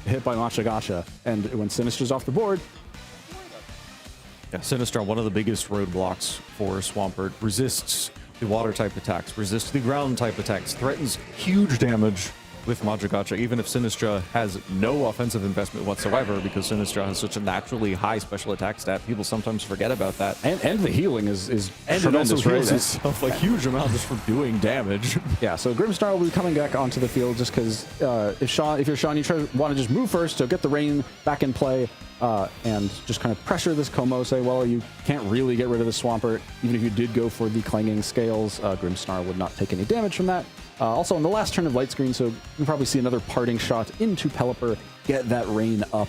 hit by Machagacha. And when Sinistra's off the board... Yeah, Sinistra, one of the biggest roadblocks for Swampert, resists the water-type attacks, resists the ground-type attacks, threatens huge damage with Machagacha, even if Sinistra has no offensive investment whatsoever, because Sinistra has such a naturally high special attack stat. People sometimes forget about that. And the healing is and tremendous, it also heals right? itself a huge amount just from doing damage. Yeah, so Grimstar will be coming back onto the field just because if you're Sean, you want to just move first to get the rain back in play and just kind of pressure this Como, say, well, you can't really get rid of the Swampert. Even if you did go for the Clanging Scales, Grimstar would not take any damage from that. Also, on the last turn of Light Screen, so you'll probably see another parting shot into Pelipper, get that rain up.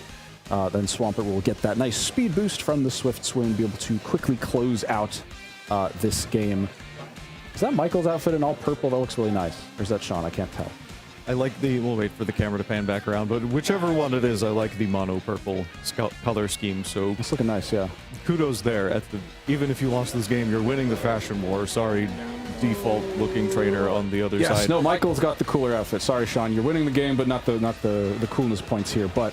Then Swampert will get that nice speed boost from the Swift Swoon, be able to quickly close out this game. Is that Michael's outfit in all purple? That looks really nice. Or is that Sean? I can't tell. I like we'll wait for the camera to pan back around, but whichever one it is, I like the mono purple color scheme, so... It's looking nice, yeah. Kudos there. Even if you lost this game, you're winning the fashion war. Sorry, default looking trainer on the other side. Yes, no, Michael's got the cooler outfit. Sorry, Sean, you're winning the game, but not the coolness points here. But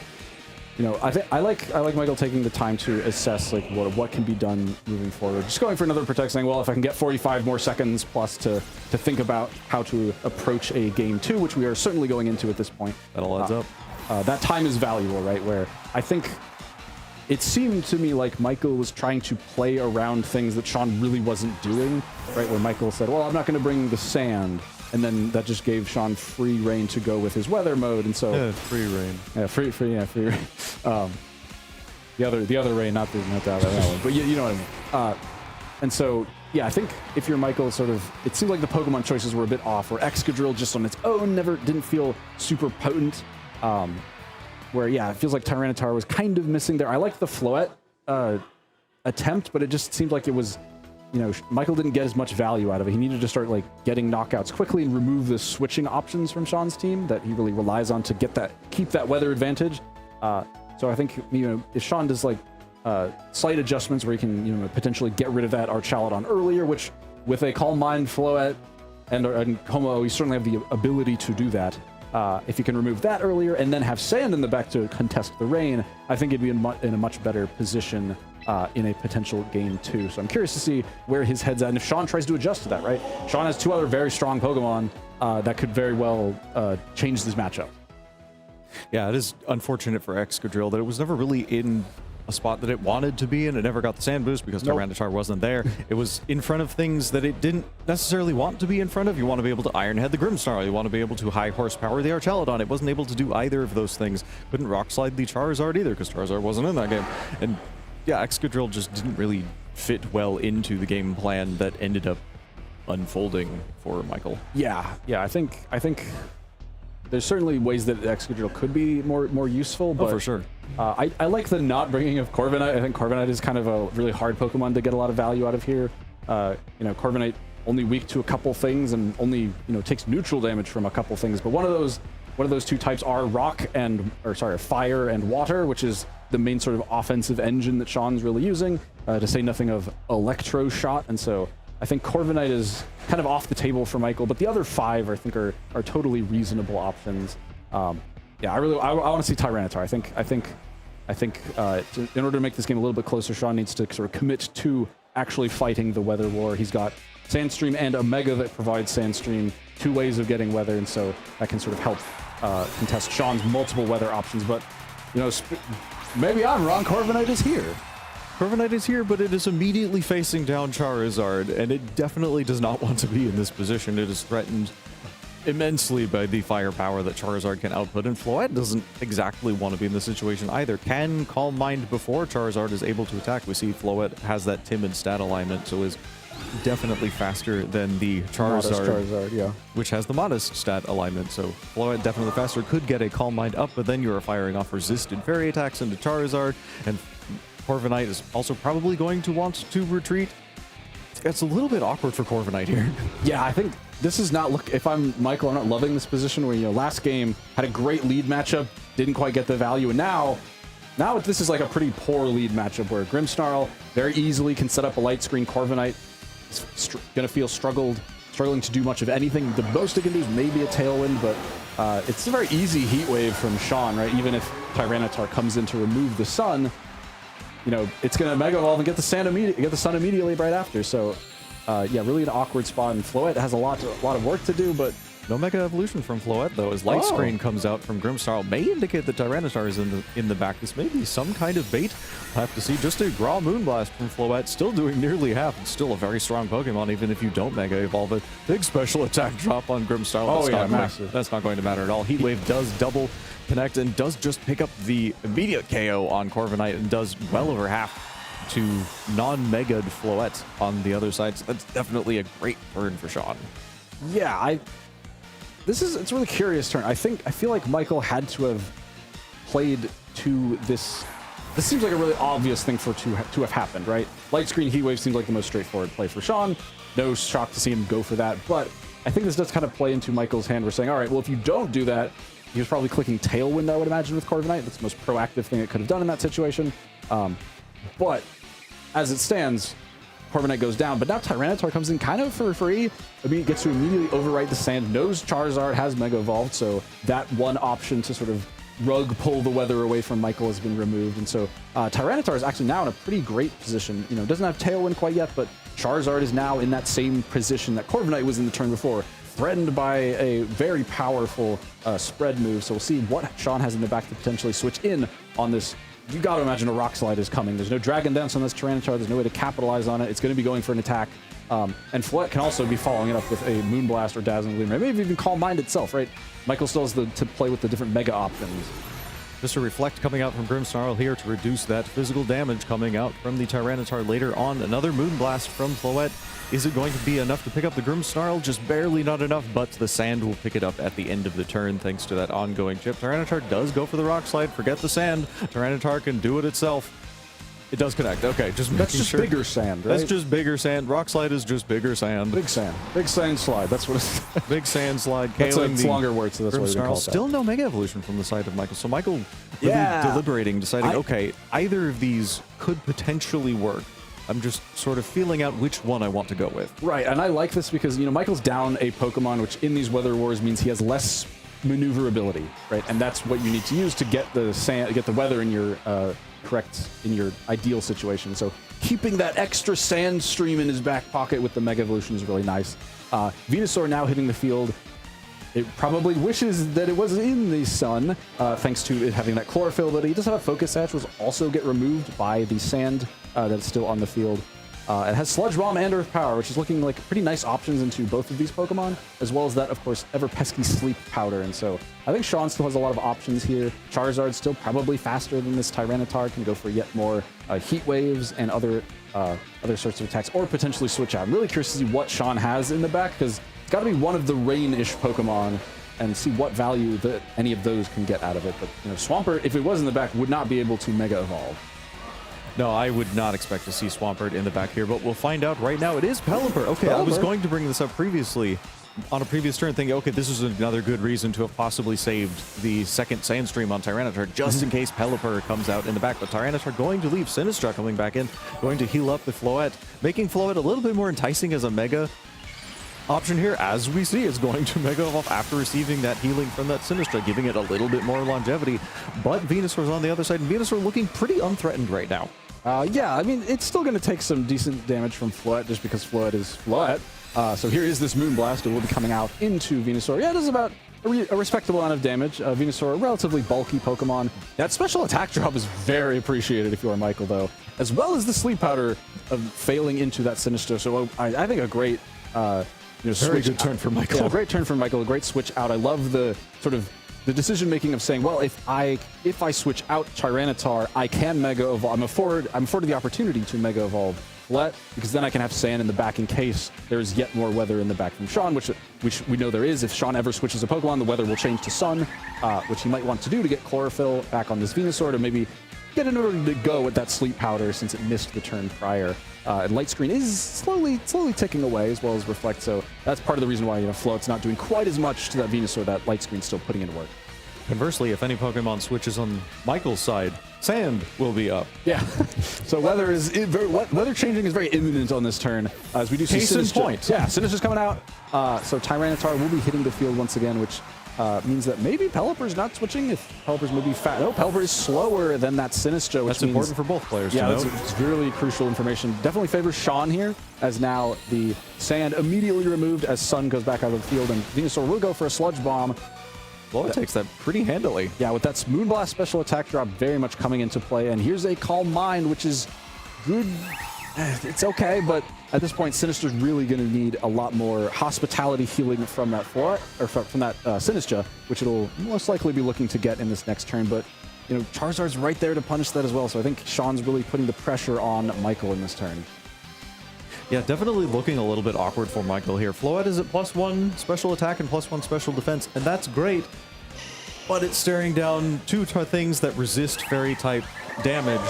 you know, I like Michael taking the time to assess like what can be done moving forward. Just going for another protect, saying, well, if I can get 45 more seconds plus to think about how to approach a game 2, which we are certainly going into at this point. That all adds up. That time is valuable, right? Where I think it seemed to me like Michael was trying to play around things that Sean really wasn't doing, right? Where Michael said, well, I'm not going to bring the sand. And then that just gave Sean free reign to go with his weather mode. And so... Yeah, free reign. Yeah, free reign. The other rain, not that one. But you know what I mean. And so, yeah, I think if you're Michael, sort of, it seemed like the Pokemon choices were a bit off, where Excadrill just on its own didn't feel super potent. Where, yeah, it feels like Tyranitar was kind of missing there. I liked the Floette attempt, but it just seemed like it was, you know, Michael didn't get as much value out of it. He needed to start, like, getting knockouts quickly and remove the switching options from Sean's team that he really relies on to keep that weather advantage. So I think, you know, if Sean does, like, slight adjustments where he can, you know, potentially get rid of that Archaladon earlier, which with a Calm Mind, Floette, and Como, you certainly have the ability to do that. If you can remove that earlier and then have Sand in the back to contest the rain, I think it'd be in a much better position in a potential game 2. So I'm curious to see where his head's at and if Sean tries to adjust to that, right? Sean has 2 other very strong Pokemon that could very well change this matchup. Yeah, it is unfortunate for Excadrill that it was never really in a spot that it wanted to be in. It never got the sand boost because Tyranitar wasn't there. It was in front of things that it didn't necessarily want to be in front of. You want to be able to Iron Head the Grimmsnarl. You want to be able to high horsepower the Archaladon. It wasn't able to do either of those things. Couldn't Rock Slide the Charizard either because Charizard wasn't in that game. And yeah, Excadrill just didn't really fit well into the game plan that ended up unfolding for Michael. Yeah, I think there's certainly ways that Excadrill could be more useful, but for sure. I like the not bringing of Corviknight. I think Corviknight is kind of a really hard Pokemon to get a lot of value out of here. You know, Corviknight only weak to a couple things and only, you know, takes neutral damage from a couple things. But one of those 2 types are fire and water, which is the main sort of offensive engine that Sean's really using. To say nothing of Electro Shot, and so I think Corviknight is kind of off the table for Michael, but the other 5 I think are totally reasonable options. Yeah, I want to see Tyranitar. I think in order to make this game a little bit closer, Sean needs to sort of commit to actually fighting the weather war. He's got Sandstream and Omega that provides Sandstream, 2 ways of getting weather, and so that can sort of help contest Sean's multiple weather options. But you know, maybe I'm wrong. Corviknight is here. Corviknight is here, but it is immediately facing down Charizard, and it definitely does not want to be in this position. It is threatened immensely by the firepower that Charizard can output, and Floette doesn't exactly want to be in this situation either. Can Calm Mind before Charizard is able to attack. We see Floette has that timid stat alignment, so is definitely faster than the Charizard, yeah, which has the modest stat alignment. So Floette definitely faster, could get a Calm Mind up, but then you're firing off resisted fairy attacks into Charizard, and Corviknight is also probably going to want to retreat. It's a little bit awkward for Corviknight here. Yeah, I think this is not if I'm Michael, I'm not loving this position where, you know, last game had a great lead matchup, didn't quite get the value, and now this is like a pretty poor lead matchup where Grimmsnarl very easily can set up a light screen. Corviknight is going to feel struggling to do much of anything. The most it can do is maybe a Tailwind, but it's a very easy heat wave from Sean, right? Even if Tyranitar comes in to remove the sun, you know, it's going to Mega Evolve and get the sun immediately right after. So, yeah, really an awkward spot. And Floette has a lot of work to do, but no Mega Evolution from Floette, though, as Light Screen comes out from Grimmsnarl. May indicate that Tyranitar is in the back. This may be some kind of bait. We'll have to see. Just a Raw Moonblast from Floette, still doing nearly half. It's still a very strong Pokemon, even if you don't Mega Evolve it. Big special attack drop on Grimmsnarl. Oh, yeah, massive. That's not going to matter at all. Heat Wave does double connect and does just pick up the immediate KO on Corviknight and does well over half to non-Mega'd Floette on the other side. So that's definitely a great turn for Sean. Yeah, it's a really curious turn. I feel like Michael had to have played to this. This seems like a really obvious thing to have happened, right? Light Screen Heat Wave seems like the most straightforward play for Sean. No shock to see him go for that, but I think this does kind of play into Michael's hand. We're saying, all right, well, if you don't do that, he was probably clicking Tailwind, I would imagine, with Corviknight. That's the most proactive thing it could have done in that situation. But as it stands, Corviknight goes down, but now Tyranitar comes in kind of for free. I mean, it gets to immediately overwrite the sand. Knows Charizard has Mega Evolved, so that one option to sort of rug pull the weather away from Michael has been removed. And so Tyranitar is actually now in a pretty great position. You know, doesn't have Tailwind quite yet, but Charizard is now in that same position that Corviknight was in the turn before, threatened by a very powerful spread move. So we'll see what Sean has in the back to potentially switch in on this. You got to imagine a Rock Slide is coming. There's no Dragon Dance on this Tyranitar. There's no way to capitalize on it. It's going to be going for an attack. And Floette can also be following it up with a Moonblast or Dazzling Gleam. Maybe even Calm Mind itself, right? Michael still has to play with the different Mega options. Just a Reflect coming out from Grimmsnarl here to reduce that physical damage coming out from the Tyranitar later on. Another Moonblast from Floette. Is it going to be enough to pick up the Grimmsnarl? Just barely not enough, but the sand will pick it up at the end of the turn thanks to that ongoing chip. Tyranitar does go for the Rock Slide. Forget the sand. Tyranitar can do it itself. It does connect. Okay, just that's just sure. Bigger sand, right? That's just bigger sand. Rock Slide is just bigger sand. Big sand. Big sand slide. That's what it's. Big sand slide. That's a longer word, so that's what we call it. Still no Mega Evolution from the side of Michael. So Michael really deliberating, deciding, okay, either of these could potentially work. I'm just sort of feeling out which one I want to go with. Right, and I like this because, you know, Michael's down a Pokemon, which in these Weather Wars means he has less maneuverability, right? And that's what you need to use to get the sand, get the weather in your in your ideal situation. So keeping that extra sand stream in his back pocket with the Mega Evolution is really nice. Venusaur now hitting the field. It probably wishes that it was in the sun, thanks to it having that chlorophyll ability. It does have a Focus Sash, which will also get removed by the sand that's still on the field. It has Sludge Bomb and Earth Power, which is looking like pretty nice options into both of these Pokemon, as well as that, of course, ever-pesky Sleep Powder. And so I think Sean still has a lot of options here. Charizard's still probably faster than this Tyranitar, can go for yet more Heat Waves and other sorts of attacks, or potentially switch out. I'm really curious to see what Sean has in the back, because it's got to be one of the Rain-ish Pokemon and see what value that any of those can get out of it. But, you know, Swampert, if it was in the back, would not be able to Mega Evolve. No, I would not expect to see Swampert in the back here, but we'll find out right now. It is Pelipper. Okay, I was going to bring this up previously on a previous turn, thinking, okay, this is another good reason to have possibly saved the second Sandstream on Tyranitar, just in case Pelipper comes out in the back. But Tyranitar going to leave Sinistra coming back in, going to heal up the Floette, making Floette a little bit more enticing as a Mega option here. As we see, it's going to Mega Evolve after receiving that healing from that Sinistra, giving it a little bit more longevity. But Venusaur's on the other side, and Venusaur looking pretty unthreatened right now. Yeah, I mean, it's still going to take some decent damage from Floette just because Floette is Floette. So here is this Moonblast. It will be coming out into Venusaur. Yeah, it does about a respectable amount of damage. Venusaur, a relatively bulky Pokemon. That special attack drop is very appreciated if you are Michael, though, as well as the Sleep Powder of failing into that Sinistra. So I think a great very good turn for Michael. Yeah, great turn for Michael. A great switch out. I love the sort of the decision making of saying, well, if I switch out Tyranitar, I can Mega Evolve. I'm afforded the opportunity to Mega Evolve Floette, because then I can have sand in the back in case there's yet more weather in the back from Sean, which we know there is. If Sean ever switches a Pokemon, the weather will change to sun, which he might want to do to get Chlorophyll back on this Venusaur to maybe get in order to go with that Sleep Powder since it missed the turn prior. And Light Screen is slowly ticking away, as well as Reflect. So that's part of the reason why, you know, Float's not doing quite as much to that Venusaur. That Light Screen's still putting in work. Conversely, if any Pokemon switches on Michael's side, sand will be up. Yeah. So weather changing is very imminent on this turn, as we do see Case in point. Yeah, Sinistra's coming out. So Tyranitar will be hitting the field once again, which means that maybe Pelipper's not switching. If Pelipper's maybe fat. No, Pelipper is slower than that Sinistra, which That's means, important for both players yeah, to know. it's really crucial information. Definitely favors Sean here, as now the sand immediately removed as Sun goes back out of the field, and Venusaur will go for a Sludge Bomb. Floet takes that pretty handily. Yeah, with that Moonblast special attack drop very much coming into play, and here's a Calm Mind, which is good. It's okay, but at this point, Sinistra's really going to need a lot more hospitality healing from that Floet, or from that Sinistra, which it'll most likely be looking to get in this next turn. But you know, Charizard's right there to punish that as well. So I think Sean's really putting the pressure on Michael in this turn. Yeah, definitely looking a little bit awkward for Michael here. Floet is at +1 special attack and +1 special defense, and that's great. But it's staring down two things that resist fairy type damage,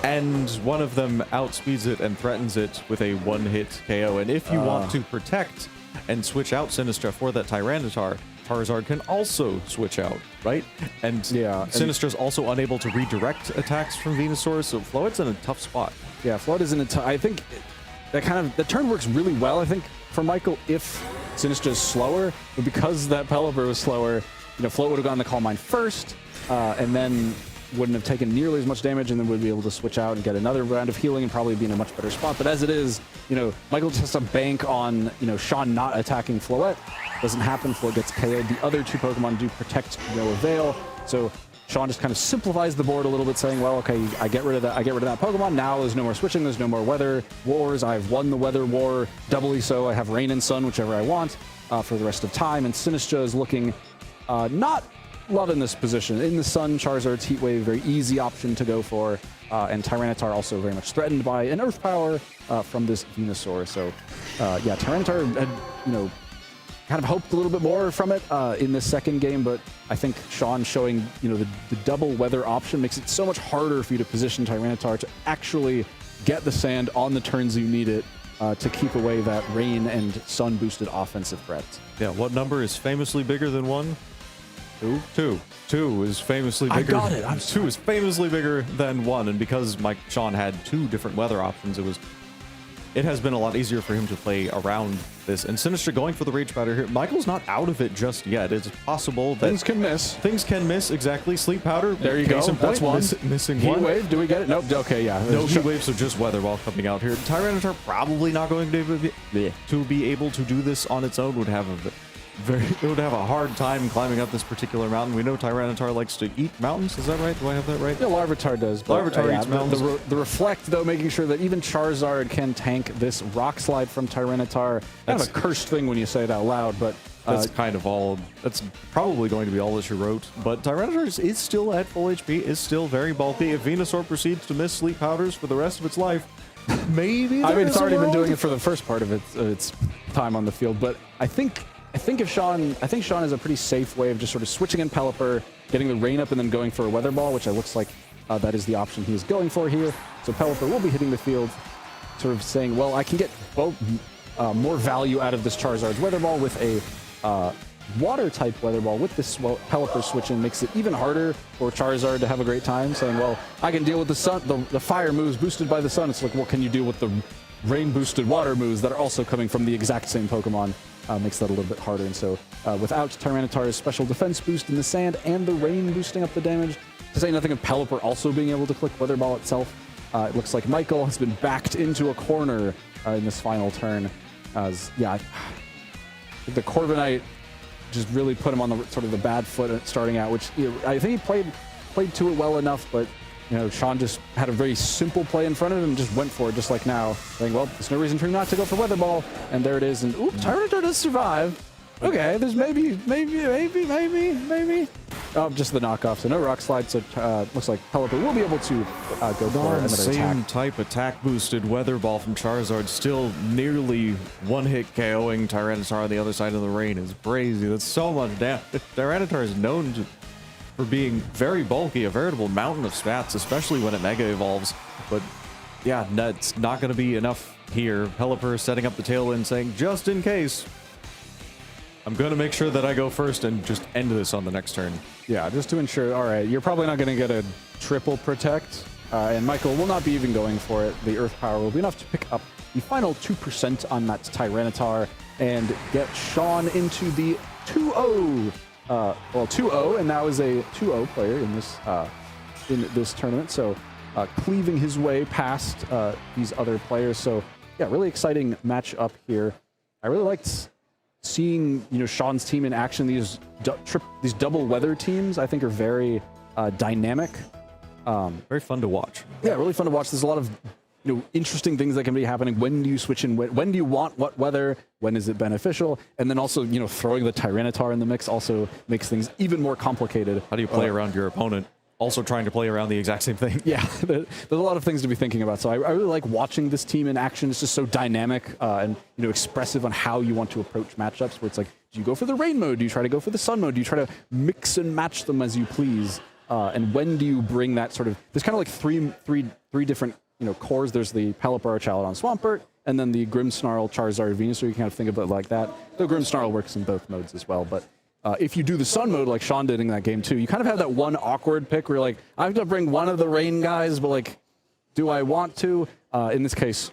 and one of them outspeeds it and threatens it with a one-hit KO. And if you want to protect and switch out Sinistra for that Tyranitar, Charizard can also switch out, right? And yeah, Sinistra's also unable to redirect attacks from Venusaur, so Floet's in a tough spot. Yeah, Floet is in a I think the turn works really well, I think, for Michael if Sinistra's slower, but because that Pelipper was slower, you know, Floet would have gotten the Calm Mind first, and then wouldn't have taken nearly as much damage, and then would be able to switch out and get another round of healing and probably be in a much better spot. But as it is, you know, Michael just has to bank on, you know, Sean not attacking Floet. Doesn't happen. Floet gets KO'd. The other two Pokemon do protect no avail. So Sean just kind of simplifies the board a little bit, saying, well, okay, I get rid of that Pokemon. Now there's no more switching. There's no more weather wars. I've won the weather war doubly so. I have rain and sun, whichever I want, for the rest of time. And Sinistra is looking not loving this position. In the sun, Charizard's Heat Wave, very easy option to go for. And Tyranitar also very much threatened by an Earth Power from this Venusaur. So, yeah, Tyranitar had, you know, kind of hoped a little bit more from it in this second game, but I think Sean showing, you know, the double weather option makes it so much harder for you to position Tyranitar to actually get the sand on the turns you need it to keep away that rain and sun boosted offensive threat. Yeah, what number is famously bigger than 1? 2? 2. 2 is famously bigger. I got it. I'm sorry. 2 is famously bigger than 1, and because Sean had 2 different weather options, it has been a lot easier for him to play around this. And Sinistra going for the Rage Powder here. Michael's not out of it just yet. It's possible that things can miss. Things can miss, exactly. Sleep Powder. There you go. That's one. Missing Heat one. Wave. Do we get it? Nope. Okay, yeah. No Heat Wave, so just Weather Ball coming out here. Tyranitar probably not going to be able to do this on its own. Would have a hard time climbing up this particular mountain. We know Tyranitar likes to eat mountains. Is that right? Do I have that right? Yeah, Larvitar does. Larvitar eats mountains. The Reflect, though, making sure that even Charizard can tank this Rock Slide from Tyranitar. Kind of a cursed thing when you say it out loud, but that's kind of all. That's probably going to be all that you wrote. But Tyranitar is still at full HP, is still very bulky. If Venusaur proceeds to miss Sleep Powders for the rest of its life, maybe I mean, it's already been doing it for the first part of its time on the field, but I think Sean has a pretty safe way of just sort of switching in Pelipper, getting the rain up, and then going for a Weather Ball, which it looks like that is the option he is going for here. So Pelipper will be hitting the field, sort of saying, well, I can get both more value out of this Charizard's Weather Ball with a Water-type Weather Ball. With this Pelipper switching, makes it even harder for Charizard to have a great time, saying, well, I can deal with the sun, the fire moves boosted by the sun. It's like, what can you do with the rain-boosted water moves that are also coming from the exact same Pokemon? Makes that a little bit harder. And so without Tyranitar's special defense boost in the sand and the rain boosting up the damage, to say nothing of Pelipper also being able to click Weather Ball itself, it looks like Michael has been backed into a corner in this final turn. As, yeah, the Corviknight just really put him on the sort of the bad foot at starting out, which, you know, I think he played to it well enough, but you know, Sean just had a very simple play in front of him and just went for it, just like now, saying, well, there's no reason for him not to go for Weather Ball. And there it is. And, oop, Tyranitar does survive. Okay, there's maybe. Oh, just the knockoff. So no Rock Slide. So looks like Pelipper will be able to go for another same attack. Type attack boosted Weather Ball from Charizard, still nearly one-hit KOing Tyranitar on the other side of the rain is crazy. That's so much damage. Tyranitar is known for being very bulky, a veritable mountain of stats, especially when it Mega Evolves. But yeah, that's not going to be enough here. Pelipper setting up the tailwind, saying, just in case, I'm going to make sure that I go first and just end this on the next turn. Yeah, just to ensure, all right, you're probably not going to get a triple protect, and Michael will not be even going for it. The Earth Power will be enough to pick up the final 2% on that Tyranitar and get Sean into the 2-0 well, 2-0, and that was a 2-0 player in this tournament. So cleaving his way past these other players. So yeah, really exciting matchup here. I really liked seeing Sean's team in action. These double weather teams I think are very dynamic. Very fun to watch. Yeah, really fun to watch. There's a lot of interesting things that can be happening. When do you switch in? When do you want what weather? When is it beneficial? And then also, throwing the Tyranitar in the mix also makes things even more complicated. How do you play around your opponent? Also trying to play around the exact same thing. Yeah, there's a lot of things to be thinking about. So I really like watching this team in action. It's just so dynamic and expressive on how you want to approach matchups. Where it's like, do you go for the rain mode? Do you try to go for the sun mode? Do you try to mix and match them as you please? And when do you bring that sort of? There's kind of like three different cores. There's the Pelipper, Chaladon, Swampert, and then the Grimmsnarl, Charizard, Venusaur. You kind of think of it like that. Though Grimmsnarl works in both modes as well, but. If you do the sun mode like Sean did in that game too, you kind of have that one awkward pick where you're like, I have to bring one of the rain guys, but like, do I want to? In this case,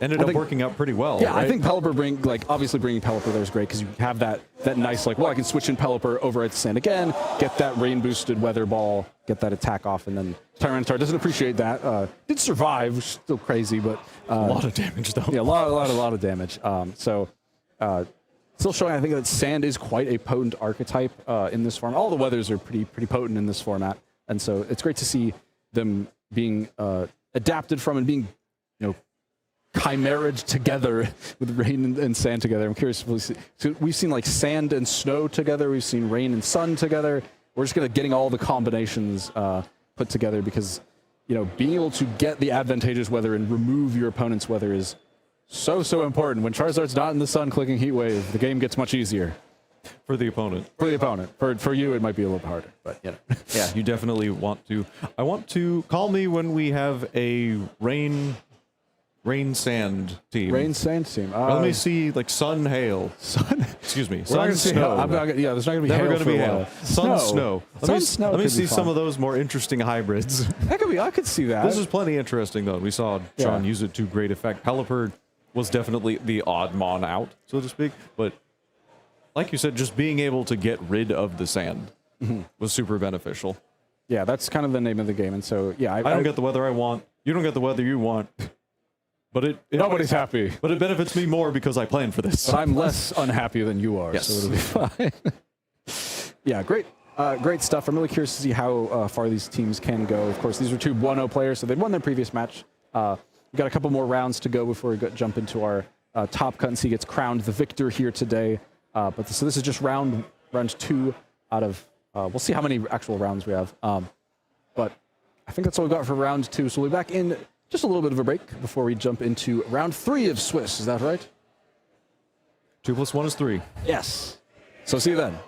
ended up working out pretty well. Yeah, right? I think Pelipper obviously bringing Pelipper there is great because you have that nice I can switch in Pelipper over at Sand again, get that rain boosted weather ball, get that attack off, and then Tyranitar doesn't appreciate that. Did survive, which is still crazy, but a lot of damage though. Yeah, a lot of damage. Still showing, I think, that Sand is quite a potent archetype in this form. All the weathers are pretty potent in this format, and so it's great to see them being adapted from and being, chimera'd together with rain and sand together. I'm curious if we'll see. So we've seen like sand and snow together. We've seen rain and sun together. We're just getting all the combinations put together because, being able to get the advantageous weather and remove your opponent's weather is so important. When Charizard's not in the sun clicking Heat Wave, the game gets much easier. For the opponent. For the opponent. For you, it might be a little harder, but Yeah, you definitely want to. I want to call me when we have a rain sand team. Rain sand team. Let me see sun hail. Excuse me. Sun snow. There's not going to be Never hail going to be hail. Sun snow. Let me see some of those more interesting hybrids. I could see that. This is plenty interesting though. We saw Sean use it to great effect. Pelipper was definitely the odd mon out, so to speak. But like you said, just being able to get rid of the sand was super beneficial. Yeah, that's kind of the name of the game. And so, yeah. I don't get the weather I want. You don't get the weather you want. But nobody's happy. But it benefits me more because I planned for this. But I'm less unhappy than you are, yes. So it'll be fine. Yeah, great stuff. I'm really curious to see how far these teams can go. Of course, these are two 1-0 players, so they won their previous match. We've got a couple more rounds to go before we jump into our top cut and see gets crowned the victor here today. So this is just round 2 out of, we'll see how many actual rounds we have. But I think that's all we've got for round 2. So we'll be back in just a little bit of a break before we jump into round 3 of Swiss. Is that right? 2 + 1 is 3. Yes. So see you then.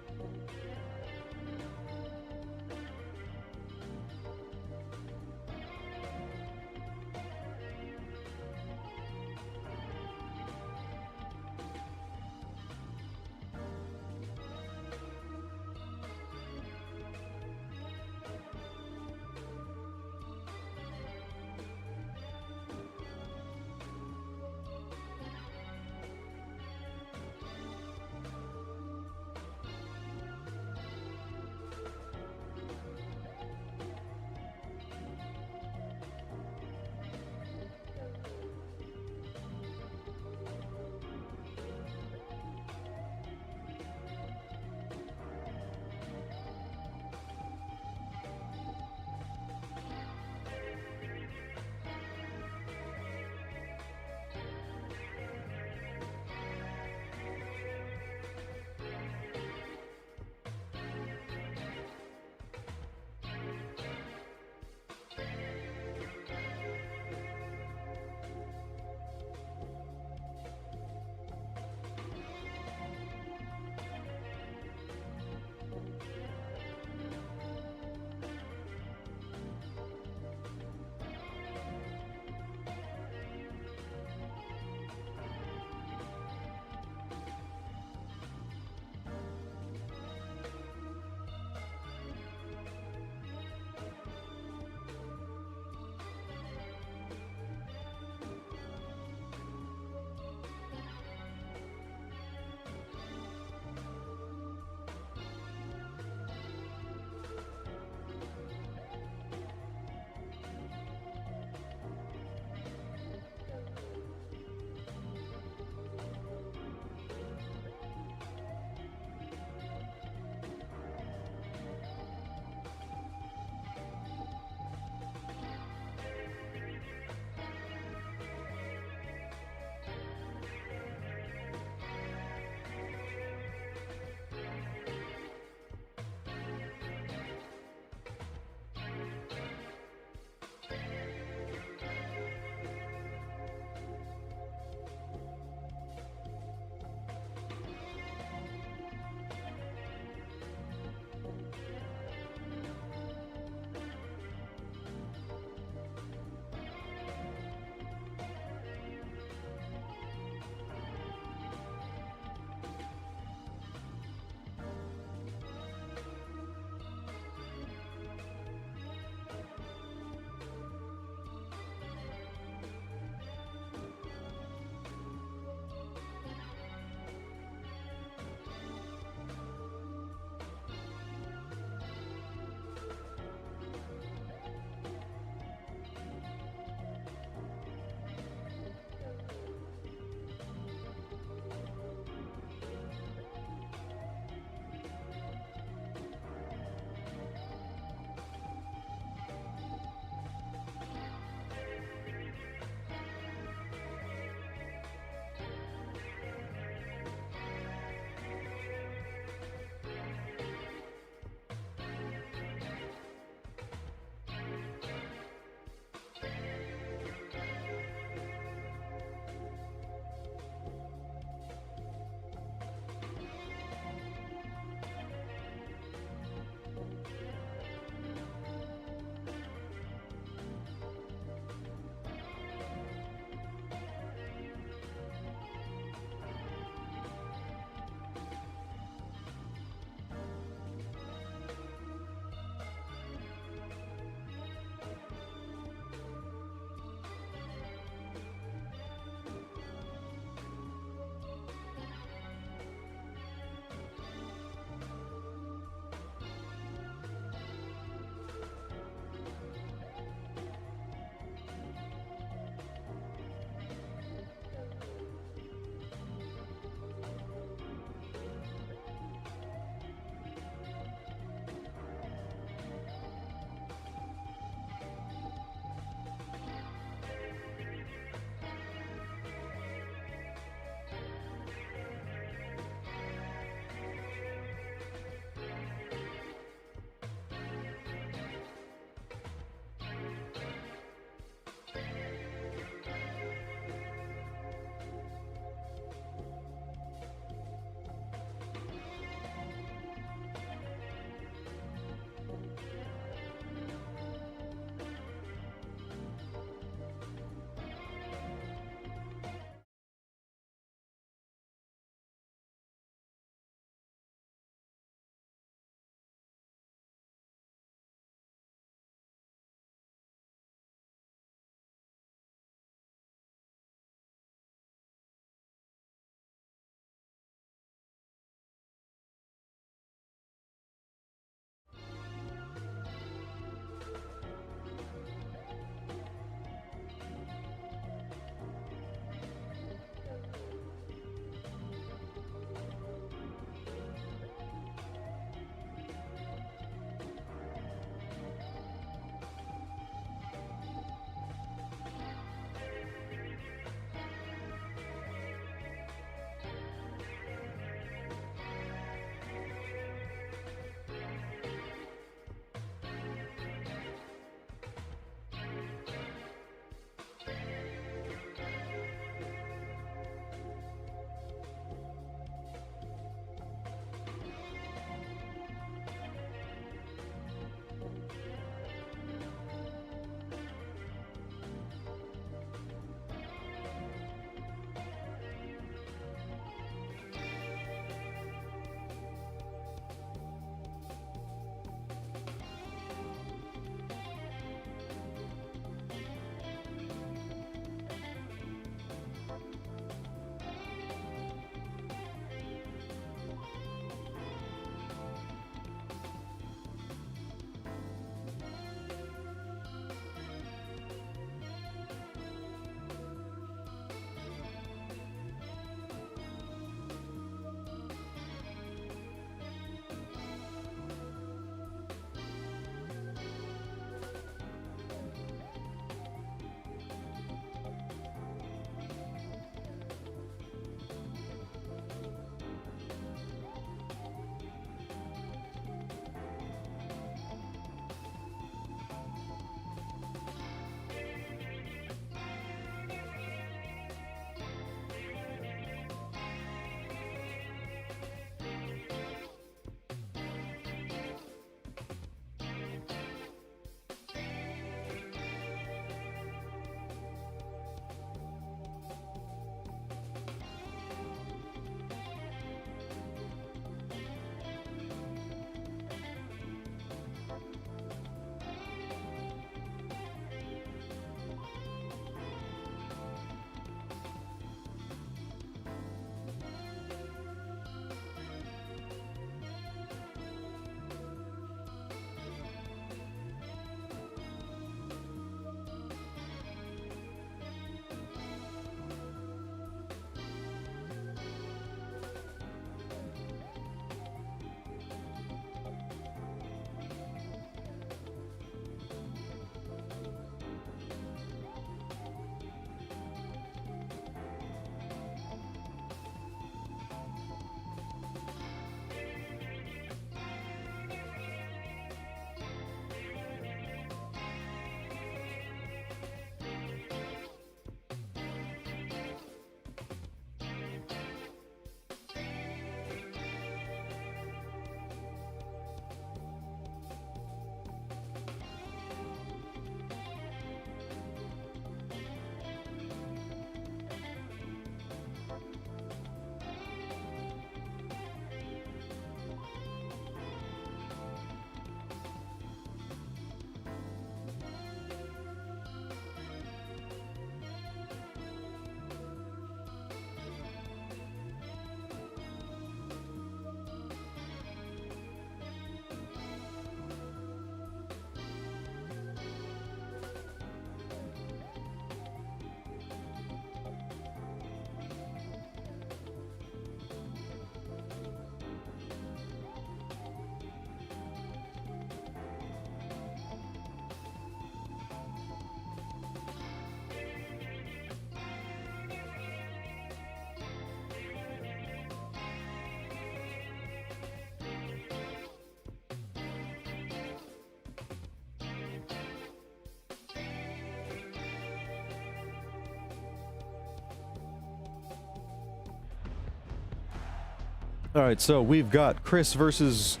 All right, so we've got Chris versus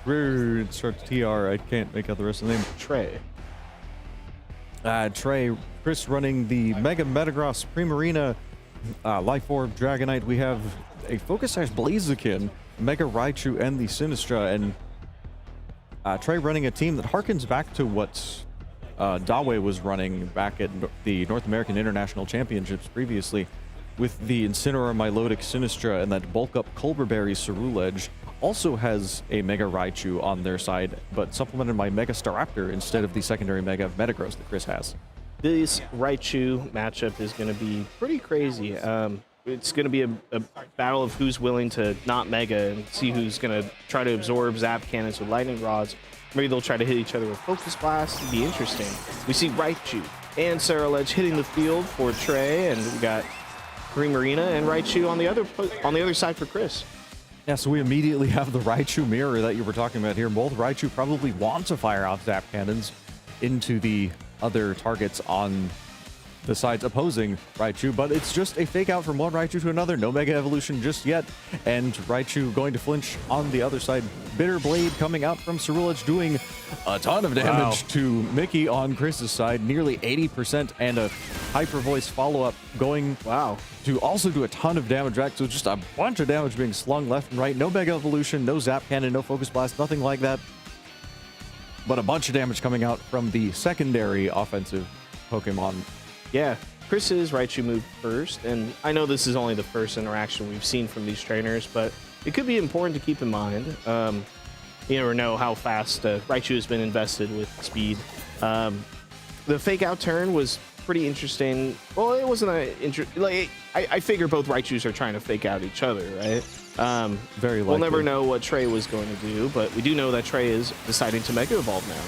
it starts TR. I can't make out the rest of the name. Trey. Trey, Chris running the Mega Metagross Primarina, Life Orb Dragonite. We have a Focus Sash Blaziken, Mega Raichu, and the Sinistra. And Trey running a team that harkens back to what Dawe was running back at the North American International Championships previously, with the Incineroar, Milotic, Sinistra, and that bulk up Culberberry Ceruledge. Also has a Mega Raichu on their side, but supplemented by Mega Staraptor instead of the secondary Mega of Metagross that Chris has. This Raichu matchup is going to be pretty crazy. It's going to be a battle of who's willing to not Mega and see who's going to try to absorb Zap Cannons with Lightning Rods. Maybe they'll try to hit each other with Focus Blast. It'd be interesting. We see Raichu and Ceruledge hitting the field for Trey, and we got Primarina and Raichu on the other side for Chris. Yeah, so we immediately have the Raichu mirror that you were talking about here. Both Raichu probably want to fire off Zap Cannons into the other targets on the sides opposing Raichu, but it's just a fake out from one Raichu to another. No Mega Evolution just yet, and Raichu going to flinch on the other side. Bitter Blade coming out from Ceruledge, doing a ton of damage to Mickey on Chris's side, nearly 80%, and a Hyper Voice follow-up going to also do a ton of damage back. So just a bunch of damage being slung left and right. No Mega Evolution, no Zap Cannon, no Focus Blast, nothing like that. But a bunch of damage coming out from the secondary offensive Pokemon. Yeah, Chris's Raichu moved first, and I know this is only the first interaction we've seen from these trainers, but it could be important to keep in mind. You never know how fast Raichu has been invested with speed. The fake out turn was pretty interesting. Well, it wasn't I figure both Raichus are trying to fake out each other, right? Very likely. We'll never know what Trey was going to do, but we do know that Trey is deciding to Mega Evolve now.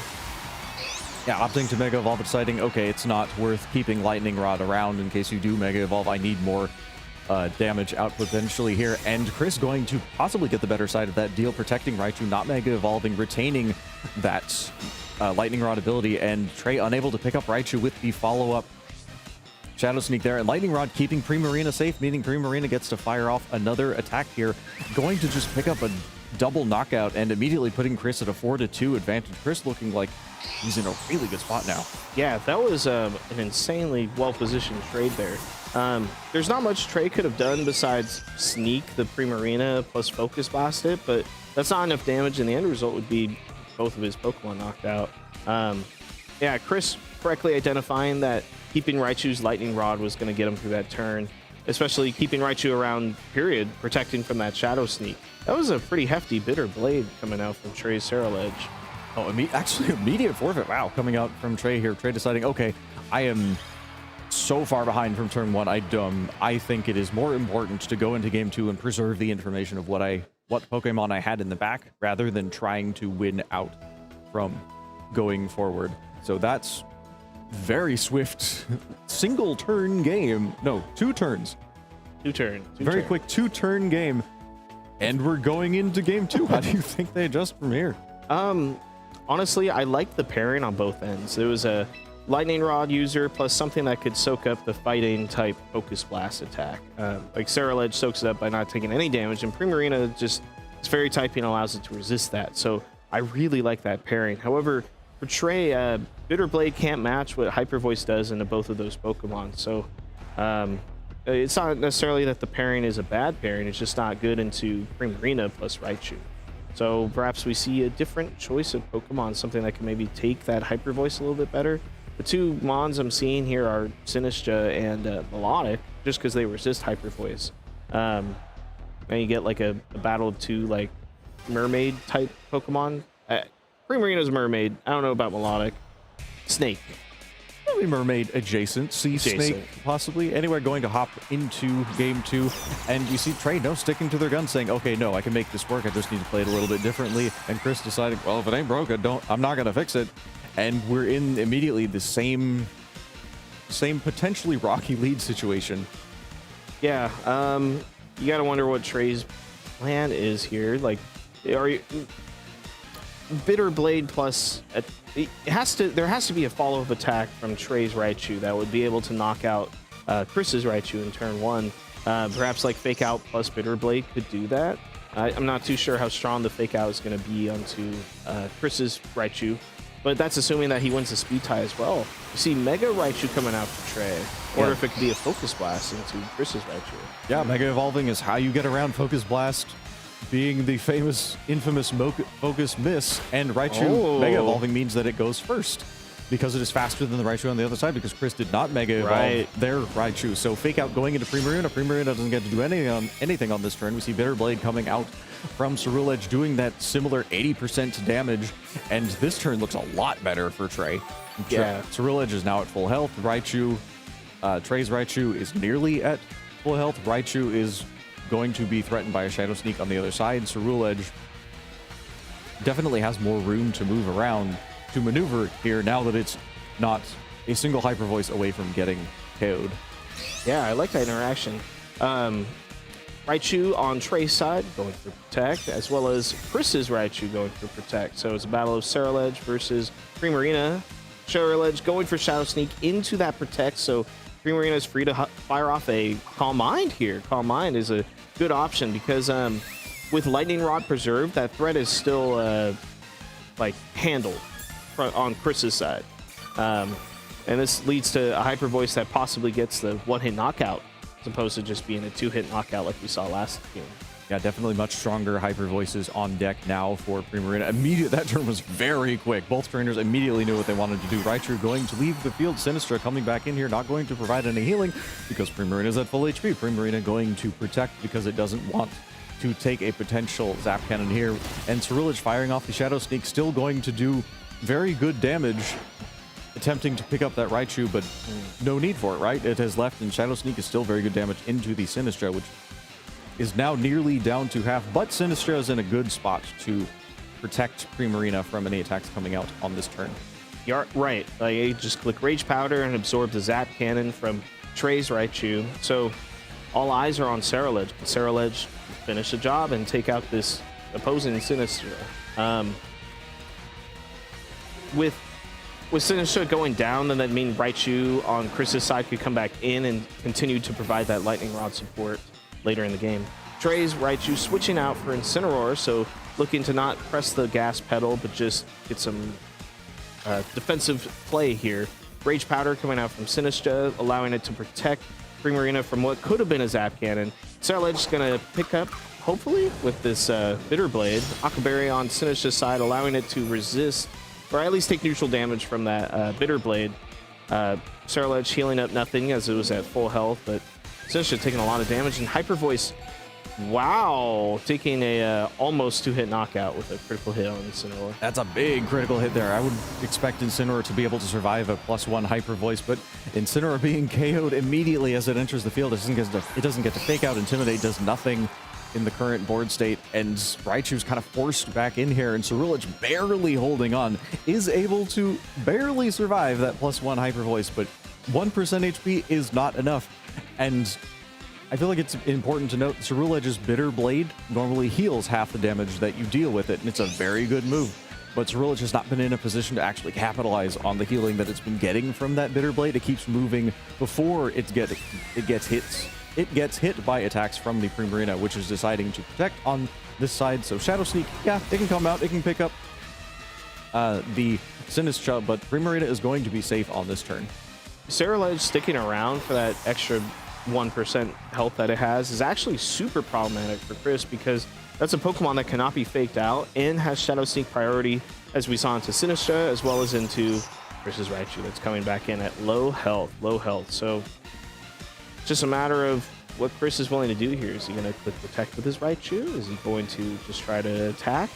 Yeah, opting to Mega Evolve, deciding, okay, it's not worth keeping Lightning Rod around in case you do Mega Evolve. I need more damage output potentially here. And Chris going to possibly get the better side of that deal, protecting Raichu, not Mega Evolving, retaining that Lightning Rod ability, and Trey unable to pick up Raichu with the follow-up Shadow Sneak there. And Lightning Rod keeping Primarina safe, meaning Primarina gets to fire off another attack here, going to just pick up a double knockout and immediately putting Chris at a 4-2 advantage. Chris looking like he's in a really good spot now. Yeah, that was an insanely well-positioned trade there. There's not much Trey could have done besides sneak the Primarina plus Focus Blast it, but that's not enough damage, and the end result would be both of his Pokemon knocked out. Yeah, Chris correctly identifying that keeping Raichu's Lightning Rod was going to get him through that turn, especially keeping Raichu around, period, protecting from that Shadow Sneak. That was a pretty hefty Bitter Blade coming out from Trey's Ceruledge. Oh, actually immediate forfeit. Wow, coming out from Trey here. Trey deciding, okay, I am so far behind from turn one. I think it is more important to go into game two and preserve the information of what Pokemon I had in the back rather than trying to win out from going forward. So that's very swift single turn game. No, two turns. Very quick 2-turn game. And we're going into game two. How do you think they adjust from here? Honestly, I like the pairing on both ends. There was a Lightning Rod user plus something that could soak up the fighting type Focus Blast attack. Like Ceruledge soaks it up by not taking any damage, and Primarina just, its fairy typing allows it to resist that. So I really like that pairing. However, for Trey, Bitter Blade can't match what Hyper Voice does into both of those Pokemon. So it's not necessarily that the pairing is a bad pairing, it's just not good into Primarina plus Raichu. So perhaps we see a different choice of Pokemon, something that can maybe take that Hyper Voice a little bit better. The two Mons I'm seeing here are Sinistra and Melodic, just because they resist Hyper Voice. And you get like a battle of two like Mermaid type Pokemon. Primarina's Mermaid. I don't know about Melodic. Snake. Probably Mermaid adjacent. Sea Snake, possibly. Anyway, going to hop into game two. And you see Trey, sticking to their guns, saying, okay, no, I can make this work. I just need to play it a little bit differently. And Chris deciding, well, if it ain't broke, I'm not going to fix it. And we're in immediately the same potentially rocky lead situation. Yeah, you got to wonder what Trey's plan is here. Like, Bitter Blade plus there has to be a follow-up attack from Trey's Raichu that would be able to knock out Chris's Raichu in turn one. Perhaps like Fake Out plus Bitter Blade could do that. I'm not too sure how strong the fake out is going to be onto Chris's Raichu, but that's assuming that he wins the speed tie as well. You see Mega Raichu coming out for Trey, or if it could be a Focus Blast into Chris's Raichu. Yeah, Mega Evolving is how you get around Focus Blast being the infamous Focus Miss, and Raichu Mega Evolving means that it goes first because it is faster than the Raichu on the other side, because Chris did not Mega Evolve their Raichu. So fake out going into Primarina. Primarina doesn't get to do anything on this turn. We see Bitter Blade coming out from Ceruledge doing that similar 80% damage, and this turn looks a lot better for Trey. Yeah. Ceruledge is now at full health. Raichu, Trey's Raichu is nearly at full health. Raichu is going to be threatened by a Shadow Sneak on the other side. Ceruledge definitely has more room to move around, to maneuver here, now that it's not a single Hyper Voice away from getting KO'd. Yeah, I like that interaction. Raichu on Trey's side going for Protect, as well as Chris's Raichu going for Protect. So it's a battle of Ceruledge versus Primarina. Ceruledge going for Shadow Sneak into that Protect, so Primarina is free to fire off a Calm Mind here. Calm Mind is a good option because with Lightning Rod preserved, that threat is still like handled on Chris's side. And this leads to a Hyper Voice that possibly gets the one-hit knockout, as opposed to just being a two-hit knockout like we saw last game. Yeah, definitely much stronger Hyper Voices on deck now for Primarina. That turn was very quick. Both trainers immediately knew what they wanted to do. Raichu going to leave the field. Sinistra coming back in here, not going to provide any healing because Primarina is at full HP. Primarina going to protect because it doesn't want to take a potential Zap Cannon here. And Ceruledge firing off the Shadow Sneak, still going to do very good damage, attempting to pick up that Raichu, but no need for it, right? It has left, and Shadow Sneak is still very good damage into the Sinistra, which is now nearly down to half, but Sinistra is in a good spot to protect Primarina from any attacks coming out on this turn. You're right. Like, you just click Rage Powder and absorb the Zap Cannon from Trey's Raichu. So all eyes are on Ceruledge. Ceruledge finish the job and take out this opposing Sinistra. With Sinistra going down, then that means Raichu on Chris's side could come back in and continue to provide that Lightning Rod support later in the game. Trey's Raichu switching out for Incineroar, so looking to not press the gas pedal, but just get some defensive play here. Rage Powder coming out from Sinistra, allowing it to protect Primarina from what could have been a Zap Cannon. Ceruledge is going to pick up, hopefully, with this Bitter Blade. Akaberry on Sinistra's side, allowing it to resist, or at least take neutral damage from that Bitter Blade. Ceruledge healing up nothing as it was at full health, but Sinistra taking a lot of damage, and Hyper Voice, wow, taking a almost two-hit knockout with a critical hit on Incineroar. That's a big critical hit there. I would expect Incineroar to be able to survive a +1 Hyper Voice, but Incineroar being KO'd immediately as it enters the field. It doesn't get to fake out, Intimidate does nothing in the current board state, and Raichu's kind of forced back in here, and Ceruledge barely holding on, is able to barely survive that +1 Hyper Voice, but 1% HP is not enough. And I feel like it's important to note Ceruledge's Bitter Blade normally heals half the damage that you deal with it, and it's a very good move. But Ceruledge has not been in a position to actually capitalize on the healing that it's been getting from that Bitter Blade. It keeps moving before it gets hit by attacks from the Primarina, which is deciding to protect on this side. So Shadow Sneak, yeah, it can come out, it can pick up the Sinistra, but Primarina is going to be safe on this turn. Ceruledge sticking around for that extra 1% health that it has is actually super problematic for Chris, because that's a Pokemon that cannot be faked out and has Shadow Sneak priority, as we saw into Sinistra, as well as into Chris's Raichu that's coming back in at low health. So it's just a matter of what Chris is willing to do here. Is he going to click Protect with his Raichu? Is he going to just try to attack?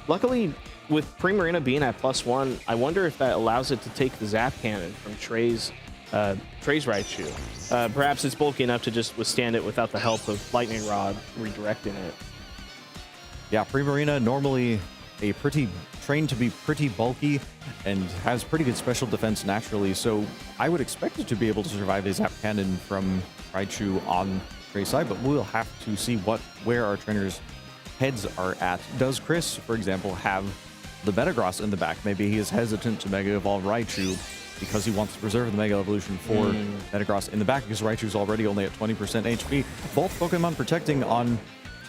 Luckily, with Primarina being at +1, I wonder if that allows it to take the Zap Cannon from Trey's Raichu. Perhaps it's bulky enough to just withstand it without the help of Lightning Rod redirecting it. Yeah, Primarina normally trained to be pretty bulky and has pretty good special defense naturally, so I would expect it to be able to survive a Zap Cannon from Raichu on Trey's side, but we'll have to see where our trainers' heads are at. Does Chris, for example, have the Metagross in the back? Maybe he is hesitant to Mega Evolve Raichu because he wants to preserve the Mega Evolution for Metagross in the back, because Raichu's already only at 20% HP. Both Pokemon protecting on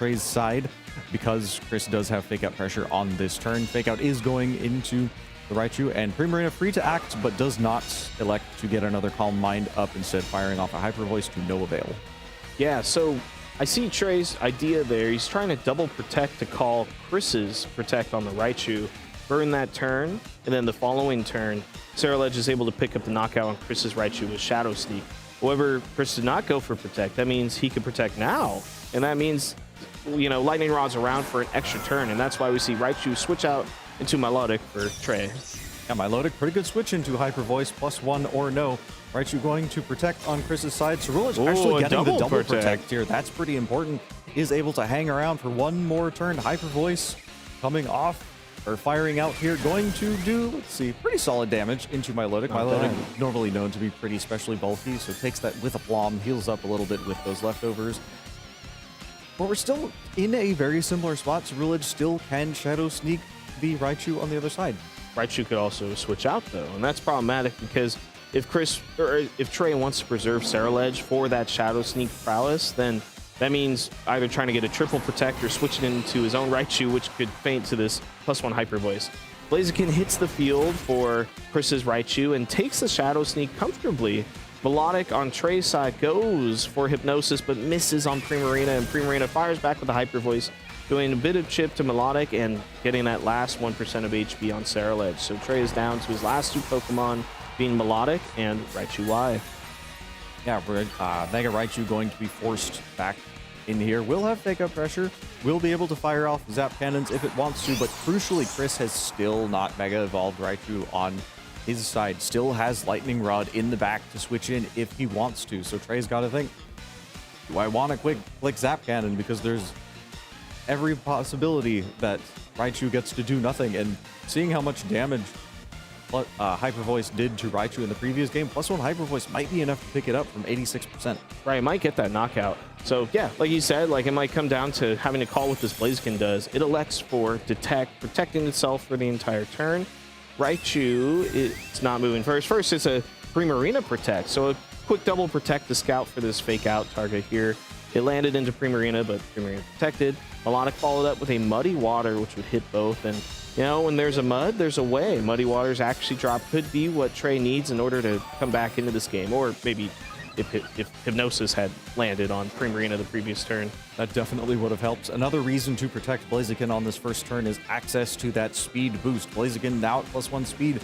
Trey's side because Chris does have Fake Out pressure on this turn. Fake Out is going into the Raichu, and Primarina free to act, but does not elect to get another Calm Mind up, instead firing off a Hyper Voice to no avail. Yeah, so I see Trey's idea there. He's trying to double protect to call Chris's protect on the Raichu, burn that turn, and then the following turn, Ceruledge is able to pick up the knockout on Chris's Raichu with Shadow Sneak. However, Chris did not go for protect. That means he could protect now, and that means, you know, Lightning Rod's around for an extra turn, and that's why we see Raichu switch out into Milotic for Trey. Yeah, Milotic, pretty good switch into Hyper Voice, +1 or no. Raichu going to protect on Chris's side. Ceruledge actually getting the double protect here. That's pretty important. Is able to hang around for one more turn. Hyper Voice coming off, or firing out here, going to do, let's see, pretty solid damage into Milotic. Milotic normally known to be pretty specially bulky, so takes that with aplomb, heals up a little bit with those leftovers. But we're still in a very similar spot. Ceruledge still can Shadow Sneak the Raichu on the other side. Raichu could also switch out though, and that's problematic because if Trey wants to preserve Ceruledge for that Shadow Sneak prowess, then that means either trying to get a triple protect or switching into his own Raichu, which could feint to this +1 Hyper Voice. Blaziken hits the field for Chris's Raichu and takes the Shadow Sneak comfortably. Milotic on Trey's side goes for Hypnosis, but misses on Primarina, and Primarina fires back with the Hyper Voice, doing a bit of chip to Milotic and getting that last 1% of HP on Ceruledge. So Trey is down to his last two Pokemon, being Milotic and Raichu Y. Yeah, Mega Raichu going to be forced back in here. Will have Fake Out pressure, will be able to fire off Zap Cannons if it wants to, but crucially, Chris has still not Mega Evolved Raichu on his side. Still has Lightning Rod in the back to switch in if he wants to. So Trey's got to think, do I want to click Zap Cannon? Because there's every possibility that Raichu gets to do nothing, and seeing how much damage Hyper Voice did to Raichu in the previous game, +1 Hyper Voice might be enough to pick it up from 86%. Right, it might get that knockout. So yeah, like you said, like it might come down to having to call what this Blaziken does. It elects for Detect, protecting itself for the entire turn. Raichu, it's not moving first. First, it's a Primarina protect, so a quick double protect to scout for this Fake Out target here. It landed into Primarina, but Primarina protected. Milotic followed up with a Muddy Water, which would hit both. And, you know, when there's a mud, there's a way. Muddy Water's actually drop could be what Trey needs in order to come back into this game. Or maybe if Hypnosis had landed on Primarina the previous turn. That definitely would have helped. Another reason to protect Blaziken on this first turn is access to that speed boost. Blaziken now at +1 speed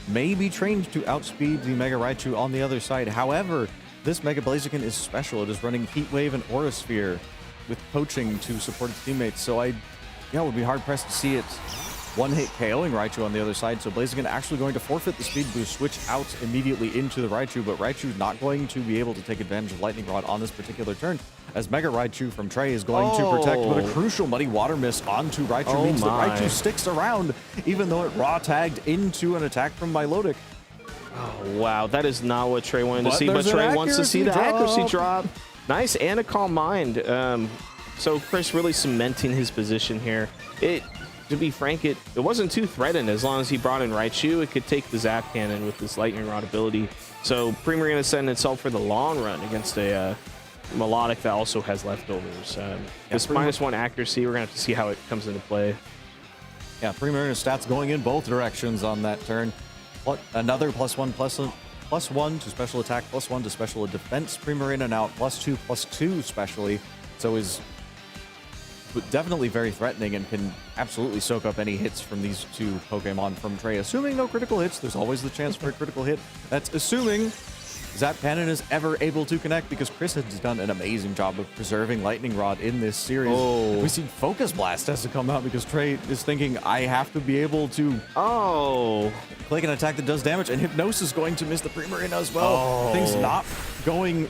may be trained to outspeed the Mega Raichu on the other side. However, this Mega Blaziken is special. It is running Heat Wave and Aura Sphere with poaching to support its teammates. So would be hard pressed to see it one-hit KOing Raichu on the other side. So Blaziken actually going to forfeit the speed boost, switch out immediately into the Raichu, but Raichu's not going to be able to take advantage of Lightning Rod on this particular turn, as Mega Raichu from Trey is going to protect, but a crucial Muddy Water miss onto Raichu means that Raichu sticks around, even though it raw tagged into an attack from Milotic. Oh, wow, that is not what Trey wanted to see, but Trey wants to see the accuracy drop. Nice, and a Calm Mind. So Chris really cementing his position here. To be frank, it wasn't too threatened. As long as he brought in Raichu, it could take the Zap Cannon with this Lightning Rod ability. So Primarina setting itself for the long run against a Milotic that also has leftovers. This -1 accuracy, we're going to have to see how it comes into play. Yeah, Primarina stats going in both directions on that turn. Another +1 to special attack, +1 to special defense. Primarina now +2/+2 specially. So is definitely very threatening and can absolutely soak up any hits from these two Pokemon from Trey. Assuming no critical hits, there's always the chance for a critical hit. That's assuming Zap Cannon is ever able to connect, because Chris has done an amazing job of preserving Lightning Rod in this series. We see Focus Blast has to come out because Trey is thinking, I have to be able to click an attack that does damage, and Hypnosis is going to miss the Primarina as well. Things not going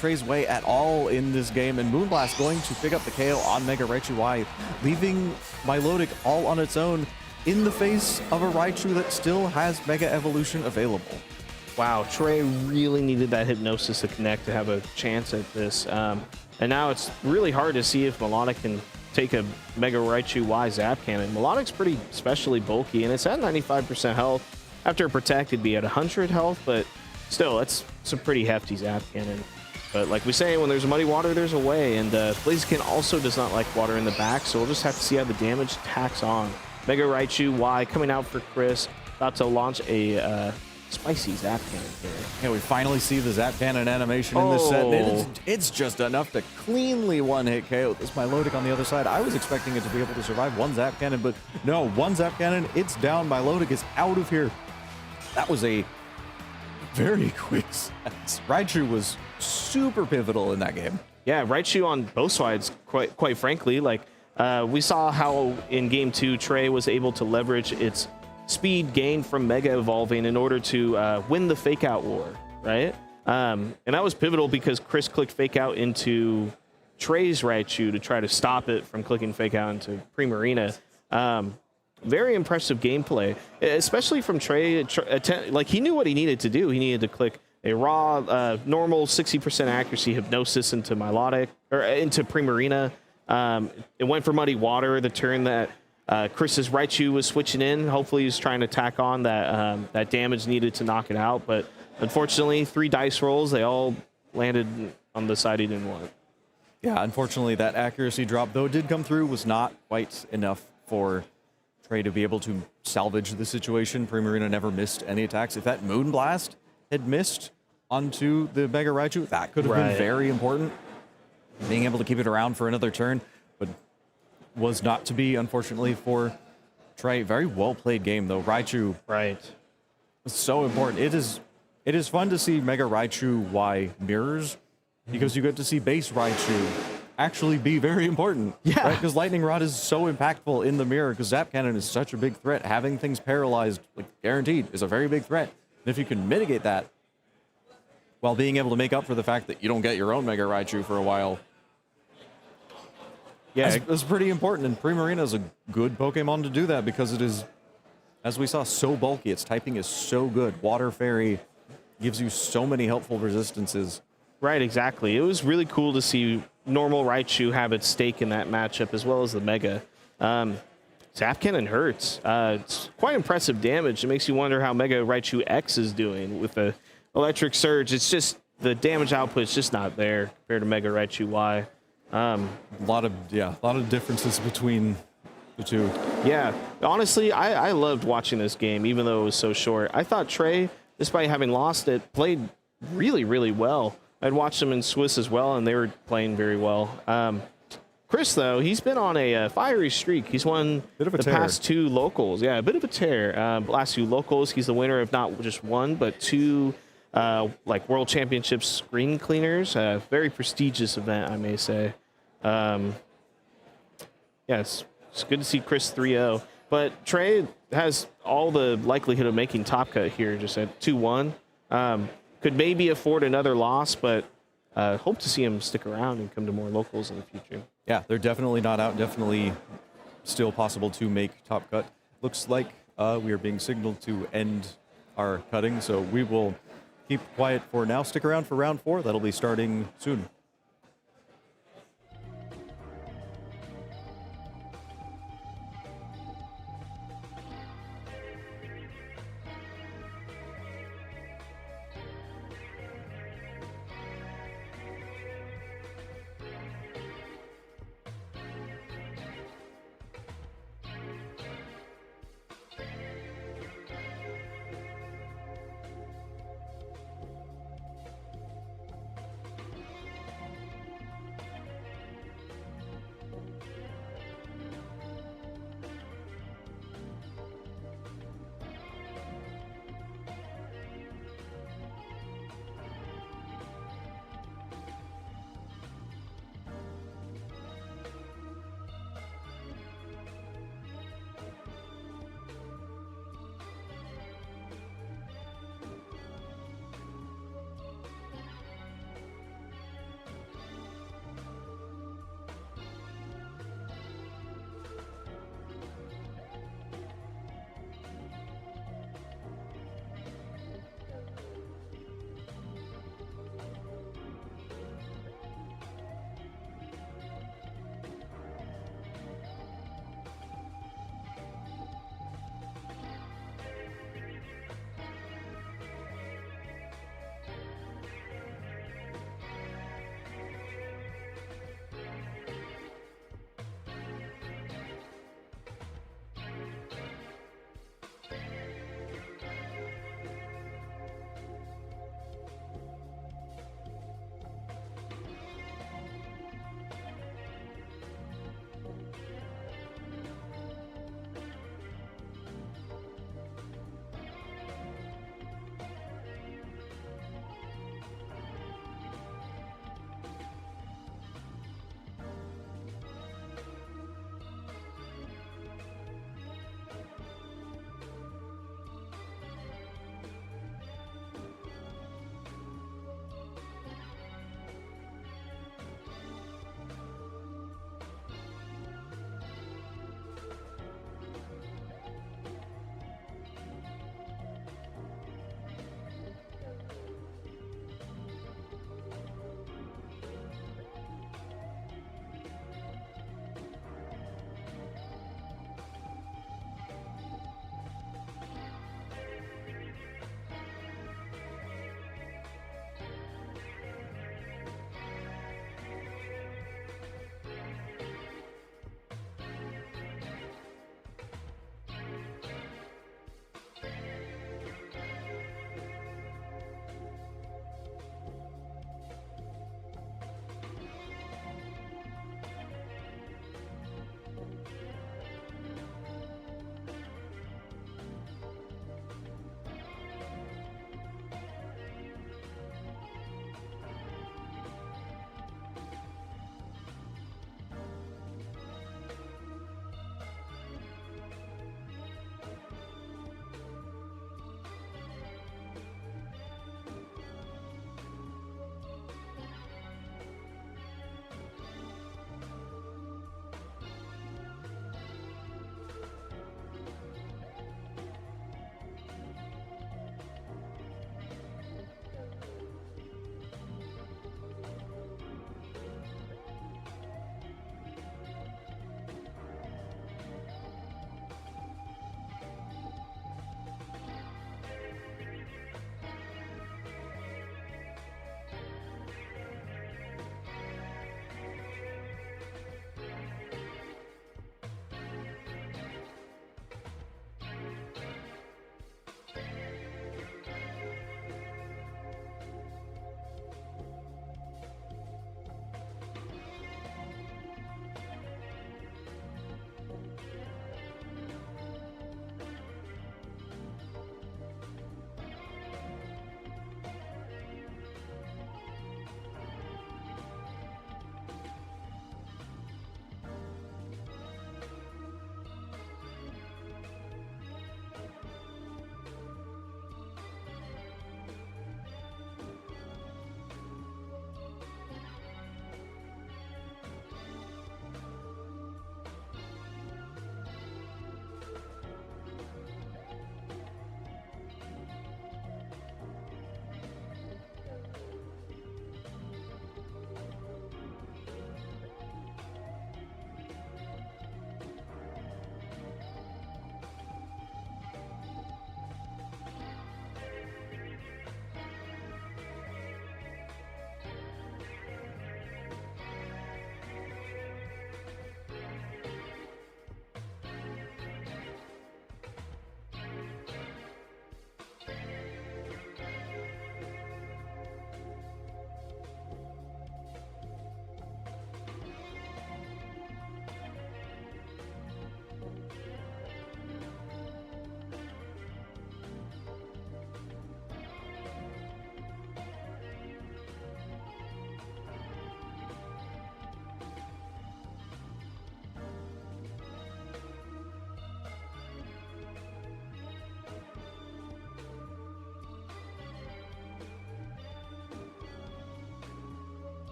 Trey's way at all in this game, and Moonblast going to pick up the KO on Mega Raichu Y, leaving Milotic all on its own in the face of a Raichu that still has Mega Evolution available. Wow, Trey really needed that Hypnosis to connect to have a chance at this. And now it's really hard to see if Milotic can take a Mega Raichu Y Zap Cannon. Milotic's pretty specially bulky, and it's at 95% health. After a Protect, it'd be at 100 health, but still, it's a pretty hefty Zap Cannon. But like we say, when there's muddy water, there's a way. And Blaziken also does not like water in the back, so we'll just have to see how the damage tacks on. Mega Raichu Y coming out for Chris. About to launch a spicy Zap Cannon here. Yeah, we finally see the Zap Cannon animation in this set. And it's just enough to cleanly one-hit KO this Milotic on the other side. I was expecting it to be able to survive one Zap Cannon, but no, one Zap Cannon, it's down. Milotic is out of here. That was a very quick set. Raichu was super pivotal in that game. Yeah, Raichu on both sides, quite frankly. Like, we saw how in Game 2, Trey was able to leverage its speed gained from Mega Evolving in order to win the Fake Out war, right? And that was pivotal because Chris clicked Fake Out into Trey's Raichu to try to stop it from clicking Fake Out into Primarina. Very impressive gameplay, especially from Trey. Like, he knew what he needed to do. He needed to click a raw, normal 60% accuracy Hypnosis into Milotic, or into Primarina. It went for Muddy Water, the turn that Chris's Raichu was switching in. Hopefully he's trying to tack on that that damage needed to knock it out. But unfortunately, 3 dice rolls, they all landed on the side he didn't want. Yeah, unfortunately, that accuracy drop, though it did come through, was not quite enough for Trey to be able to salvage the situation. Primarina never missed any attacks. If that Moonblast had missed onto the Mega Raichu, that could have been very important. Being able to keep it around for another turn, but was not to be, unfortunately, for Trey. Very well played game, though. Raichu, was so important. It is fun to see Mega Raichu Y mirrors, because you get to see base Raichu actually be very important. Yeah. Right? Because Lightning Rod is so impactful in the mirror, because Zap Cannon is such a big threat. Having things paralyzed, like guaranteed, is a very big threat. And if you can mitigate that while being able to make up for the fact that you don't get your own Mega Raichu for a while, yeah, that's pretty important. And Primarina is a good Pokemon to do that, because it is, as we saw, so bulky. Its typing is so good. Water Fairy gives you so many helpful resistances. Right, exactly. It was really cool to see normal Raichu have its stake in that matchup, as well as the Mega. Zap Cannon hurts. It's quite impressive damage. It makes you wonder how Mega Raichu X is doing with the Electric Surge. It's just, the damage output is just not there compared to Mega Raichu Y. A lot of differences between the two. Yeah, honestly, I loved watching this game, even though it was so short. I thought Trey, despite having lost it, played really, really well. I'd watched them in Swiss as well, and they were playing very well. Chris, though, he's been on a fiery streak. He's won the past 2 locals. Yeah, a bit of a tear. Last 2 locals, he's the winner of not just 1, but 2 like World Championships screen cleaners. Very prestigious event, I may say. Yes, it's good to see Chris 3-0. But Trey has all the likelihood of making top cut here, just at 2-1. Could maybe afford another loss, but hope to see him stick around and come to more locals in the future. Yeah, they're definitely not out. Definitely still possible to make top cut. Looks like we are being signaled to end our cutting, so we will keep quiet for now. Stick around for round 4. That'll be starting soon.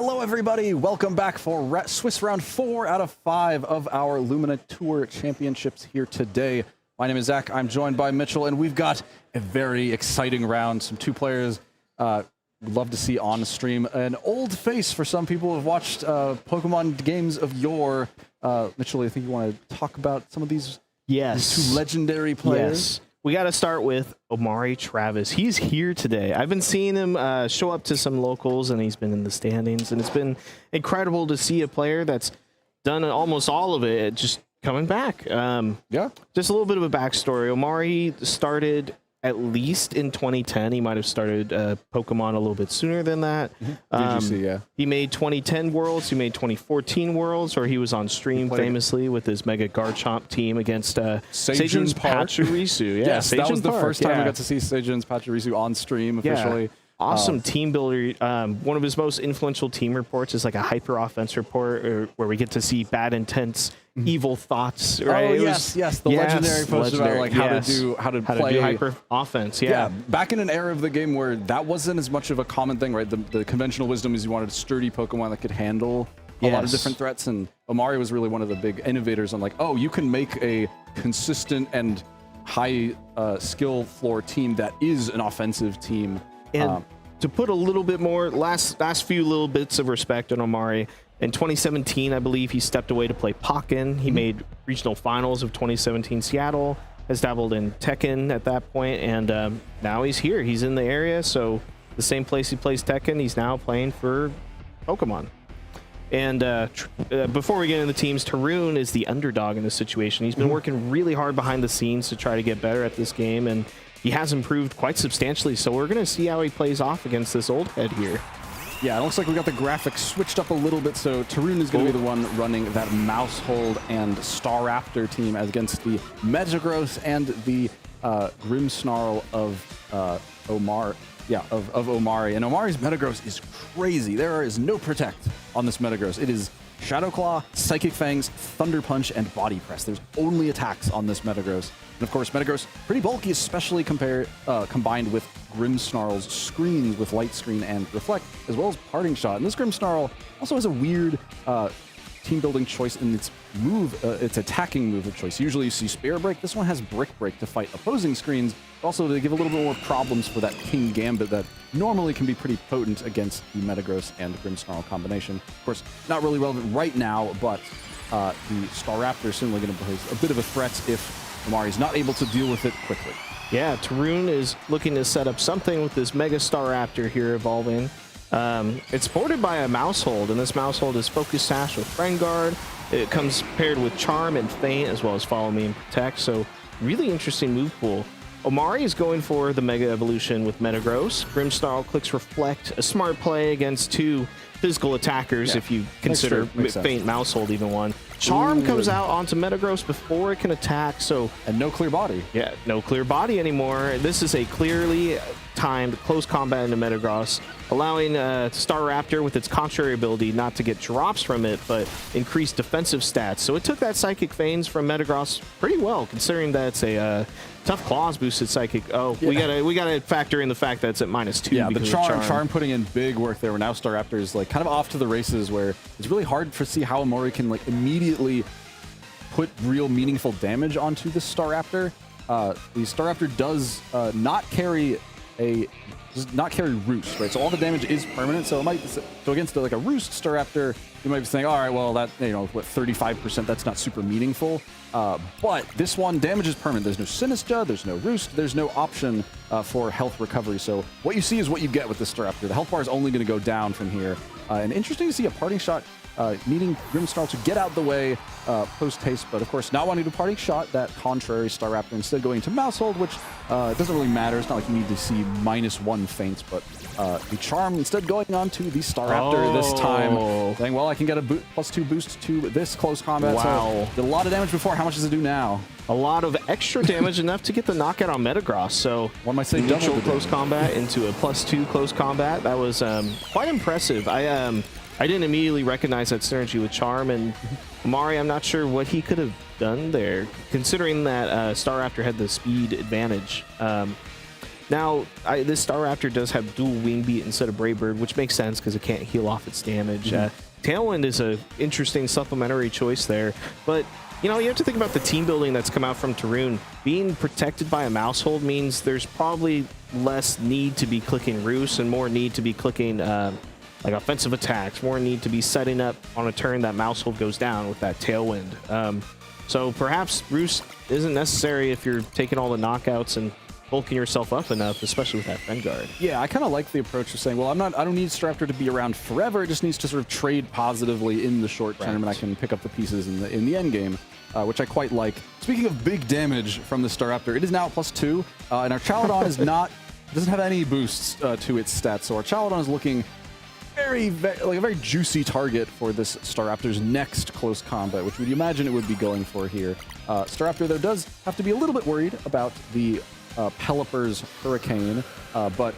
Hello, everybody. Welcome back for Swiss Round 4 out of 5 of our Lumina Tour Championships here today. My name is Zach. I'm joined by Mitchell, and we've got a very exciting round. Some two players we'd love to see on stream. An old face for some people who have watched Pokemon games of yore. Mitchell, I think you want to talk about some of these, these two legendary players. Yes. We got to start with Omari Travis. He's here today. I've been seeing him show up to some locals, and he's been in the standings, and it's been incredible to see a player that's done almost all of it just coming back. Yeah. Just a little bit of a backstory. Omari started at least in 2010. He might have started Pokemon a little bit sooner than that. VGC, yeah. He made 2010 Worlds. He made 2014 Worlds, or he was on stream famously with his Mega Garchomp team against Seijun's Pachirisu. Yeah, yes, that was the first time we yeah. got to see Seijun's Pachirisu on stream officially. Yeah. Awesome team builder. One of his most influential team reports is like a hyper offense report where we get to see bad intents, evil thoughts. Right? Oh, yes. The legendary post about like how to play do hyper offense. Yeah. Back in an era of the game where that wasn't as much of a common thing, right? The conventional wisdom is you wanted a sturdy Pokemon that could handle a lot of different threats, and Omari was really one of the big innovators on like, oh, you can make a consistent and high skill floor team that is an offensive team. And to put a little bit more, last few little bits of respect on Omari, in 2017, I believe he stepped away to play Pokken. He made regional finals of 2017 Seattle, has dabbled in Tekken at that point, and now he's here. He's in the area, so the same place he plays Tekken, he's now playing for Pokemon. And before we get into the teams, Tarun is the underdog in this situation. He's been working really hard behind the scenes to try to get better at this game, and he has improved quite substantially, so we're going to see how he plays off against this old head here. Yeah, it looks like we got the graphics switched up a little bit, so Tarun is going to be the one running that Mousehold and Staraptor team as against the Metagross and the Grimmsnarl of Omar. Yeah, of Omari. And Omari's Metagross is crazy. There is no Protect on this Metagross. It is Shadow Claw, Psychic Fangs, Thunder Punch, and Body Press. There's only attacks on this Metagross. And of course, Metagross, pretty bulky, especially combined with Grimmsnarl's screens with Light Screen and Reflect, as well as Parting Shot. And this Grimmsnarl also has a weird team building choice in its move, its attacking move of choice. Usually you see Spear Break. This one has Brick Break to fight opposing screens. Also, they give a little bit more problems for that King Gambit that normally can be pretty potent against the Metagross and Grimmsnarl combination. Of course, not really relevant right now, but the Staraptor is certainly going to pose a bit of a threat if Omari's not able to deal with it quickly. Yeah, Tarun is looking to set up something with this Mega Staraptor here evolving. It's supported by a Mousehold, and this Mousehold is Focus Sash with Friend Guard. It comes paired with Charm and Feint, as well as Follow Me and Protect, so really interesting move pool. Omari is going for the Mega Evolution with Metagross. Grimmsnarl clicks Reflect, a smart play against two physical attackers, if you consider Feint Mousehold even one. Charm comes out onto Metagross before it can attack, so... And no clear body. Yeah, no clear body anymore. This is a clearly timed close combat into Metagross, allowing Staraptor with its contrary ability not to get drops from it, but increased defensive stats. So it took that Psychic Fangs from Metagross pretty well, considering that it's a tough claws boosted Psychic. Oh, yeah. we gotta factor in the fact that it's at -2. Yeah, but Charm putting in big work there. Where now Staraptor is like kind of off to the races, where it's really hard to see how Omari can like immediately put real meaningful damage onto this Staraptor. The Staraptor does not carry Roost, right? So all the damage is permanent. So it might against like a Roost Staraptor, you might be saying, all right, well that 35%, that's not super meaningful. But this one, damage is permanent. There's no Sinistcha, there's no Roost, there's no option for health recovery. So what you see is what you get with this Staraptor. The health bar is only going to go down from here. And interesting to see a Parting Shot needing Grimmsnarl to get out the way post-haste, but of course not wanting to Parting Shot that contrary Staraptor, instead going to Mousehold, which doesn't really matter. It's not like you need to see -1 feints, but the Charm instead going on to the Staraptor this time, saying, well, I can get a +2 boost to this close combat. Wow. So did a lot of damage before. How much does it do now? A lot of extra damage, enough to get the knockout on Metagross. So one might say neutral close combat into a +2 close combat. That was quite impressive. I didn't immediately recognize that synergy with Charm, and Omari, I'm not sure what he could have done there, considering that Staraptor had the speed advantage. Now, this Staraptor does have dual wing beat instead of Brave Bird, which makes sense because it can't heal off its damage. Tailwind is a interesting supplementary choice there, but you know, you have to think about the team building that's come out from Tarun. Being protected by a mouse hold means there's probably less need to be clicking Roost and more need to be clicking like offensive attacks, more need to be setting up on a turn that mouse hold goes down with that Tailwind. So perhaps Roost isn't necessary if you're taking all the knockouts and bulking yourself up enough, especially with that Fen Guard. Yeah, I kind of like the approach of saying, well, I don't need Staraptor to be around forever. It just needs to sort of trade positively in the short term, and I can pick up the pieces in the end game, which I quite like. Speaking of big damage from the Staraptor, it is now at +2, and our Chaladon doesn't have any boosts to its stats, so our Chaladon is looking like a very juicy target for this Staraptor's next close combat, which would you imagine it would be going for here. Staraptor, though, does have to be a little bit worried about the Pelipper's Hurricane, but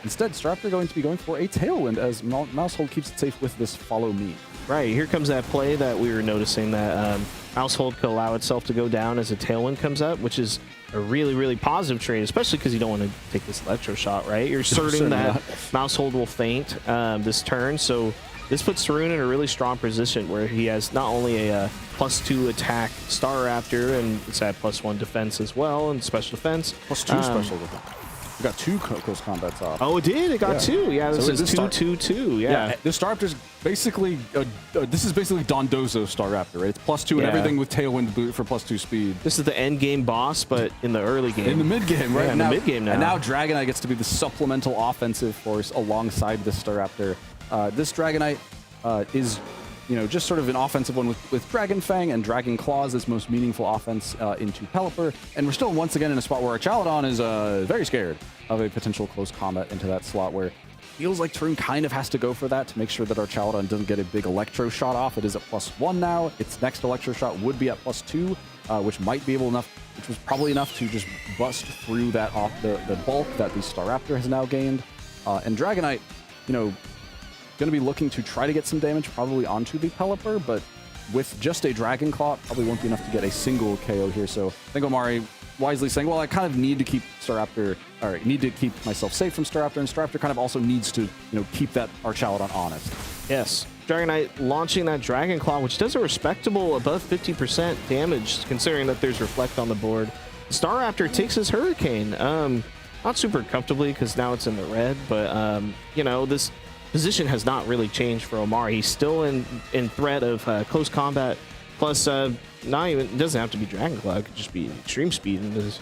instead Staraptor going to be going for a Tailwind as Mousehold keeps it safe with this Follow Me. Right, here comes that play that we were noticing that Mousehold could allow itself to go down as a Tailwind comes up, which is a really, really positive trade, especially because you don't want to take this Electro Shot, right? You're certain that Mousehold will faint this turn, so this puts Tarun in a really strong position where he has not only a +2 attack Staraptor, and it's at +1 defense as well, and special defense. +2 special defense. We got 2 close combats off. Oh, it did? It got 2. Yeah, this is 2-2-2. Yeah. The Staraptor's basically, this is basically Dondozo Staraptor, right? It's +2 and everything with Tailwind boot for +2 speed. This is the end game boss, but in the early game. In the mid game, right? Yeah, in the mid game now. And now Dragonite gets to be the supplemental offensive force alongside this Staraptor. This Dragonite is, you know, just sort of an offensive one with Dragon Fang and Dragon Claws as most meaningful offense into Pelipper. And we're still once again in a spot where our Chaladon is very scared of a potential close combat into that slot where it feels like Tarun kind of has to go for that to make sure that our Chaladon doesn't get a big Electro Shot off. It is at +1 now. Its next Electro Shot would be at +2, which might be able enough, which was probably enough to just bust through that the bulk that the Staraptor has now gained. And Dragonite, you know, going to be looking to try to get some damage probably onto the Pelipper, but with just a Dragon Claw, probably won't be enough to get a single KO here. So I think Omari wisely saying, well, I kind of need to keep Staraptor, or need to keep myself safe from Staraptor, and Staraptor kind of also needs to, you know, keep that our Chaladon honest. Yes. Dragonite launching that Dragon Claw, which does a respectable above 50% damage, considering that there's Reflect on the board. Staraptor takes his Hurricane. Not super comfortably, because now it's in the red, but, you know, this position has not really changed for Omari. He's still in threat of close combat. Plus, not even, it doesn't have to be Dragon Claw. It could just be Extreme Speed. And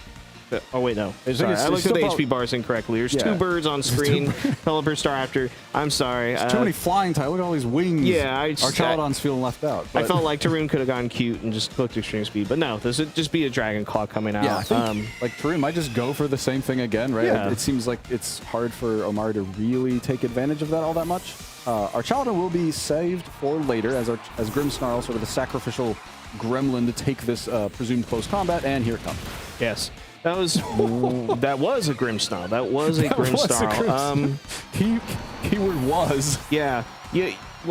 oh, wait, no. Sorry, I looked at the HP bars incorrectly. There's 2 birds on screen. Pelipper, Staraptor. I'm sorry. Too many flying types. Look at all these wings. Yeah. Our Chaladon's feeling left out. I felt like Tarun could have gone cute and just clicked Extreme Speed. But no, this would just be a Dragon Claw coming out. Yeah, I think, like, Tarun might just go for the same thing again, right? Yeah. It seems like it's hard for Omari to really take advantage of that all that much. Our Chaladon will be saved for later as Grimmsnarl, sort of the sacrificial gremlin to take this presumed close combat, and here it comes. Yes. That was a Grimmsnarl. That was a Grimmsnarl. Keyword was. Yeah.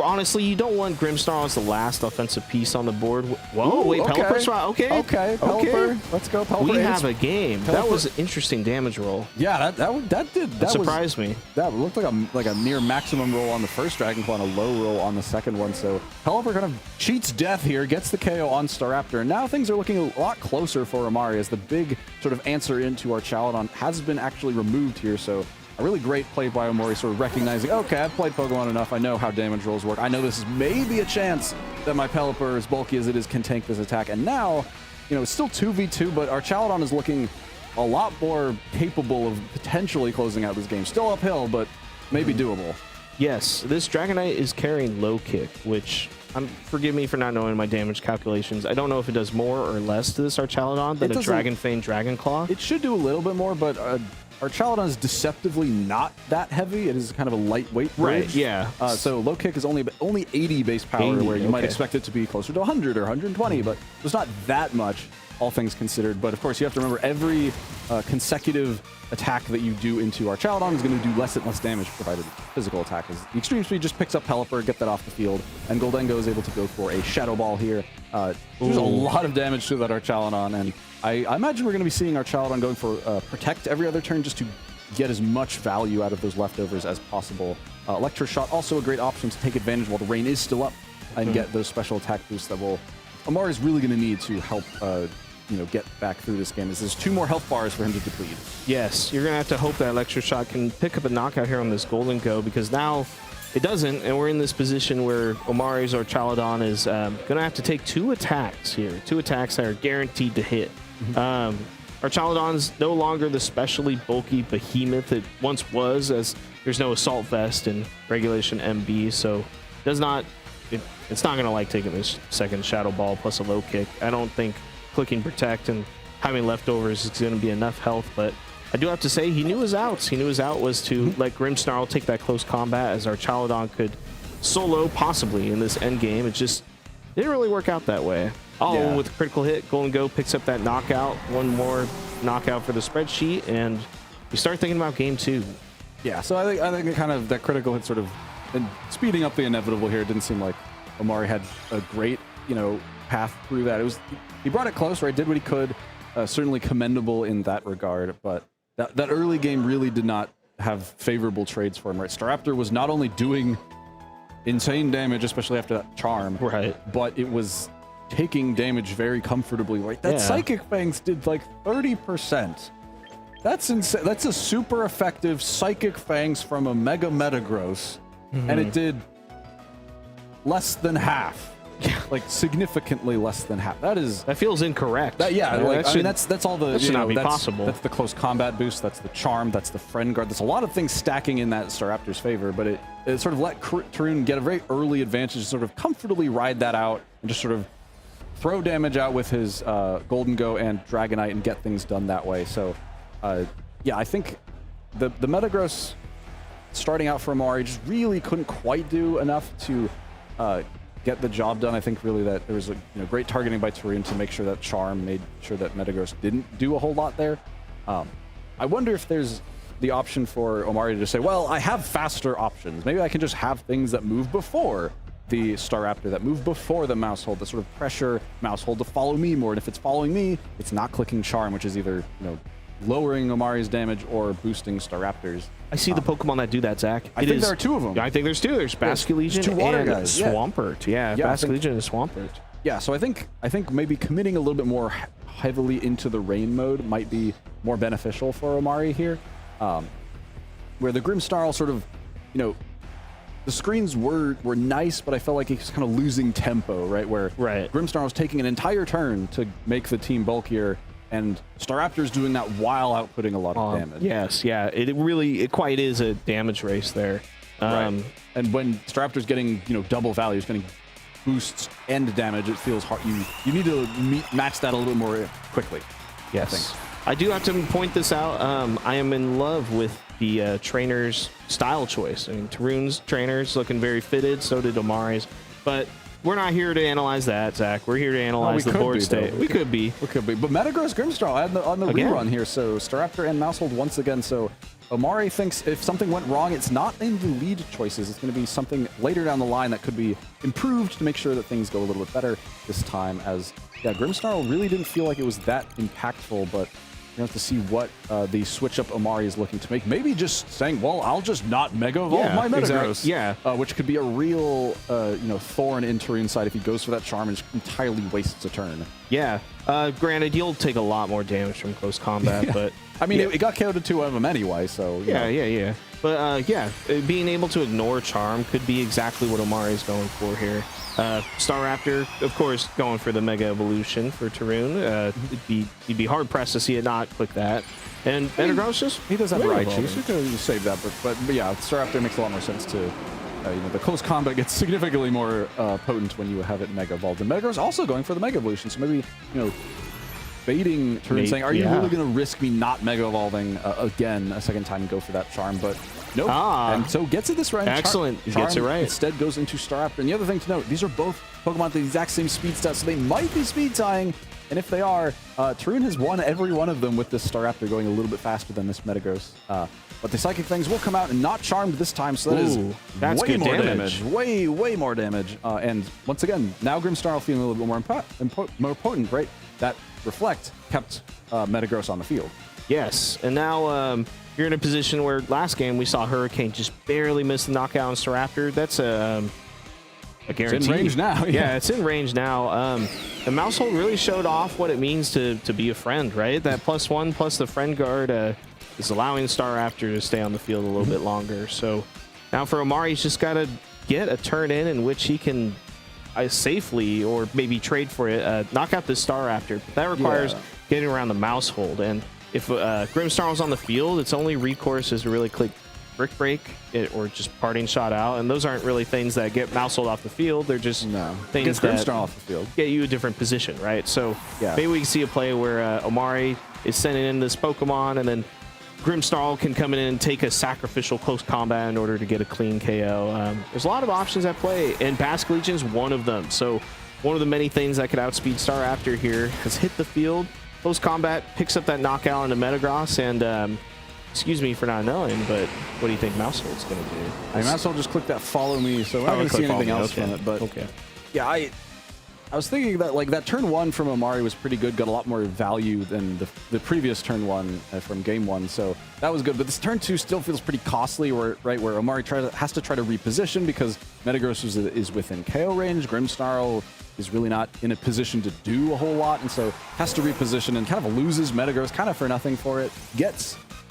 Honestly, you don't want Grimmsnarl as the last offensive piece on the board. Whoa, wait, okay. Pelipper's right. Okay, Pelipper. Let's go, Pelipper. We have a game. Pelipper. That was an interesting damage roll. Yeah, that surprised me. That looked like a near maximum roll on the first Dragon Claw and a low roll on the second one. So Pelipper kind of cheats death here, gets the KO on Staraptor, and now things are looking a lot closer for Omari as the big sort of answer into our Chaladon has been actually removed here. So a really great play by Omori, sort of recognizing, okay, I've played Pokemon enough. I know how damage rolls work. I know this is maybe a chance that my Pelipper, as bulky as it is, can tank this attack. And now, you know, it's still 2v2, but our Chaladon is looking a lot more capable of potentially closing out this game. Still uphill, but maybe doable. Yes, this Dragonite is carrying Low Kick, which, forgive me for not knowing my damage calculations. I don't know if it does more or less to this Chaladon than a Dragon Fang Dragon Claw. It should do a little bit more, but our Chaladon is deceptively not that heavy. It is kind of a lightweight bridge. Right, yeah. So Low Kick is only 80 base power, where you might expect it to be closer to 100 or 120, but it's not that much, all things considered. But of course, you have to remember every consecutive attack that you do into our Chaladon is going to do less and less damage, provided physical attack. As the Extreme Speed just picks up Pelipper, get that off the field, and Gholdengo is able to go for a Shadow Ball here. There's a lot of damage to that our Chaladon, and I imagine we're going to be seeing our Chaladon going for Protect every other turn just to get as much value out of those leftovers as possible. Electroshock also a great option to take advantage while the rain is still up and get those special attack boosts that will Amari's really going to need to help get back through this game. There's 2 more health bars for him to deplete. Yes, you're going to have to hope that Electroshock can pick up a knockout here on this Golden Go, because now it doesn't, and we're in this position where Omari's or Chaladon is going to have to take 2 attacks here. 2 attacks that are guaranteed to hit. Our Chaladon's no longer the specially bulky behemoth it once was, as there's no Assault Vest in Regulation MB, so it's not going to like taking this second Shadow Ball plus a low kick. I don't think clicking Protect and having leftovers is going to be enough health, but I do have to say he knew his outs. He knew his out was to let Grimmsnarl take that close combat, as our Chaladon could solo possibly in this end game. It just didn't really work out that way. With a critical hit, Golden Go picks up that knockout. 1 more knockout for the spreadsheet, and you start thinking about game 2. Yeah, so I think it kind of that critical hit sort of speeding up the inevitable here. It didn't seem like Omari had a great path through that. He brought it close, right? Did what he could. Certainly commendable in that regard, but that early game really did not have favorable trades for him, right? Staraptor was not only doing insane damage, especially after that charm, right, but it was taking damage very comfortably. Right, that Psychic Fangs did like 30%. That's insane. That's a super effective Psychic Fangs from a Mega Metagross, and it did less than half. Like significantly less than half. That feels incorrect. That's all the. That should not be possible. That's the close combat boost. That's the charm. That's the friend guard. There's a lot of things stacking in that Staraptor's favor, but it sort of let Tarun get a very early advantage to sort of comfortably ride that out and just sort of throw damage out with his Golden Go and Dragonite and get things done that way. So, I think the Metagross starting out for Amari just really couldn't quite do enough to get the job done. I think really that there was great targeting by Tarun to make sure that Charm made sure that Metagross didn't do a whole lot there. I wonder if there's the option for Omari to just say, well, I have faster options. Maybe I can just have things that move before the Staraptor, that move before the Mousehold, that sort of pressure Mousehold to follow me more. And if it's following me, it's not clicking Charm, which is either lowering Omari's damage or boosting Staraptor's. I see the Pokemon that do that, Zach. I think there are 2 of them. I think there's 2. There's Basculegion and Swampert. Yeah, Basculegion and Swampert. Yeah, so I think maybe committing a little bit more heavily into the rain mode might be more beneficial for Omari here. Where the Grimmsnarl sort of, the screens were nice, but I felt like he was kind of losing tempo, right? Where Grimmsnarl was taking an entire turn to make the team bulkier, and Staraptor's doing that while outputting a lot of damage. Yes, yeah. It quite is a damage race there. Right. And when Staraptor's getting, double values, getting boosts and damage, it feels hard. You need to match that a little more quickly. Yes. I do have to point this out. I am in love with the trainer's style choice. I mean, Tarun's trainer's looking very fitted, so did Omari's. But we're not here to analyze that, Zach. We're here to analyze the board state. We could be. But Metagross Grimmsnarl on the rerun here, so Staraptor and Mousehold once again. So Omari thinks if something went wrong, it's not in the lead choices. It's going to be something later down the line that could be improved to make sure that things go a little bit better this time. As Grimmsnarl really didn't feel like it was that impactful, but you have to see what the switch up Omari is looking to make. Maybe just saying, well, I'll just not Mega Evolve my Metagross. Exactly. Which could be a real thorn in Tarun's side if he goes for that charm and just entirely wastes a turn. Yeah. Granted, you'll take a lot more damage from close combat, but I mean, it got KO'd to 2 of them anyway, so yeah. But being able to ignore charm could be exactly what Omari is going for here. Staraptor, of course, going for the Mega Evolution for Tarun. You'd be hard pressed to see it not click that. And Metagross he does have the right choice. You could save that, but yeah, Staraptor makes a lot more sense to. The close combat gets significantly more potent when you have it Mega Evolved. And Metagross also going for the Mega Evolution, so maybe baiting Tarun, saying, "Are you really going to risk me not Mega Evolving again a second time and go for that charm?" But nope. And so gets it this round. Excellent. Charm Gets it right. Instead goes into Staraptor. And the other thing to note, these are both Pokemon with the exact same speed stats, so they might be speed tying. And if they are, Tarun has won every one of them with this Staraptor going a little bit faster than this Metagross. But the Psychic Fangs will come out and not charmed this time, so that's way more damage. Way more damage. And once again, now Grimmsnarl feeling a little bit more potent, right? That Reflect kept Metagross on the field. Yes, and now you're in a position where last game we saw Hurricane just barely miss the knockout on Staraptor. That's a guarantee. It's in range now. Yeah, it's in range now. The Mousehold really showed off what it means to be a friend, right? That +1 plus the friend guard is allowing Staraptor to stay on the field a little bit longer. So now for Omari, he's just got to get a turn in which he can safely, or maybe trade for it, knock out the Staraptor. But that requires getting around the Mousehold. And if Grimmsnarl's on the field, its only recourse is to really click Brick Break or just Parting Shot out. And those aren't really things that get Mousehold off the field. They're just things that Grimmsnarl off the field. Get you a different position, right? So maybe we can see a play where Omari is sending in this Pokemon, and then Grimmsnarl can come in and take a sacrificial close combat in order to get a clean KO. There's a lot of options at play, and Basculegion's one of them. So one of the many things that could outspeed Staraptor here has hit the field. Close combat picks up that knockout into Metagross, and excuse me for not knowing, but what do you think Mousehold's going to do? I mean, Mousehold just clicked that follow me, so we're not going to see anything else from it. But yeah, I was thinking that like that turn 1 from Omari was pretty good, got a lot more value than the previous turn 1 from game 1, so that was good. But this turn 2 still feels pretty costly, where Omari has to try to reposition because Metagross is within KO range. Grimmsnarl is really not in a position to do a whole lot, and so has to reposition and kind of loses Metagross kind of for nothing for it.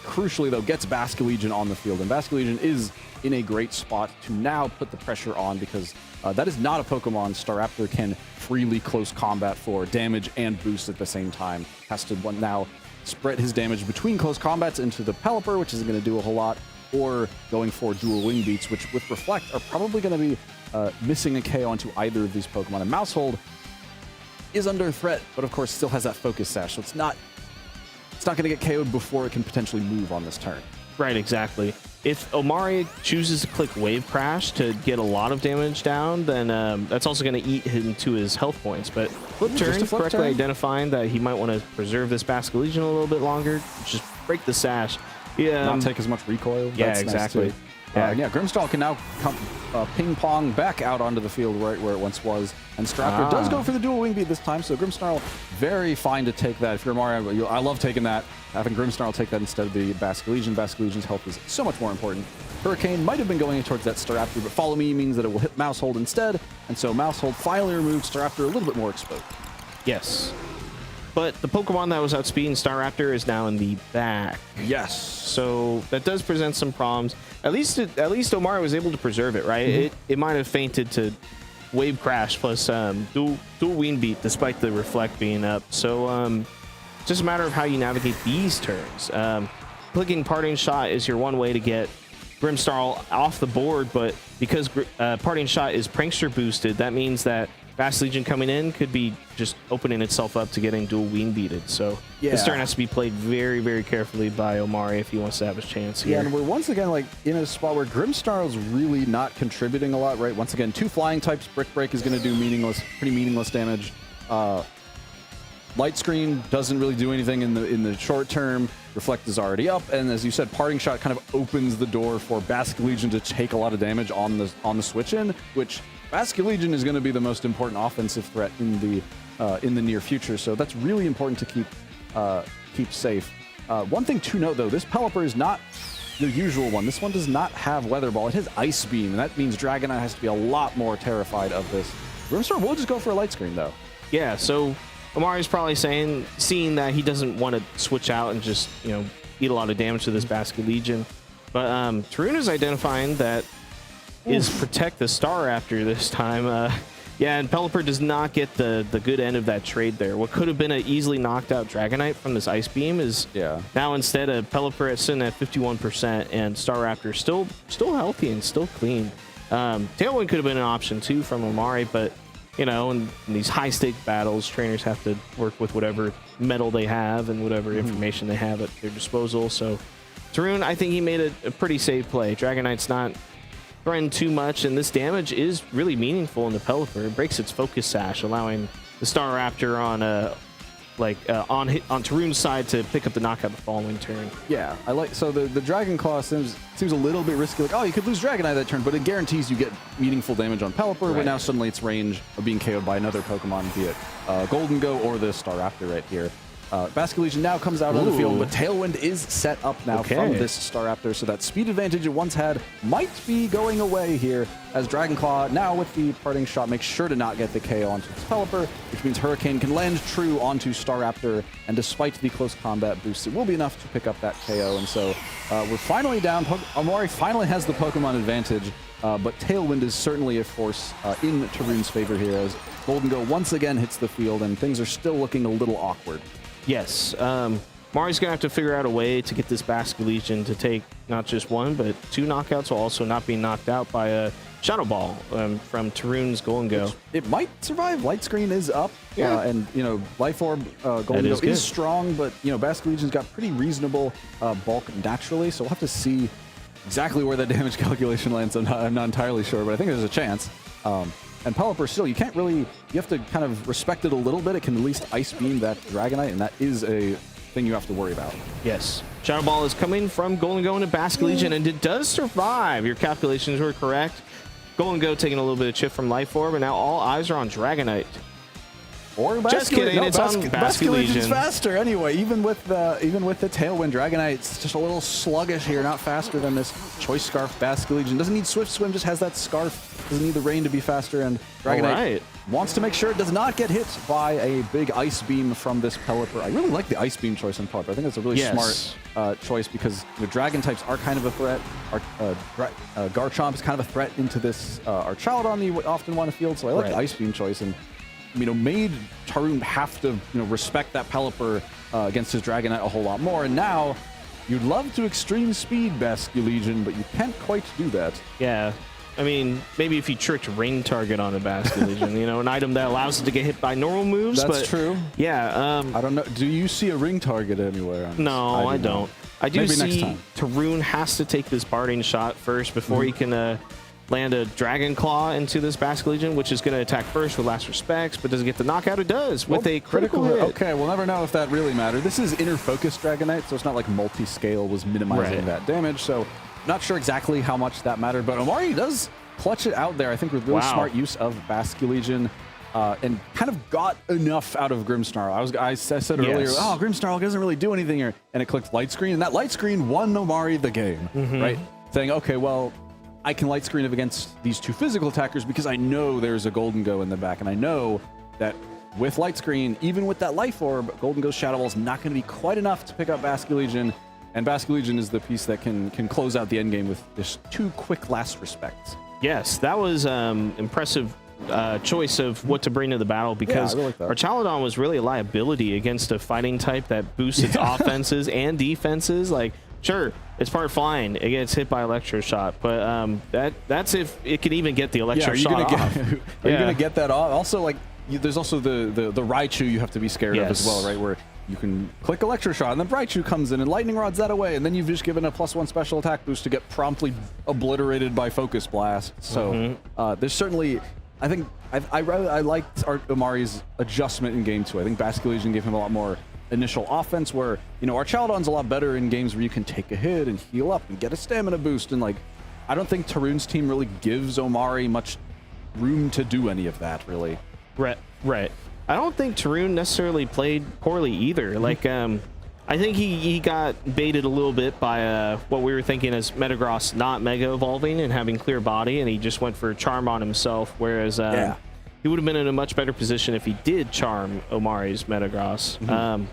Crucially though, gets Basculegion on the field, and Basculegion is in a great spot to now put the pressure on, because that is not a Pokemon Staraptor can freely close combat for damage and boost at the same time. Has to now spread his damage between close combats into the Pelipper, which isn't going to do a whole lot, or going for dual wing beats, which with Reflect are probably going to be missing a KO onto either of these Pokemon. And Mousehold is under threat, but of course still has that Focus Sash, so it's not going to get KO'd before it can potentially move on this turn. Right, exactly. If Omari chooses to click Wave Crash to get a lot of damage down, then that's also going to eat into his health points. But flip turn, correctly identifying that he might want to preserve this Basculegion a little bit longer, just break the Sash. Yeah, not take as much recoil. Yeah, That's exactly. Nice yeah, Grimmsnarl can now come ping pong back out onto the field right where it once was, and Staraptor does go for the dual wing beat this time, so Grimmsnarl very fine to take that. If you're Mario, I love taking that. Having Grimmsnarl take that instead of the Basculegion. Basculegion's health is so much more important. Hurricane might have been going towards that Staraptor, but Follow Me means that it will hit Mousehold instead, and so Mousehold finally removed Staraptor a little bit more exposed. Yes. But the Pokemon that was outspeeding Staraptor is now in the back. Yes. So that does present some problems. At least Omari was able to preserve it, right? It might have fainted to Wave Crash plus dual Wing Beat despite the Reflect being up. So just a matter of how you navigate these turns. Clicking Parting Shot is your one way to get Grimmsnarl off the board, but because Parting Shot is Prankster boosted, that means that Basculegion coming in could be just opening itself up to getting dual Wing Beated. So this turn has to be played very, very carefully by Omari if he wants to have his chance here. Yeah, and we're once again like in a spot where Grimmsnarl's really not contributing a lot, right? Once again, 2 flying types. Brick Break is going to do pretty meaningless damage. Light Screen doesn't really do anything in the short term. Reflect is already up, and as you said, Parting Shot kind of opens the door for Basculegion to take a lot of damage on the switch in, which Basculegion is going to be the most important offensive threat in the near future. So that's really important to keep safe. One thing to note though, this Pelipper is not the usual one. This one does not have Weather Ball. It has Ice Beam, and that means Dragonite has to be a lot more terrified of this. Grimmsnarl will just go for a Light Screen though. Yeah, so Omari's probably seeing that he doesn't want to switch out and just, eat a lot of damage to this Basculegion. But Taruna's identifying that is protect the Staraptor this time. Yeah, and Pelipper does not get the good end of that trade there. What could have been an easily knocked out Dragonite from this Ice Beam is now instead of Pelipper sitting at 51% and Staraptor still healthy and still clean. Tailwind could have been an option too from Omari, but in these high-stake battles, trainers have to work with whatever metal they have and whatever information they have at their disposal. So Tarun, I think he made a pretty safe play. Dragonite's not threatened too much, and this damage is really meaningful in the Pelipper. It breaks its Focus Sash, allowing the Staraptor on Tarun's side to pick up the knockout the following turn. Yeah, so the Dragon Claw seems a little bit risky. Like, oh, you could lose Dragonite that turn, but it guarantees you get meaningful damage on Pelipper. But now suddenly it's range of being KO'd by another Pokemon, be it Golden Go or the Staraptor right here. Basculegion now comes out on the field, but Tailwind is set up now from this Staraptor, so that speed advantage it once had might be going away here, as Dragonclaw now with the parting shot makes sure to not get the KO onto its Pelipper, which means Hurricane can land true onto Staraptor, and despite the close combat boost, it will be enough to pick up that KO, and so we're finally down. Omari finally has the Pokemon advantage, but Tailwind is certainly a force in Tarun's favor here, as Golden Go once again hits the field, and things are still looking a little awkward. Yes. Mari's going to have to figure out a way to get this Basculegion to take not just one, but 2 knockouts, while also not being knocked out by a Shadow Ball from Tarun's Golden Go. It might survive. Light Screen is up, and Life Orb Golden Go is strong, but Basculegion's got pretty reasonable bulk naturally, so we'll have to see exactly where that damage calculation lands. I'm not entirely sure, but I think there's a chance. And Pelipper still, you can't really, you have to kind of respect it a little bit. It can at least Ice Beam that Dragonite, and that is a thing you have to worry about. Yes. Shadow Ball is coming from Golden Go into Basculegion, and it does survive. Your calculations were correct. Golden Go taking a little bit of chip from Life Orb, and now all eyes are on Dragonite. Or just kidding, it's on Basculegion's faster anyway. Even with the Tailwind, Dragonite's just a little sluggish here, not faster than this Choice Scarf Basculegion. Doesn't need Swift Swim, just has that Scarf. Doesn't need the Rain to be faster, and Dragonite wants to make sure it does not get hit by a big Ice Beam from this Pelipper. I really like the Ice Beam choice on Pelipper. I think that's a really smart choice, because the Dragon types are kind of a threat. Garchomp is kind of a threat into this Archaladon you often want to field, so I like the Ice Beam choice, and made Tarun have to respect that Pelipper against his Dragonite a whole lot more. And now you'd love to extreme speed Basculegion, but you can't quite do that. Yeah. I mean, maybe if you tricked Rain Target on a Basculegion, an item that allows it to get hit by normal moves. That's true. Yeah. I don't know. Do you see a Ring Target anywhere? No, I don't. I do maybe see next time. Tarun has to take this parting shot first before he can land a Dragon Claw into this Basculegion, which is going to attack first with Last Respects, but doesn't get the knockout. It does with a critical hit. Okay, we'll never know if that really mattered. This is inner focus Dragonite, so it's not like multi-scale was minimizing that damage, so not sure exactly how much that mattered, but Omari does clutch it out there, I think, with really smart use of Basculegion, and kind of got enough out of Grimmsnarl. I said earlier, oh, Grimmsnarl doesn't really do anything here, and it clicked Light Screen, and that Light Screen won Omari the game, right? Saying, okay, well, I can Light Screen against these 2 physical attackers because I know there's a Golden Go in the back, and I know that with Light Screen, even with that Life Orb, Golden Go Shadow Ball is not going to be quite enough to pick up Basculegion, and Basculegion is the piece that can close out the endgame with just 2 quick Last Respects. Yes, that was impressive choice of what to bring to the battle, because Archaladon was really a liability against a fighting type that boosts its offenses and defenses. Like, sure, it's part flying. It gets hit by Electro Shot, but that's if it can even get the Electro Shot off. Are you going to get that off? Also, like, there's also the Raichu you have to be scared of as well, right? Where you can click Electro Shot, and then Raichu comes in and Lightning Rods that away, and then you've just given a +1 special attack boost to get promptly obliterated by Focus Blast. So there's certainly, I think, I liked Omari's adjustment in Game 2. I think Basculegion gave him a lot more initial offense, where Archaladon's a lot better in games where you can take a hit and heal up and get a stamina boost, and like, I don't think Tarun's team really gives Omari much room to do any of that, really. Right. I don't think Tarun necessarily played poorly either. Like, I think he got baited a little bit by what we were thinking as Metagross not Mega Evolving and having Clear Body, and he just went for Charm on himself, whereas he would have been in a much better position if he did Charm Omari's Metagross.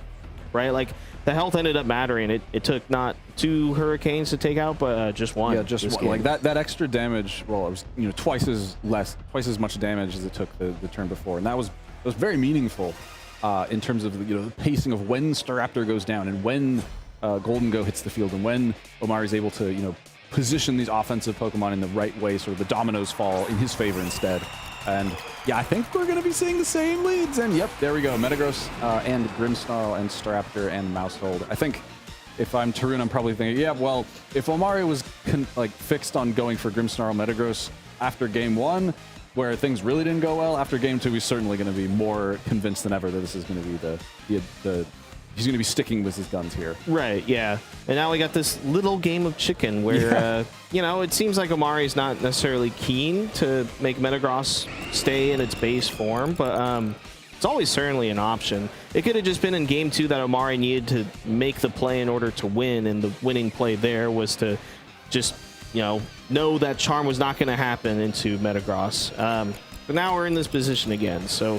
Right? Like, the health ended up mattering. It took not 2 Hurricanes to take out, but just 1. Yeah, just 1. Like, that extra damage, well, it was twice as much damage as it took the turn before, and that was very meaningful in terms of the pacing of when Staraptor goes down and when Golden Go hits the field and when Omari's able to position these offensive Pokemon in the right way, sort of the dominoes fall in his favor instead. And yeah, I think we're going to be seeing the same leads. And yep, there we go. Metagross and Grimmsnarl and Staraptor and Mousehold. I think if I'm Tarun, I'm probably thinking, yeah, well, if Omari was fixed on going for Grimmsnarl Metagross after Game 1, where things really didn't go well, after Game 2, he's certainly going to be more convinced than ever that this is going to be he's going to be sticking with his guns here. Right, yeah. And now we got this little game of chicken where, it seems like Omari's not necessarily keen to make Metagross stay in its base form, but it's always certainly an option. It could have just been in game 2 that Omari needed to make the play in order to win, and the winning play there was to just, you know that charm was not going to happen into Metagross. But now we're in this position again, so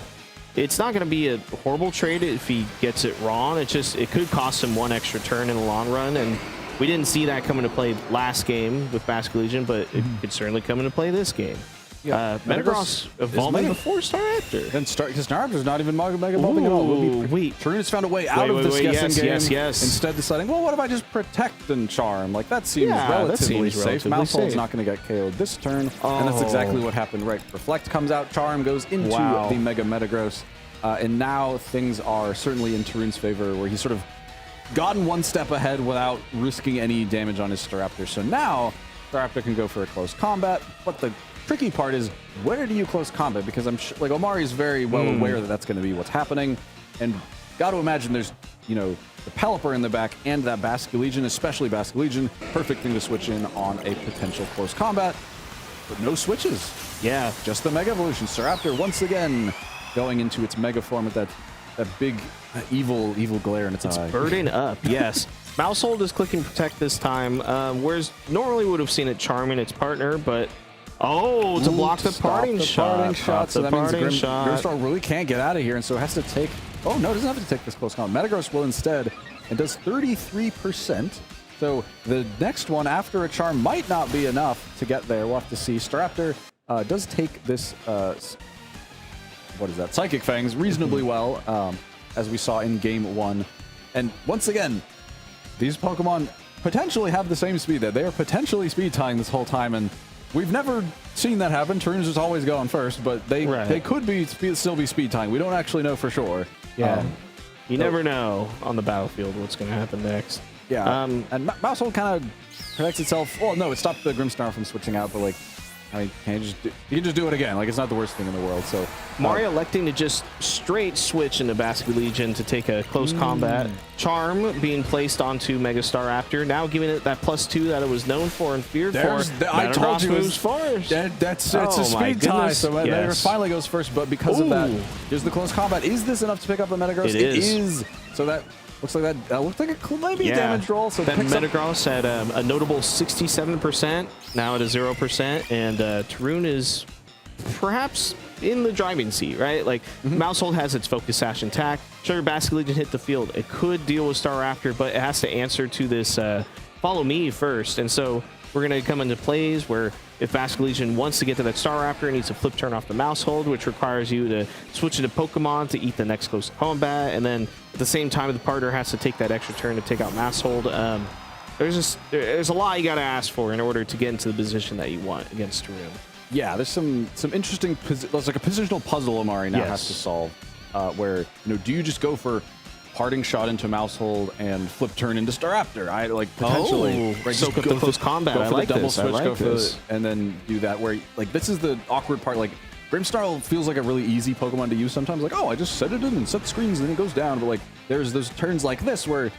it's not going to be a horrible trade if he gets it wrong. It could cost him 1 extra turn in the long run, and we didn't see that come into play last game with Basculegion, but it could certainly come into play this game. Yeah, Metagross evolving before Staraptor. Then Staraptor's not even Mega evolving at all. Wait. Tarun has found a way out of this guessing game. Yes. Instead deciding, well, what if I just protect and charm? Like, that seems relatively safe. Mousehold's not going to get KO'd this turn. And that's exactly what happened, right? Reflect comes out, Charm goes into the Mega Metagross. And now things are certainly in Tarun's favor, where he's sort of gotten 1 step ahead without risking any damage on his Staraptor. So now Staraptor can go for a close combat, but the tricky part is, where do you close combat? Because I'm sure, like, Omari is very well aware that that's going to be what's happening, and got to imagine there's, you know, the Pelipper in the back and that Basculegion, especially Basculegion, perfect thing to switch in on a potential close combat, but no switches. Yeah, just the Mega Evolution. Staraptor once again going into its Mega form with that big evil glare in its eye. It's burden up, yes. Mousehold is clicking Protect this time, whereas normally would have seen it charming its partner, but to block the parting shot. So that means Grimstar really can't get out of here, and so it has to take... Oh, no, it doesn't have to take this close combat. Metagross will instead, and does 33%. So the next one after a charm might not be enough to get there. We'll have to see. Staraptor does take this... what is that? Psychic Fangs reasonably well, as we saw in game 1. And once again, these Pokemon potentially have the same speed there. They are potentially speed tying this whole time, and we've never seen that happen. Tarun's just always gone first, but they could be still be speed tying. We don't actually know for sure. Yeah, you never know on the battlefield what's going to happen next. Yeah, and Mousehold kind of protects itself. Well, no, it stopped the Grimmsnarl from switching out, but like, I mean, you can just do it again. Like, it's not the worst thing in the world. So Mario electing to just straight switch into Basculegion to take a close combat. Charm being placed onto Mega Staraptor, now giving it that +2 that it was known for and feared for. I told you moves first. It's a speed tie, so Metagross finally goes first, but because of that, there's the close combat. Is this enough to pick up a Metagross? It is. So that looks like that looked like maybe a damage roll. So that Metagross had a notable 67%, now at a 0%, and Tarun is perhaps in the driving seat, right? Like, Mousehold has its Focus Sash intact. Sure, Basculegion hit the field. It could deal with Staraptor, but it has to answer to this Follow Me first. And so we're going to come into plays where if Basculegion wants to get to that Staraptor, it needs to flip turn off the Mousehold, which requires you to switch into Pokemon to eat the next close combat. And then at the same time, the partner has to take that extra turn to take out Mousehold. There's a lot you got to ask for in order to get into the position that you want against Tarun. Yeah, there's some interesting, there's like a positional puzzle Omari now has to solve, where, you know, do you just go for parting shot into Mousehold and flip turn into Staraptor? I like potentially soak up the close combat. Go I for like the double this. switch, I like go for this. and then do that. Where like this is the awkward part. Like Grimmsnarl feels like a really easy Pokemon to use sometimes. Like, oh, I just set it in and set screens and then it goes down. But like there's those turns like this where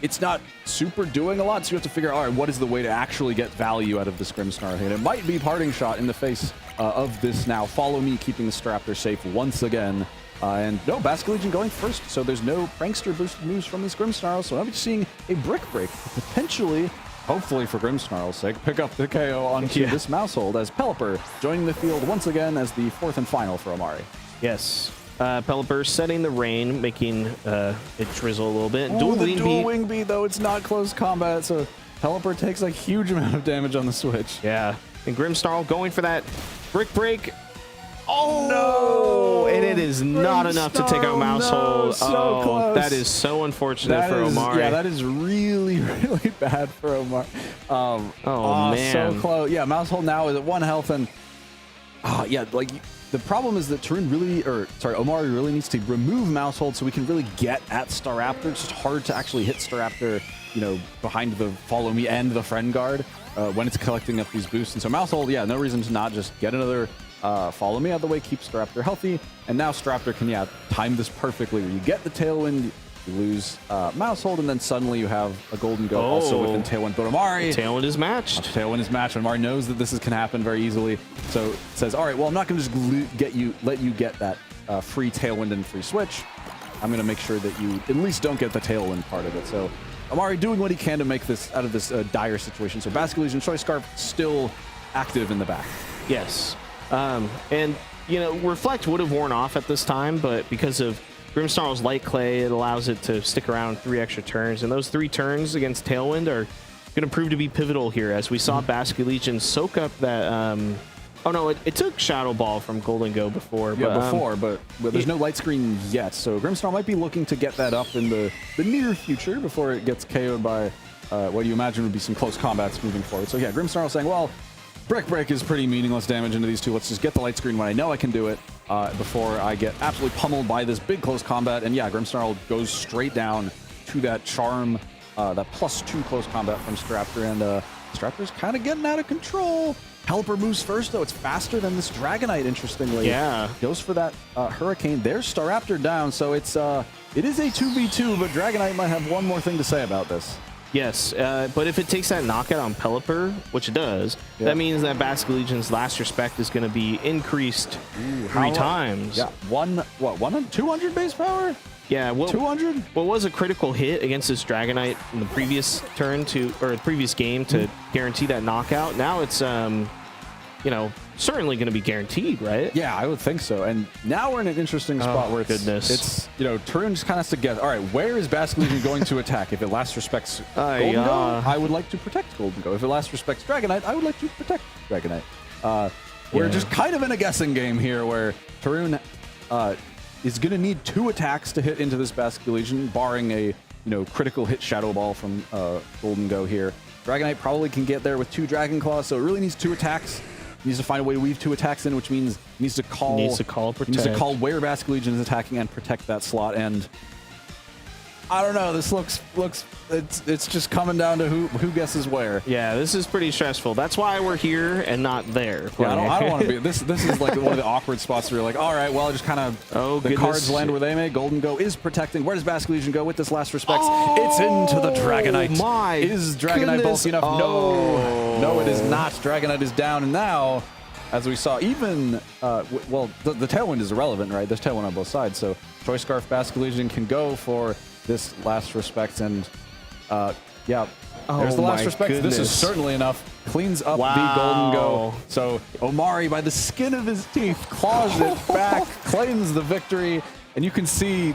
it's not super doing a lot, so you have to figure out, all right, what is the way to actually get value out of this Grimmsnarl? And it might be parting shot in the face of this now. Follow Me, keeping the Staraptor safe once again. And no, Basculegion going first, so there's no Prankster boosted moves from this Grimmsnarl, so I'm seeing a Brick Break, potentially, hopefully for Grimmsnarl's sake, pick up the KO onto this Mousehold as Pelipper joining the field once again as the 4th and final for Omari. Yes. Pelipper setting the rain, making it drizzle a little bit. Dual Wing Beat, though, it's not close combat, so Pelipper takes a huge amount of damage on the switch. Yeah. And Grimmsnarl going for that Brick Break. Oh, no! And it is not enough to take out Mousehold. No, so close. That is so unfortunate for Omari. Yeah, that is really, really bad for Omari. Man. So close. Yeah, Mousehold now is at 1 health, and yeah, like the problem is that Omari really needs to remove Mousehold so we can really get at Staraptor. It's just hard to actually hit Staraptor, you know, behind the Follow Me and the Friend Guard when it's collecting up these boosts. And so Mousehold, yeah, no reason to not just get another Follow Me out of the way, keep Staraptor healthy, and now Staraptor can, time this perfectly where you get the Tailwind, you lose Mousehold, and then suddenly you have a Golden Goat also within Tailwind. But Omari... Tailwind is matched. Tailwind is matched, and Omari knows that this can happen very easily, so it says, all right, well, I'm not going to just let you get that free Tailwind and free Switch, I'm going to make sure that you at least don't get the Tailwind part of it. So Amari doing what he can to make this out of this dire situation. So Basket Legion Choice Scarf still active in the back. Yes. And, you know, Reflect would have worn off at this time, but because of Grimmsnarl's Light Clay, it allows it to stick around 3 extra turns. And those 3 turns against Tailwind are going to prove to be pivotal here, as we saw Basket Legion soak up that... oh, no, it took Shadow Ball from Golden Go before. Yeah, but there's no light screen yet. So Grimmsnarl might be looking to get that up in the near future before it gets KO'd by what you imagine would be some close combats moving forward. So yeah, Grimmsnarl saying, well, Brick Break is pretty meaningless damage into these two. Let's just get the light screen when I know I can do it before I get absolutely pummeled by this big close combat. And yeah, Grimmsnarl goes straight down to that charm, that +2 close combat from Straptor. And Straptor's kind of getting out of control. Helper moves first, though. It's faster than this Dragonite, interestingly. Yeah. Goes for that Hurricane. There's Staraptor down, so it is a 2v2, but Dragonite might have one more thing to say about this. Yes, but if it takes that knockout on Pelipper, which it does, that means that Basket Legion's Last Respect is going to be increased 3 times. Yeah, 200 base power? Yeah, 200? What was a critical hit against this Dragonite in the previous turn the previous game to guarantee that knockout? Now it's you know, certainly going to be guaranteed, right? Yeah, I would think so. And now we're in an interesting spot where it's you know, Tarun just kind of has to guess, all right, where is Basket Legion going to attack? If it last respects Golden Go, I would like to protect Golden Go. If it last respects Dragonite, I would like to protect Dragonite. We're just kind of in a guessing game here where Tarun is going to need 2 attacks to hit into this Basket Legion, barring a critical hit Shadow Ball from Golden Go here. Dragonite probably can get there with 2 Dragon Claws, so it really needs 2 attacks. Needs to find a way to weave 2 attacks in, which means needs to call protect. Needs to call where Basket Legion is attacking and protect that slot. And I don't know. This looks it's just coming down to who guesses where. Yeah, this is pretty stressful. That's why we're here and not there. Yeah, I don't want to be. This is like one of the awkward spots where you're like, all right, well, just kind of the cards land where they may. Golden Go is protecting. Where does Basket Legion go with this last respects? It's into the Dragonite. My is Dragonite bulky enough? No, it is not. Dragonite is down, and now, as we saw, even well, the Tailwind is irrelevant, right? There's Tailwind on both sides, so Choice Scarf Basket Legion can go for this last respects, and yeah, there's the last respects. Goodness. This is certainly enough. Cleans up the Golden Go. So Omari, by the skin of his teeth, claws it back, claims the victory, and you can see,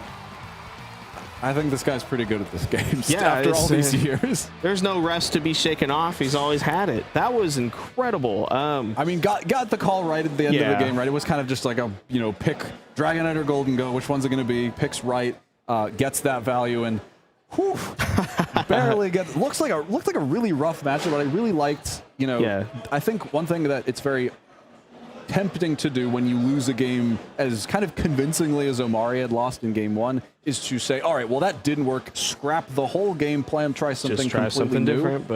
I think this guy's pretty good at this game. Yeah, after all these years. There's no rest to be shaken off. He's always had it. That was incredible. I mean, got the call right at the end of the game, right? It was kind of just like a, pick Dragonite or Golden Go. Which one's it going to be? Picks right, gets that value, and whew, barely gets. Looked like a really rough matchup, but I really liked, I think one thing that it's very tempting to do when you lose a game as kind of convincingly as Omari had lost in game 1 is to say, all right, well, that didn't work. Scrap the whole game plan, try something completely new. Different,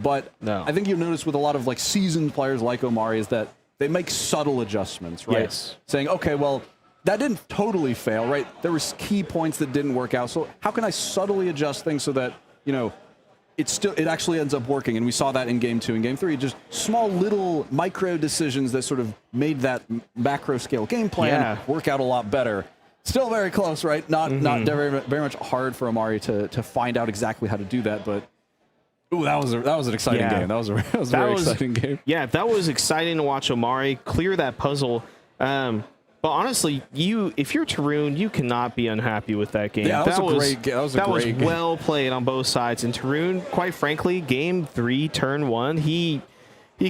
but no. I think you'll notice with a lot of like seasoned players like Omari is that they make subtle adjustments, right? Yes. Saying, okay, well, that didn't totally fail, right? There was key points that didn't work out. So how can I subtly adjust things so that, it actually ends up working? And we saw that in game 2 and game 3, just small little micro decisions that sort of made that macro scale game plan work out a lot better. Still very close, right? Not very, very much hard for Omari to find out exactly how to do that, but ooh, that was an exciting game. That was a very exciting game. Yeah, that was exciting to watch Omari clear that puzzle. But honestly, if you're Tarun, you cannot be unhappy with that game. Yeah, that was a great game. That was well played on both sides. And Tarun, quite frankly, game 3, turn 1, he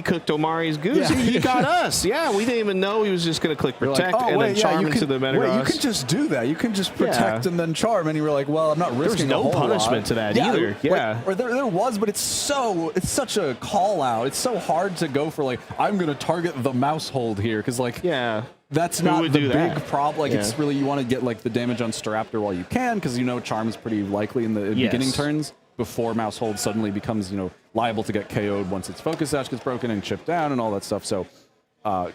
cooked Omari's goose. Yeah. He got us. Yeah, we didn't even know he was just going to click protect and then charm into the Metagross. Wait, you can just do that. You can just protect and then charm. And you were like, well, I'm not risking There's no punishment to that either. Yeah. Or there was, but it's such a call out. It's so hard to go for like, I'm going to target the mouse hold here. Because like, that's not the big problem. Like it's really, you want to get like the damage on Staraptor while you can, because charm is pretty likely in the beginning turns before mouse hold suddenly becomes liable to get KO'd once its focus sash gets broken and chipped down and all that stuff. So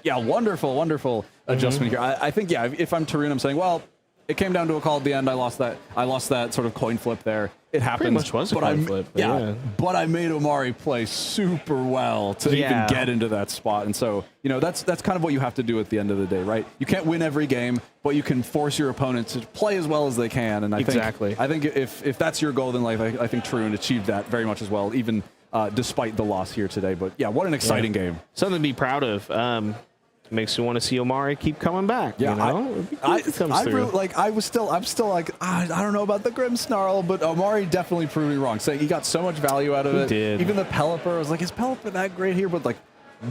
yeah, wonderful adjustment here. I think if I'm Tarun, I'm saying, well, it came down to a call at the end. I lost that sort of coin flip there. It happens. Pretty much was a coin flip. Yeah, but I made Omari play super well to even get into that spot. And so, that's kind of what you have to do at the end of the day, right? You can't win every game, but you can force your opponent to play as well as they can. And I think if that's your goal in life, I think Tarun achieved that very much as well, even despite the loss here today. But yeah, what an exciting game. Something to be proud of. Makes me want to see Omari keep coming back. Yeah, I'm still like, I don't know about the Grim Snarl, but Omari definitely proved me wrong. Saying he got so much value out of it. Did. Even the Pelipper, I was like, is Pelipper that great here? But like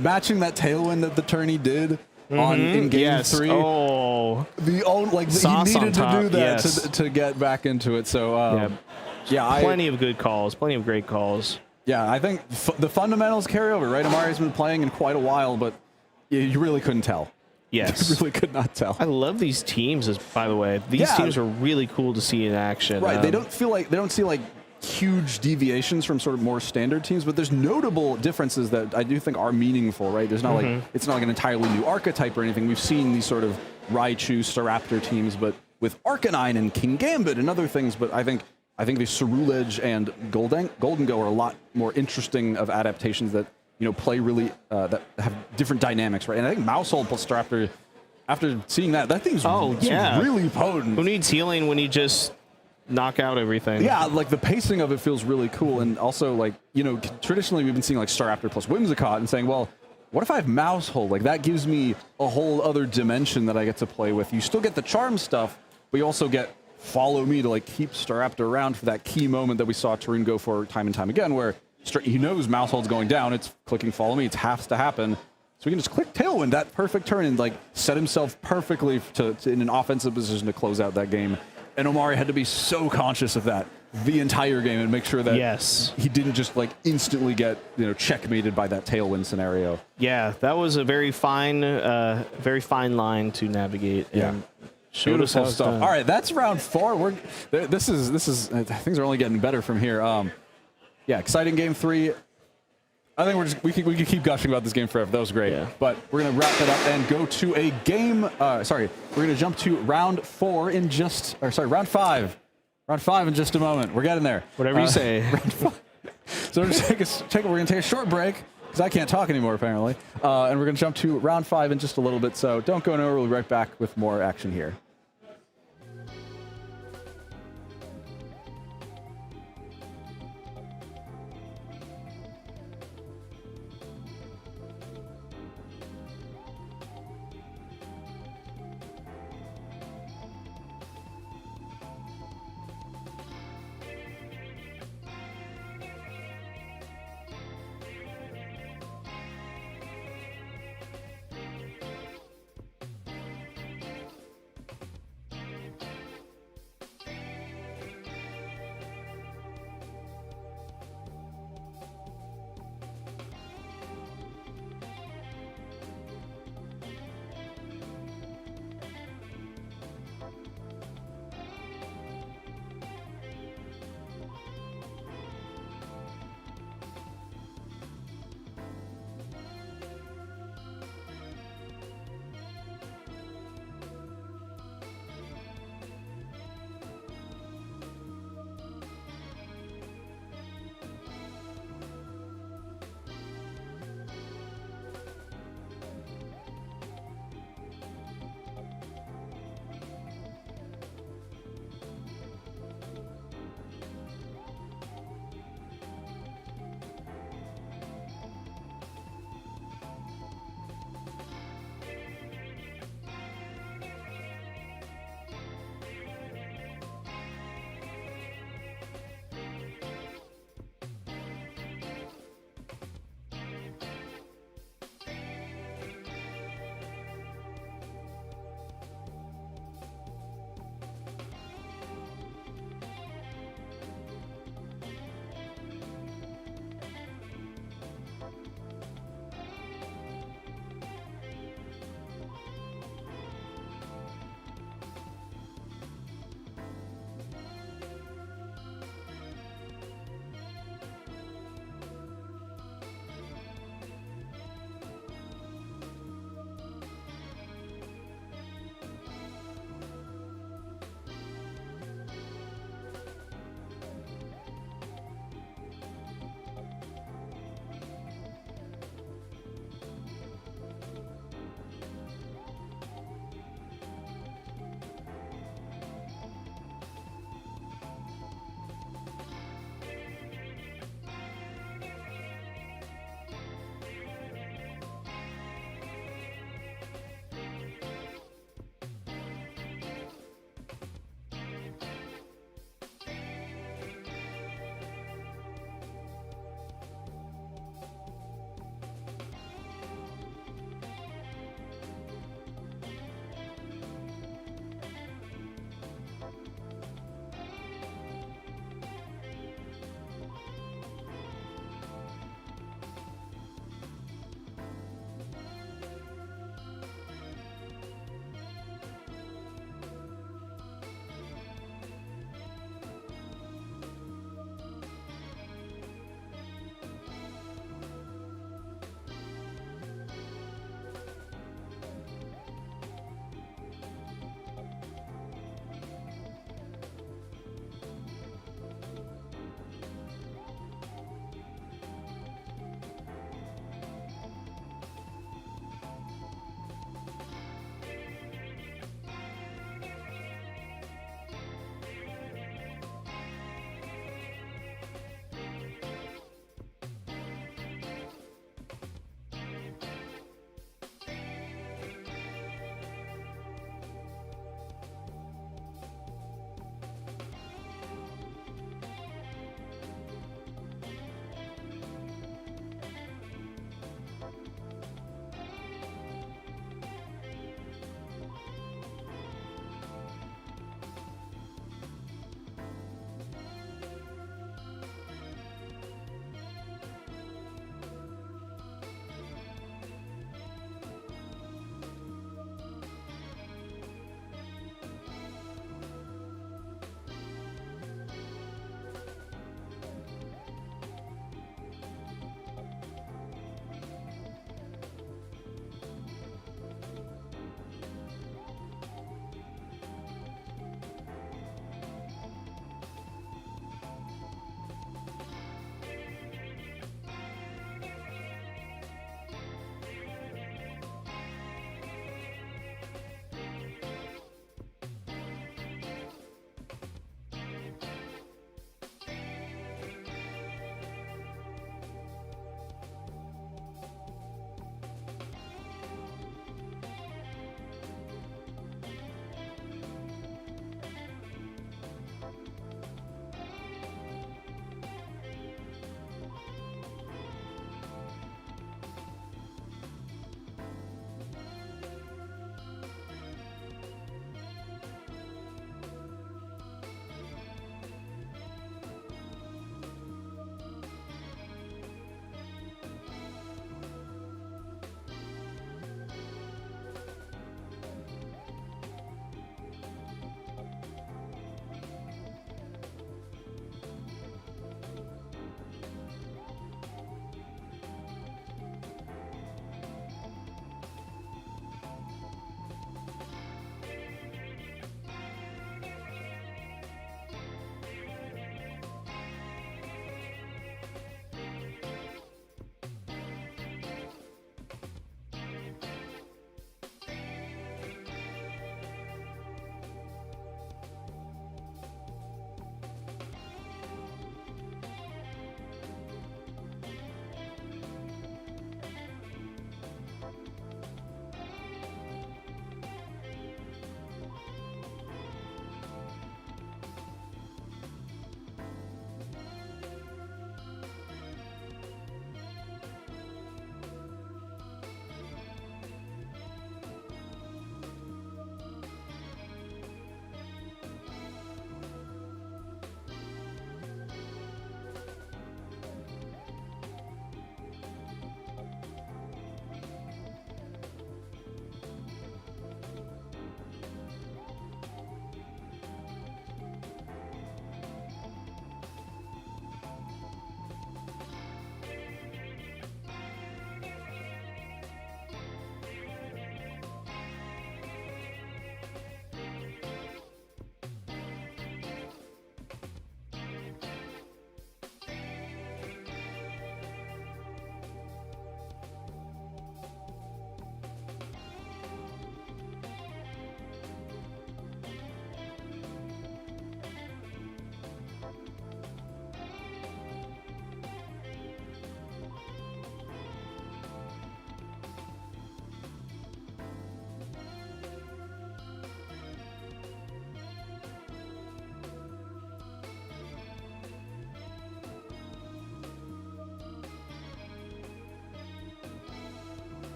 matching that tailwind that the tourney did in game 3. Oh, he needed to do that to get back into it. So plenty of good calls, plenty of great calls. Yeah, I think the fundamentals carry over, right? Omari's been playing in quite a while, but you really couldn't tell. Yes. You really could not tell. I love these teams, by the way. These teams are really cool to see in action. Right. They don't see like huge deviations from sort of more standard teams, but there's notable differences that I do think are meaningful, right? There's not like it's not like an entirely new archetype or anything. We've seen these sort of Raichu, Staraptor teams, but with Arcanine and King Gambit and other things, but I think the Ceruledge and Golden Go are a lot more interesting of adaptations that play really that have different dynamics, right? And I think Mousehold plus Staraptor, after seeing that thing's really potent. Who needs healing when you just knock out everything? Yeah, like the pacing of it feels really cool, and also like traditionally we've been seeing like Staraptor plus Whimsicott and saying, well, what if I have Mousehold? Like that gives me a whole other dimension that I get to play with. You still get the charm stuff, but you also get Follow Me to like keep Staraptor around for that key moment that we saw Tarun go for time and time again, where he knows Mousehold's going down. It's clicking Follow Me. It has to happen. So he can just click Tailwind, that perfect turn, and like set himself perfectly to in an offensive position to close out that game. And Omari had to be so conscious of that the entire game and make sure that he didn't just like instantly get checkmated by that Tailwind scenario. Yeah, that was a very fine line to navigate. Yeah. And beautiful stuff. All right, that's round 4. This is things are only getting better from here. Yeah, exciting game 3. I think we can keep gushing about this game forever. That was great. Yeah. But we're gonna wrap it up and go to a game. We're gonna jump to round 4 in round 5. Round 5 in just a moment. We're getting there. Whatever you say. Round 5. So we're gonna take a short break because I can't talk anymore apparently, and we're gonna jump to round 5 in just a little bit. So don't go nowhere. We'll be right back with more action here.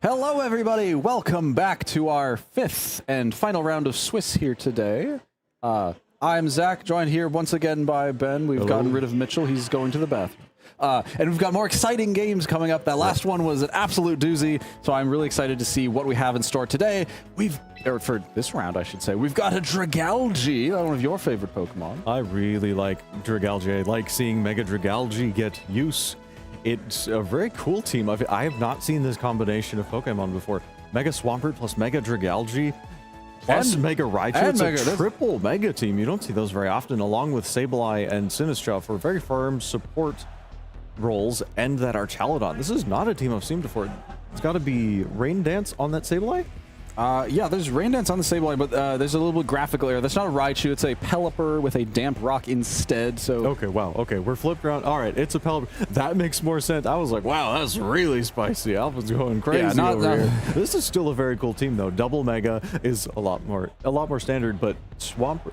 Hello, everybody. Welcome back to our 5th and final round of Swiss here today. I'm Zach, joined here once again by Ben. We've gotten rid of Mitchell. He's going to the bathroom. And we've got more exciting games coming up. That last one was an absolute doozy, so I'm really excited to see what we have in store today. Or for this round, I should say, we've got a Dragalge, one of your favorite Pokemon. I really like Dragalge. I like seeing Mega Dragalge get use. It's a very cool team. I have not seen this combination of Pokemon before. Mega Swampert plus Mega Dragalge plus Mega Raichu. It's a triple Mega team. You don't see those very often, along with Sableye and Sinistcha for very firm support roles, and that Archaludon. This is not a team I've seen before. It's got to be Rain Dance on that Sableye? Yeah, there's Rain Dance on the Sableye, but there's a little bit graphical error. That's not a Raichu, it's a Pelipper with a Damp Rock instead, so... Okay, wow, okay, we're flipped around. All right, it's a Pelipper. That makes more sense. I was like, wow, that's really spicy. Alpha's going crazy over here. This is still a very cool team, though. Double Mega is a lot more standard, but Swampert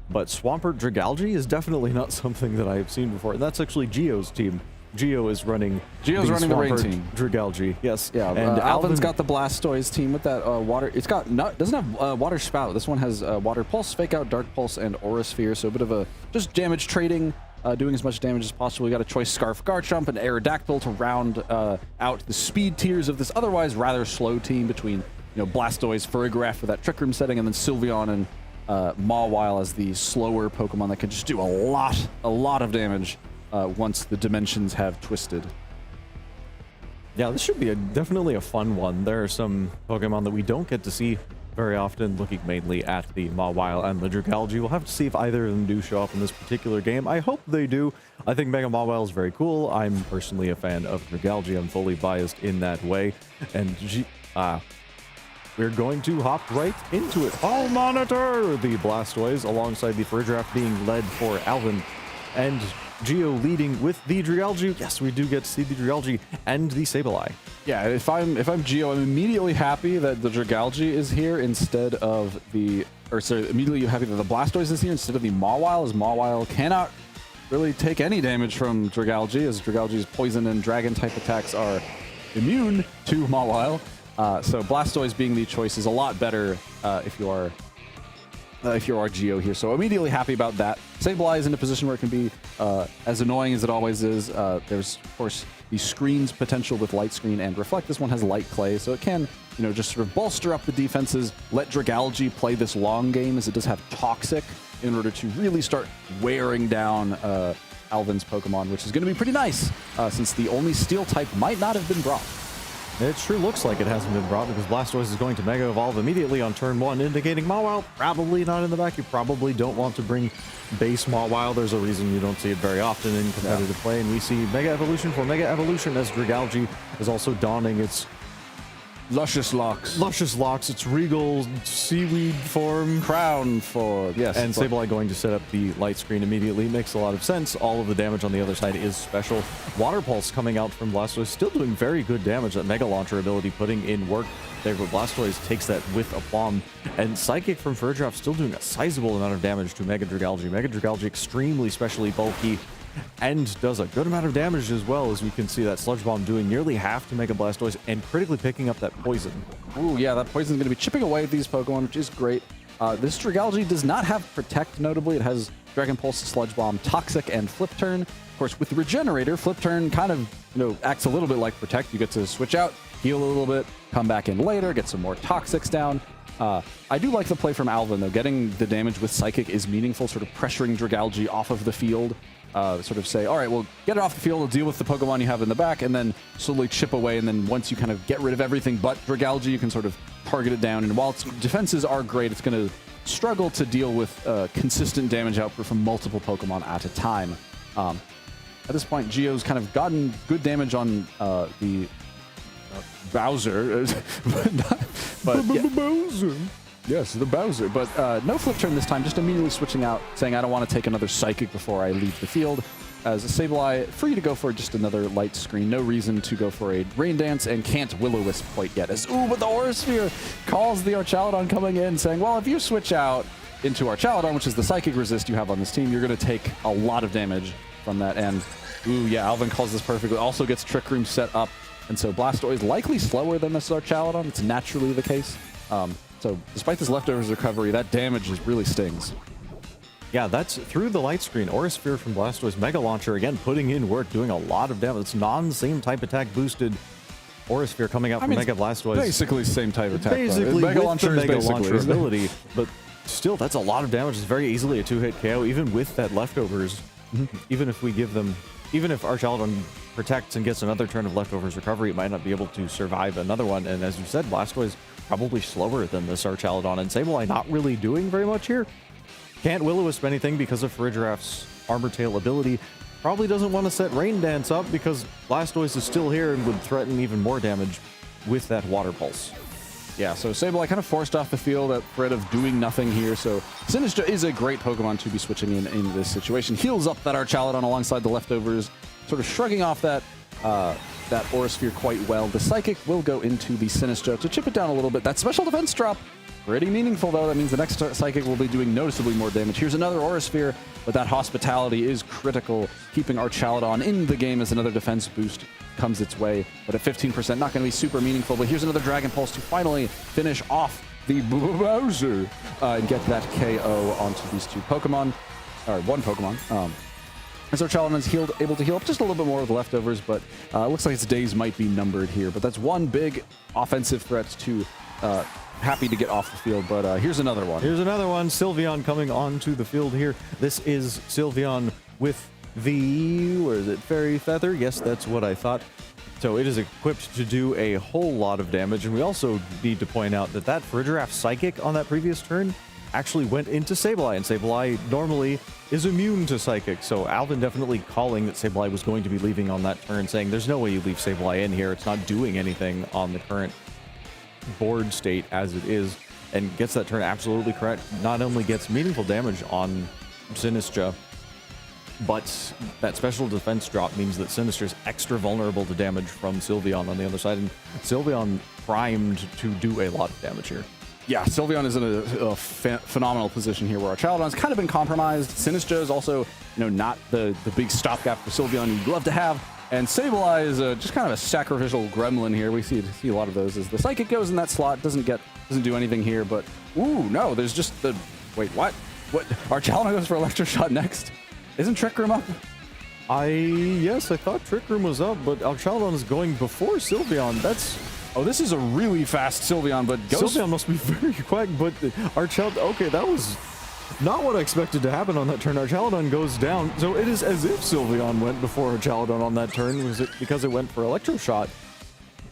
Dragalge is definitely not something that I have seen before. And that's actually Geo's team. Geo is running the Rain team. Dragalge, yes. Yeah, and Alvin's got the Blastoise team with that water. It's got doesn't have Water Spout. This one has Water Pulse, Fake Out, Dark Pulse, and Aura Sphere. So a bit of a just damage trading, doing as much damage as possible. You got a Choice Scarf, Garchomp, and Aerodactyl to round out the speed tiers of this otherwise rather slow team between Blastoise, Farigiraf for that Trick Room setting, and then Sylveon and Mawile as the slower Pokemon that can just do a lot of damage. Once the dimensions have twisted. Yeah, this should be definitely a fun one. There are some Pokemon that we don't get to see very often, looking mainly at the Mawile and the Dragalge. We'll have to see if either of them do show up in this particular game. I hope they do. I think Mega Mawile is very cool. I'm personally a fan of Dragalge. I'm fully biased in that way. And we're going to hop right into it. I'll monitor the Blastoise alongside the Farigiraf being led for Alvin. And Geo leading with the Dragalge. Yes, we do get to see the Dragalge and the Sableye. Yeah, if I'm Geo, I'm immediately happy that the Dragalge is here instead of immediately happy that the Blastoise is here instead of the Mawile, as Mawile cannot really take any damage from Dragalge, as Dragalge's poison and dragon type attacks are immune to Mawile. So Blastoise being the choice is a lot better if you are Geo here. So immediately happy about that. Sableye is in a position where it can be as annoying as it always is. There's, of course, the screen's potential with Light Screen and Reflect. This one has Light Clay, so it can, just sort of bolster up the defenses, let Dragalge play this long game, as it does have Toxic, in order to really start wearing down Alvin's Pokemon, which is going to be pretty nice, since the only Steel type might not have been brought. It sure looks like it hasn't been brought, because Blastoise is going to Mega Evolve immediately on turn 1, indicating Mawile probably not in the back. You probably don't want to bring base Mawile. There's a reason you don't see it very often in competitive play, and we see Mega Evolution for Mega Evolution as Dragalge is also donning its Luscious Locks, its regal seaweed form. Crown form, yes. And Sableye going to set up the Light Screen immediately. Makes a lot of sense. All of the damage on the other side is special. Water Pulse coming out from Blastoise, still doing very good damage. That Mega Launcher ability putting in work there, but Blastoise takes that with aplomb. And Psychic from Farigiraf still doing a sizable amount of damage to Mega Dragalge. Mega Dragalge extremely specially bulky, and does a good amount of damage as well, as we can see that Sludge Bomb doing nearly half to Mega Blastoise and critically picking up that poison. Ooh, yeah, that poison is going to be chipping away at these Pokemon, which is great. This Dragalge does not have Protect, notably. It has Dragon Pulse, Sludge Bomb, Toxic, and Flip Turn. Of course, with the Regenerator, Flip Turn kind of, acts a little bit like Protect. You get to switch out, heal a little bit, come back in later, get some more Toxics down. I do like the play from Alvin, though. Getting the damage with Psychic is meaningful, sort of pressuring Dragalge off of the field. Sort of say, all right, well, get it off the field, we'll deal with the Pokemon you have in the back, and then slowly chip away, and then once you kind of get rid of everything but Dragalge, you can sort of target it down, and while its defenses are great, it's going to struggle to deal with consistent damage output from multiple Pokemon at a time. At this point, Geo's kind of gotten good damage on the Bowser, but yeah. Bowser. Yes, the Bowser, but no Flip Turn this time, just immediately switching out, saying I don't want to take another Psychic before I leave the field. As a Sableye, free to go for just another Light Screen, no reason to go for a Rain Dance, and can't Will-O-Wisp quite yet. But the Aura Sphere calls the Archaludon coming in, saying, well, if you switch out into Archaludon, which is the Psychic resist you have on this team, you're going to take a lot of damage from that, and ooh, yeah, Alvin calls this perfectly. Also gets Trick Room set up And so Blastoise likely slower than this Archaludon. It's naturally the case. So despite this leftovers recovery, that damage just really stings. Yeah, that's through the light screen. Aura Sphere from Blastoise. Mega Launcher, again, putting in work, doing a lot of damage. It's non-same type attack boosted Aura Sphere coming out from Mega Blastoise. Basically same type of attack. Basically Mega with Launcher the Mega is Launcher ability, but still, that's a lot of damage. It's very easily a 2-hit KO, even with that leftovers. Even if we give them, even if Archaludon protects and gets another turn of leftovers recovery, it might not be able to survive another one. And as you said, Blastoise probably slower than this Archaludon, and Sableye not really doing very much here. Can't Will-O-Wisp anything because of Farigiraf's Armor Tail ability. Probably doesn't want to set Rain Dance up because Blastoise is still here and would threaten even more damage with that Water Pulse. Yeah, so Sableye kind of forced off the field at threat of doing nothing here. So Sinistcha is a great Pokemon to be switching in this situation. Heals up that Archaludon alongside the leftovers, sort of shrugging off that Aura Sphere quite well. The Psychic will go into the Sinistcha to chip it down a little bit. That special defense drop, pretty meaningful though. That means the next Psychic will be doing noticeably more damage. Here's another Aura Sphere, but that Hospitality is critical, keeping Archaludon in the game as another defense boost comes its way. But at 15%, not going to be super meaningful. But here's another Dragon Pulse to finally finish off the Bowser and get that KO onto these two Pokemon, or one Pokemon. As Archaludon is able to heal up just a little bit more with leftovers, but looks like its days might be numbered here. But that's one big offensive threat to happy to get off the field, but here's another one. Here's another one. Sylveon coming onto the field here. This is Sylveon with the, where is it, Fairy Feather? Yes, that's what I thought. So it is equipped to do a whole lot of damage, and we also need to point out that that Farigiraf Psychic on that previous turn actually went into Sableye, and Sableye normally is immune to Psychic, so Alvin definitely calling that Sableye was going to be leaving on that turn, saying there's no way you leave Sableye in here. It's not doing anything on the current board state as it is, and gets that turn absolutely correct. Not only gets meaningful damage on Sinistcha, but that special defense drop means that Sinistcha is extra vulnerable to damage from Sylveon on the other side, and Sylveon primed to do a lot of damage here. Yeah, Sylveon is in a phenomenal position here where Archaludon's kind of been compromised. Sinistcha is also, not the big stopgap for Sylveon you'd love to have. And Sableye is just kind of a sacrificial gremlin here. We see a lot of those as the Psychic goes in that slot, doesn't do anything here, but ooh, no, there's just the, wait, what? What? Archaludon goes for Electroshock next? Isn't Trick Room up? Yes, I thought Trick Room was up, but Archaludon is going before Sylveon. Oh, this is a really fast Sylveon, but Sylveon must be very quick, but Archaludon, okay, that was not what I expected to happen on that turn. Archaludon goes down, so it is as if Sylveon went before Archaludon on that turn. Was it because it went for Electroshot?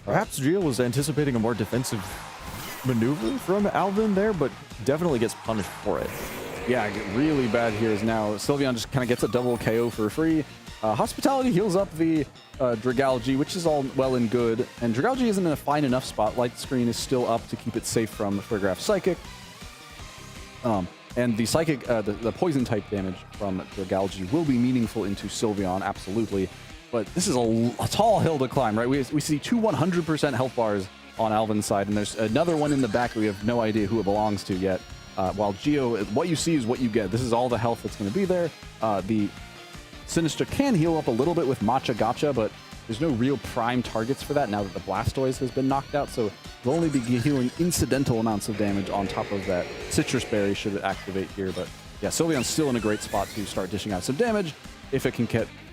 Perhaps Gio was anticipating a more defensive maneuver from Alvin there, but definitely gets punished for it. Yeah, really bad here is now Sylveon just kind of gets a double KO for free. Hospitality heals up the Dragalge, which is all well and good, and Dragalge isn't in a fine enough spot. Light screen is still up to keep it safe from Farigiraf Psychic. And the Psychic, the poison type damage from Dragalge will be meaningful into Sylveon, absolutely. But this is a tall hill to climb, right? We see two 100% health bars on Alvin's side, and there's another one in the back we have no idea who it belongs to yet. While Gio, what you see is what you get. This is all the health that's going to be there. The Sinistcha can heal up a little bit with Matcha Gotcha, but there's no real prime targets for that now that the Blastoise has been knocked out, so it'll only be healing incidental amounts of damage on top of that Citrus Berry should it activate here. But yeah, Sylveon's still in a great spot to start dishing out some damage if it can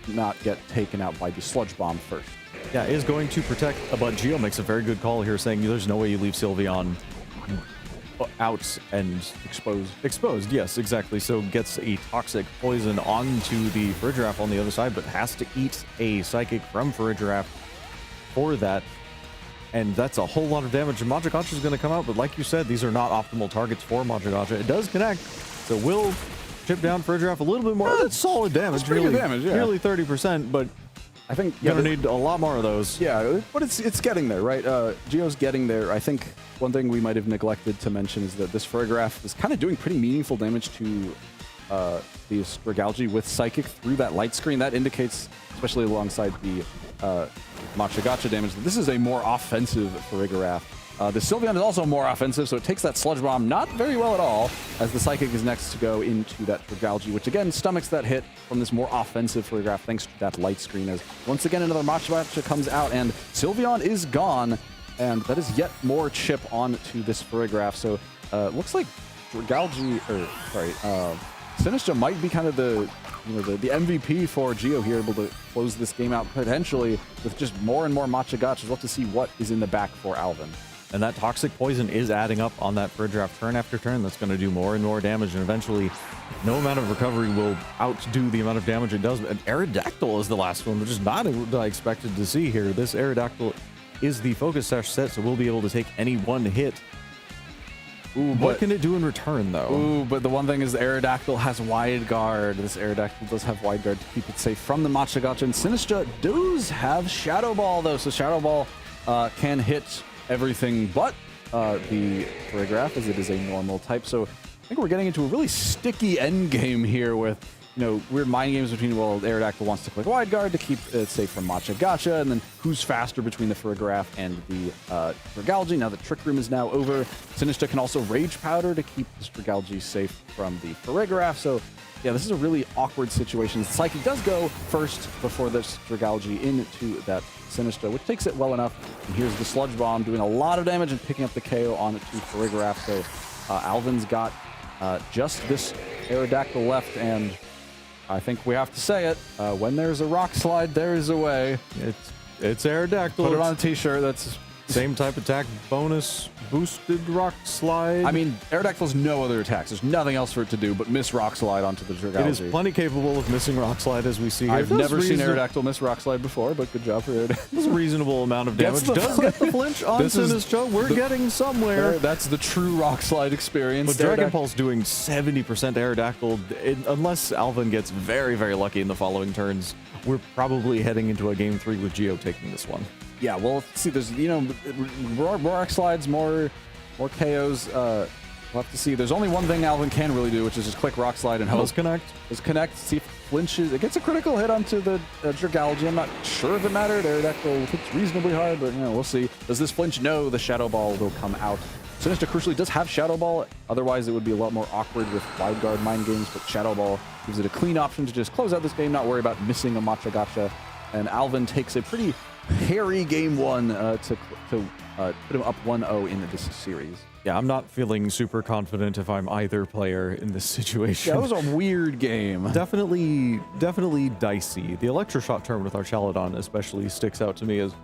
not get taken out by the Sludge Bomb first. Yeah, it is going to protect, but Gio makes a very good call here, saying there's no way you leave Sylveon out and exposed. Yes, exactly. So gets a toxic poison onto the Farigiraf on the other side, but has to eat a Psychic from Farigiraf for that, and that's a whole lot of damage. And Magagacha is going to come out, but like you said, these are not optimal targets for Magagacha. It does connect, so will chip down Farigiraf a little bit more. That's solid damage. Pretty good damage, yeah. Nearly 30%, but I think you're gonna need a lot more of those. Yeah, but it's getting there, right? Gio's getting there. I think one thing we might have neglected to mention is that this Farigiraf is kind of doing pretty meaningful damage to the Dragalge with Psychic through that light screen. That indicates, especially alongside the Matcha Gotcha damage, that this is a more offensive Farigiraf The Sylveon is also more offensive, so it takes that Sludge Bomb not very well at all, as the Psychic is next to go into that Dragalge, which again stomachs that hit from this more offensive Farigiraf thanks to that light screen, as once again another Macha comes out, and Sylveon is gone, and that is yet more chip onto this Farigiraf. So looks like Dragalge, Sinistcha might be kind of the MVP for Geo here, able to close this game out potentially with just more and more Matcha Gachas. We'll have to see what is in the back for Alvin. And that Toxic Poison is adding up on that Farigiraf turn after turn. That's going to do more and more damage, and eventually no amount of recovery will outdo the amount of damage it does. And Aerodactyl is the last one, which is not what I expected to see here. This Aerodactyl is the Focus Sash set, so we'll be able to take any one hit. Ooh, what can it do in return, though? Ooh, but the one thing is the Aerodactyl has Wide Guard. This Aerodactyl does have Wide Guard to keep it safe from the Matcha Gacha. And Sinistcha does have Shadow Ball, though, so Shadow Ball can hit everything but the Farigiraf, as it is a normal type. So I think we're getting into a really sticky end game here with, you know, weird mind games between, well, Aerodactyl wants to click Wide Guard to keep it safe from Matcha Gacha, and then who's faster between the Farigiraf and the Dragalge. Now the Trick Room is now over. Sinistcha can also Rage Powder to keep the Dragalge safe from the Farigiraf. So yeah, this is a really awkward situation. The Psychic does go first before this Dragalge into that Sinistcha, which takes it well enough. And here's the Sludge Bomb doing a lot of damage and picking up the KO on it to Farigiraf. So Alvin's got just this Aerodactyl left, and I think we have to say it. When there's a Rock Slide, there is a way. It's Aerodactyl. Put it on a t-shirt. That's same type attack bonus boosted Rock Slide. I mean, Aerodactyl's no other attacks. There's nothing else for it to do but miss Rock Slide onto the Dragalge. It is plenty capable of missing Rock Slide, as we see here. I've never seen Aerodactyl miss Rock Slide before, but good job for Aerodactyl. It's a reasonable amount of damage. Does get the flinch on Sinistcha. We're getting somewhere. That's the true Rock Slide experience. But Dragon Pulse doing 70% Aerodactyl. Unless Alvin gets very, very lucky in the following turns, we're probably heading into a game 3 with Geo taking this one. Yeah, well, see, there's, you know, more Rock Slides, more KOs. We'll have to see. There's only one thing Alvin can really do, which is just click Rock Slide and hope. Let's connect. Let's connect, see if it flinches. It gets a critical hit onto the Dragalge. I'm not sure if it mattered. Aerodactyl hits reasonably hard, but, you know, we'll see. Does this flinch? No, the Shadow Ball will come out. Sinistcha crucially does have Shadow Ball. Otherwise, it would be a lot more awkward with Wide Guard mind games, but Shadow Ball gives it a clean option to just close out this game, not worry about missing a Matcha Gacha. And Alvin takes a pretty hairy game 1 to put him up 1-0 in this series. Yeah, I'm not feeling super confident if I'm either player in this situation. Yeah, that was a weird game. Definitely dicey. The Electroshot turn with our Chaladon especially sticks out to me as,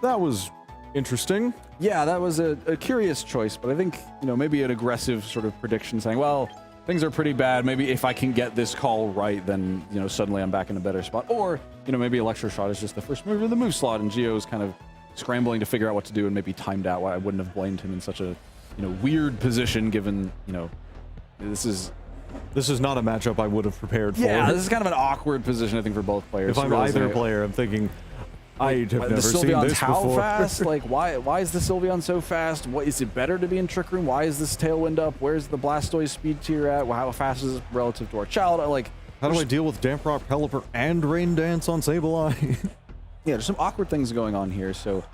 that was interesting. Yeah, that was a curious choice, but I think, you know, maybe an aggressive sort of prediction saying, well, things are pretty bad. Maybe if I can get this call right, then, you know, suddenly I'm back in a better spot. Or, you know, maybe Electroshot is just the first move in the move slot, and Geo's kind of scrambling to figure out what to do and maybe timed out. Why I wouldn't have blamed him in such a, you know, weird position given, you know, this is not a matchup I would have prepared for. Yeah, this is kind of an awkward position, I think, for both players. If I'm either player, I'm thinking, I have never seen this how before. Fast? Like, why is the Sylveon so fast? What is it better to be in Trick Room? Why is this Tailwind up? Where's the Blastoise speed tier at? How fast is it relative to our Chaladon? Like, how do I deal with Damp Rock, Pelipper, and Rain Dance on Sableye? Yeah, there's some awkward things going on here. So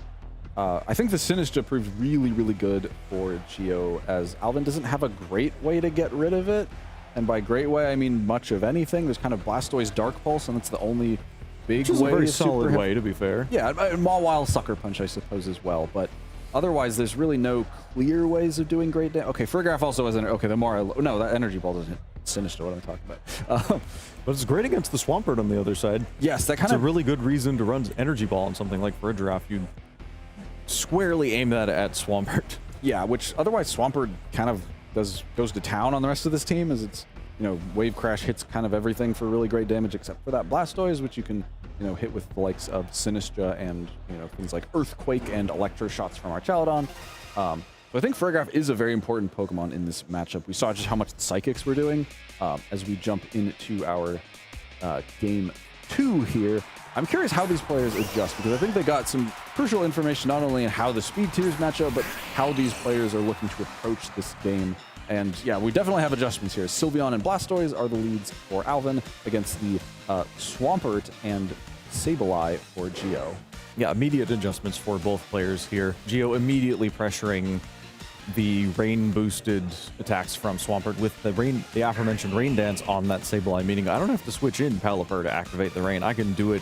I think the Sinistcha proved really, really good for Geo, as Alvin doesn't have a great way to get rid of it. And by great way, I mean much of anything. There's kind of Blastoise Dark Pulse, and it's the only big way. Which is a very solid way, to be fair. Yeah, Mawile Sucker Punch, I suppose, as well. But otherwise, there's really no clear ways of doing great damage. Okay, Farigiraf also has okay, the more no, that Energy Ball doesn't hit Sinistcha. What am I talking about? But it's great against the Swampert on the other side. Yes, that kind of... It's a really good reason to run Energy Ball on something like Farigiraf. You squarely aim that at Swampert. Yeah, which otherwise Swampert kind of goes to town on the rest of this team, as it's, you know, Wave Crash hits kind of everything for really great damage except for that Blastoise, which you can, you know, hit with the likes of Sinistcha and, you know, things like Earthquake and Electro Shots from our Chaladon. So I think Farigiraf is a very important Pokemon in this matchup. We saw just how much the Psychics were doing as we jump into our game 2 here. I'm curious how these players adjust, because I think they got some crucial information not only in how the speed tiers match up, but how these players are looking to approach this game. And yeah, we definitely have adjustments here. Sylveon and Blastoise are the leads for Alvin against the Swampert and Sableye for Geo. Yeah, immediate adjustments for both players here. Geo immediately pressuring the rain-boosted attacks from Swampert with the aforementioned Rain Dance on that Sableye, meaning I don't have to switch in Pelipper to activate the rain. I can do it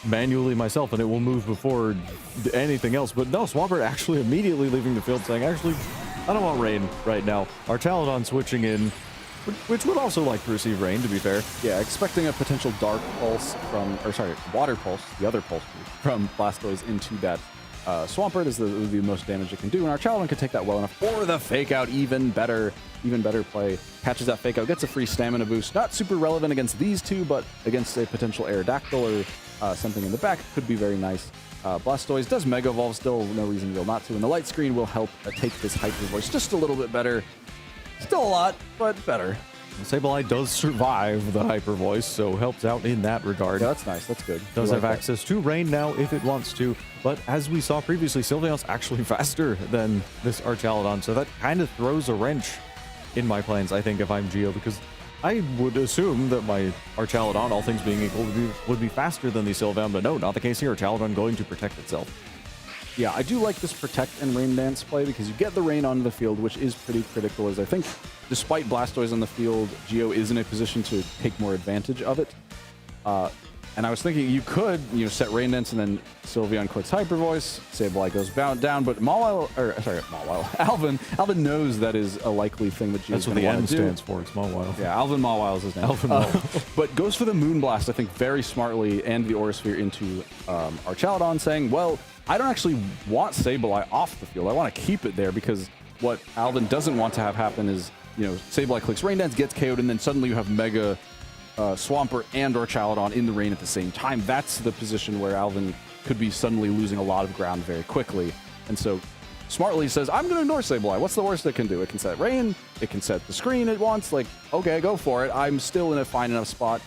manually myself, and it will move before anything else. But no, Swampert actually immediately leaving the field saying, actually, I don't want rain right now. Our Chaladon switching in, which would also like to receive rain, to be fair. Yeah, expecting a potential Dark Pulse from, or sorry, Water Pulse, the other Pulse from Blastoise into that Swampert is would be the most damage it can do, and our Chaladon can take that well enough. Or the Fake Out, even better play. Catches that Fake Out, gets a free stamina boost. Not super relevant against these two, but against a potential Aerodactyl or something in the back could be very nice. Blastoise does Mega Evolve still, no reason real not to, and the Light Screen will help take this Hyper Voice just a little bit better. Still a lot, but better. Sableye does survive the Hyper Voice, so helps out in that regard. Yeah, that's nice. That's good. Does like have access to rain now if it wants to, but as we saw previously, Sylveon's actually faster than this Archaladon, so that kind of throws a wrench in my plans, I think, if I'm Geo, because I would assume that my Archaladon, all things being equal, would be faster than the Sylveon, but no, not the case here. Archaladon going to protect itself. Yeah, I do like this Protect and Rain Dance play because you get the rain onto the field, which is pretty critical, as I think despite Blastoise on the field, Geo is in a position to take more advantage of it. And I was thinking you could, set Rain Dance and then Sylveon clicks Hyper Voice, Sableye goes down, but Alvin knows that is a likely thing that Geo's going to want to do. That's what the N stands for, it's Mawile. Yeah, Alvin Mawile is his name. Alvin Mawile. But goes for the Moonblast, I think, very smartly, and the Aura Sphere into Archaladon, saying, well, I don't actually want Sableye off the field. I want to keep it there because what Alvin doesn't want to have happen is, Sableye clicks Rain Dance, gets KO'd, and then suddenly you have Mega Swampert and Archaladon in the rain at the same time. That's the position where Alvin could be suddenly losing a lot of ground very quickly. And so smartly says, I'm going to ignore Sableye. What's the worst it can do? It can set rain. It can set the screen it wants. Like, okay, go for it. I'm still in a fine enough spot.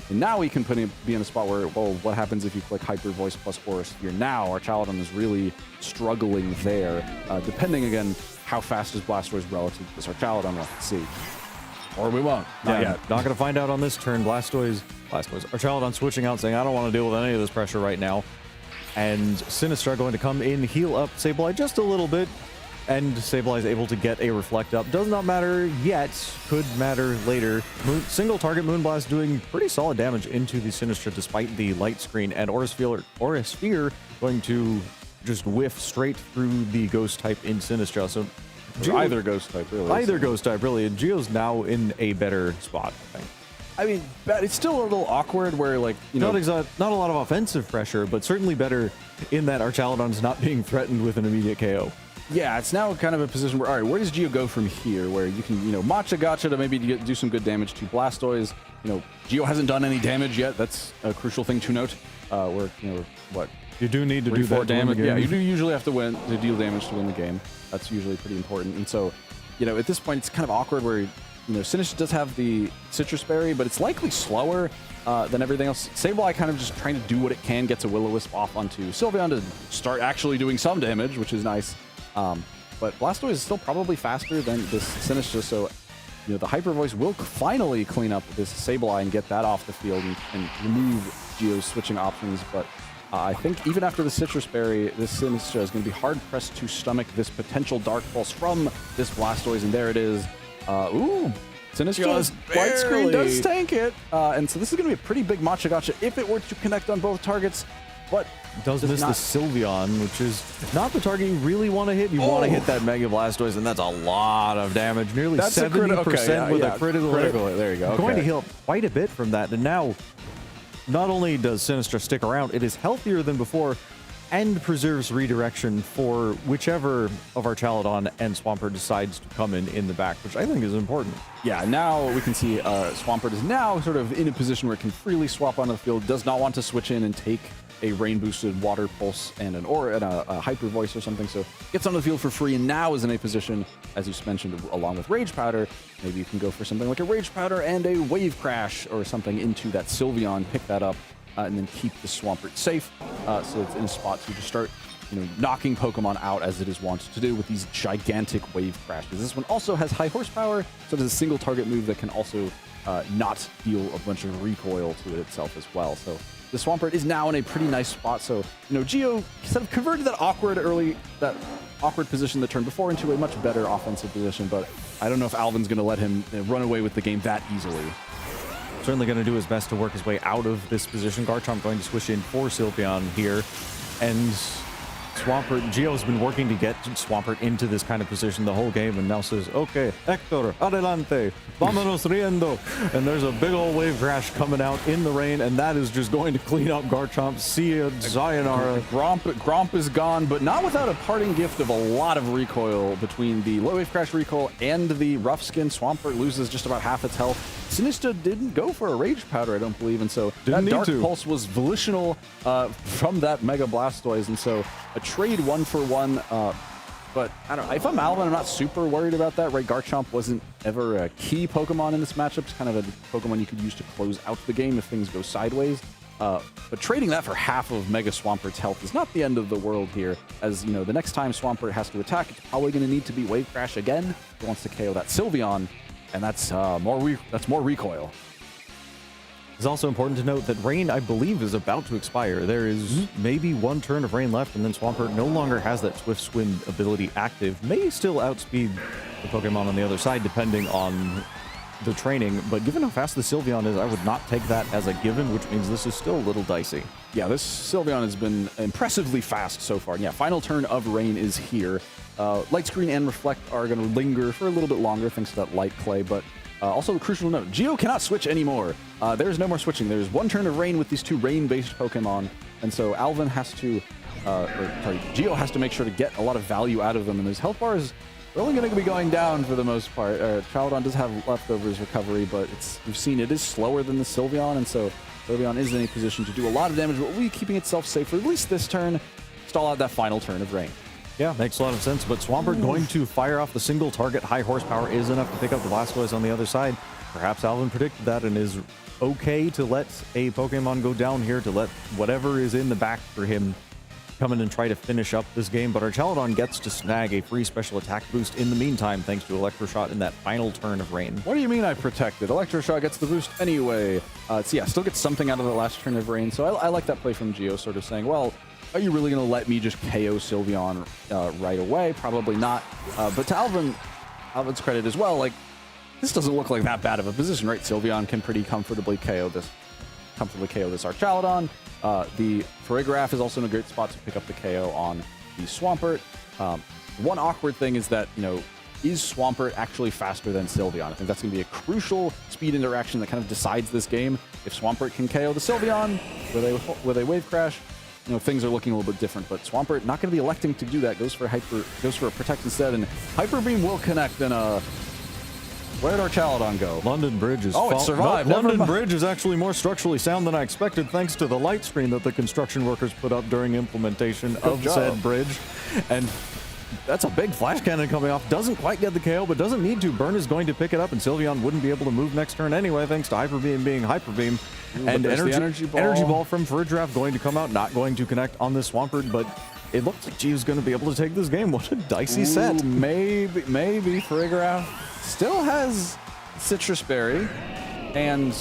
And now we can be in a spot where, well, what happens if you click Hyper Voice plus Aura Sphere? Now Archaladon is really struggling there, depending, again, how fast is Blastoise relative to this Archaladon. We'll have to see. Or we won't. Not yet. Not going to find out on this turn. Blastoise, Archaladon switching out, saying, I don't want to deal with any of this pressure right now. And Sinistra going to come in, heal up Sableye just a little bit. And Sableye is able to get a Reflect Up. Does not matter yet. Could matter later. Single target Moonblast doing pretty solid damage into the Sinistra despite the light screen. And Aura Sphere going to just whiff straight through the Ghost type in Sinistra. So either Ghost type, really. Either Ghost type, really. And Geo's now in a better spot, I think. I mean, it's still a little awkward where, like, not a lot of offensive pressure, but certainly better in that Archaladon's not being threatened with an immediate KO. Yeah, it's now kind of a position where, all right, where does Geo go from here? Where you can, Matcha Gotcha to maybe do some good damage to Blastoise. Geo hasn't done any damage yet. That's a crucial thing to note. What? You do need to do that damage. Yeah, you do usually have to deal damage to win the game. That's usually pretty important. And so, at this point, it's kind of awkward where, Sinistra does have the Citrus Berry, but it's likely slower than everything else. Sableye kind of just trying to do what it can, gets a Will-O-Wisp off onto Sylveon to start actually doing some damage, which is nice. But Blastoise is still probably faster than this Sinistra, so the Hyper Voice will finally clean up this Sableye and get that off the field and remove Geo's switching options. But I think even after the Citrus Berry, this Sinistra is going to be hard-pressed to stomach this potential Dark Pulse from this Blastoise, and there it is. Sinistra's Light Screen does tank it, and so this is going to be a pretty big Matcha Gotcha if it were to connect on both targets, but does miss the Sylveon, which is not the target you really want to hit. You want to hit that Mega Blastoise, and that's a lot of damage. Nearly 70% with a critical hit. There you go. Going to heal quite a bit from that, and now not only does Sinistra stick around, it is healthier than before and preserves redirection for whichever of our Archaladon and Swampert decides to come in the back, which I think is important. Yeah, now we can see Swampert is now sort of in a position where it can freely swap onto the field, does not want to switch in and take a rain-boosted Water Pulse and an Aura and a Hyper Voice or something, so gets on the field for free and now is in a position, as you mentioned, along with Rage Powder, maybe you can go for something like a Rage Powder and a Wave Crash or something into that Sylveon, pick that up, and then keep the Swampert safe, so it's in a spot to just start knocking Pokemon out as it is wont to do with these gigantic Wave Crashes. This one also has high horsepower, so it is a single target move that can also not deal a bunch of recoil to it itself as well. So the Swampert is now in a pretty nice spot. So, you know, Geo sort of converted that awkward position the turn before into a much better offensive position, but I don't know if Alvin's going to let him run away with the game that easily. Certainly going to do his best to work his way out of this position. Garchomp going to switch in for Sylveon here. And Swampert, Geo's been working to get Swampert into this kind of position the whole game, and now says, okay, Hector, adelante, vámonos riendo. And there's a big old wave crash coming out in the rain, and that is just going to clean up Garchomp. See ya, sayonara. Gromp is gone, but not without a parting gift of a lot of recoil between the low wave crash recoil and the rough skin. Swampert loses just about half its health. Sinistcha didn't go for a Rage Powder, I don't believe, and so that Dark Pulse was volitional from that Mega Blastoise, and so a trade 1-for-1. But I don't know. If I'm Alvin, I'm not super worried about that, right? Garchomp wasn't ever a key Pokemon in this matchup. It's kind of a Pokemon you could use to close out the game if things go sideways. But trading that for half of Mega Swampert's health is not the end of the world here, as, you know, the next time Swampert has to attack, it's probably going to need to be Wave Crash again if it wants to KO that Sylveon. And that's more recoil. It's also important to note that Rain, I believe, is about to expire. There is maybe one turn of Rain left, and then Swampert no longer has that Swift Swim ability active. May still outspeed the Pokemon on the other side, depending on the training. But given how fast the Sylveon is, I would not take that as a given, which means this is still a little dicey. Yeah, this Sylveon has been impressively fast so far. Yeah, final turn of Rain is here. Light Screen and Reflect are going to linger for a little bit longer thanks to that Light Clay, but also a crucial note, Geo cannot switch anymore. There's no more switching. There's one turn of Rain with these two Rain-based Pokemon, and so Alvin has to, Geo has to make sure to get a lot of value out of them, and his health bars are only going to be going down for the most part. Chaladon does have leftovers recovery, but we've seen it is slower than the Sylveon, and so Sylveon is in a position to do a lot of damage, but will be keeping itself safe for at least this turn, stall out that final turn of Rain. Yeah, makes a lot of sense, but Swampert going to fire off the single target high horsepower is enough to pick up the Blastoise on the other side. Perhaps Alvin predicted that and is okay to let a Pokemon go down here, to let whatever is in the back for him come in and try to finish up this game, but our Chaladon gets to snag a free special attack boost in the meantime thanks to Electroshot in that final turn of Rain. What do you mean I protected? Electroshot gets the boost anyway. So yeah, still gets something out of the last turn of Rain, so I like that play from Geo, sort of saying, well, are you really going to let me just KO Sylveon right away? Probably not. But to Alvin's credit as well, like, this doesn't look like that bad of a position, right? Sylveon can pretty comfortably KO this Archaladon. The Farigiraf is also in a great spot to pick up the KO on the Swampert. One awkward thing is that, you know, is Swampert actually faster than Sylveon? I think that's going to be a crucial speed interaction that kind of decides this game. If Swampert can KO the Sylveon with a Wave Crash, you know, things are looking a little bit different, but Swampert not going to be electing to do that. Goes for a Protect instead, and Hyper Beam will connect. And where did our Chaladon go? London Bridge is it survived. Nope, London Bridge is actually more structurally sound than I expected, thanks to the light screen that the construction workers put up during implementation of said bridge. And that's a big flash cannon coming off. Doesn't quite get the KO, but doesn't need to. Burn is going to pick it up, and Sylveon wouldn't be able to move next turn anyway, thanks to Hyper Beam being Hyper Beam. And energy ball from Farigiraf going to come out, not going to connect on this Swampert, but it looks like Geo's going to be able to take this game. What a dicey set. Maybe Farigiraf still has Citrus Berry, and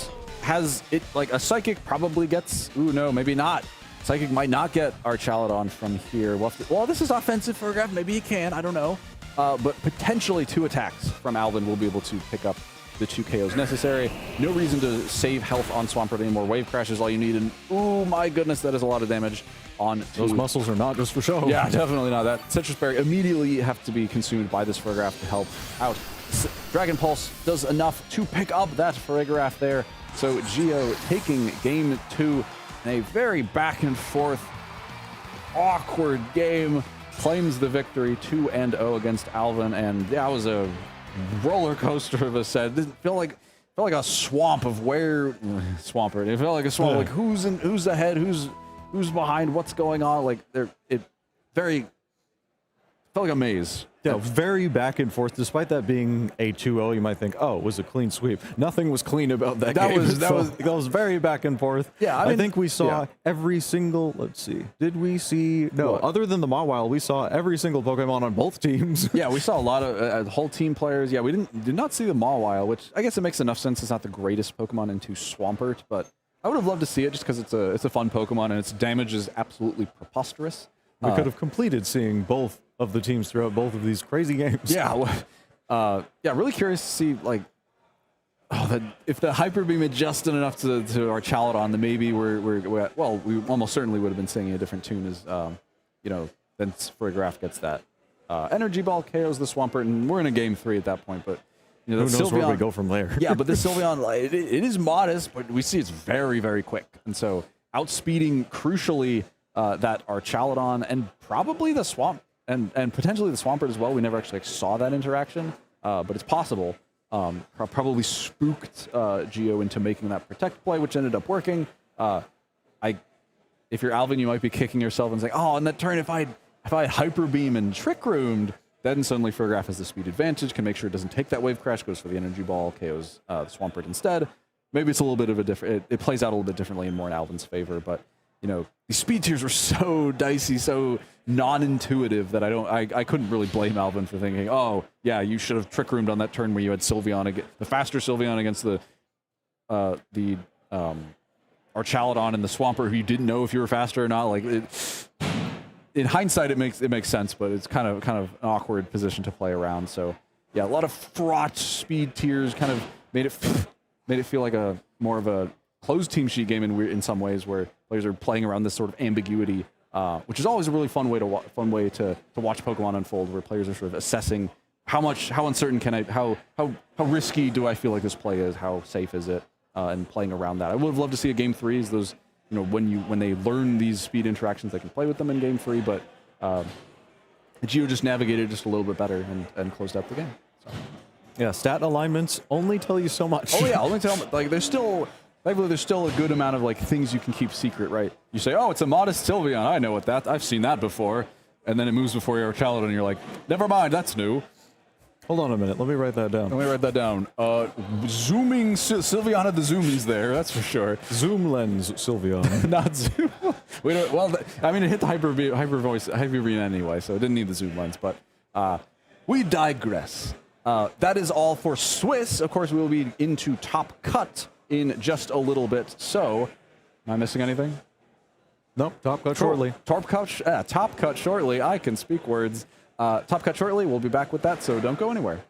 has it, like, a Psychic probably gets, no, maybe not. Psychic might not get our Chaladon from here. Well, this is offensive Farigiraf. Maybe he can. I don't know. But potentially 2 attacks from Alvin will be able to pick up the 2 KOs necessary. No reason to save health on Swampert anymore. Wave Crash is all you need. And oh my goodness, that is a lot of damage on those muscles are not just for show. Yeah, definitely not. That Citrus Berry immediately have to be consumed by this Farigiraf to help out. Dragon Pulse does enough to pick up that Farigiraf there. So Geo taking game 2 in a very back and forth, awkward game, claims the victory 2-0 against Alvin, and that was a roller coaster of a set. It felt like a swamp of where Swampert. It felt like a swamp, like who's ahead, who's behind, what's going on. Like it felt like a maze. Yeah, very back and forth. Despite that being a 2-0, you might think, oh, it was a clean sweep. Nothing was clean about that game. That was very back and forth. Yeah, I think we saw every single, let's see, did we see, no, what? Other than the Mawile, we saw every single Pokemon on both teams. Yeah, we saw a lot of whole team players. Yeah, we did not see the Mawile, which I guess it makes enough sense. It's not the greatest Pokemon into Swampert, but I would have loved to see it just because it's a fun Pokemon and its damage is absolutely preposterous. We could have completed seeing both of the teams throughout both of these crazy games. Yeah, yeah. Really curious to see like, if the Hyper Beam adjusted enough to our Chaladon, then maybe we almost certainly would have been singing a different tune as then Frigoraph gets that Energy Ball, KOs the Swampert, and we're in a game 3 at that point. But who knows where we go from there? Yeah, but the Sylveon, it is modest, but we see it's very, very quick. And so outspeeding, crucially, that our Chaladon and probably the Swamp, and potentially the Swampert as well. We never actually saw that interaction, but it's possible. Probably spooked Geo into making that Protect play, which ended up working. If you're Alvin, you might be kicking yourself and saying, oh, in that turn, if I had Hyper Beam and Trick Roomed, then suddenly Frigoraph has the speed advantage, can make sure it doesn't take that Wave Crash, goes for the Energy Ball, KOs the Swampert instead. Maybe it's a little bit of a different, it plays out a little bit differently and more in Alvin's favor, but these speed tiers were so dicey, so non-intuitive that I couldn't really blame Alvin for thinking, oh, yeah, you should have Trick Roomed on that turn where you had Sylveon, the faster Sylveon against our Chaladon and the Swampert, who you didn't know if you were faster or not. Like, in hindsight, it makes sense, but it's kind of an awkward position to play around. So, yeah, a lot of fraught speed tiers kind of made it feel like a more of a closed team sheet game in some ways, where players are playing around this sort of ambiguity, which is always a really fun way to watch Pokemon unfold, where players are sort of assessing how uncertain can I, how risky do I feel like this play is, how safe is it, and playing around that. I would have loved to see a game 3 is those, when they learn these speed interactions, they can play with them in game 3, but Geo just navigated just a little bit better and closed out the game. So. Yeah, stat alignments only tell you so much. Oh yeah, only tell them, like there's still a good amount of like things you can keep secret, right? You say, oh, it's a modest Sylveon, I know what that, I've seen that before, and then it moves before your Chaladon, and you're like, never mind, that's new. Hold on a minute. Let me write that down. Zooming Sylveon had the zoomies there, that's for sure. Zoom lens Sylveon. Not zoom. It hit the hyper beam anyway, so it didn't need the zoom lens. But we digress. That is all for Swiss. Of course, we will be into Top Cut in just a little bit. So, am I missing anything? Nope. Top Cut shortly. Top Cut shortly. I can speak words. Top Cut shortly. We'll be back with that, so don't go anywhere.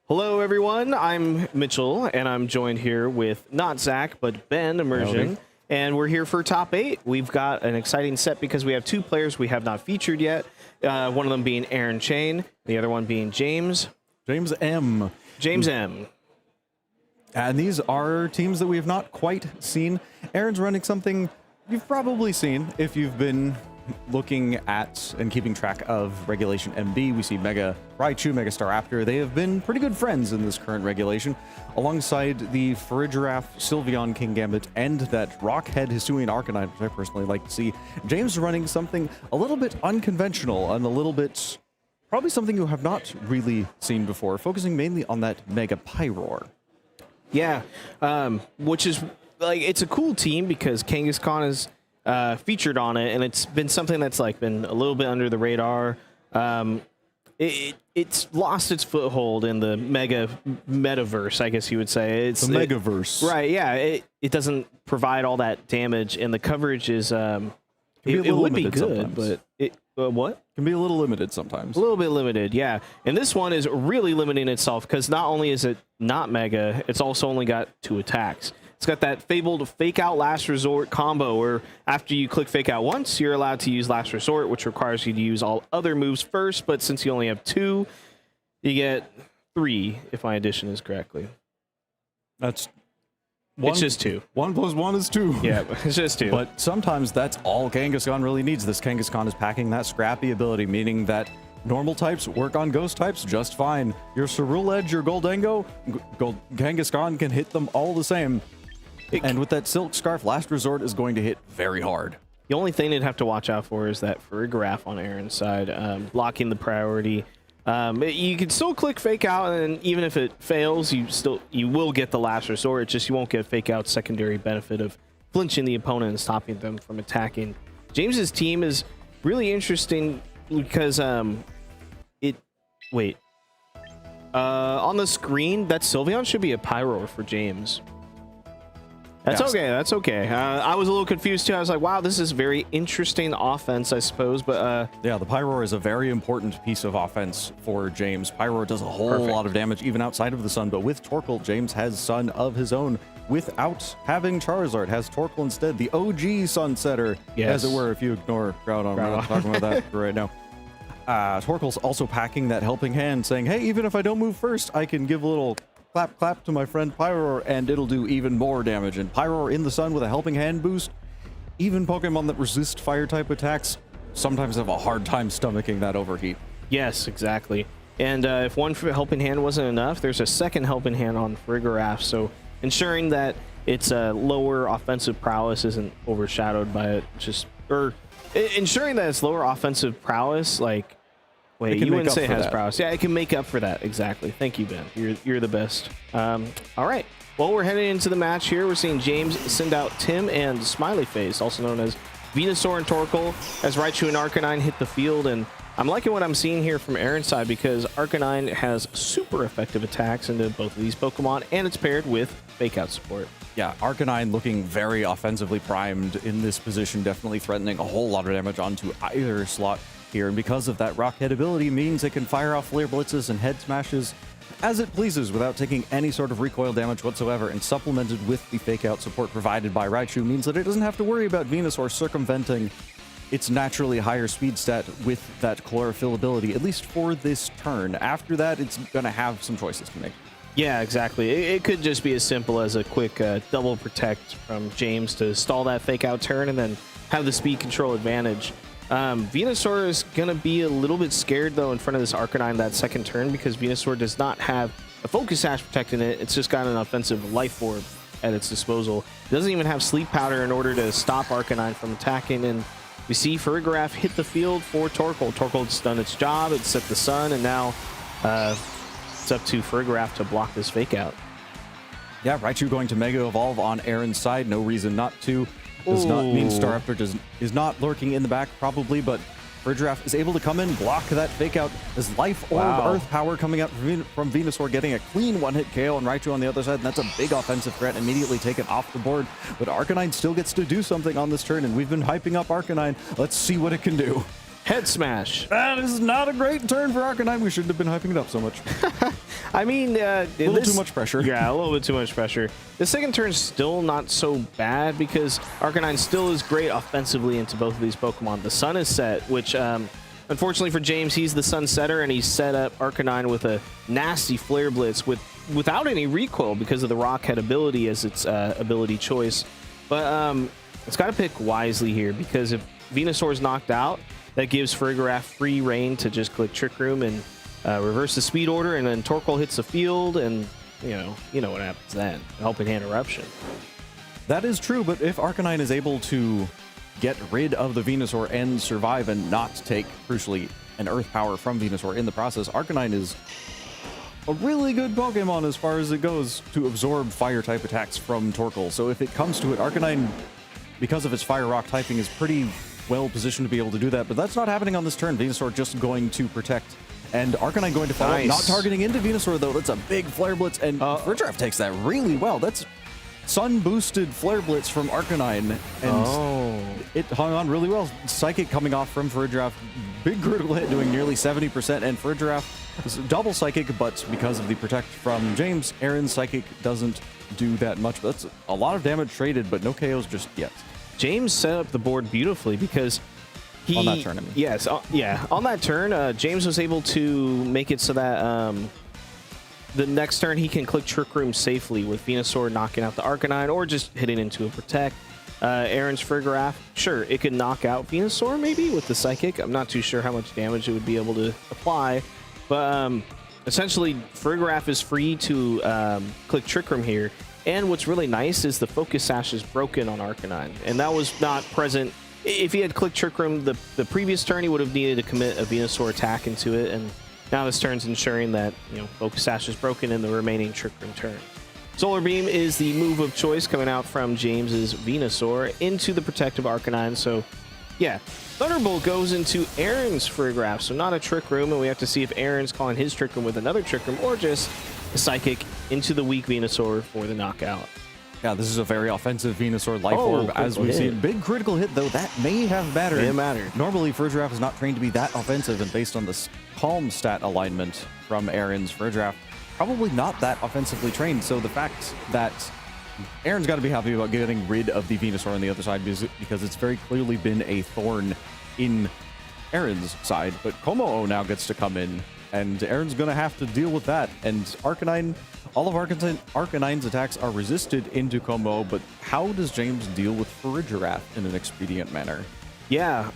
Hello, everyone. I'm Mitchell, and I'm joined here with not Zach, but Ben Immersion. Howdy. And we're here for top 8. We've got an exciting set because we have 2 players we have not featured yet. One of them being Aaron Chain, the other one being James. James M. James M. And these are teams that we have not quite seen. Aaron's running something you've probably seen if you've been looking at and keeping track of Regulation MB. We see Mega Raichu, Mega Staraptor. They have been pretty good friends in this current regulation, alongside the Farigiraf, Sylveon, Kingambit, and that Rockhead Hisuian Arcanine, which I personally like to see. James running something a little bit unconventional and a little bit probably something you have not really seen before, focusing mainly on that Mega Pyroar. Yeah, which is like, it's a cool team because Kangaskhan is featured on it, and it's been something that's like been a little bit under the radar. It's lost its foothold in the metaverse, I guess you would say. It's the Megaverse, right? Yeah, it doesn't provide all that damage, and the coverage is it would be good, sometimes. but what? Can be a little limited sometimes. A little bit limited, yeah. And this one is really limiting itself because not only is it not Mega, it's also only got 2 attacks. It's got that fabled Fake Out Last Resort combo where after you click Fake Out once, you're allowed to use Last Resort, which requires you to use all other moves first. But since you only have 2, you get 3, if my addition is correctly. That's it's just 2. 1 plus 1 is 2. Yeah, it's just 2. But sometimes that's all Kangaskhan really needs. This Kangaskhan is packing that scrappy ability, meaning that normal types work on ghost types just fine. Your Cerule Edge, your Goldango, Kangaskhan can hit them all the same. And with that Silk Scarf, Last Resort is going to hit very hard. The only thing they'd have to watch out for is that Farigiraf on Aaron's side, blocking the priority. You can still click Fake Out, and even if it fails, you will get the Last Resort. It's just you won't get Fake Out's secondary benefit of flinching the opponent and stopping them from attacking. James's team is really interesting because on the screen, that Sylveon should be a Pyroar for James. That's Yes. okay. That's okay. I was a little confused too. I was like, wow, this is very interesting offense, I suppose. But yeah, the Pyroar is a very important piece of offense for James. Pyroar does a whole Perfect. lot of damage even outside of the Sun, but with Torkoal, James has Sun of his own. Without having Charizard, has Torkoal instead, the OG Sunsetter, Yes. as it were, if you ignore Groudon. We're not talking about that right now. Torkoal's also packing that helping hand, saying, hey, even if I don't move first, I can give a little clap, clap to my friend Pyroar, and it'll do even more damage. And Pyroar in the Sun with a helping hand boost, even Pokemon that resist fire-type attacks sometimes have a hard time stomaching that overheat. yes, exactly. And if one helping hand wasn't enough, there's a second helping hand on Farigiraf. So ensuring that its lower offensive prowess isn't overshadowed by it, ensuring that its lower offensive prowess, like, wait, you wouldn't say it has prowess. Yeah, it can make up for that. Exactly. Thank you, Ben. You're the best. All right. Well, we're heading into the match here. We're seeing James send out Tim and Smiley Face, also known as Venusaur and Torkoal, as Raichu and Arcanine hit the field. And I'm liking what I'm seeing here from Aaron's side because Arcanine has super effective attacks into both of these Pokemon, and it's paired with Fake Out support. Yeah, Arcanine looking very offensively primed in this position, definitely threatening a whole lot of damage onto either slot here. And because of that Rockhead ability means it can fire off Flare Blitzes and Head Smashes as it pleases without taking any sort of recoil damage whatsoever, and supplemented with the Fake Out support provided by Raichu means that it doesn't have to worry about Venusaur circumventing its naturally higher speed stat with that Chlorophyll ability, at least for this turn. After that, it's going to have some choices to make. Yeah, exactly. It could just be as simple as a quick double protect from James to stall that Fake Out turn and then have the speed control advantage. Venusaur is going to be a little bit scared, though, in front of this Arcanine that second turn because Venusaur does not have a Focus Sash protecting it. It's just got an offensive Life Orb at its disposal. It doesn't even have Sleep Powder in order to stop Arcanine from attacking, and we see Farigiraf hit the field for Torkoal. Torkoal's done its job. It's set the Sun, and now it's up to Farigiraf to block this Fake Out. Yeah, Raichu going to Mega Evolve on Aaron's side. No reason not to. Does not mean Staraptor is not lurking in the back, probably, but Farigiraf is able to come in, block that Fake Out. As Life Orb Earth Power coming out from Venusaur, getting a clean one-hit KO on Raichu on the other side, and that's a big offensive threat immediately taken off the board. But Arcanine still gets to do something on this turn, and we've been hyping up Arcanine. Let's see what it can do. Head smash. That is not a great turn for Arcanine. We shouldn't have been hyping it up so much. I mean, A little too much pressure. Yeah, a little bit too much pressure. The second turn's still not so bad because Arcanine still is great offensively into both of these Pokemon. The sun is set, which unfortunately for James, he's the sun setter, and he's set up Arcanine with a nasty Flare Blitz without any recoil because of the Rock Head ability as its ability choice. But it's got to pick wisely here because if Venusaur's knocked out, that gives Farigiraf free reign to just click Trick Room and reverse the speed order, and then Torkoal hits the field, and you know what happens then. Helping Hand Eruption. That is true, but if Arcanine is able to get rid of the Venusaur and survive and not take, crucially, an Earth Power from Venusaur in the process, Arcanine is a really good Pokemon as far as it goes to absorb Fire-type attacks from Torkoal. So if it comes to it, Arcanine, because of its Fire Rock typing, is pretty well positioned to be able to do that, but that's not happening on this turn. Venusaur just going to protect, and Arcanine going to follow up, not targeting into Venusaur though. That's a big Flare Blitz, and Farigiraf takes that really well. That's sun boosted Flare Blitz from Arcanine, and it hung on really well. Psychic coming off from Farigiraf, big critical hit doing nearly 70%, and Farigiraf is double Psychic, but because of the protect from James, Aaron's Psychic doesn't do that much. That's a lot of damage traded, but no KOs just yet. James set up the board beautifully because on that turn, I mean. Yes, yeah. On that turn, James was able to make it so that the next turn he can click Trick Room safely with Venusaur knocking out the Arcanine or just hitting into a Protect. Aaron's Farigiraf, sure, it could knock out Venusaur maybe with the Psychic. I'm not too sure how much damage it would be able to apply, but essentially Farigiraf is free to click Trick Room here. And what's really nice is the Focus Sash is broken on Arcanine, and that was not present. If he had clicked Trick Room the previous turn, he would have needed to commit a Venusaur attack into it, and now this turn's ensuring that Focus Sash is broken in the remaining Trick Room turn. Solar Beam is the move of choice coming out from James's Venusaur into the protective Arcanine. So yeah, Thunderbolt goes into Aaron's Farigiraf, so not a Trick Room, and we have to see if Aaron's calling his Trick Room with another Trick Room or just a Psychic into the weak Venusaur for the knockout. Yeah, this is a very offensive Venusaur Life Orb, as we see. Big critical hit, though. That may have mattered. It mattered. Normally, Farigiraf is not trained to be that offensive, and based on the Calm stat alignment from Aaron's Farigiraf, probably not that offensively trained. So the fact that Aaron's got to be happy about getting rid of the Venusaur on the other side because it's very clearly been a thorn in Aaron's side. But Como-O now gets to come in, and Aaron's going to have to deal with that. And Arcanine, all of Arcanine's attacks are resisted into Como-O, but how does James deal with Farigiraf in an expedient manner? Yeah,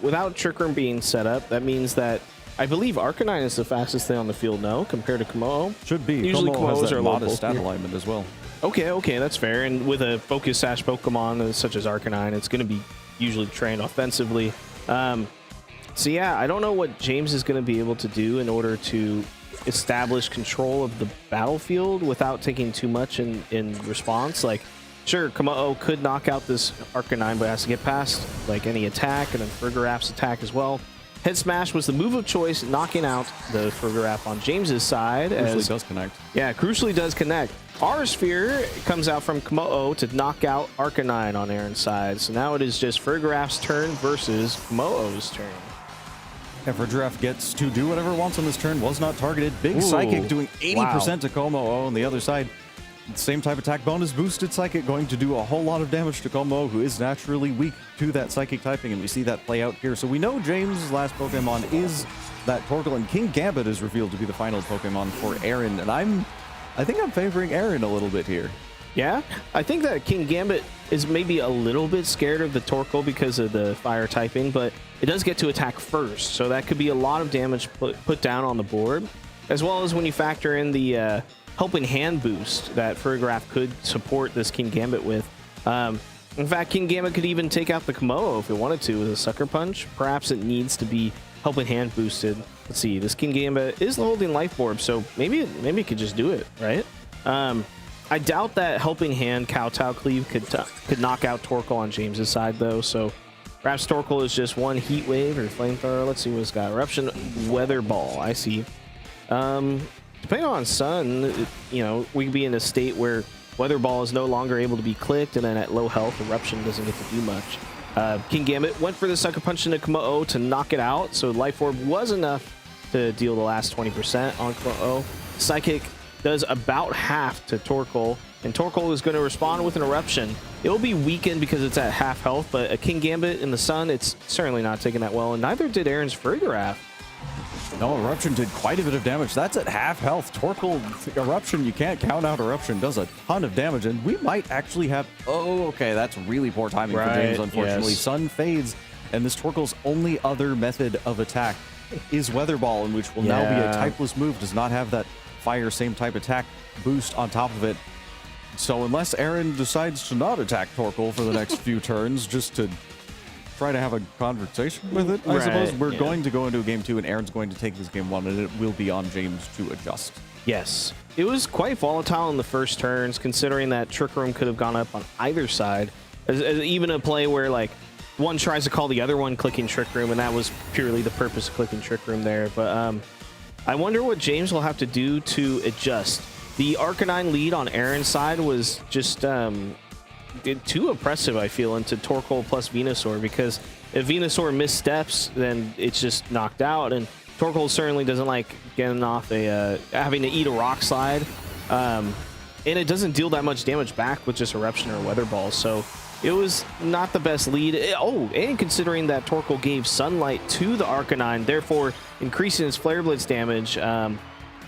without Trick Room being set up, that means that I believe Arcanine is the fastest thing on the field now compared to Como-O. Should be. Usually Como-O has that modest stat here. alignment as well. Okay, that's fair. And with a Focus Sash Pokemon such as Arcanine, it's going to be usually trained offensively. So yeah, I don't know what James is going to be able to do in order to establish control of the battlefield without taking too much in response. Like, sure, Como-O could knock out this Arcanine, but has to get past like any attack, and then Farigiraf's attack as well. Head Smash was the move of choice, knocking out the Farigiraf on James's side. Crucially does connect. Yeah, crucially does connect. Aura Sphere comes out from Como-O to knock out Arcanine on Aaron's side. So now it is just Farigiraf's turn versus Como-O's turn. And Farigiraf gets to do whatever it wants on this turn. Was not targeted. Big Psychic doing 80% to Como-O on the other side. Same type attack bonus, boosted Psychic going to do a whole lot of damage to Como-O, who is naturally weak to that Psychic typing, and we see that play out here. So we know James' last Pokemon is that Torkoal, and King Gambit is revealed to be the final Pokemon for Aaron, and I think I'm favoring Aaron a little bit here. Yeah, I think that King Gambit is maybe a little bit scared of the Torkoal because of the fire typing, but it does get to attack first, so that could be a lot of damage put down on the board, as well as when you factor in the Helping Hand boost that Farigiraf could support this King Gambit with. In fact, King Gambit could even take out the Como-O if it wanted to with a Sucker Punch. Perhaps it needs to be Helping Hand boosted. Let's see, this King Gambit is holding Life Orb, so maybe it could just do it, right? I doubt that Helping Hand Kowtow Cleave could knock out Torkoal on James's side, though, so perhaps Torkoal is just one Heat Wave or Flamethrower. Let's see what it's got. Eruption, Weather Ball, I see. Depending on Sun, we could be in a state where Weather Ball is no longer able to be clicked, and then at low health, Eruption doesn't get to do much. King Gambit went for the Sucker Punch into Komo'o to knock it out, so Life Orb was enough to deal the last 20% on Komo'o. Psychic does about half to Torkoal, and Torkoal is going to respond with an Eruption. It will be weakened because it's at half health, but a King Gambit in the sun, it's certainly not taking that well, and neither did Aaron's Farigiraf. No, Eruption did quite a bit of damage. That's at half health. Torkoal, Eruption, you can't count out Eruption, does a ton of damage, and we might actually have... Oh, okay, that's really poor timing for James, unfortunately. Yes. Sun fades, and this Torkoal's only other method of attack is Weather Ball, in which will now be a typeless move, does not have that fire same type attack boost on top of it. So unless Aaron decides to not attack Torkoal for the next few turns, just to try to have a conversation with it, I suppose, we're going to go into a game 2, and Aaron's going to take this game 1, and it will be on James to adjust. Yes. It was quite volatile in the first turns, considering that Trick Room could have gone up on either side. As even a play where, like, one tries to call the other one clicking Trick Room, and that was purely the purpose of clicking Trick Room there. But I wonder what James will have to do to adjust. The Arcanine lead on Aaron's side was just too oppressive, I feel, into Torkoal plus Venusaur, because if Venusaur missteps, then it's just knocked out, and Torkoal certainly doesn't like getting off having to eat a Rock Slide, and it doesn't deal that much damage back with just Eruption or Weather Ball, so it was not the best lead. And considering that Torkoal gave Sunlight to the Arcanine, therefore increasing his Flare Blitz damage, and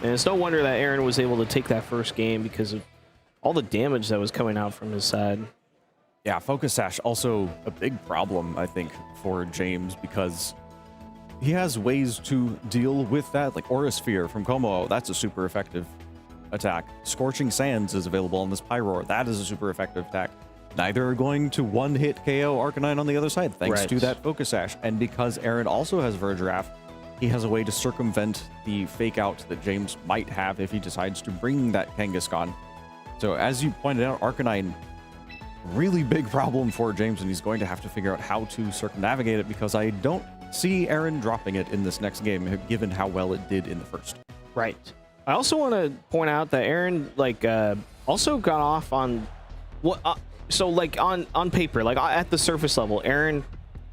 it's no wonder that Aaron was able to take that first game because of all the damage that was coming out from his side. Yeah, Focus Sash also a big problem, I think, for James, because he has ways to deal with that, like Aura Sphere from Komo'o. That's a super effective attack. Scorching Sands is available on this Pyroar. That is a super effective attack. Neither are going to one-hit KO Arcanine on the other side, thanks to that Focus Sash. And because Aaron also has Vergiraffe, he has a way to circumvent the fake out that James might have if he decides to bring that Kangaskhan. So as you pointed out, Arcanine, really big problem for James, and he's going to have to figure out how to circumnavigate it, because I don't see Aaron dropping it in this next game, given how well it did in the first. Right. I also want to point out that Aaron, like, also got off on what... so, like, on paper, like, at the surface level, Aaron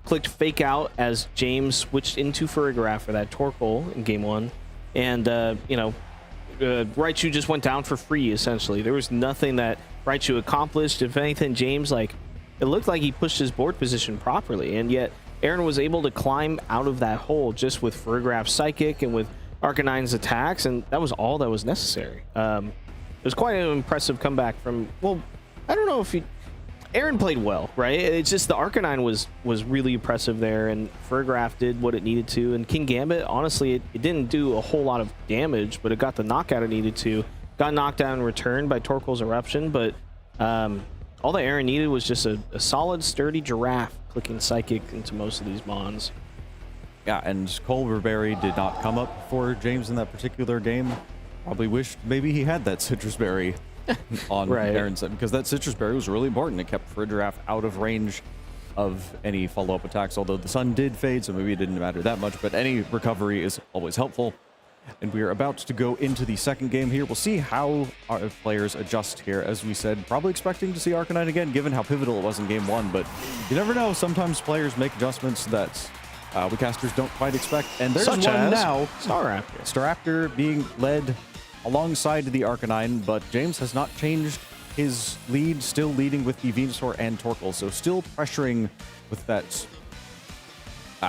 clicked Fake Out as James switched into Farigiraf for that Torkoal in game 1. And, you know, Raichu just went down for free, essentially. There was nothing that Raichu accomplished. If anything, James, like, it looked like he pushed his board position properly, and yet Aaron was able to climb out of that hole just with Farigiraf's Psychic and with Arcanine's attacks, and that was all that was necessary. It was quite an impressive comeback from, well, I don't know if he... Aaron played well, right? It's just the Arcanine was really impressive there, and Farigiraf did what it needed to, and King Gambit, honestly, it didn't do a whole lot of damage, but it got the knockout it needed to. Got knocked down in return by Torkoal's Eruption, but all that Aaron needed was just a solid, sturdy Giraffe clicking Psychic into most of these Mons. Yeah, and Colberberry did not come up for James in that particular game. Probably wished maybe he had that Citrus Berry on Aaron's side, because that Citrus Berry was really important. It kept Farigiraf out of range of any follow-up attacks, although the sun did fade, so maybe it didn't matter that much, but any recovery is always helpful. And we are about to go into the second game here. We'll see how our players adjust here. As we said, probably expecting to see Arcanine again, given how pivotal it was in game 1, but you never know. Sometimes players make adjustments that we casters don't quite expect. And there's Such one as now. Staraptor. Staraptor being led alongside the Arcanine, but James has not changed his lead, still leading with the Venusaur and Torkoal, so still pressuring with that,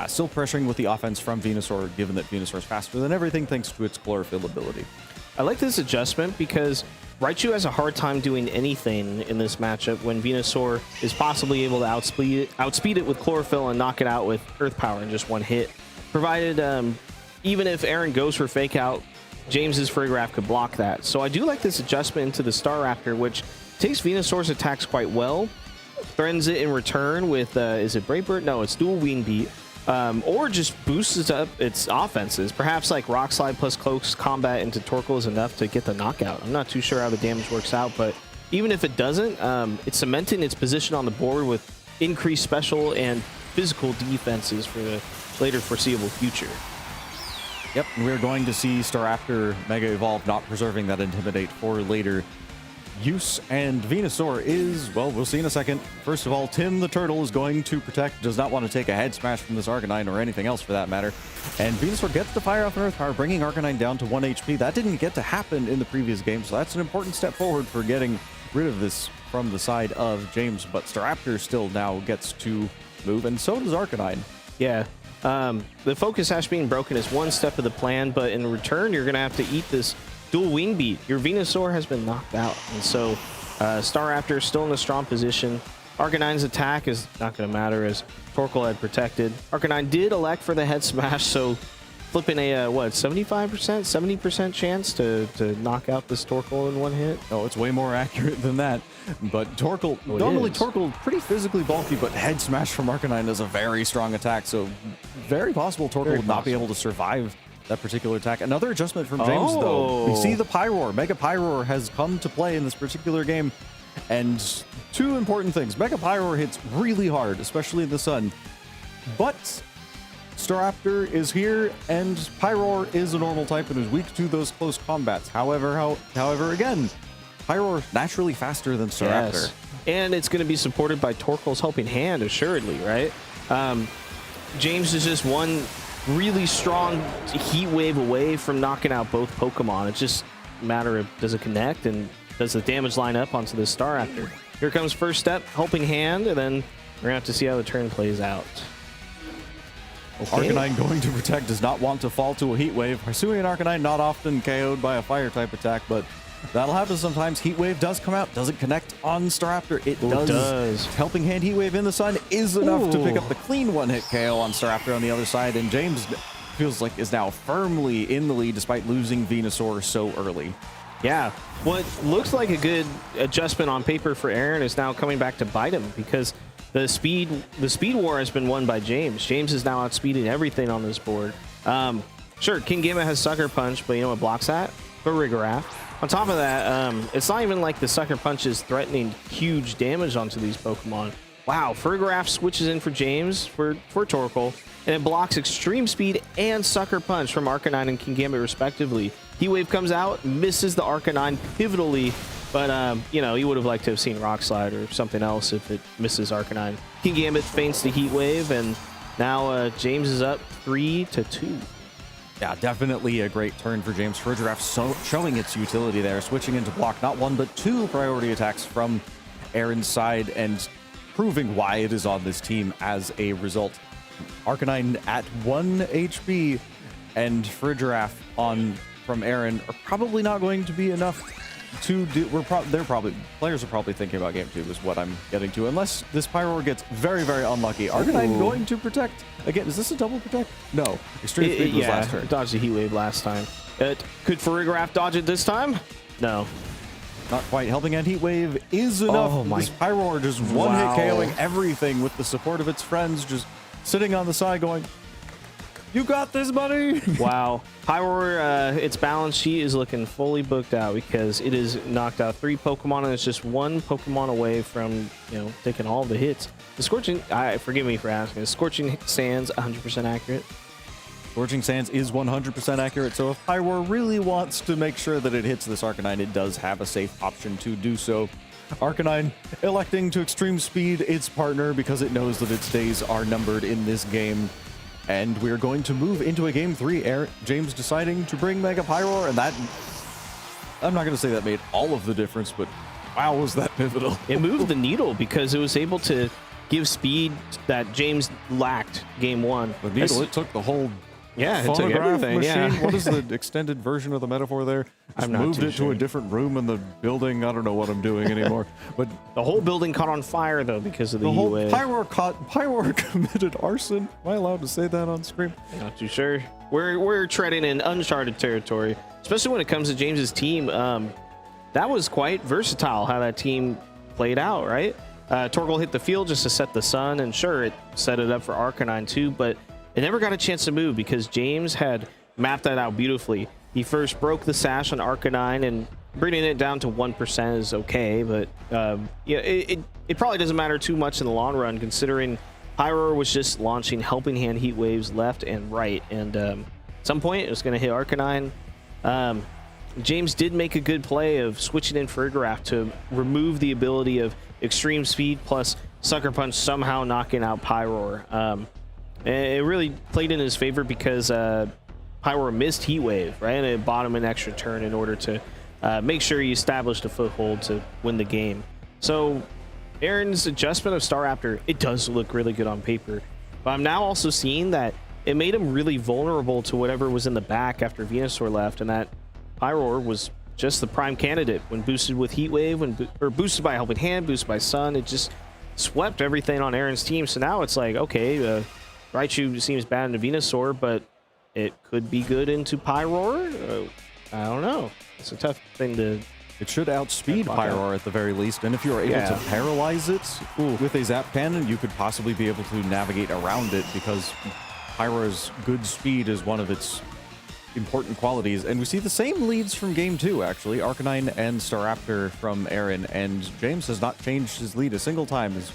still pressuring with the offense from Venusaur, given that Venusaur is faster than everything thanks to its Chlorophyll ability. I like this adjustment because Raichu has a hard time doing anything in this matchup when Venusaur is possibly able to outspeed it with Chlorophyll and knock it out with Earth Power in just one hit. Provided, even if Aaron goes for Fake Out, James's Farigiraf could block that. So I do like this adjustment into the Staraptor, which takes Venusaur's attacks quite well, threatens it in return with, is it Brave Bird? No, it's Dual Wing Beat, or just boosts up its offenses. Perhaps like Rock Slide plus Close Combat into Torkoal is enough to get the knockout. I'm not too sure how the damage works out, but even if it doesn't, it's cementing its position on the board with increased special and physical defenses for the later foreseeable future. Yep, and we're going to see Staraptor Mega Evolve, not preserving that Intimidate for later. use, and Venusaur is, well, we'll see in a second. First of all, Tim the Turtle is going to protect, does not want to take a head smash from this Arcanine or anything else for that matter. And Venusaur gets the Fire off an Earth Power, bringing Arcanine down to 1 HP. That didn't get to happen in the previous game, so that's an important step forward for getting rid of this from the side of James. But Staraptor still now gets to move, and so does Arcanine. Yeah. The Focus Sash being broken is one step of the plan, but in return, you're going to have to eat this dual wing beat. Your Venusaur has been knocked out, and so Staraptor is still in a strong position. Arcanine's attack is not going to matter as Torkoal had protected. Arcanine did elect for the head smash, so flipping a, what, 75%, 70% chance to knock out this Torkoal in one hit. Oh, it's way more accurate than that. But Torkoal, normally Torkoal pretty physically bulky, but head smash from Arcanine is a very strong attack, so very possible Torkoal would not be able to survive that particular attack. Another adjustment from James, though. We see the Pyroar. Mega Pyroar has come to play in this particular game. And two important things. Mega Pyroar hits really hard, especially in the sun. But Staraptor is here, and Pyroar is a normal type and is weak to those close combats. However, again, Pyroar naturally faster than Staraptor. Yes. And it's going to be supported by Torkoal's Helping Hand, assuredly, right? James is just one really strong heat wave away from knocking out both Pokemon. It's just a matter of does it connect and does the damage line up onto this Staraptor. Here comes first step, Helping Hand, and then we're gonna have to see how the turn plays out. Okay. Arcanine going to protect, does not want to fall to a heat wave. Hisuian Arcanine not often KO'd by a fire type attack, but that'll happen sometimes. Heat wave does come out, doesn't connect on Staraptor. It does. Helping Hand Heat Wave in the sun is enough to pick up the clean one-hit KO on Staraptor on the other side, and James feels like is now firmly in the lead despite losing Venusaur so early. Yeah, what looks like a good adjustment on paper for Aaron is now coming back to bite him because the speed war has been won by James. James is now outspeeding everything on this board. Sure, Kingambit has Sucker Punch, but you know what blocks that? Farigiraf. On top of that, it's not even like the Sucker Punch is threatening huge damage onto these Pokemon. Wow, Farigiraf switches in for James for Torkoal, and it blocks Extreme Speed and Sucker Punch from Arcanine and Kingambit respectively. Heat Wave comes out, misses the Arcanine pivotally, but you know, you would have liked to have seen Rock Slide or something else if it misses Arcanine. Kingambit feints the Heat Wave, and now James is up 3-2. Yeah, definitely a great turn for James. Farigiraf showing its utility there, switching into block not one but two priority attacks from Aaron's side and proving why it is on this team as a result. Arcanine at 1 HP and Farigiraf from Aaron are probably not going to be enough to do. Players are probably thinking about game 2 is what I'm getting to, unless this Pyroar gets very, very unlucky. Arcanine going to protect again. Is this a double protect? No, Extreme Speed was last turn. Dodged the Heat Wave last time. Could Farigiraf dodge it this time? No. Not quite. Helping Hand Heat Wave is enough. Oh my. This Pyroar just one hit KOing everything with the support of its friends, just sitting on the side going, "You got this, buddy." Wow. Pyroar, its balance sheet is looking fully booked out because it has knocked out 3 Pokemon and it's just 1 Pokemon away from, you know, taking all the hits. The Scorching, forgive me for asking, is Scorching Sands 100% accurate? Scorching Sands is 100% accurate, so if Pyroar really wants to make sure that it hits this Arcanine, it does have a safe option to do so. Arcanine electing to Extreme Speed its partner because it knows that its days are numbered in this game. And we're going to move into a game 3. James deciding to bring Mega Pyroar, and that, I'm not going to say that made all of the difference, but wow, was that pivotal. It moved the needle because it was able to give speed that James lacked game 1. The needle, it took the whole it took everything. Machine. Yeah. What is the extended version of the metaphor there? Just moved it to a different room in the building. I don't know what I'm doing anymore. But the whole building caught on fire though because of the whole Heat Wave. Pyroar committed arson. Am I allowed to say that on screen? Not too sure. We're treading in uncharted territory, especially when it comes to James's team. That was quite versatile how that team played out, right? Torkoal hit the field just to set the sun, and sure, it set it up for Arcanine too, but it never got a chance to move because James had mapped that out beautifully. He first broke the sash on Arcanine, and bringing it down to 1% is okay, but it probably doesn't matter too much in the long run, considering Pyroar was just launching Helping Hand Heat Waves left and right, and at some point it was going to hit Arcanine. James did make a good play of switching in Farigiraf to remove the ability of extreme speed plus Sucker Punch somehow knocking out Pyroar. And it really played in his favor because Pyroar missed Heat Wave, right? And it bought him an extra turn in order to make sure he established a foothold to win the game. So Aaron's adjustment of Staraptor, it does look really good on paper. But I'm now also seeing that it made him really vulnerable to whatever was in the back after Venusaur left, and that Pyroar was just the prime candidate when boosted with Heat Wave, or boosted by Helping Hand, boosted by Sun. It just swept everything on Aaron's team. So now it's like, okay, Raichu seems bad into Venusaur, but it could be good into Pyroar. I don't know. It's a tough thing to... It should outspeed Pyroar at the very least, and if you are able to paralyze it with a Zap Cannon, you could possibly be able to navigate around it, because Pyroar's good speed is one of its important qualities. And we see the same leads from Game 2, actually. Arcanine and Staraptor from Aaron, and James has not changed his lead a single time. He's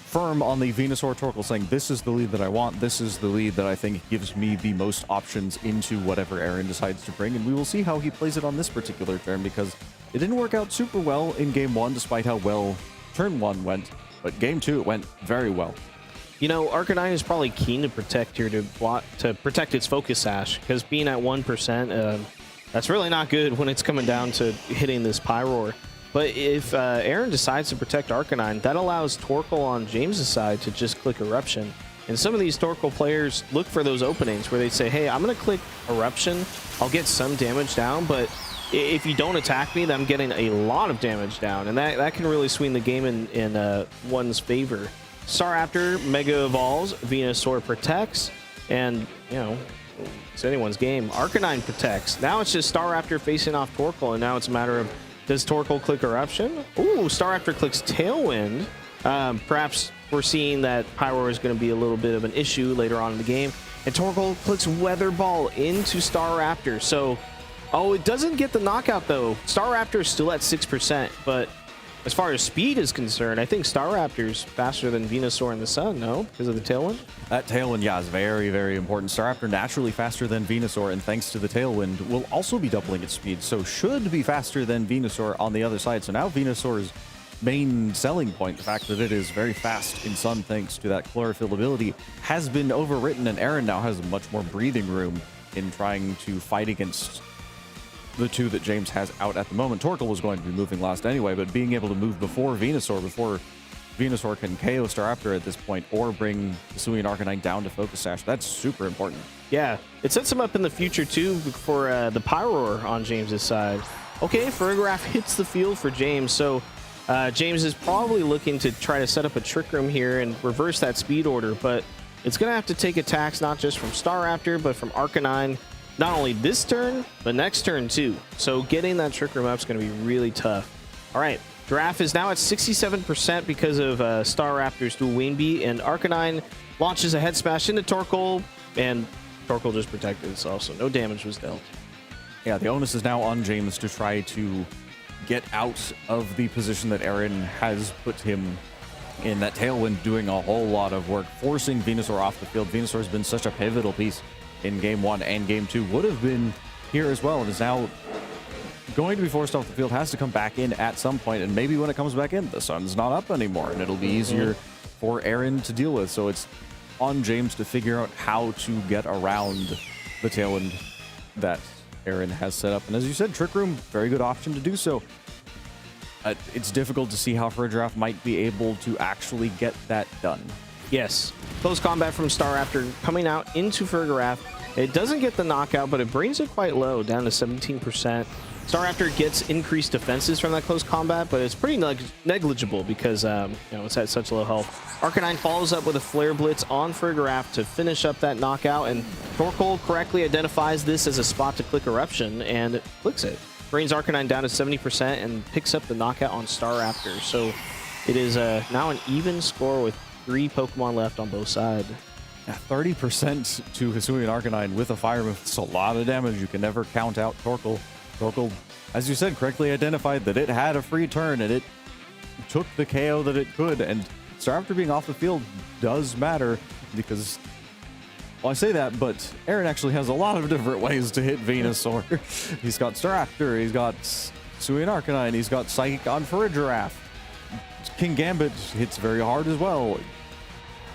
firm on the Venusaur Torkoal, saying, this is the lead that I want, this is the lead that I think gives me the most options into whatever Aaron decides to bring, and we will see how he plays it on this particular turn, because it didn't work out super well in Game 1, despite how well Turn 1 went, but Game 2 it went very well. You know, Arcanine is probably keen to protect here to protect its Focus Sash, because being at 1%, that's really not good when it's coming down to hitting this Pyroar. But if Aaron decides to protect Arcanine, that allows Torkoal on James's side to just click Eruption. And some of these Torkoal players look for those openings where they say, hey, I'm going to click Eruption, I'll get some damage down, but if you don't attack me, then I'm getting a lot of damage down. And that can really swing the game in one's favor. Staraptor Mega Evolves, Venusaur protects, and, you know, it's anyone's game. Arcanine protects. Now it's just Staraptor facing off Torkoal, and now it's a matter of, does Torkoal click Eruption? Ooh, Staraptor clicks Tailwind. Perhaps we're seeing that Pyroar is going to be a little bit of an issue later on in the game. And Torkoal clicks Weather Ball into Staraptor. So, oh, it doesn't get the knockout, though. Staraptor is still at 6%, but as far as speed is concerned, I think Staraptor's faster than Venusaur in the Sun, no? Because of the Tailwind? That Tailwind, yeah, is very, very important. Staraptor naturally faster than Venusaur, and thanks to the Tailwind, will also be doubling its speed, so should be faster than Venusaur on the other side. So now Venusaur's main selling point, the fact that it is very fast in Sun thanks to that Chlorophyll ability, has been overwritten, and Aaron now has much more breathing room in trying to fight against the two that James has out at the moment. Torkoal was going to be moving last anyway, but being able to move before Venusaur can KO Staraptor at this point, or bring Hisuian Arcanine down to Focus Sash, that's super important. Yeah, it sets him up in the future too for the Pyroar on James's side. Okay, Farigiraf hits the field for James, so James is probably looking to try to set up a Trick Room here and reverse that speed order, but it's going to have to take attacks not just from Staraptor, but from Arcanine, not only this turn, but next turn too. So getting that Trick Room up is going to be really tough. All right, Giraffe is now at 67% because of Staraptor's dual Wing Beat, and Arcanine launches a Head Smash into Torkoal, and Torkoal just protected itself, so no damage was dealt. Yeah, the onus is now on James to try to get out of the position that Aaron has put him in. That Tailwind doing a whole lot of work, forcing Venusaur off the field. Venusaur has been such a pivotal piece in Game 1 and Game 2, would have been here as well, and is now going to be forced off the field, has to come back in at some point, and maybe when it comes back in, the sun's not up anymore, and it'll be easier for Aaron to deal with. So it's on James to figure out how to get around the Tailwind that Aaron has set up. And as you said, Trick Room, very good option to do so. It's difficult to see how Farigiraf might be able to actually get that done. Yes, close combat from Staraptor coming out into Farigiraf. It doesn't get the knockout, but it brings it quite low, down to 17%. Staraptor gets increased defenses from that close combat, but it's pretty negligible because it's at such low health. Arcanine follows up with a Flare Blitz on Farigiraf to finish up that knockout, and Torkoal correctly identifies this as a spot to click Eruption and clicks it. Brings Arcanine down to 70% and picks up the knockout on Staraptor. So it is now an even score with 3 Pokemon left on both sides. Yeah, 30% to Hisuian Arcanine with a Fire Move. It's a lot of damage. You can never count out Torkoal. Torkoal, as you said, correctly identified that it had a free turn and it took the KO that it could. And Staraptor being off the field does matter because Well, I say that, but Aaron actually has a lot of different ways to hit Venusaur. He's got Staraptor, he's got Suian Arcanine, he's got Psychic on Farigiraf. King Gambit hits very hard as well.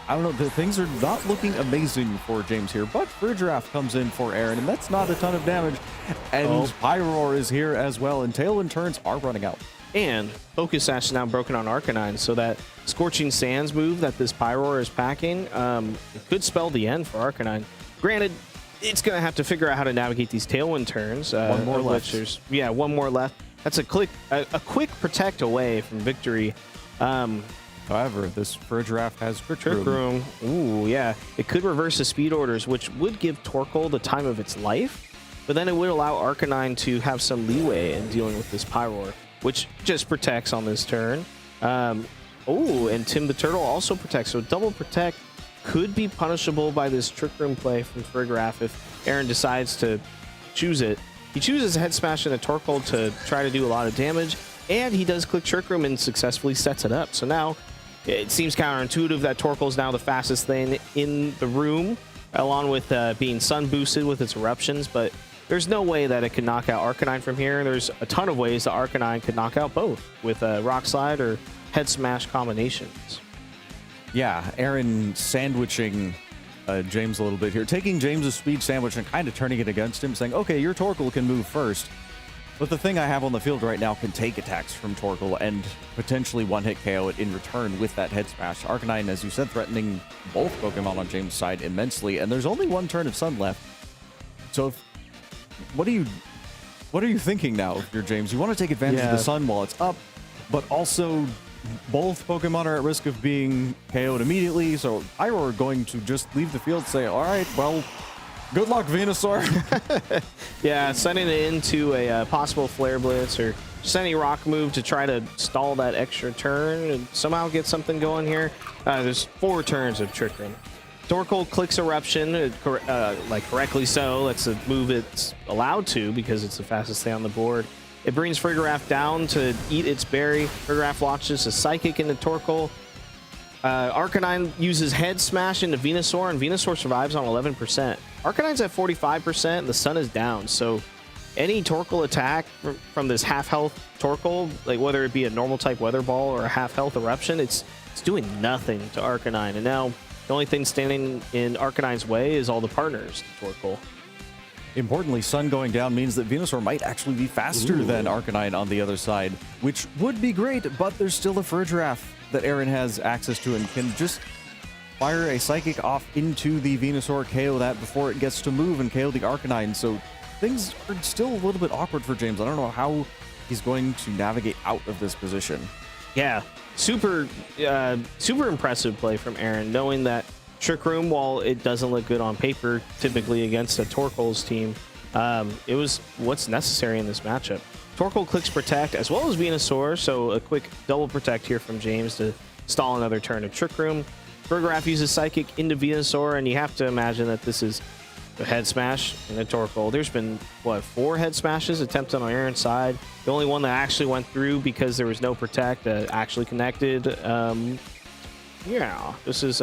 I don't know, the things are not looking amazing for James here, but Farigiraf comes in for Aaron, and that's not a ton of damage. And Pyroar is here as well, and Tailwind turns are running out. And Focus Sash is now broken on Arcanine, so that Scorching Sands move that this Pyroar is packing it could spell the end for Arcanine. Granted, it's going to have to figure out how to navigate these Tailwind turns. One more left. Yeah, one more left. That's a quick protect away from victory. However, this Farigiraf has Trick Room. Ooh, yeah. It could reverse the speed orders, which would give Torkoal the time of its life, but then it would allow Arcanine to have some leeway in dealing with this Pyroar, which just protects on this turn. Oh, and Tim the Turtle also protects, so double protect could be punishable by this Trick Room play from Farigiraf if Aaron decides to choose it. He chooses a Head Smash and a Torkoal to try to do a lot of damage, and he does click Trick Room and successfully sets it up. So now it seems counterintuitive that Torkoal is now the fastest thing in the room, along with being Sun boosted with its eruptions, but there's no way that it could knock out Arcanine from here. There's a ton of ways that Arcanine could knock out both with Rock Slide or Head Smash combinations. Yeah, Aaron sandwiching James a little bit here, taking James's speed sandwich and kind of turning it against him, saying, okay, your Torkoal can move first, but the thing I have on the field right now can take attacks from Torkoal and potentially one-hit KO it in return with that Head Smash. Arcanine, as you said, threatening both Pokemon on James' side immensely, and there's only one turn of Sun left. So what are you thinking now if you're James? You want to take advantage of the Sun while it's up, but also both Pokemon are at risk of being KO'd immediately, so Pyroar are going to just leave the field, say, all right, well, good luck, Venusaur. Yeah, sending it into a possible Flare Blitz or just any rock move to try to stall that extra turn and somehow get something going here. There's 4 turns of Trick Room. Torkoal clicks Eruption, correctly so. That's a move it's allowed to because it's the fastest thing on the board. It brings Farigiraf down to eat its berry. Farigiraf launches a Psychic into Torkoal. Arcanine uses Head Smash into Venusaur, and Venusaur survives on 11%. Arcanine's at 45%, and the Sun is down, so any Torkoal attack from this half-health Torkoal, like whether it be a normal-type Weather Ball or a half-health Eruption, it's doing nothing to Arcanine, and now the only thing standing in Arcanine's way is all the partners to Torkoal. Importantly, Sun going down means that Venusaur might actually be faster than Arcanine on the other side, which would be great, but there's still a Farigiraf that Aaron has access to and can just fire a Psychic off into the Venusaur, KO that before it gets to move and KO the Arcanine. So things are still a little bit awkward for James. I don't know how he's going to navigate out of this position. Yeah, super impressive play from Aaron, knowing that Trick Room, while it doesn't look good on paper, typically against a Torkoal's team, it was what's necessary in this matchup. Torkoal clicks Protect as well as Venusaur, so a quick double Protect here from James to stall another turn of Trick Room. Farigiraf uses Psychic into Venusaur, and you have to imagine that this is a Head Smash and a Torkoal. There's been, what, 4 Head Smashes attempted on Aaron's side. The only one that actually went through because there was no Protect actually connected. Yeah, this is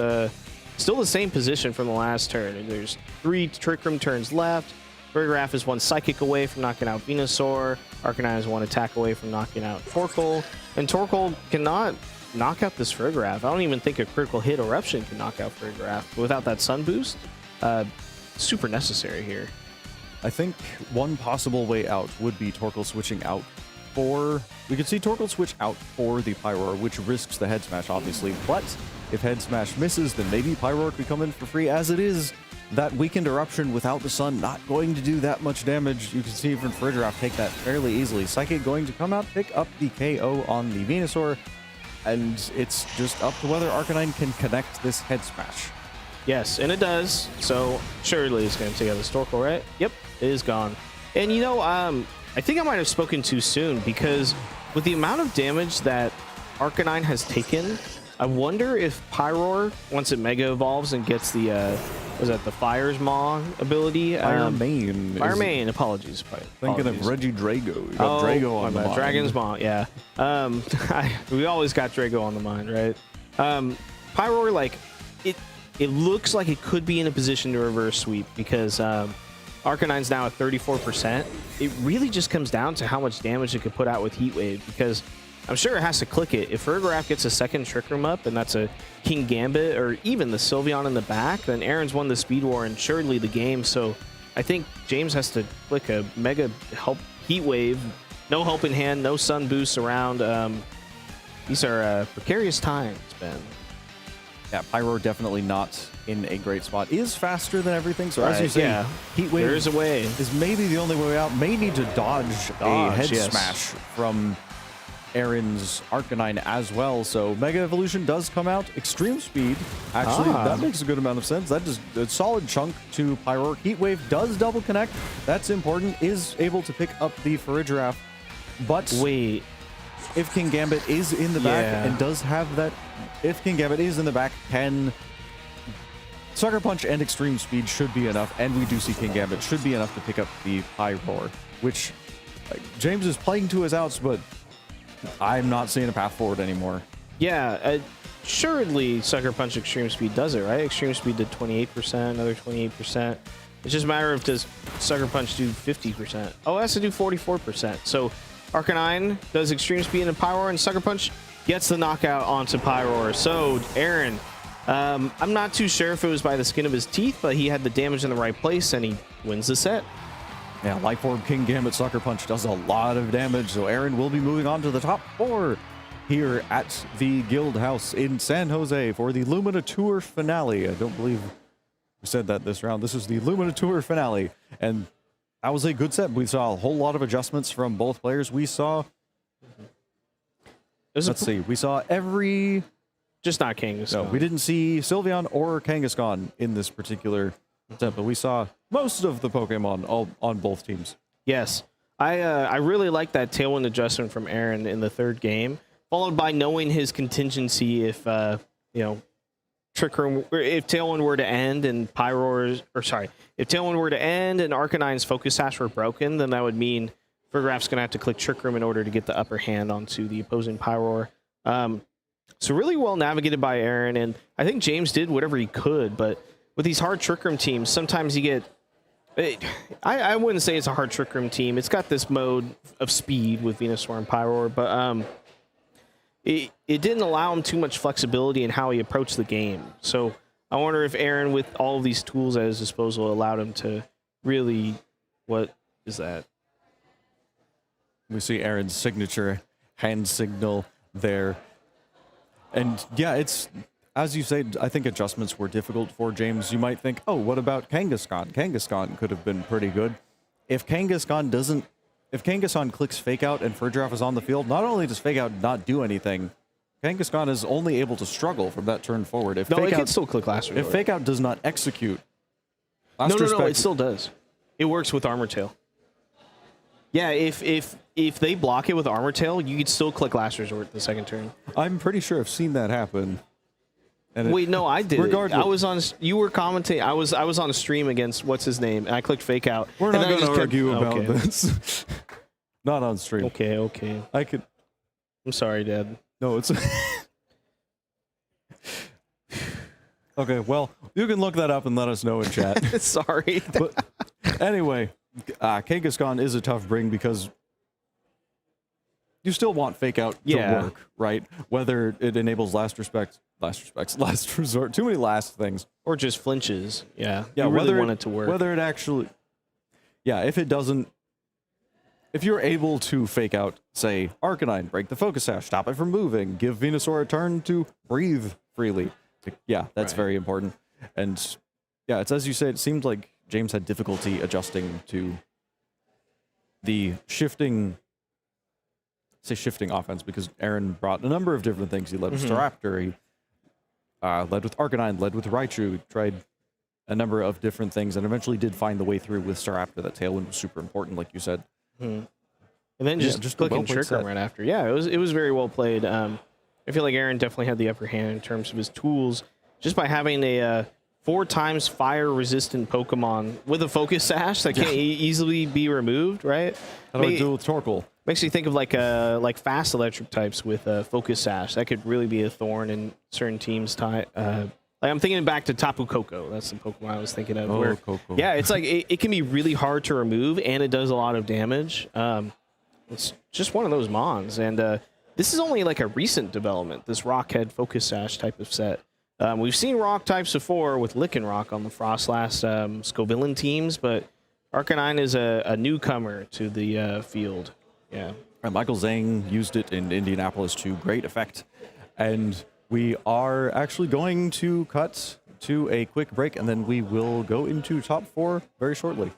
still the same position from the last turn. And there's 3 Trick Room turns left. Farigiraf is 1 Psychic away from knocking out Venusaur. Arcanine is 1 attack away from knocking out Torkoal. And Torkoal cannot knock out this Farigiraf. I don't even think a critical hit Eruption can knock out Farigiraf. Without that Sun boost, super necessary here. I think one possible way out would be Torkoal switching out for... We could see Torkoal switch out for the Pyroar, which risks the Head Smash, obviously. But if Head Smash misses, then maybe Pyroar could come in for free. As it is, that weakened Eruption without the Sun not going to do that much damage. You can see even Farigiraf take that fairly easily. Psychic going to come out, pick up the KO on the Venusaur, and it's just up to whether Arcanine can connect this Head Smash. Yes, and it does. So surely it's going to take out the Torkoal, right? Yep, it is gone. And you know, I think I might have spoken too soon, because with the amount of damage that Arcanine has taken, I wonder if Pyroar, once it Mega Evolves and gets the, was that the Fire's Maw ability? Fire Mane. Fire Mane, apologies. Thinking of Regidrago. You got Drago on the mind. Dragon's Maw, yeah. we always got Drago on the mind, right? Pyroar, like, it looks like it could be in a position to reverse sweep because Arcanine's now at 34%. It really just comes down to how much damage it could put out with Heat Wave, because I'm sure it has to click it. If Fergraf gets a second Trick Room up, and that's a King Gambit, or even the Sylveon in the back, then Aaron's won the Speed War and surely the game. So I think James has to click a Mega Help Heat Wave. No Help in hand, no Sun Boosts around. These are precarious times, Ben. Yeah, Pyro definitely not in a great spot. Is faster than everything, so as you say, yeah, Heat Wave there is a way. Is maybe the only way out. May need to dodge a head yes. smash from Aaron's Arcanine as well. So Mega Evolution does come out. Extreme Speed, actually, that makes a good amount of sense. That is a solid chunk to Pyro. Heat Wave does double connect. That's important. Is able to pick up the Farigiraf. But wait, if King Gambit is in the back and does have that, if King Gambit is in the back, can Sucker Punch and Extreme Speed should be enough, and we do see King Gambit should be enough to pick up the Pyroar, which James is playing to his outs, but I'm not seeing a path forward anymore. Yeah, surely Sucker Punch Extreme Speed does it, right? Extreme Speed did 28%, another 28%. It's just a matter of, does Sucker Punch do 50%? Oh, it has to do 44%. So Arcanine does Extreme Speed and Pyroar, and Sucker Punch gets the knockout onto Pyroar. So Aaron, I'm not too sure if it was by the skin of his teeth, but he had the damage in the right place, and he wins the set. Yeah, Life Orb, King Gambit, Sucker Punch does a lot of damage, so Aaron will be moving on to the top 4 here at the Guildhouse in San Jose for the Lumina Tour finale. I don't believe we said that this round. This is the Lumina Tour finale, and that was a good set. We saw a whole lot of adjustments from both players. We saw, let's see, we saw every... Just not Kangaskhan. No, we didn't see Sylveon or Kangaskhan in this particular set, but we saw most of the Pokemon on both teams. Yes. I really like that Tailwind adjustment from Aaron in the third game, followed by knowing his contingency if, you know, Trick Room, if Tailwind were to end and Pyroar's, or sorry, if Tailwind were to end and Arcanine's Focus Sash were broken, then that would mean Fergraf's going to have to click Trick Room in order to get the upper hand onto the opposing Pyroar. So really well navigated by Aaron, and I think James did whatever he could, but with these hard Trick Room teams, sometimes you get... I wouldn't say it's a hard Trick Room team. It's got this mode of speed with Venusaur and Pyroar, but it didn't allow him too much flexibility in how he approached the game. So I wonder if Aaron, with all of these tools at his disposal, allowed him to really... What is that? We see Aaron's signature hand signal there. And yeah, it's, as you say, I think adjustments were difficult for James. You might think, oh, what about Kangaskhan? Kangaskhan could have been pretty good. If Kangaskhan clicks Fake Out and Farigiraf is on the field, not only does Fake Out not do anything, Kangaskhan is only able to struggle from that turn forward. If No, Fake it Out, can still click Last Resort. if Fake Out does not execute, No, it still does. It works with Armor Tail. Yeah, if they block it with Armor Tail, you could still click Last Resort the second turn. I'm pretty sure I've seen that happen. And Wait, no, I did. Regardless, I was on. You were commentating. I was on a stream against what's his name, and I clicked Fake Out. we're not going to argue about okay. this. Not on stream. Okay. I could. I'm sorry, Dad. No, it's. Okay, well, you can look that up and let us know in chat. Sorry. But anyway, Kangaskhan is a tough bring because you still want Fake Out to work, right? Whether it enables last resort, too many last things. Or just flinches. Yeah. Yeah, you really whether want it to work. Whether it actually... Yeah, if it doesn't... If you're able to Fake Out, say, Arcanine, break the Focus Sash, stop it from moving, give Venusaur a turn to breathe freely. Yeah, that's very important. And yeah, it's as you said, it seemed like James had difficulty adjusting to the shifting offense because Aaron brought a number of different things. He led with Staraptor, he led with Arcanine, led with Raichu, tried a number of different things, and eventually did find the way through with Staraptor. That Tailwind was super important, like you said. And then just clicking Trick Room right after. Yeah, it was very well played. I feel like Aaron definitely had the upper hand in terms of his tools, just by having a 4 times fire resistant Pokemon with a Focus Sash that can't easily be removed, right? How do I do with Torkoal? Makes you think of like fast electric types with Focus Sash. That could really be a thorn in certain teams' Like I'm thinking back to Tapu Koko. That's the Pokemon I was thinking of. Oh, where, Koko. Yeah, it's like it can be really hard to remove, and it does a lot of damage. It's just one of those mons, and this is only like a recent development. This Rockhead Focus Sash type of set. We've seen Rock types before with Lycanroc on the Frostlass Scovillain teams, but Arcanine is a newcomer to the field. Yeah. And Michael Zhang used it in Indianapolis to great effect. And we are actually going to cut to a quick break, and then we will go into top 4 very shortly.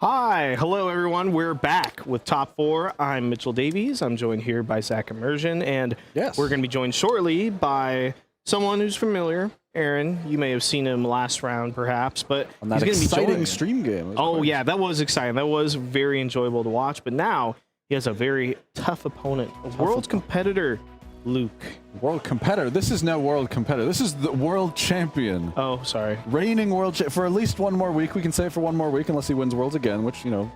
Hi, hello everyone. We're back with Top 4. I'm Mitchell Davies. I'm joined here by Zach Immersion, and Yes. we're going to be joined shortly by someone who's familiar. Aaron, you may have seen him last round, perhaps, but On that he's going to be exciting joining. stream game. Oh yeah, that was exciting. That was very enjoyable to watch. But now he has a very tough opponent, a world competitor, Luke. World competitor. This is no world competitor. This is the world champion. Oh, sorry. Reigning world for at least one more week. We can say it for one more week unless he wins Worlds again, which, you know,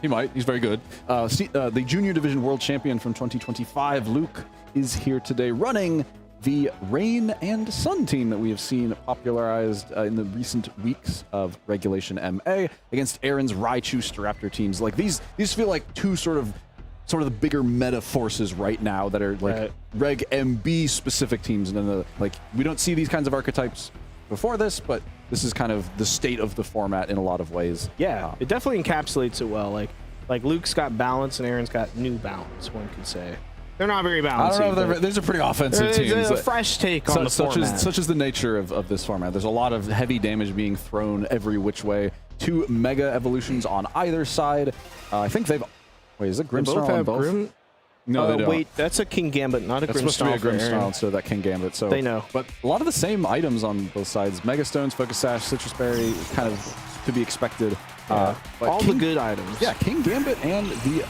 he might. He's very good. The Junior Division World Champion from 2025, Luke, is here today running the Rain and Sun team that we have seen popularized in the recent weeks of Regulation MA against Aaron's Raichu Staraptor teams. Like these feel like two sort of the bigger meta forces right now that are like Reg MB specific teams, and then like we don't see these kinds of archetypes before this, but this is kind of the state of the format in a lot of ways. Yeah, it definitely encapsulates it well. Like Luke's got balance and Aaron's got new balance, one could say. They're not very balanced. I don't know if these are pretty offensive teams. It's a fresh take on the format. Such is the nature of this format. There's a lot of heavy damage being thrown every which way. 2 mega evolutions on either side. I think they've... Wait, is it Grimmsnarl on both? Grim? No, they don't. Wait, that's a King Gambit, not a Grimmsnarl. It's supposed to be a for Aaron. Grimmsnarl, so that King Gambit. So they know. But a lot of the same items on both sides. Mega Stones, Focus Sash, Citrus Berry, kind of to be expected. Yeah. But all the good items. Yeah, King Gambit and the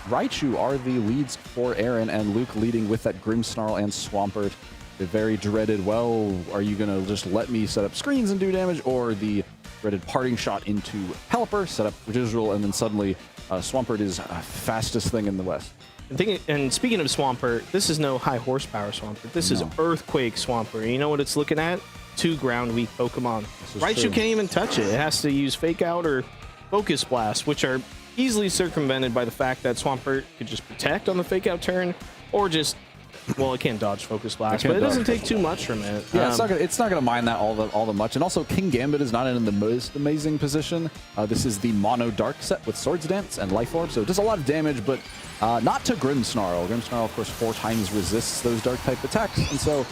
Raichu are the leads for Aaron, and Luke leading with that Grimmsnarl and Swampert. The very dreaded, well, are you going to just let me set up screens and do damage, or the dreaded parting shot into Pelipper, set up visual, and then suddenly Swampert is fastest thing in the West. And speaking of Swampert, this is no high horsepower Swampert. This is Earthquake Swampert. You know what it's looking at? 2 ground weak Pokemon. Raichu can't even touch it. It has to use Fake Out or Focus Blast, which are easily circumvented by the fact that Swampert could just protect on the Fake Out turn, or just, well, it can't dodge Focus Blast, but it doesn't take too much from it. Yeah, it's not gonna mind that all that much. And also, King Gambit is not in the most amazing position. This is the Mono Dark set with Swords Dance and Life Orb, so it does a lot of damage, but not to Grimmsnarl. Grimmsnarl, of course, 4 times resists those Dark type attacks, and so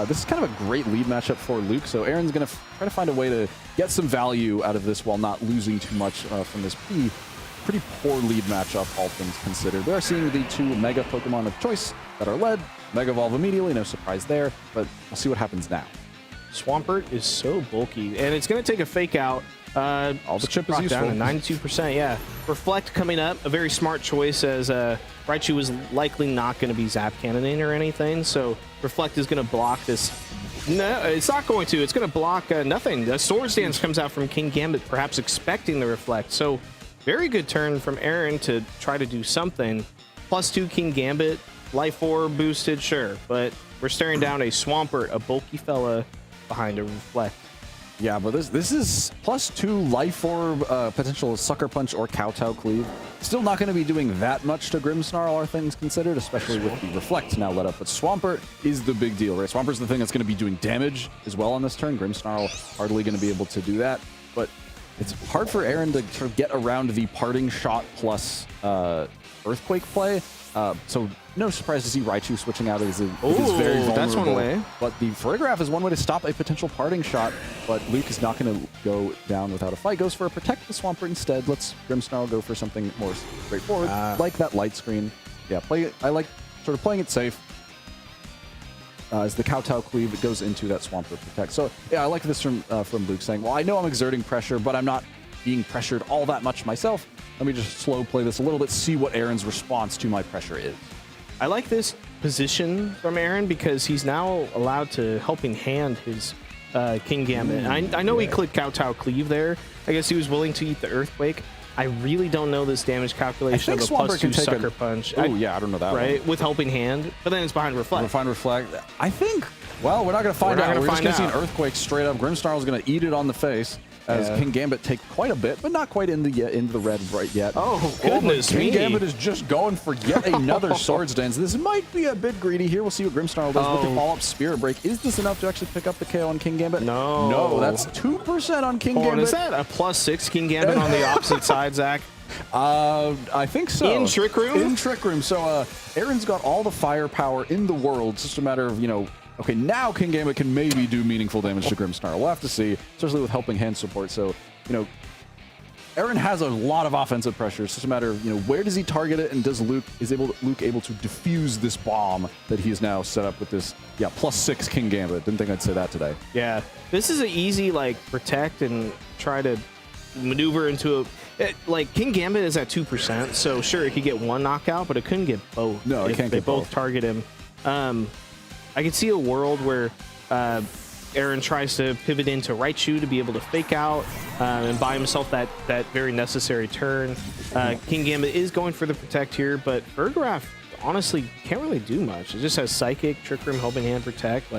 this is kind of a great lead matchup for Luke. So Aaron's gonna try to find a way to get some value out of this while not losing too much from this pretty poor lead matchup, all things considered. We are seeing the 2 Mega Pokemon of choice that are led. Mega Evolve immediately, no surprise there, but we'll see what happens now. Swampert is so bulky, and it's going to take a Fake Out. All the chip is useful. Down to 92%, yeah. Reflect coming up, a very smart choice, as Raichu was likely not going to be Zap Cannoning or anything, so Reflect is going to block this. No, it's not going to. It's going to block nothing. The Swords Dance comes out from King Gambit, perhaps expecting the Reflect, so very good turn from Aaron to try to do something. +2 King Gambit, Life Orb boosted, sure, but we're staring down a Swampert, a bulky fella behind a Reflect. Yeah, but this is +2 Life Orb, potential Sucker Punch or Kowtow Cleave. Still not going to be doing that much to Grimmsnarl, all things considered, especially with the Reflect now let up. But Swampert is the big deal, right? Swampert's the thing that's going to be doing damage as well on this turn. Grimmsnarl hardly going to be able to do that, but it's hard for Aaron to sort of get around the parting shot plus Earthquake play. So no surprise to see Raichu switching out as it is very vulnerable. That's one way. But the Farigiraf is one way to stop a potential parting shot, but Luke is not going to go down without a fight. Goes for a Protect the Swampert instead. Lets Grimmsnarl go for something more straightforward, like that Light Screen. Yeah, I like sort of playing it safe. As the Kowtow Cleave goes into that Swampert Protect. So yeah, I like this from Luke saying, well, I know I'm exerting pressure, but I'm not being pressured all that much myself. Let me just slow play this a little bit, see what Aaron's response to my pressure is. I like this position from Aaron because he's now allowed to helping hand his King Gambit. I know he clicked Kowtow Cleave there. I guess he was willing to eat the Earthquake. I really don't know this damage calculation of a +2 Sucker Punch. Oh, yeah, I don't know that right? one. With Helping Hand, but then it's behind Reflect. Reflect. I think, well, we're not going to find out. We're just going to see an Earthquake straight up. Grimmsnarl's going to eat it on the face. As King Gambit take quite a bit, but not quite into the red right yet. Oh, goodness King Gambit is just going for yet another Swords Dance. This might be a bit greedy here. We'll see what Grimmsnarl does with the follow-up Spirit Break. Is this enough to actually pick up the KO on King Gambit? No. No, that's 2% on King Gambit. Is that a +6 King Gambit on the opposite side, Zach? I think so. In Trick Room? In Trick Room. So Aaron's got all the firepower in the world. It's just a matter of, okay, now King Gambit can maybe do meaningful damage to Grimmsnarl. We'll have to see, especially with Helping Hand support. So, Aaron has a lot of offensive pressure. It's just a matter of, where does he target it, and does Luke able to defuse this bomb that he has now set up with this, +6 King Gambit. Didn't think I'd say that today. Yeah, this is an easy protect and try to maneuver into King Gambit is at 2%, so sure it could get one knockout, but it couldn't get both. No, it can't they get both both. target him. I could see a world where Aaron tries to pivot into Raichu to be able to fake out and buy himself that very necessary turn. King Gambit is going for the protect here, but Ergraph honestly can't really do much. It just has Psychic, Trick Room, Helping Hand, Protect.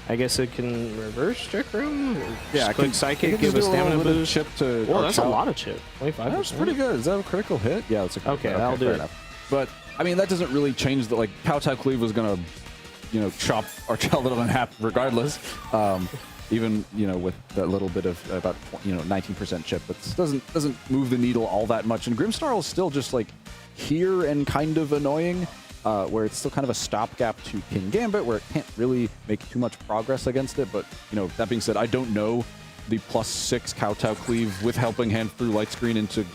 I guess it can reverse Trick Room. Yeah, just click Psychic, give a stamina boost. Chip to. Well, that's a lot of chip. 25%. That's pretty good. Is that a critical hit? Yeah, it's a critical Okay, hit. that'll do fair it. enough. But I mean, that doesn't really change the Kowtow Cleave was gonna, chop our Archelidon in half regardless. Even with that little bit of about 19% chip, but this doesn't move the needle all that much. And Grimmsnarl is still just here and kind of annoying, where it's still kind of a stopgap to King Gambit, where it can't really make too much progress against it. But that being said, I don't know the +6 Kowtow Cleave with Helping Hand through Light Screen into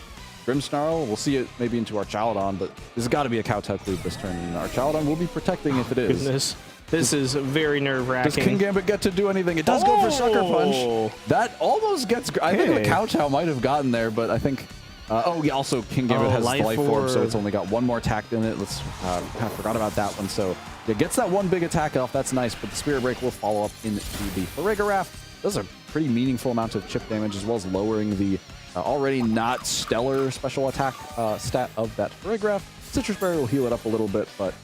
Grimmsnarl. We'll see it maybe into Archelidon, but there's got to be a Kowtow Cleave this turn, and Archelidon will be protecting if it is. Goodness. This is very nerve-wracking. Does King Gambit get to do anything? It does go for Sucker Punch. That almost gets... I think the Kowtow might have gotten there, but I think... also King Gambit has the Life Orb, so it's only got one more attack in it. I forgot about that one. So it gets that one big attack off. That's nice, but the Spirit Break will follow up into the Farigiraf. Does a pretty meaningful amount of chip damage, as well as lowering the already not stellar special attack stat of that Farigiraf. Citrus Berry will heal it up a little bit, but...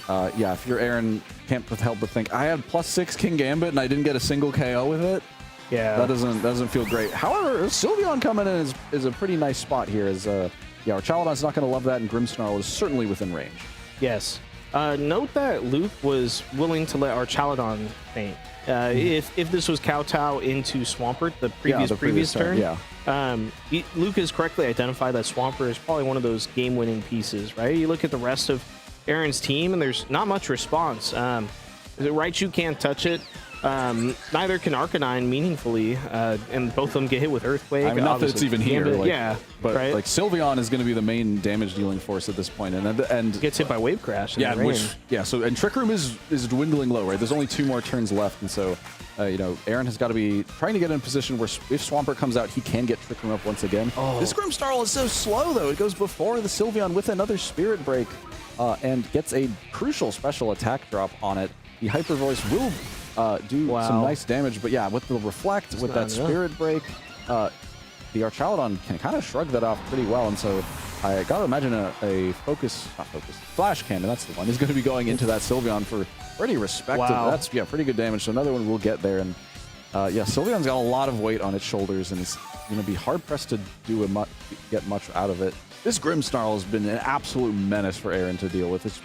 if you're Aaron, can't help but think I had +6 King Gambit and I didn't get a single KO with it. Yeah, that doesn't feel great. However, Sylveon coming in is a pretty nice spot here. As Archelidon's not going to love that, and Grimmsnarl is certainly within range. Yes. Note that Luke was willing to let Archelidon faint. If this was Kowtow into Swampert, the previous turn, Luke has correctly identified that Swampert is probably one of those game-winning pieces, right? You look at the rest of Aaron's team, and there's not much response. Raichu can't touch it. Neither can Arcanine meaningfully, and both of them get hit with Earthquake. I mean, not that it's even here, but right? Sylveon is going to be the main damage-dealing force at this point, and gets hit by Wave Crash. So Trick Room is dwindling low, right? There's only 2 more turns left, and so Aaron has got to be trying to get in a position where if Swampert comes out, he can get Trick Room up once again. This Grimmsnarl is so slow, though. It goes before the Sylveon with another Spirit Break, and gets a crucial special attack drop on it. The Hyper Voice will do some nice damage, but with the Reflect, with that Spirit Break, the Archelidon can kind of shrug that off pretty well, and so I gotta imagine a Flash Cannon, that's the one, is going to be going into that Sylveon for pretty respectable. That's pretty good damage, so another one will get there, and Sylveon's got a lot of weight on its shoulders, and it's going to be hard-pressed to get much out of it. This Grimmsnarl has been an absolute menace for Aaron to deal with. It's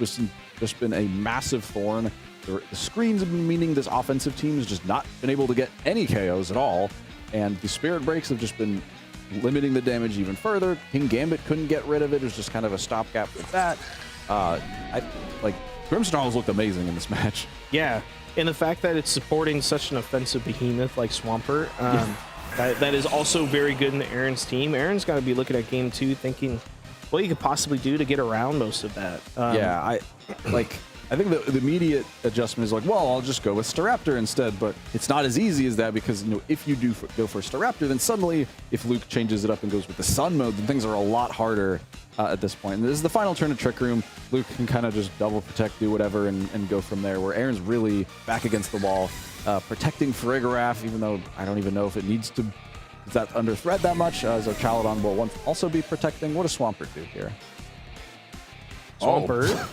just been a massive thorn. The screens have been meaning this offensive team has just not been able to get any KOs at all, and the Spirit Breaks have just been limiting the damage even further. King Gambit couldn't get rid of it. It was just kind of a stopgap with that. Grimmsnarl's looked amazing in this match. Yeah, and the fact that it's supporting such an offensive behemoth like Swampert, that is also very good in the Aaron's team. Aaron's got to be looking at game 2 thinking what you could possibly do to get around most of that. I think the immediate adjustment is I'll just go with Staraptor instead, but it's not as easy as that because, if you do go for Staraptor, then suddenly if Luke changes it up and goes with the Sun mode, then things are a lot harder at this point. And this is the final turn of Trick Room. Luke can kind of just double protect, do whatever, and go from there, where Aaron's really back against the wall, protecting Farigiraf, even though I don't even know if it needs to. Is that under threat that much? As Archelidon will also be protecting. What does Swampert do here? Swampert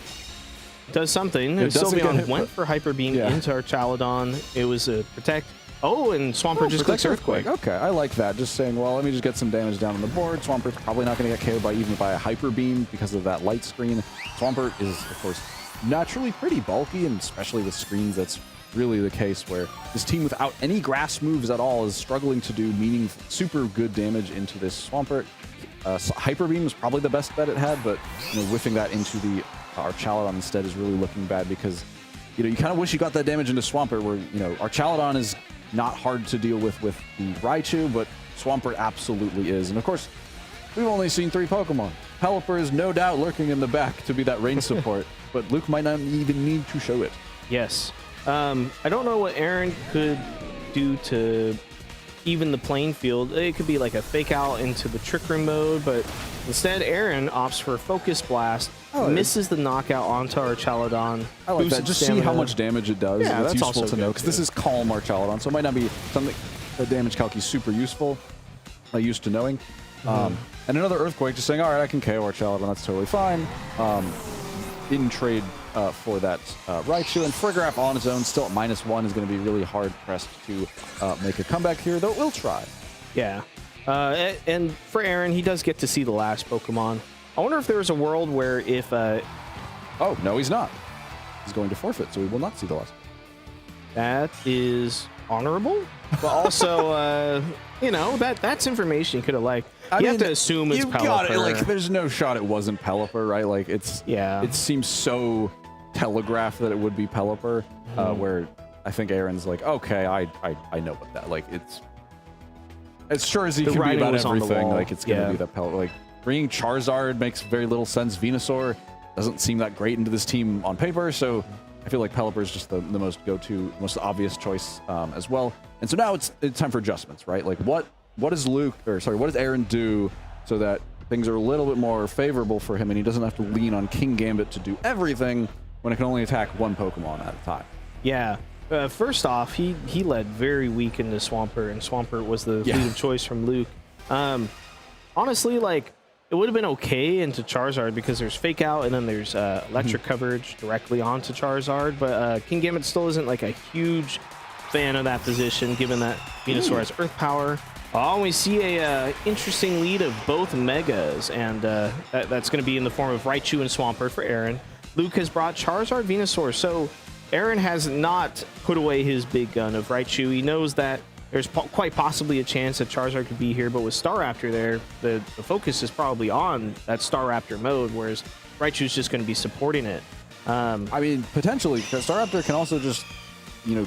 does something. Sylveon went for Hyper Beam into Archelidon. It was a protect. And Swampert just clicks Earthquake. Okay, I like that. Just saying, let me just get some damage down on the board. Swampert's probably not going to get KO'd even by a Hyper Beam because of that light screen. Swampert is, of course, naturally pretty bulky, and especially with screens, that's really the case where this team without any grass moves at all is struggling to do meaningful, super good damage into this Swampert. Hyper Beam was probably the best bet it had, but whiffing that into the Archelidon instead is really looking bad because you kind of wish you got that damage into Swampert, where Archelidon is not hard to deal with the Raichu, but Swampert absolutely is. And of course, we've only seen 3 Pokemon. Pelipper is no doubt lurking in the back to be that range support, but Luke might not even need to show it. Yes. I don't know what Aaron could do to even the playing field. It could be like a fake out into the Trick Room mode, but instead Aaron opts for Focus Blast, misses the knockout onto our Chaladon. I like that. Just see how much damage it does. Yeah, that's that's useful also to know good, because this is Calm our Chaladon, so it might not be something a damage calc is super useful. Used to knowing. And another Earthquake, just saying, all right, I can KO our Chaladon, that's totally fine. In trade for that Raichu, and Frigoraph on his own, still at -1, is going to be really hard pressed to make a comeback here, though it will try. Yeah. And for Aaron, he does get to see the last Pokemon. I wonder if there's a world where if... Oh, no, he's not. He's going to forfeit, so he will not see the last. That is honorable, but also, you know, that's information you could have liked. You have to assume it's Pelipper. Got it. Like, there's no shot it wasn't Pelipper, right? Like, it's yeah. It seems so telegraphed that it would be Pelipper, where I think Aaron's like, okay, I know what that. Like, it's as sure as he can be about everything. Like, it's gonna be that Pelipper. Like, bringing Charizard makes very little sense. Venusaur doesn't seem that great into this team on paper, so I feel like Pelipper is just the most go-to, most obvious choice as well. And so now it's time for adjustments, right? Like, what does Aaron do so that things are a little bit more favorable for him and he doesn't have to lean on King Gambit to do everything when it can only attack 1 Pokemon at a time? Yeah. First off, he led very weak into Swampert, and Swampert was the lead of choice from Luke. Honestly, like, it would have been okay into Charizard because there's Fake Out and then there's electric coverage directly onto Charizard, but King Gambit still isn't like a huge fan of that position given that Venusaur has Earth Power. We see a interesting lead of both Megas, and that's going to be in the form of Raichu and Swampert for Aaron. Luke has brought Charizard, Venusaur, so Aaron has not put away his big gun of Raichu. He knows that there's quite possibly a chance that Charizard could be here, but with Staraptor there, the focus is probably on that Staraptor mode, whereas Raichu's just going to be supporting it. I mean, potentially, because Staraptor can also just, you know,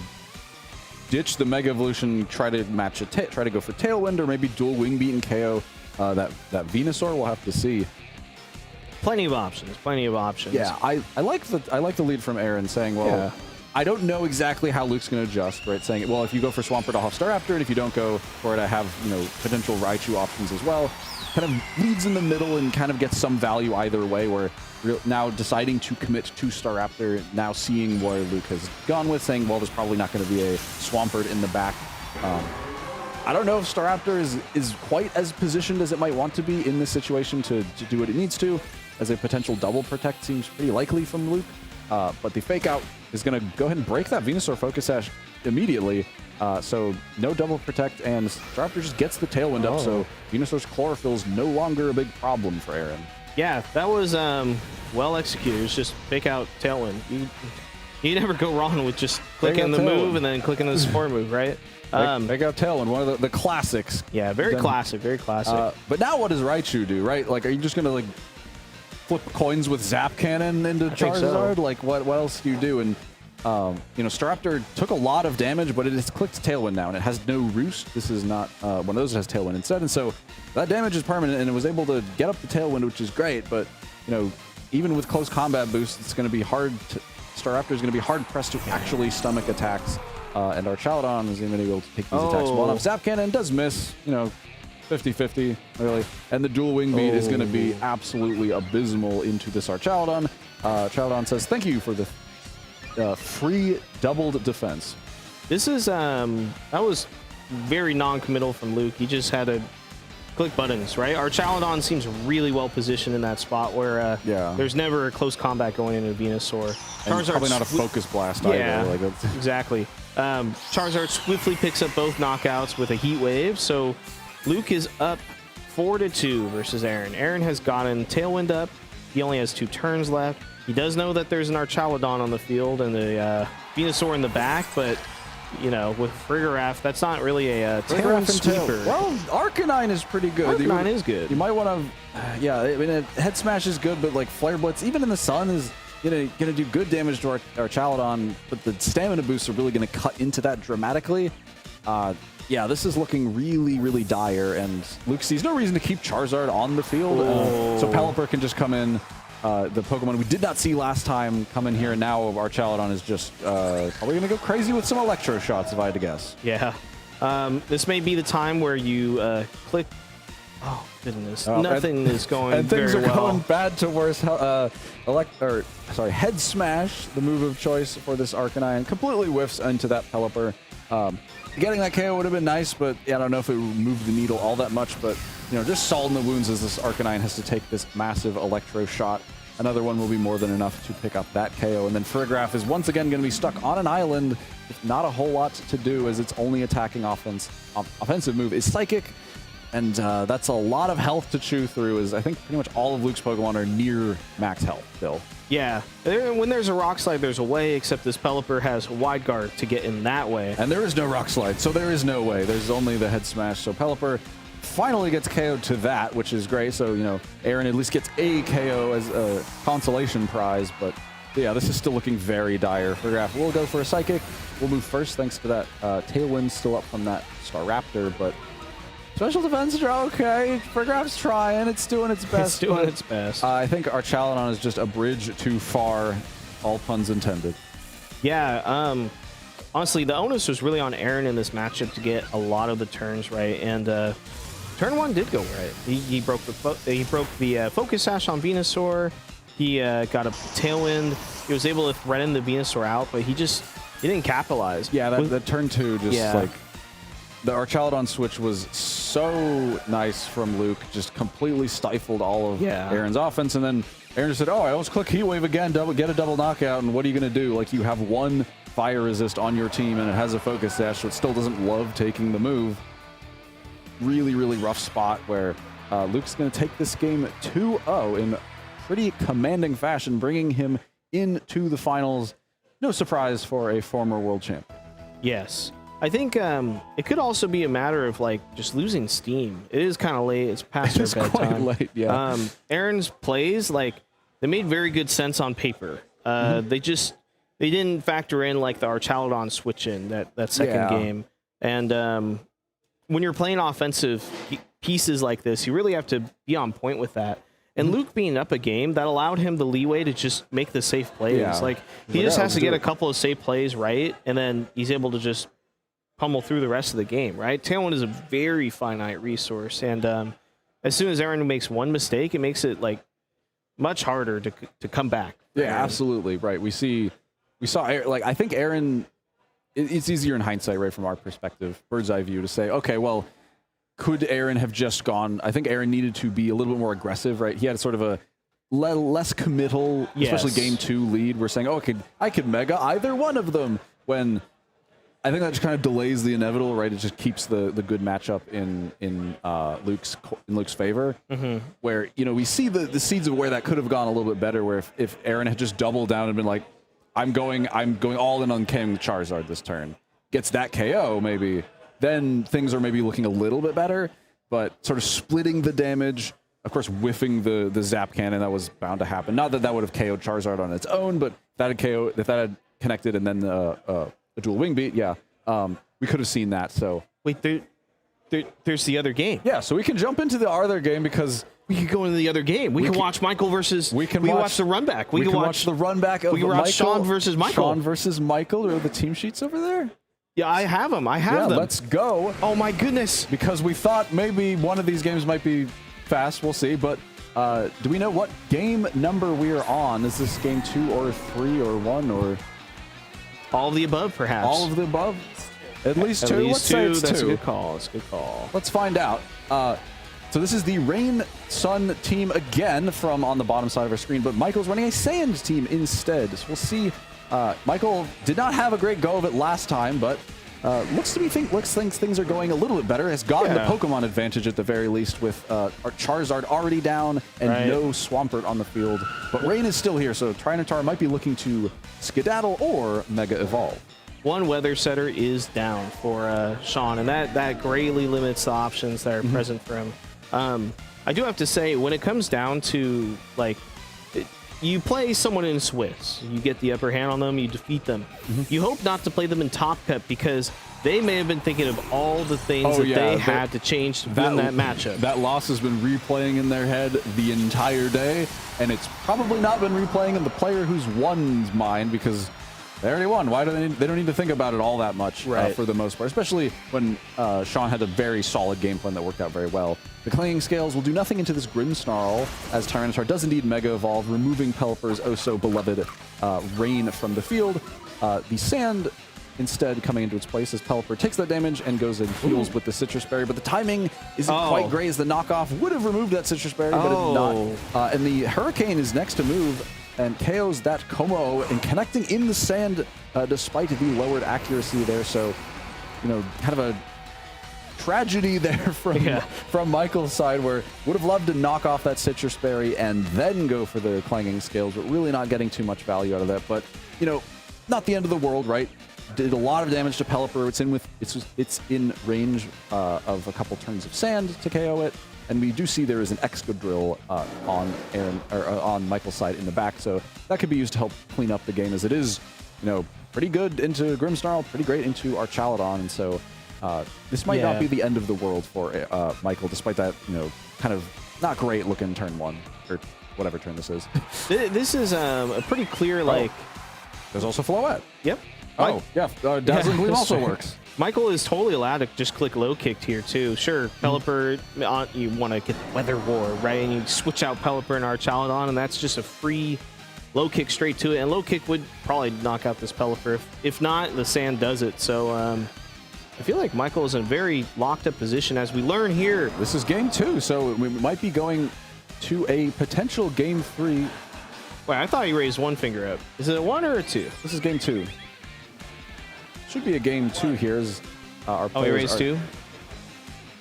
ditch the Mega Evolution, try to match try to go for Tailwind, or maybe dual Wing Beat and KO that Venusaur. We'll have to see. Plenty of options. Plenty of options. Yeah, I like the lead from Aaron saying, well, I don't know exactly how Luke's going to adjust, right? Saying, well, if you go for Swampert, I'll have Staraptor, and if you don't go for it, I have, you know, potential Raichu options as well. Kind of leads in the middle and kind of gets some value either way, where now deciding to commit to Staraptor, now seeing where Luke has gone with, saying, well, there's probably not going to be a Swampert in the back. I don't know if Staraptor is quite as positioned as it might want to be in this situation to do what it needs to, as a potential double protect seems pretty likely from Luke. But the Fake Out is going to go ahead and break that Venusaur Focus Sash immediately. So no double protect, and Staraptor just gets the Tailwind up, so Venusaur's Chlorophyll is no longer a big problem for Aaron. Yeah, that was well executed. It's just Fake Out, Tailwind. You never go wrong with just clicking the move and then clicking the support move, right? Fake Out, Tailwind, one of the classics. Yeah, very classic, very classic. But now what does Raichu do, right? Like, are you just going to, like, flip coins with Zap Cannon into Charizard? So. Like, what else do you do? And you know, Staraptor took a lot of damage, but it has clicked Tailwind now, and it has no Roost. This is not one of those that has Tailwind instead, and so that damage is permanent, and it was able to get up the Tailwind, which is great, but, you know, even with close combat boost, it's going to be hard to... Staraptor is going to be hard pressed to actually stomach attacks, and our Chaladon is going to be able to take these attacks well enough. Zap Cannon does miss, you know, 50-50, really. And the dual Wing Beat is going to be absolutely abysmal into this Archaladon. Chaladon says, thank you for the free doubled defense. This is, that was very non-committal from Luke. He just had to click buttons, right? Our Chaladon seems really well positioned in that spot where there's never a close combat going into Venusaur. Charizard's probably not a Focus Blast either. Like exactly. Charizard swiftly picks up both knockouts with a Heat Wave, so Luke is up 4-2 versus Aaron. Aaron has gotten Tailwind up. He only has 2 turns left. He does know that there's an Archaladon on the field and the Venusaur in the back, but, you know, with Frigoraph, that's not really a Tailwind sweeper. Well, Arcanine is pretty good. Arcanine is good. You might want to, I mean, Head Smash is good, but, like, Flare Blitz, even in the sun, is gonna do good damage to our Chaladon, but the stamina boosts are really gonna cut into that dramatically. Yeah, this is looking really, really dire, and Luke sees no reason to keep Charizard on the field. So Pelipper can just come in. The Pokemon we did not see last time come in here, and now our Chaladon is just probably going to go crazy with some Electro shots, if I had to guess. Yeah. This may be the time where you click. Oh, goodness. Nothing is going and things very are well. going bad to worse. Head Smash, the move of choice for this Arcanine, completely whiffs into that Pelipper. Getting that KO would have been nice, but yeah, I don't know if it would move the needle all that much. But just salt in the wounds as this Arcanine has to take this massive Electro shot. Another one will be more than enough to pick up that KO. And then Farigiraf is once again going to be stuck on an island with not a whole lot to do, as its only attacking offensive move is Psychic. And that's a lot of health to chew through, as I think pretty much all of Luke's Pokemon are near max health still. Yeah, when there's a Rock Slide, there's a way, except this Pelipper has Wide Guard to get in that way. And there is no Rock Slide, so there is no way. There's only the Head Smash. So Pelipper finally gets KO'd to that, which is great. So, Aaron at least gets a KO as a consolation prize. But yeah, this is still looking very dire. Farigiraf will go for a Psychic. We'll move first thanks to that Tailwind still up from that Staraptor, but special defense are okay. Farigiraf's trying. It's doing its best. It's doing its best. I think our Chaladon is just a bridge too far, all puns intended. Yeah, honestly, the onus was really on Aaron in this matchup to get a lot of the turns right, and turn one did go right. He broke the Focus Sash on Venusaur. He got a Tailwind. He was able to threaten the Venusaur out, but he didn't capitalize. Yeah, that turn two just like the Archaladon switch was so nice from Luke, just completely stifled all of Aaron's offense. And then Aaron just said, oh, I almost click Heat Wave again, get a double knockout, and what are you going to do? Like, you have one Fire Resist on your team, and it has a Focus Sash, so it still doesn't love taking the move. Really, really rough spot where Luke's going to take this game 2-0 in pretty commanding fashion, bringing him into the finals. No surprise for a former world champ. Yes. I think it could also be a matter of just losing steam. It is kind of late. It's past our bedtime. Quite late, yeah. Aaron's plays, they made very good sense on paper. They didn't factor in the Archaladon switch in that second game. And when you're playing offensive pieces like this, you really have to be on point with that. And Luke being up a game, that allowed him the leeway to just make the safe plays. Yeah. He just has to get a couple of safe plays right, and then he's able to just pummel through the rest of the game, right? Tailwind is a very finite resource, and as soon as Aaron makes one mistake, it makes it much harder to come back. Yeah, absolutely right. We saw I think Aaron. It's easier in hindsight, right, from our perspective, bird's eye view, to say, okay, well, could Aaron have just gone? I think Aaron needed to be a little bit more aggressive, right? He had sort of a less committal, especially game 2 lead. We're saying, oh, I could Mega either one of them, when I think that just kind of delays the inevitable, right? It just keeps the good matchup in Luke's favor. Where we see the seeds of where that could have gone a little bit better. Where if Aaron had just doubled down and been like, I'm going all in on King Charizard this turn, gets that KO maybe, then things are maybe looking a little bit better. But sort of splitting the damage, of course, whiffing the Zap Cannon, that was bound to happen. Not that would have KO'd Charizard on its own, but if that had connected and then a dual wing beat, we could have seen that. So wait, there's the other game. Yeah, so we can jump into the other game, because we could go into the other game. We can watch Michael versus. We can watch the run back. We can watch the run back of we can watch Michael, Sean versus Michael. Sean versus Michael. Are the team sheets over there? Yeah, I have them. I have them. Let's go. Oh my goodness! Because we thought maybe one of these games might be fast. We'll see. But do we know what game number we are on? Is this game 2 or 3 or 1 or all of the above? Perhaps all of the above. At least 2. Let's say it's 2. That's 2. a good call. It's a good call. Let's find out. So this is the Rain Sun team again from on the bottom side of our screen, but Michael's running a Sand team instead. So we'll see. Michael did not have a great go of it last time, but looks things are going a little bit better. Has gotten the Pokemon advantage at the very least, with our Charizard already down and no Swampert on the field. But Rain is still here, so Tyranitar might be looking to skedaddle or Mega Evolve. One Weather Setter is down for Sean, and that greatly limits the options that are present for him. I do have to say, when it comes down to you play someone in Swiss, you get the upper hand on them, you defeat them. You hope not to play them in Top Cut because they may have been thinking of all the things they had to change to win that matchup. That loss has been replaying in their head the entire day, and it's probably not been replaying in the player who's won's mind because they already won. Why do they don't need to think about it all that much for the most part, especially when Sean had a very solid game plan that worked out very well. The Clanging Scales will do nothing into this Grimmsnarl as Tyranitar does indeed Mega Evolve, removing Pelipper's oh-so-beloved Rain from the field. The Sand instead coming into its place as Pelipper takes that damage and goes and heals with the Citrus Berry, but the timing isn't quite great as the knockoff would have removed that Citrus Berry, but it did not. And the Hurricane is next to move and KOs that Como and connecting in the sand despite the lowered accuracy there. So, you know, kind of a tragedy there from Michael's side, where would have loved to knock off that Citrus Berry and then go for the Clanging Scales, but really not getting too much value out of that. But, you know, not the end of the world, right? Did a lot of damage to Pelipper. It's in range of a couple turns of sand to KO it. And we do see there is an Excadrill on Michael's side in the back, so that could be used to help clean up the game, as it is, you know, pretty good into Grimmsnarl, pretty great into Archaladon, and so this might not be the end of the world for Michael, despite that, you know, kind of not great looking turn 1 or whatever turn this is. This is a pretty clear There's also Floette. Yep. Dazzling Gleam also works. Michael is totally allowed to just click low kicked here too. Sure, Pelipper, you want to get Weather War, right? And you switch out Pelipper and Archaladon, and that's just a free low kick straight to it. And low kick would probably knock out this Pelipper. If not, the sand does it. So I feel like Michael is in a very locked up position as we learn here. This is game 2, so we might be going to a potential game 3. Wait, I thought you raised one finger up. Is it a 1 or a 2? This is game 2. Should be a game 2 here. As our players you raised 2?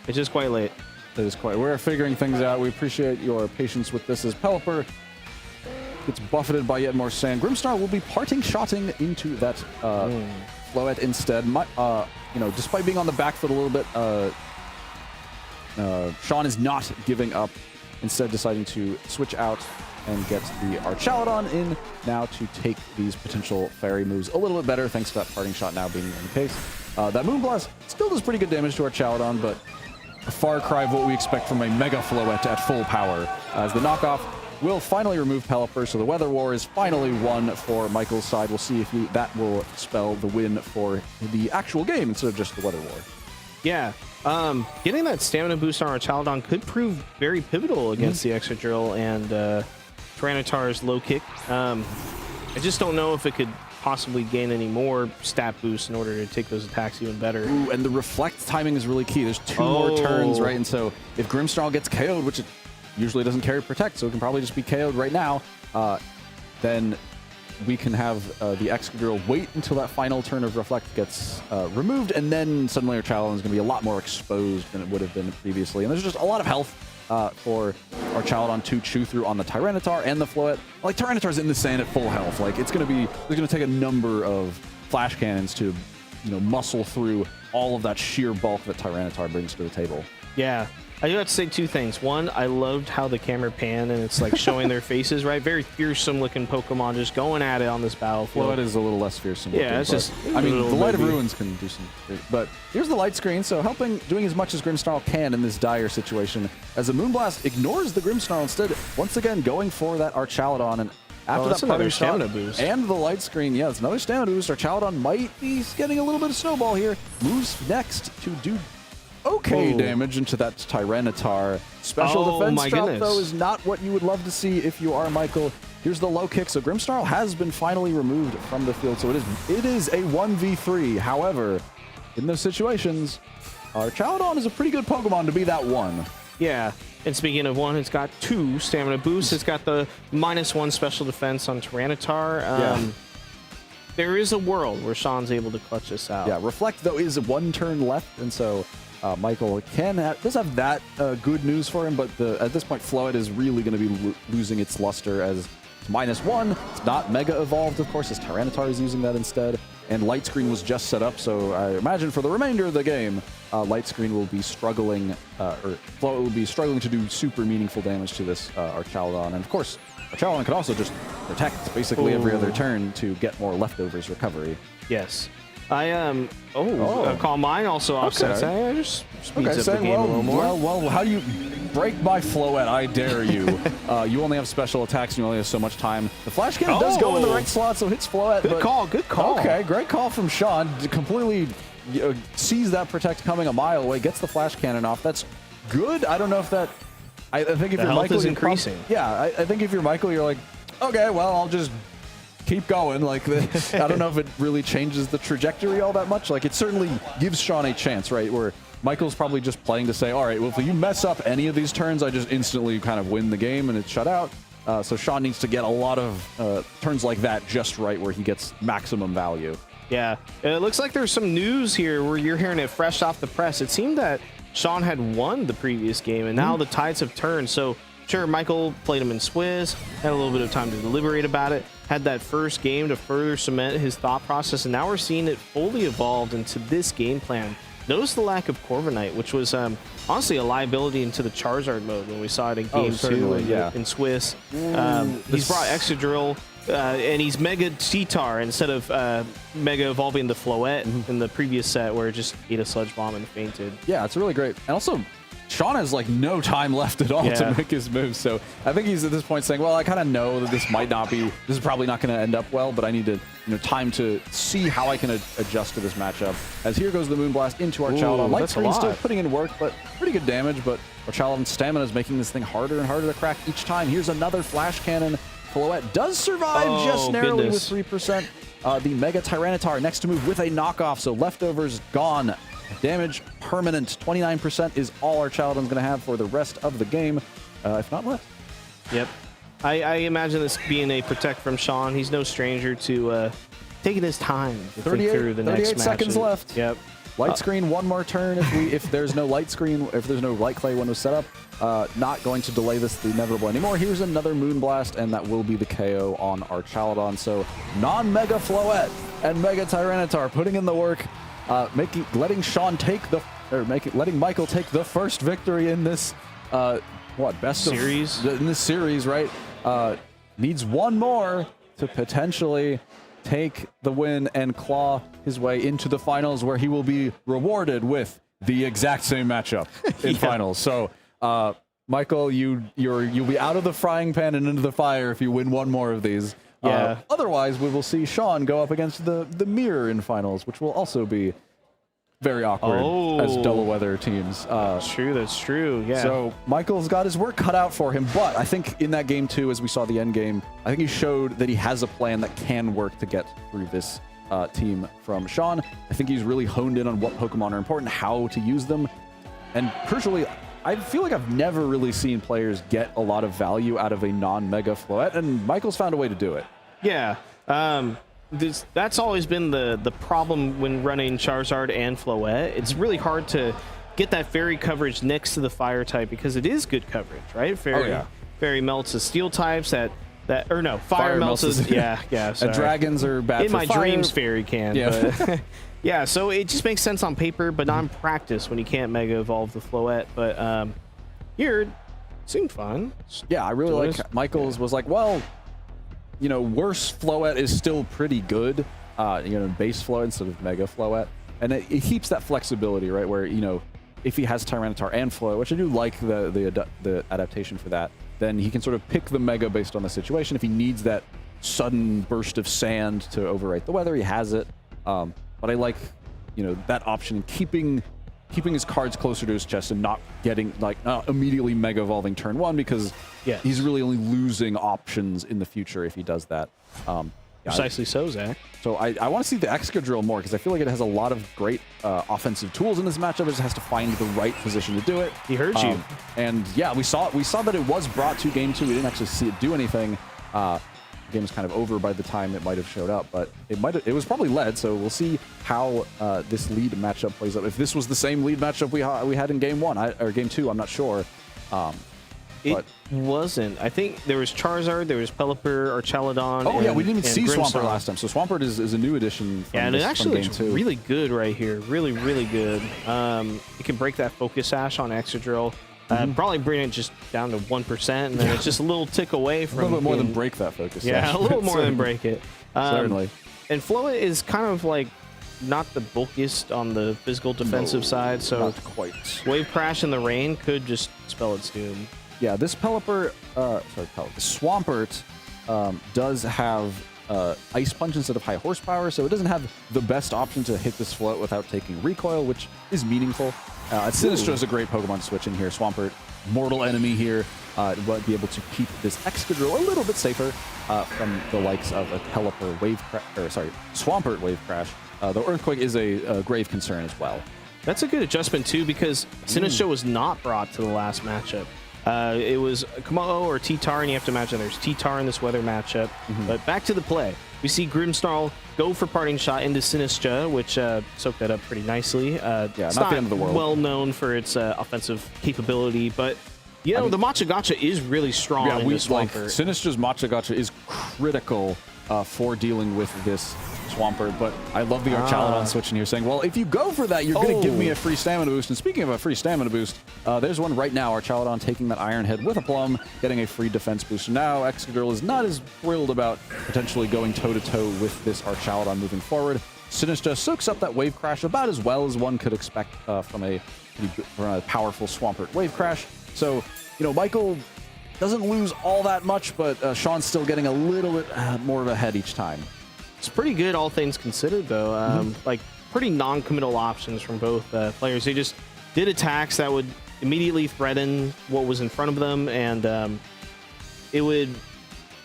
It's just quite late. It is quite. We're figuring things out. We appreciate your patience with this as Pelipper gets buffeted by yet more sand. Grimmsnarl will be parting-shotting into that Floette instead. You know, despite being on the back foot a little bit, Sean is not giving up, instead deciding to switch out and get the Archaladon in now to take these potential fairy moves a little bit better, thanks to that parting shot now being in the case. That Moonblast still does pretty good damage to Archaladon, but a far cry of what we expect from a Mega Floette at full power, as the knockoff will finally remove Pelipper, so the Weather War is finally won for Michael's side. We'll see if that will spell the win for the actual game instead of just the Weather War. Yeah, getting that stamina boost on Archaladon could prove very pivotal against the Excadrill and Tyranitar's low kick. I just don't know if it could possibly gain any more stat boost in order to take those attacks even better. Ooh, and the reflect timing is really key. There's 2 more turns, right? And so if Grimmsnarl gets KO'd, which it usually doesn't carry Protect, so it can probably just be KO'd right now, then we can have the Excadrill wait until that final turn of Reflect gets removed, and then suddenly Archaladon is going to be a lot more exposed than it would have been previously. And there's just a lot of health for Archaladon to chew through on the Tyranitar and the Floette. Like, Tyranitar's in the sand at full health. Like, it's going to take a number of flash cannons to, you know, muscle through all of that sheer bulk that Tyranitar brings to the table. Yeah. I do have to say 2 things. One, I loved how the camera panned and it's like showing their faces, right? Very fearsome looking Pokemon just going at it on this battlefield. Floette is a little less fearsome. Yeah, it's just. I mean, the Light of Ruins can do some. But here's the light screen, so doing as much as Grimmsnarl can in this dire situation, as the Moonblast ignores the Grimmsnarl, instead, once again going for that Archaladon. And after that another shot stamina boost and the light screen, yeah, it's another stamina boost. Archaladon might be getting a little bit of snowball here. Moves next to do damage into that Tyranitar. Special defense drop, though, is not what you would love to see if you are Michael. Here's the low kick, so Grimmsnarl has been finally removed from the field, so it is a 1v3. However, in those situations, Archaladon is a pretty good Pokemon to be that 1. Yeah, and speaking of 1, it's got 2 stamina boosts. It's got the -1 special defense on Tyranitar. There is a world where Sean's able to clutch this out. Yeah, Reflect, though, is 1 turn left, and so Michael does have that good news for him, but at this point, Floette is really going to be losing its luster as it's -1. It's not Mega Evolved, of course, as Tyranitar is using that instead. And Light Screen was just set up, so I imagine for the remainder of the game, Light Screen will be struggling, or Floette will be struggling to do super meaningful damage to this Archaladon. And of course, Archalon could also just protect basically every other turn to get more leftovers recovery. Yes. I call mine also offsets. Okay. I just speeds up the game a little more. Well, how do you break my Floette? I dare you. You only have special attacks and you only have so much time. The flash cannon does go in the right slot, so hits Floette. Good call, good call. Okay, great call from Sean. Completely sees that protect coming a mile away, gets the flash cannon off. That's good. I don't know if that. I think if the you're health Michael, is increasing. I think if you're Michael, you're like, okay, well, I'll just keep going. Like, I don't know if it really changes the trajectory all that much. Like, it certainly gives Sean a chance, right? Where Michael's probably just playing to say, all right, well, if you mess up any of these turns, I just instantly kind of win the game and it's shut out. So Sean needs to get a lot of turns like that just right, where he gets maximum value. Yeah, it looks like there's some news here where you're hearing it fresh off the press. It seemed that Sean had won the previous game, and now the tides have turned. So, sure, Michael played him in Swiss, had a little bit of time to deliberate about it, had that first game to further cement his thought process, and now we're seeing it fully evolved into this game plan. Notice the lack of Corviknight, which was honestly a liability into the Charizard mode when we saw it in Game 2 in Swiss. He's brought Excadrill, and he's Mega Cheetar instead of Mega evolving the Floette in the previous set where it just ate a Sludge Bomb and fainted. Yeah, it's really great. And also, Sean has like no time left at all to make his moves. So I think he's at this point saying, well, I kind of know that this is probably not going to end up well, but I need to, time to see how I can adjust to this matchup. As here goes the Moonblast into Archalon. Light Screen still putting in work, but pretty good damage. But Archalon's stamina is making this thing harder and harder to crack each time. Here's another Flash Cannon. Floette does survive just narrowly with 3%. The Mega Tyranitar next to move with a knockoff, so leftovers gone. Damage permanent. 29% is all Archalon's going to have for the rest of the game, if not less. Yep. I imagine this being a protect from Sean. He's no stranger to taking his time to think through the next match. 38 seconds left. Yep. Light screen, one more turn. If there's no light screen, if there's no light clay window set up, not going to delay this the inevitable anymore. Here's another Moonblast, and that will be the KO on Archalon. So non-Mega Floette and Mega Tyranitar putting in the work, letting Michael take the first victory in this best series in this series, right? Needs one more to potentially take the win and claw his way into the finals, where he will be rewarded with the exact same matchup in finals. So, Michael, you'll be out of the frying pan and into the fire if you win one more of these. Otherwise, we will see Sean go up against the mirror in finals, which will also be very awkward as double weather teams. That's true. Yeah. So Michael's got his work cut out for him, but I think in that game too, as we saw the end game, I think he showed that he has a plan that can work to get through this team from Sean. I think he's really honed in on what Pokemon are important, how to use them, and crucially, I feel like I've never really seen players get a lot of value out of a non-Mega Floette, and Michael's found a way to do it. Yeah. That's always been the problem when running Charizard and Floette. It's really hard to get that Fairy coverage next to the Fire type because it is good coverage, right? Fairy melts the Steel types Fire melts the yeah. And Dragons are bad in for my fire. dreams. Fairy can, but yeah. So it just makes sense on paper, but not in practice when you can't Mega Evolve the Floette. But here, it seemed fun. Yeah, I really like Michael's was like, well, worse Floette is still pretty good, base Floette instead of Mega Floette. And it keeps that flexibility, right? Where, if he has Tyranitar and Floette, which I do like the adaptation for that, then he can sort of pick the Mega based on the situation. If he needs that sudden burst of sand to overwrite the weather, he has it. But I like, that option, keeping his cards closer to his chest and not getting not immediately Mega Evolving turn one, because he's really only losing options in the future if he does that. Precisely so, Zach. So I want to see the Excadrill more, because I feel like it has a lot of great offensive tools in this matchup. It just has to find the right position to do it. He heard you. And yeah, we saw that it was brought to game 2. We didn't actually see it do anything. The game was kind of over by the time it might have showed up, but it was probably led. So we'll see how this lead matchup plays out. If this was the same lead matchup we had in game 1 or game 2, I'm not sure. It wasn't. I think there was Charizard, there was Pelipper, Archaludon. Oh, yeah, we didn't even see Grimmsnarl Swampert last time. So Swampert is a new addition from and it actually looks looks really good right here. Really, really good. You can break that Focus Sash on Excadrill. Probably bring it just down to 1%, and then it's just a little tick away from A little bit more being- than break that focus. Yeah, sash. a little more than break it. Certainly. And Floet is kind of like not the bulkiest on the physical defensive side, so Not quite. Wave Crash in the rain could just spell its doom. Yeah, this Pelipper, Swampert does have Ice Punch instead of high horsepower, so it doesn't have the best option to hit this float without taking recoil, which is meaningful. Sinistcha is a great Pokemon switch in here. Swampert, mortal enemy here, would be able to keep this Excadrill a little bit safer from the likes of a Pelipper Swampert Wave Crash. The Earthquake is a grave concern as well. That's a good adjustment too, because Sinistcha was not brought to the last matchup. It was Komodo or T-Tar, and you have to imagine there's T-Tar in this weather matchup. But back to the play. We see Grimmsnarl go for Parting Shot into Sinistcha, which soaked that up pretty nicely. It's not the end of the world. well known for its offensive capability, but you know, the Matcha Gotcha is really strong in this Swampert. Sinistcha's Matcha Gotcha is critical for dealing with this Swampert, but I love the Archaludon switch in here saying, well, if you go for that, you're going to give me a free stamina boost. And speaking of a free stamina boost, there's one right now. Archaludon taking that Iron Head with a Plum, getting a free defense boost. So now Excadrill is not as thrilled about potentially going toe-to-toe with this Archaludon moving forward. Sinistcha soaks up that Wave Crash about as well as one could expect from a powerful Swampert Wave Crash. So, you know, Michael doesn't lose all that much, but Sean's still getting a little bit more of a head each time. It's pretty good, all things considered, though. Like, pretty non-committal options from both players. They just did attacks that would immediately threaten what was in front of them, and it would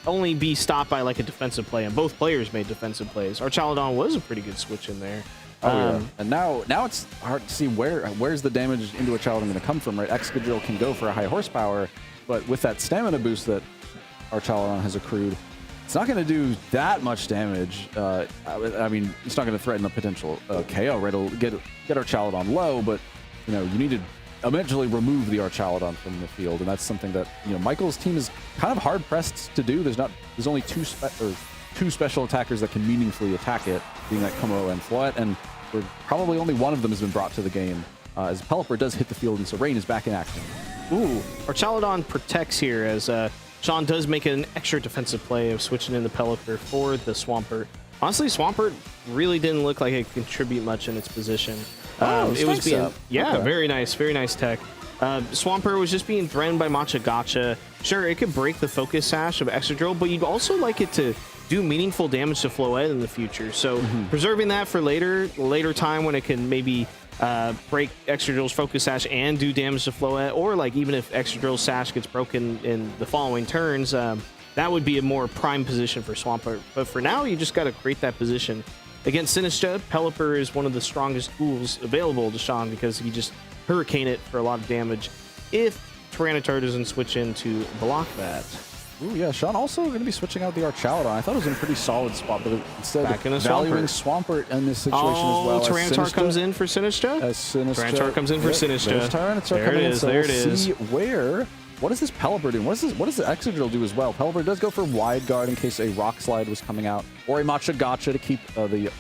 only be stopped by, like, a defensive play, and both players made defensive plays. Archaludon was a pretty good switch in there. And now it's hard to see where's the damage into Archaludon going to come from, right? Excadrill can go for a high horsepower, but with that stamina boost that Archaludon has accrued, it's not going to do that much damage. I mean, it's not going to threaten a potential KO, right? It'll get Archaludon low, but you know, you need to eventually remove the Archaludon from the field, and that's something that, you know, Michael's team is kind of hard pressed to do. There's only two special attackers that can meaningfully attack it, being that Como and Floet, and probably only one of them has been brought to the game. As Pelipper does hit the field, and so Rain is back in action. Ooh, Archaludon protects here as Sean does make an extra defensive play of switching into Pelipper for the Swampert. Honestly, Swampert really didn't look like it could contribute much in its position. It was being, okay. very nice tech. Swampert was just being threatened by Matcha Gotcha. Sure, it could break the focus sash of Excadrill, but you'd also like it to do meaningful damage to Floet in the future. So preserving that for later time when it can maybe break Excadrill's focus sash and do damage to Floet, or like even if Excadrill's sash gets broken in the following turns, that would be a more prime position for Swampert. But for now, you just got to create that position. Against Sinistcha, Pelipper is one of the strongest tools available to Sean because he just hurricane it for a lot of damage if Tyranitar doesn't switch in to block that. Ooh, yeah, Sean also going to be switching out the Archaludon. I thought it was in a pretty solid spot, but instead Back in a valuing Swampert in this situation as well. Tyranitar comes in for Sinistcha? Tyranitar comes in for Sinistcha. There's Tyranitar There coming it in, is, so there we'll it is. see where... What does this Pelipper do? What does the Excadrill do as well? Pelipper does go for Wide Guard in case a Rock Slide was coming out, or a Matcha Gotcha to keep the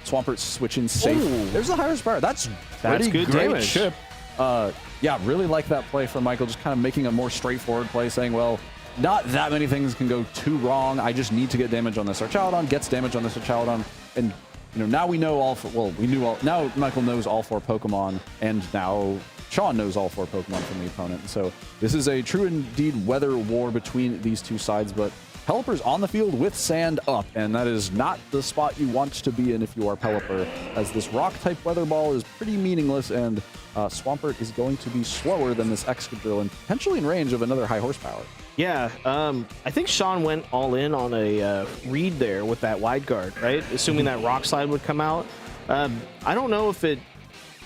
Swampert switching safe. Ooh. There's the higher power. That's pretty good great damage. chip. Yeah, really like that play from Michael, just kind of making a more straightforward play, saying, well, not that many things can go too wrong. I just need to get damage on this Archaludon, gets damage on this Archaludon, and you know, now we know all four, well, we knew all, now Michael knows all four Pokemon, and now Sean knows all four Pokemon from the opponent. So this is a true indeed weather war between these two sides, but Pelipper's on the field with sand up, and that is not the spot you want to be in if you are Pelipper, as this rock-type weather ball is pretty meaningless, and Swampert is going to be slower than this Excadrill and potentially in range of another high horsepower. Yeah, I think Sean went all in on a read there with that Wide Guard, right? Assuming that Rock Slide would come out. I don't know if it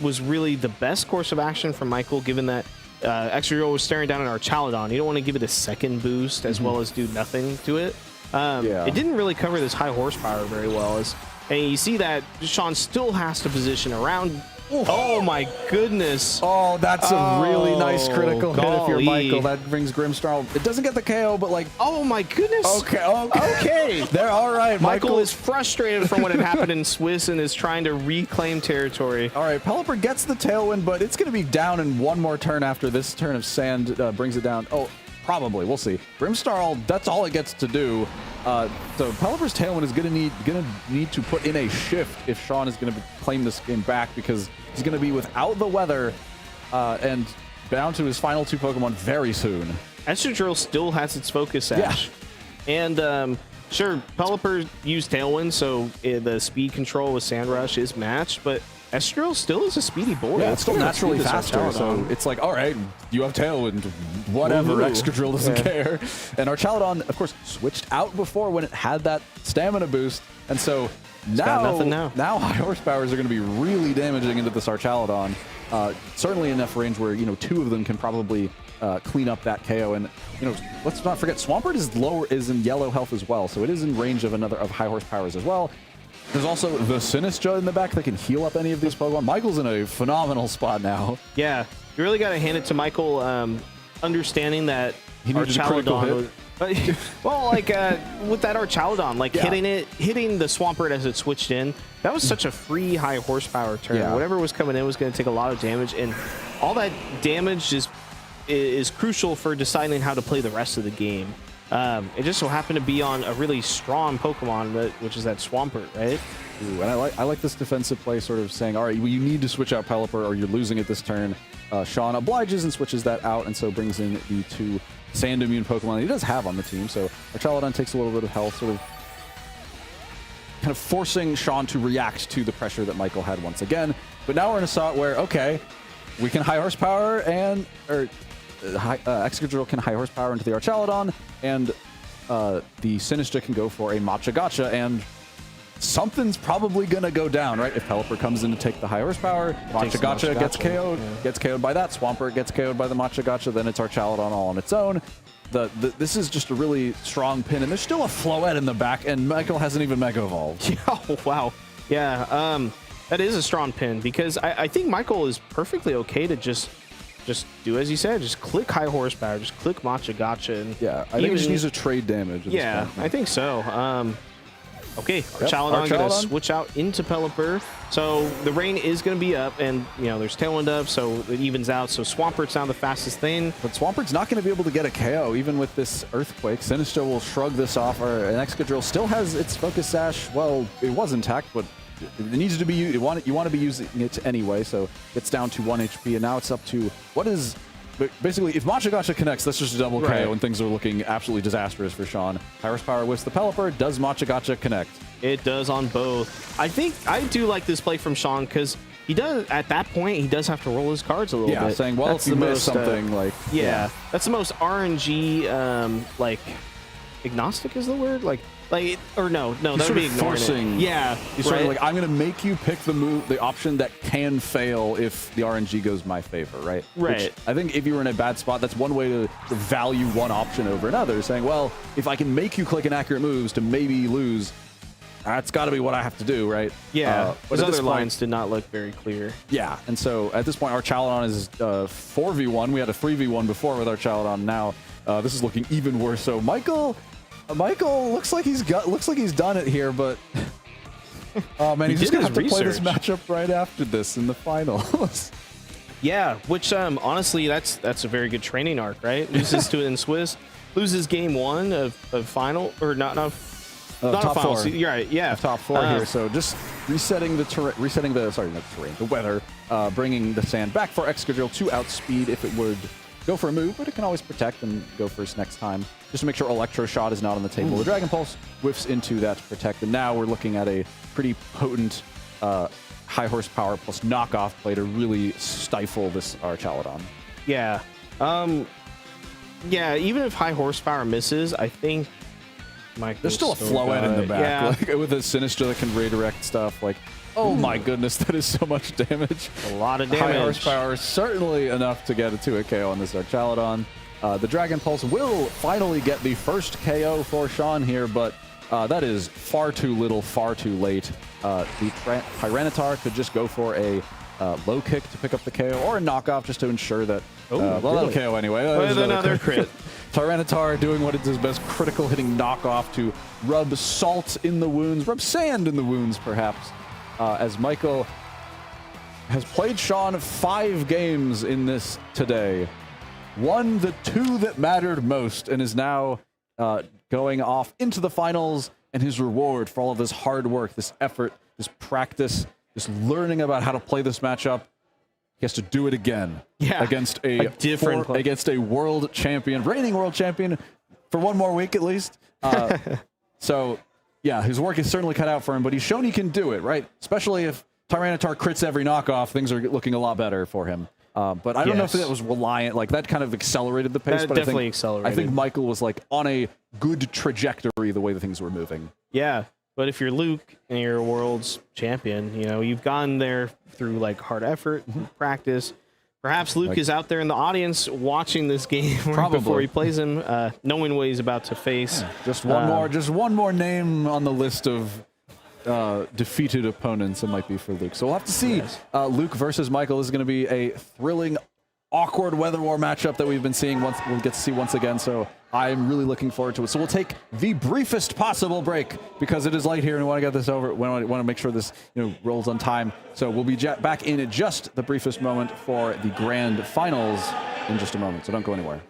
was really the best course of action from Michael, given that Excadrill was staring down at Archaludon. You don't want to give it a second boost as well as do nothing to it. It didn't really cover this high horsepower very well. And you see that Sean still has to position around Oh my goodness. Oh, that's a really nice critical hit if you're golly. Michael. That brings Grimsnarl. It doesn't get the KO, but like, Oh my goodness. okay. They're all right. Michael is frustrated from what had happened in Swiss and is trying to reclaim territory. All right, Pelipper gets the tailwind, but it's going to be down in one more turn after this turn of sand brings it down. Oh, probably. We'll see. Grimsnarl, that's all it gets to do. So Pelipper's tailwind is going to need to put in a shift if Sean is going to claim this game back, because he's going to be without the weather and down to his final 2 Pokemon very soon. Excadrill still has its Focus Sash. Yeah. And sure, Pelipper used Tailwind, so the speed control with Sand Rush is matched, but Excadrill still is a speedy board. Yeah, it's still naturally faster, so it's like, all right, you have Tailwind, whatever, Excadrill doesn't care. And Archaludon, of course, switched out before when it had that stamina boost, and so now high horsepowers are going to be really damaging into this Archaludon. Certainly enough range where, 2 of them can probably clean up that KO. And, let's not forget, Swampert is in yellow health as well, so it is in range of high horsepowers as well. There's also the Sinistcha in the back that can heal up any of these Pokemon. Michael's in a phenomenal spot now. Yeah, you really got to hand it to Michael, understanding that He needed a critical hit. Well, like with that Archaludon, like hitting the Swampert as it switched in, that was such a free high horsepower turn. Yeah. Whatever was coming in was going to take a lot of damage, and all that damage is crucial for deciding how to play the rest of the game. It just so happened to be on a really strong Pokemon, which is that Swampert, right? Ooh, and I like this defensive play, sort of saying, all right, well, you need to switch out Pelipper or you're losing it this turn. Sean obliges and switches that out, and so brings in the 2 sand immune Pokemon that he does have on the team. So Archaludon takes a little bit of health, sort of kind of forcing Sean to react to the pressure that Michael had once again. But now we're in a spot where, okay, we can high horsepower Excadrill can high horsepower into the Archaludon, and the Sinistcha can go for a Machagacha, and something's probably going to go down, right? If Pelipper comes in to take the high horsepower, Machagacha gets KO'd, gets KO'd by that, Swampert gets KO'd by the Machagacha, then it's Archaludon all on its own. This is just a really strong pin, and there's still a Floette in the back, and Michael hasn't even Mega Evolved. Oh, wow. Yeah, that is a strong pin, because I think Michael is perfectly okay to just do as you said, just click high horsepower, just click Machagacha. And yeah, I think he just needs to trade damage. Yeah, I think so. Okay, Archaludon going to switch out into Pelipper. So the rain is going to be up, and there's Tailwind up, so it evens out. So Swampert's now the fastest thing. But Swampert's not going to be able to get a KO, even with this Earthquake. Sinistcha will shrug this off, and Excadrill still has its Focus Sash. Well, it was intact, but it needs to be you want to be using it anyway, so it's down to 1 HP, and now it's up to what is basically, if Machagacha connects, that's just a double KO, and things are looking absolutely disastrous for Sean. High horsepower with the Pelipper. Does Machagacha connect? It does on both. I think I do like this play from Sean, because he does, at that point, he does have to roll his cards a little bit. Yeah, saying, well, that's if you miss something, that's the most RNG, like, agnostic is the word? Or no, that would be forcing. Yeah, he's sort of like, I'm going to make you pick the option that can fail if the RNG goes my favor, right? Right. Which I think if you were in a bad spot, that's one way to value one option over another, saying, well, if I can make you click inaccurate moves to maybe lose, that's got to be what I have to do, right? Yeah, but those other lines did not look very clear. Yeah, and so at this point, Archaludon is 4v1. We had a 3v1 before with Archaludon. Now this is looking even worse. So Michael looks like he's done it here, but oh man, he's just gonna have to play this matchup right after this in the finals. Yeah, which honestly, that's a very good training arc, right? Loses to it in Swiss, loses game 1 of final, or not top final. 4. You're right, yeah, top 4 here. So just resetting the weather, bringing the sand back for Excadrill to outspeed if it would go for a move, but it can always protect and go first next time. Just to make sure Electro Shot is not on the table. The Dragon Pulse whiffs into that to protect, and now we're looking at a pretty potent high horsepower plus knockoff play to really stifle this Archaludon. Yeah. Yeah, even if high horsepower misses, I think there's still a Floette in the back, like, with a Sinistcha that can redirect stuff. Like, oh my goodness, that is so much damage. A lot of damage. High horsepower, certainly enough to get a KO on this Archaludon. The Dragon Pulse will finally get the first KO for Sean here, but that is far too little, far too late. The Tyranitar could just go for a low kick to pick up the KO, or a knockoff just to ensure that. Well, that'll really? KO anyway. With another crit. Tyranitar doing what is his best, critical hitting knockoff to rub salt in the wounds, rub sand in the wounds, perhaps, as Michael has played Sean 5 games in this today, won the 2 that mattered most, and is now going off into the finals, and his reward for all of this hard work, this effort, this practice, this learning about how to play this matchup, he has to do it again against a different against a world champion, reigning world champion, for one more week at least. So, yeah, his work is certainly cut out for him, but he's shown he can do it, right? Especially if Tyranitar crits every knockoff, things are looking a lot better for him. But I don't know if that was reliant, like that kind of accelerated the pace. That but definitely I think, accelerated. I think Michael was like on a good trajectory the way the things were moving. Yeah, but if you're Luke and you're a world's champion, you know, you've gone there through like hard effort, practice. Perhaps Luke is out there in the audience watching this game before he plays him, knowing what he's about to face. Just one more name on the list of defeated opponents it might be for Luke. So we'll have to see. Luke versus Michael is going to be a thrilling, awkward weather war matchup that we've been seeing. We'll get to see once again. So I'm really looking forward to it. So we'll take the briefest possible break because it is late here and we want to get this over. We want to make sure this rolls on time. So we'll be back in just the briefest moment for the grand finals in just a moment. So don't go anywhere.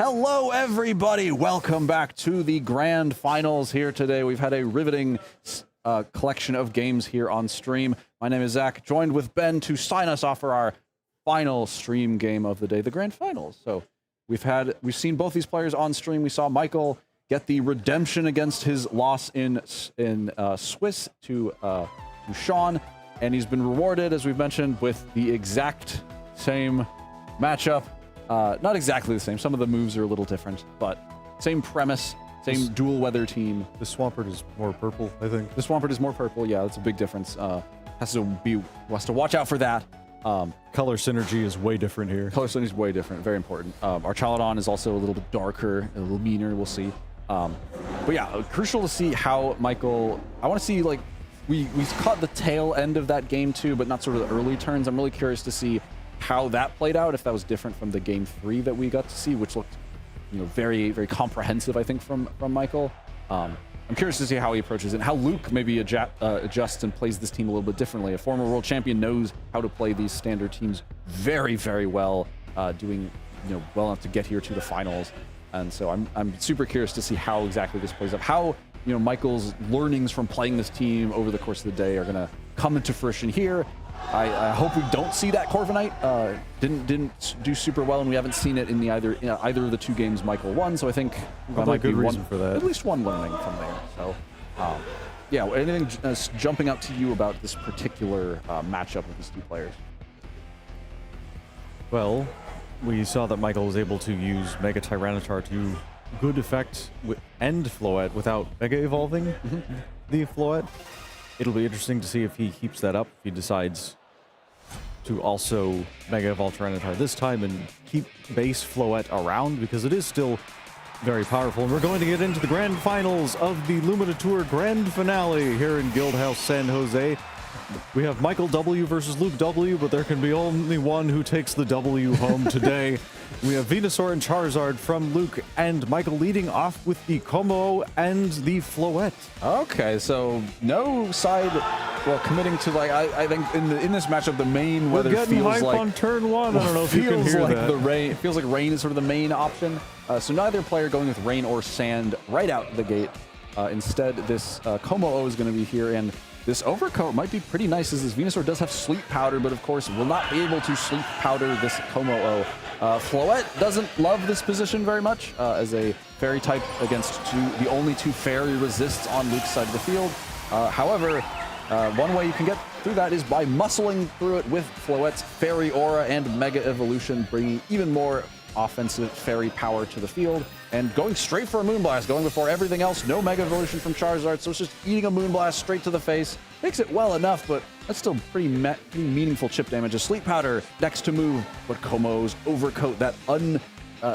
Hello, everybody. Welcome back to the grand finals here today. We've had a riveting collection of games here on stream. My name is Zach, joined with Ben to sign us off for our final stream game of the day, the grand finals. So we've seen both these players on stream. We saw Michael get the redemption against his loss in Swiss to Sean, and he's been rewarded, as we've mentioned, with the exact same matchup. Not exactly the same. Some of the moves are a little different, but same premise, same dual weather team. The Swampert is more purple, I think. The Swampert is more purple. Yeah, that's a big difference. Has to watch out for that. Color synergy is way different here. Color synergy is way different. Very important. Our Chaladon is also a little bit darker, a little meaner. We'll see. But yeah, crucial to see how Michael. I want to see, like, we caught the tail end of that game too, but not sort of the early turns. I'm really curious to see how that played out, if that was different from the game 3 that we got to see, which looked, very, very comprehensive, I think, from Michael. I'm curious to see how he approaches it, and how Luke maybe adjusts and plays this team a little bit differently. A former world champion knows how to play these standard teams very, very well, doing well enough to get here to the finals. And so I'm super curious to see how exactly this plays up. How Michael's learnings from playing this team over the course of the day are going to come into fruition here. I hope we don't see that Corviknight. Didn't do super well, and we haven't seen it in either of the 2 games Michael won. So I think that might be reason for that. At least one learning from there. So, yeah. Anything jumping out to you about this particular matchup of these 2 players? Well, we saw that Michael was able to use Mega Tyranitar to good effect and Floette without Mega Evolving the Floette. It'll be interesting to see if he keeps that up, if he decides to also Mega Evolve Tyranitar this time and keep base Floette around, because it is still very powerful. And we're going to get into the grand finals of the Lumina Tour grand finale here in Guildhouse, San Jose. We have Michael W versus Luke W, but there can be only one who takes the W home today. We have Venusaur and Charizard from Luke, and Michael leading off with the Como and the Floette. Okay, so no side, committing to, like, I think in this matchup the main weather feels like on turn 1. I don't know if you can hear that. The rain. It feels like rain is sort of the main option. So neither player going with rain or sand right out the gate. Instead, this Como is going to be here, and this overcoat might be pretty nice, as this Venusaur does have Sleep Powder, but of course will not be able to Sleep Powder this Como-O. Floette doesn't love this position very much, as a fairy type against the only 2 fairy resists on Luke's side of the field. However, one way you can get through that is by muscling through it with Floette's Fairy Aura and Mega Evolution, bringing even more offensive fairy power to the field, and going straight for a Moonblast, going before everything else. No Mega Evolution from Charizard, so it's just eating a Moonblast straight to the face. Makes it well enough, but that's still pretty meaningful chip damage. A Sleep Powder next to move, but Como's Overcoat, that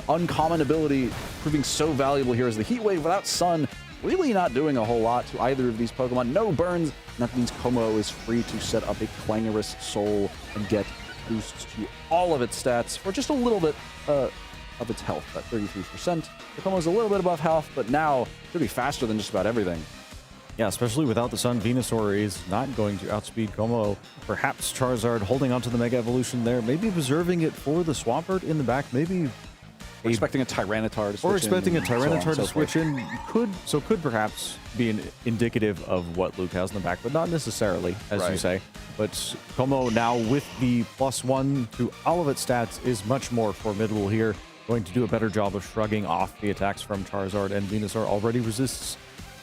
uncommon ability, proving so valuable here as the Heat Wave without Sun, really not doing a whole lot to either of these Pokemon. No burns, and that means Como is free to set up a Clangorous Soul and get boosts to all of its stats for just a little bit of its health, at 33%. The Como is a little bit above health, but now should be faster than just about everything. Yeah, especially without the Sun, Venusaur is not going to outspeed Como. Perhaps Charizard holding onto the Mega Evolution there, maybe reserving it for the Swampert in the back, maybe expecting a Tyranitar to switch in. Or expecting a Tyranitar to switch in. Could perhaps be indicative of what Luke has in the back, but not necessarily, as you say. But Como now with the +1 to all of its stats is much more formidable here. Going to do a better job of shrugging off the attacks from Charizard, and Venusaur already resists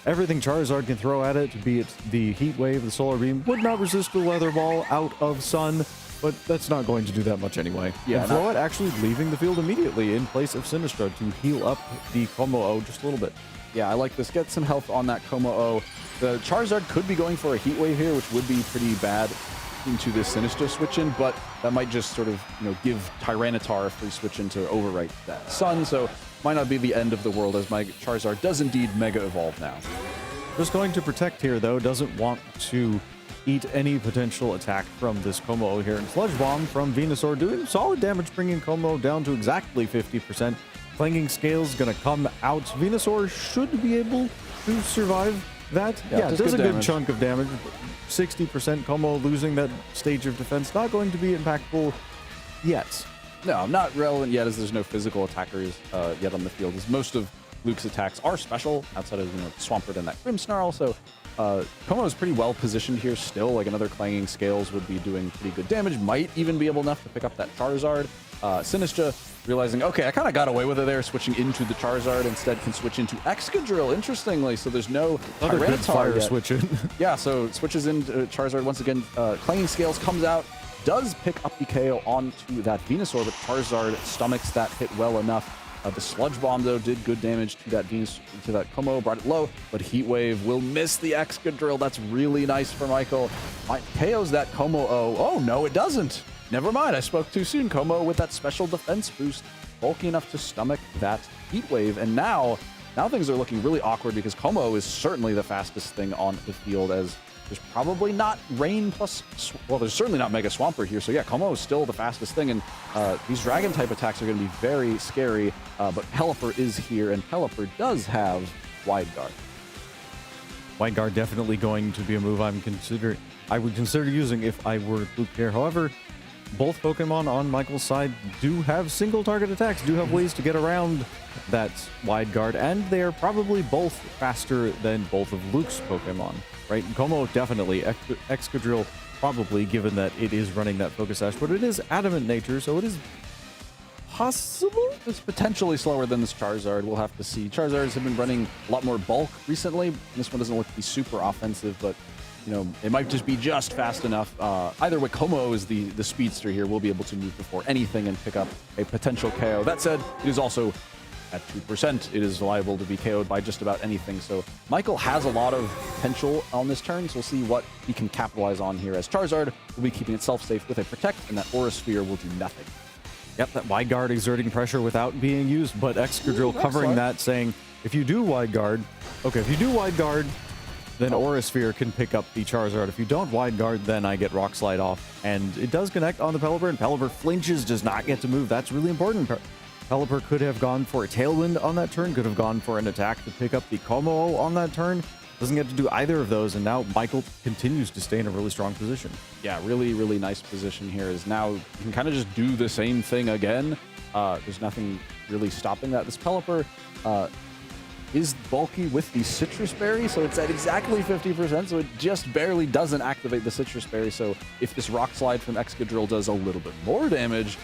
everything Charizard can throw at it, be it the Heat Wave, the Solar Beam. Would not resist the Weather Ball out of Sun, but that's not going to do that much anyway. Yeah, and Floette actually leaving the field immediately in place of Sinistra to heal up the Como-O just a little bit. Yeah, I like this. Get some health on that Como-O. The Charizard could be going for a Heat Wave here, which would be pretty bad into the Sinistra switch in, but that might just sort of, give Tyranitar a free switch in to overwrite that Sun, so might not be the end of the world, as my Charizard does indeed Mega Evolve now. Just going to protect here, though, doesn't want to eat any potential attack from this Como here. And Sludge Bomb from Venusaur doing solid damage, bringing Como down to exactly 50%. Clanging Scales going to come out. Venusaur should be able to survive that. Yeah, it does a good chunk of damage. 60% Como losing that stage of defense. Not going to be impactful yet. No, not relevant yet, as there's no physical attackers yet on the field, as most of Luke's attacks are special, outside of, Swampert and that Grimmsnarl. So Como is pretty well positioned here still. Like, another Clanging Scales would be doing pretty good damage, might even be able enough to pick up that Charizard. Sinistra realizing, okay, I kind of got away with it there, switching into the Charizard, instead can switch into Excadrill, interestingly. So there's no Tyranitar yet. Switch in. Yeah, so switches into Charizard once again. Clanging Scales comes out, does pick up the KO onto that Venusaur, but Charizard stomachs that hit well enough. The Sludge Bomb, though, did good damage to that Como, brought it low, but Heat Wave will miss the Excadrill. That's really nice for Michael. KOs that Como. Oh, no, it doesn't. Never mind, I spoke too soon. Como with that special defense boost, bulky enough to stomach that Heat Wave, and now things are looking really awkward because Como is certainly the fastest thing on the field, as there's probably not Rain plus, well, there's certainly not Mega Swampert here. So yeah, Como is still the fastest thing, and these Dragon type attacks are going to be very scary. But Pelipper is here, and Pelipper does have Wide Guard. Wide Guard definitely going to be a move I would consider using if I were Luke here. However, both Pokemon on Michael's side do have single target attacks, do have ways to get around that Wide Guard, and they are probably both faster than both of Luke's Pokemon, right? Como definitely, Excadrill probably, given that it is running that Focus Sash, but it is Adamant nature, so it is possible. It's potentially slower than this Charizard. We'll have to see. Charizards have been running a lot more bulk recently. This one doesn't look to be super offensive, but it might just be just fast enough. Either way, Como is the speedster here. We'll be able to move before anything and pick up a potential KO. That said, it is also at 2%. It is liable to be KO'd by just about anything. So Michael has a lot of potential on this turn, so we'll see what he can capitalize on here, as Charizard will be keeping itself safe with a Protect, and that Aura Sphere will do nothing. Yep, that Wide Guard exerting pressure without being used, but Excadrill covering that, saying, if you do Wide Guard, then Aura Sphere can pick up the Charizard. If you don't Wide Guard, then I get Rock Slide off. And it does connect on the Pelipper, and Pelipper flinches, does not get to move. That's really important. Pelipper could have gone for a Tailwind on that turn, could have gone for an attack to pick up the Como on that turn. Doesn't get to do either of those, and now Michael continues to stay in a really strong position. Yeah, really, really nice position here, is now you can kind of just do the same thing again. There's nothing really stopping that. This Pelipper is bulky with the Citrus Berry, so it's at exactly 50%, so it just barely doesn't activate the Citrus Berry. So if this Rock Slide from Excadrill does a little bit more damage,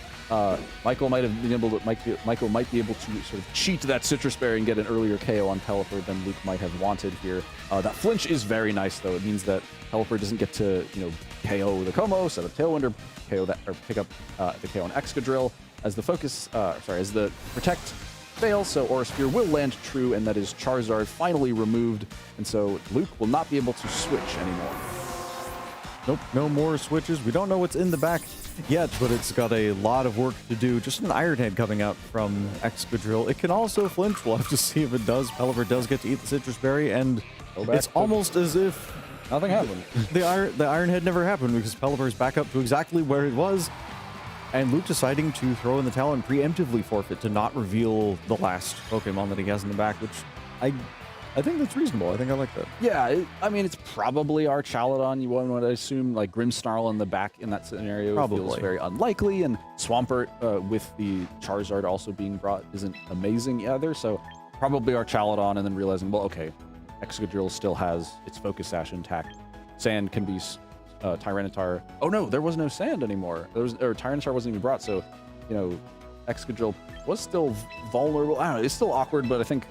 Michael might be able to sort of cheat that Citrus Berry and get an earlier KO on Pelipper than Luke might have wanted here. That flinch is very nice, though. It means that Pelipper doesn't get to KO the Como, set up Tailwind, or pick up the KO on Excadrill, as the as the Protect fails, so Aura Sphere will land true, and that is Charizard finally removed, and so Luke will not be able to switch anymore. Nope, no more switches. We don't know what's in the back yet, but it's got a lot of work to do. Just an Iron Head coming out from Excadrill. It can also flinch. We'll have to see if it does. Pelipper does get to eat the Citrus Berry, and it's almost as if nothing happened. The Iron Head never happened, because Pelipper is back up to exactly where it was. And Luke deciding to throw in the towel and preemptively forfeit to not reveal the last Pokemon that he has in the back, which I think that's reasonable. I think I like that. Yeah, I mean, it's probably our Chaladon. You would assume, like, Grimmsnarl in the back in that scenario feels very unlikely, and Swampert with the Charizard also being brought isn't amazing either, so probably our Chaladon, and then realizing, well, okay, Excadrill still has its Focus Sash intact. Sand can be Tyranitar. Oh no, there was no sand anymore. Tyranitar wasn't even brought, so Excadrill was still vulnerable. I don't know, it's still awkward, but I think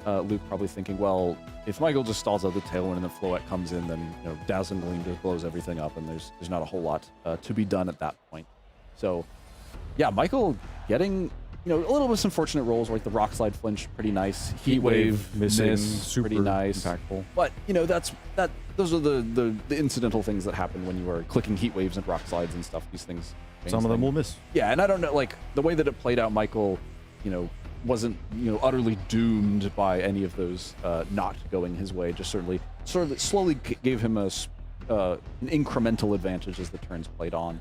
Luke probably thinking, well, if Michael just stalls out the Tailwind and then Floette comes in, then Dazzling Gleam just blows everything up, and there's not a whole lot to be done at that point. So yeah, Michael getting a little bit some fortunate rolls, like the Rock Slide flinch, pretty nice. Heat Wave missing, super pretty nice, impactful. But those are the incidental things that happen when you are clicking Heat Waves and Rock Slides and stuff. These things, some of them will miss. Yeah, and I don't know, like, the way that it played out, Michael, wasn't utterly doomed by any of those not going his way. Just certainly slowly gave him an incremental advantage as the turns played on.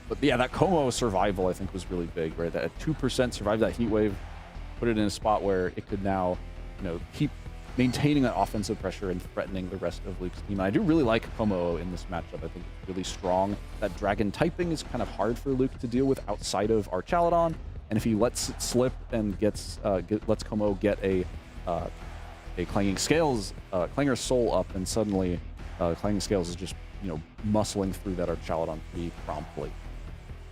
But yeah, that Como survival, I think, was really big, right? That at 2% survived that Heat Wave, put it in a spot where it could now, keep maintaining that offensive pressure and threatening the rest of Luke's team. And I do really like Como in this matchup. I think it's really strong. That dragon typing is kind of hard for Luke to deal with outside of Archaladon. And if he lets it slip and lets Como get a Clanging Scales, Clanger Soul up, and suddenly Clanging Scales is just, muscling through that Archaladon pretty promptly.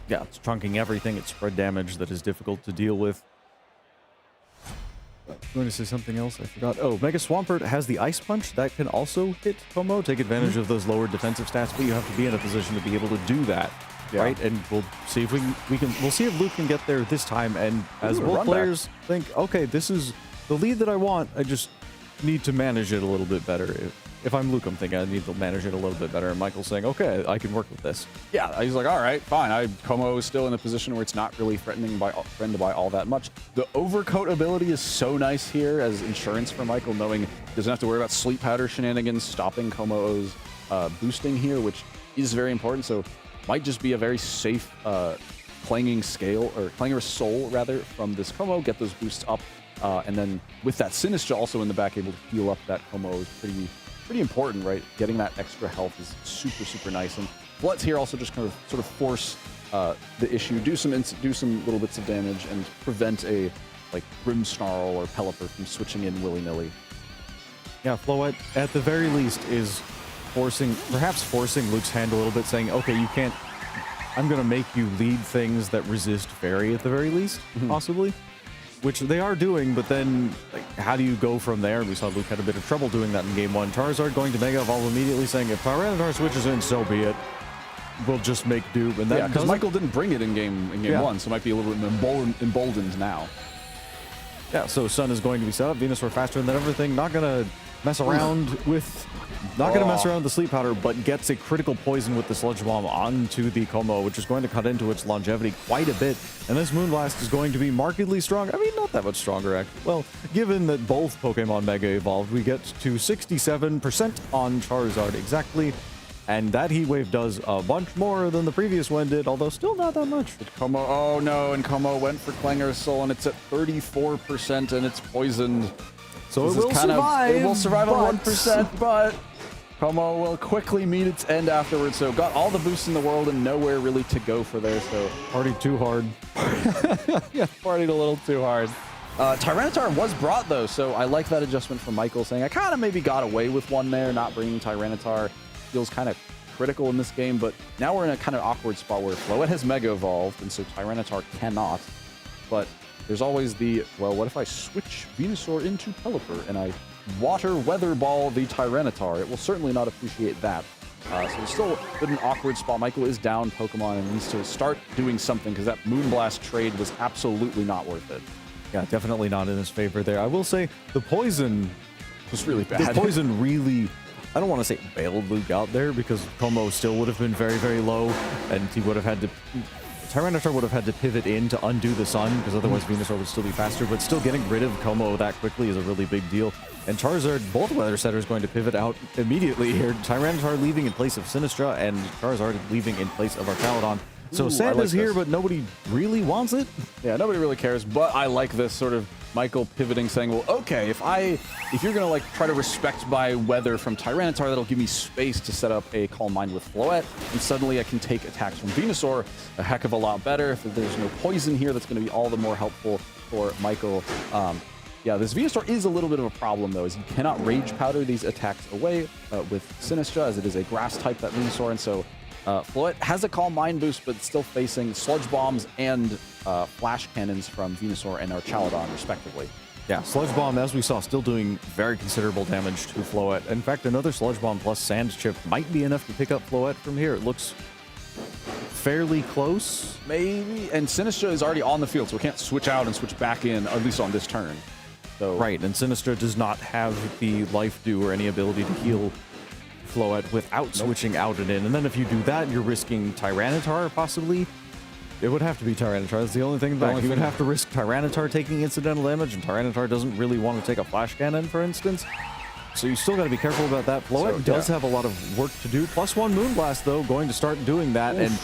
Yeah, it's trunking everything. It's spread damage that is difficult to deal with. I'm going to say something else. I forgot. Oh, Mega Swampert has the Ice Punch. That can also hit Como, take advantage of those lower defensive stats, but you have to be in a position to be able to do that. Yeah. Right, and we'll see if we'll see if Luke can get there this time. And as both players think, okay, this is the lead that I want. I just need to manage it a little bit better. If I'm Luke, I'm thinking I need to manage it a little bit better. And Michael's saying, okay, I can work with this. Yeah, he's like, all right, fine. Como is still in a position where it's not really threatened by all that much. The overcoat ability is so nice here as insurance for Michael, knowing he doesn't have to worry about sleep powder shenanigans stopping Como's boosting here, which is very important. So might just be a very safe Clanging Scale, or Clanger Soul rather, from this Como, get those boosts up. And then with that Sinistra also in the back, able to heal up that Como is pretty important, right? Getting that extra health is super, super nice. And Floet's here also just kind of sort of force the issue, do some little bits of damage, and prevent a Grimmsnarl or Pelipper from switching in willy-nilly. Yeah, Floet at the very least is perhaps forcing Luke's hand a little bit, saying, okay, you can't, I'm going to make you lead things that resist Fairy at the very least, possibly. Which they are doing, but then how do you go from there? We saw Luke had a bit of trouble doing that in Game 1. Charizard going to Mega Evolve immediately, saying if Tyranitar switches in, so be it. We'll just make do. And that because Michael didn't bring it in game 1, so it might be a little bit emboldened now. Yeah, so Sun is going to be set up. Venusaur faster than everything. Not going to mess around with... Not going to mess around with the Sleep Powder, but gets a critical poison with the Sludge Bomb onto the Como, which is going to cut into its longevity quite a bit. And this Moonblast is going to be markedly strong. I mean, not that much stronger, actually. Well, given that both Pokemon Mega Evolved, we get to 67% on Charizard exactly. And that Heat Wave does a bunch more than the previous one did, although still not that much. Como, oh no, and Como went for Clanger Soul, and it's at 34%, and it's poisoned. So it will survive. It will survive on 1%, but Como will quickly meet its end afterwards. So got all the boosts in the world and nowhere really to go for there. So partied too hard. Yeah, partied a little too hard. Tyranitar was brought though, so I like that adjustment from Michael, saying I kind of maybe got away with one there, not bringing Tyranitar. Feels kind of critical in this game, but now we're in a kind of awkward spot where Floet has Mega Evolved, and so Tyranitar cannot. But there's always the, well, what if I switch Venusaur into Pelipper and I Water Weather Ball the Tyranitar? It will certainly not appreciate that. So it's still in an awkward spot. Michael is down Pokemon and needs to start doing something because that Moonblast trade was absolutely not worth it. Yeah, definitely not in his favor there. I will say the poison was really bad. The poison really, I don't want to say bailed Luke out there because Como still would have been very, very low, and he would have had to... Tyranitar would have had to pivot in to undo the Sun, because otherwise Venusaur would still be faster, but still getting rid of Como that quickly is a really big deal. And Charizard, both Weather Setters going to pivot out immediately here. Tyranitar leaving in place of Sinistra, and Charizard leaving in place of Archaladon. So Sand is here, but nobody really wants it. Yeah, nobody really cares, but I like this sort of Michael pivoting, saying, well, okay, if you're gonna try to respect my weather from Tyranitar, that'll give me space to set up a Calm Mind with Floet, and suddenly I can take attacks from Venusaur a heck of a lot better. If there's no poison here, that's gonna be all the more helpful for Michael. Yeah, this Venusaur is a little bit of a problem, though, as you cannot Rage Powder these attacks away with Sinistra, as it is a Grass type, that Venusaur, and so Floet has a Calm Mind boost, but still facing Sludge Bombs and Flash Cannons from Venusaur and Archaladon, respectively. Yeah, Sludge Bomb, as we saw, still doing very considerable damage to Floet. In fact, another Sludge Bomb plus Sand Chip might be enough to pick up Floet from here. It looks fairly close. Maybe. And Sinistra is already on the field, so we can't switch out and switch back in, at least on this turn. So, right, and Sinistra does not have the Life Dew or any ability to heal Floet without switching out and in. And then if you do that, you're risking Tyranitar, possibly. It would have to be Tyranitar. That's the only thing back. You would have to risk Tyranitar taking incidental damage, and Tyranitar doesn't really want to take a Flash Cannon, for instance. So you still got to be careful about that. Floet does have a lot of work to do. +1 Moonblast, though, going to start doing that. And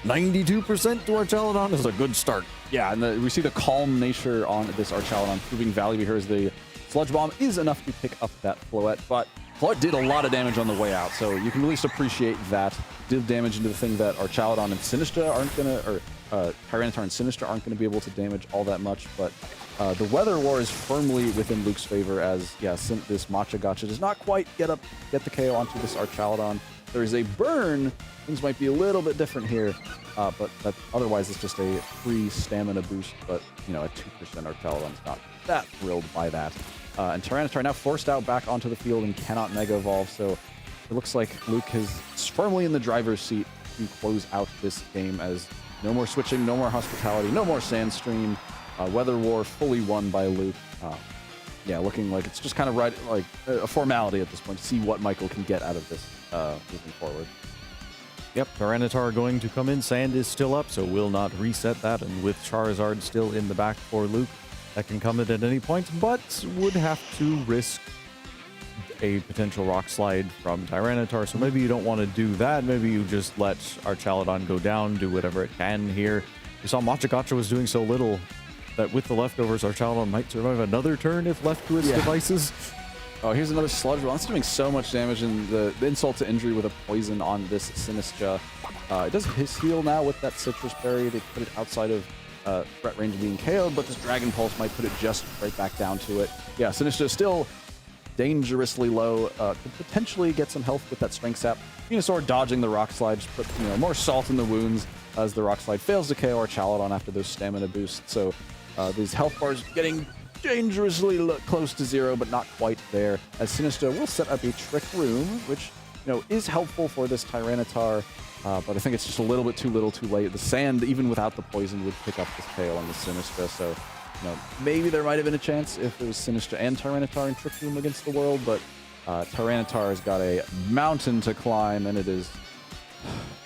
92% to Archaludon is a good start. Yeah, and we see the calm nature on this Archaludon proving value here as the Sludge Bomb is enough to pick up that Floette, but Floette did a lot of damage on the way out, so you can at least appreciate that. Did damage into the thing that Archaludon and Sinistra aren't gonna, or Tyranitar and Sinistra aren't gonna be able to damage all that much, but the Weather War is firmly within Luke's favor as, yeah, this Matcha Gotcha does not quite get the KO onto this Archaludon. There is a burn. Things might be a little bit different here, but otherwise it's just a free stamina boost, but, you know, a 2% Archaludon's not that thrilled by that. And Tyranitar now forced out back onto the field and cannot Mega Evolve, so it looks like Luke is firmly in the driver's seat to close out this game as no more switching, no more hospitality, no more Sandstream. Weather War fully won by Luke. Yeah, looking like it's just kind of right, like a formality at this point to see what Michael can get out of this moving forward. Yep, Tyranitar going to come in. Sand is still up, so will not reset that. And with Charizard still in the back for Luke, that can come in at any point, but would have to risk a potential Rock Slide from Tyranitar. So maybe you don't want to do that. Maybe you just let Archaludon go down, do whatever it can here. We saw Matcha Gotcha was doing so little that with the leftovers, Archaludon might survive another turn if left to its devices. Oh, here's another Sludge Bomb. It's doing so much damage, and the insult to injury with a poison on this Sinistra. It does his heal now with that Citrus Berry. They put it outside of threat range of being KO'd, but this Dragon Pulse might put it just right back down to it. Yeah, Sinistra is still dangerously low. Could potentially get some health with that Strength Sap. Venusaur dodging the Rock Slide, just put more salt in the wounds as the Rock Slide fails to KO Archaludon after those stamina boosts. So these health bars getting dangerously close to zero, but not quite there. As Sinistra will set up a Trick Room, which is helpful for this Tyranitar, but I think it's just a little bit too little, too late. The Sand, even without the poison, would pick up this KO on the Sinistra. So maybe there might have been a chance if it was Sinistra and Tyranitar in Trick Room against the world, but Tyranitar has got a mountain to climb, and it is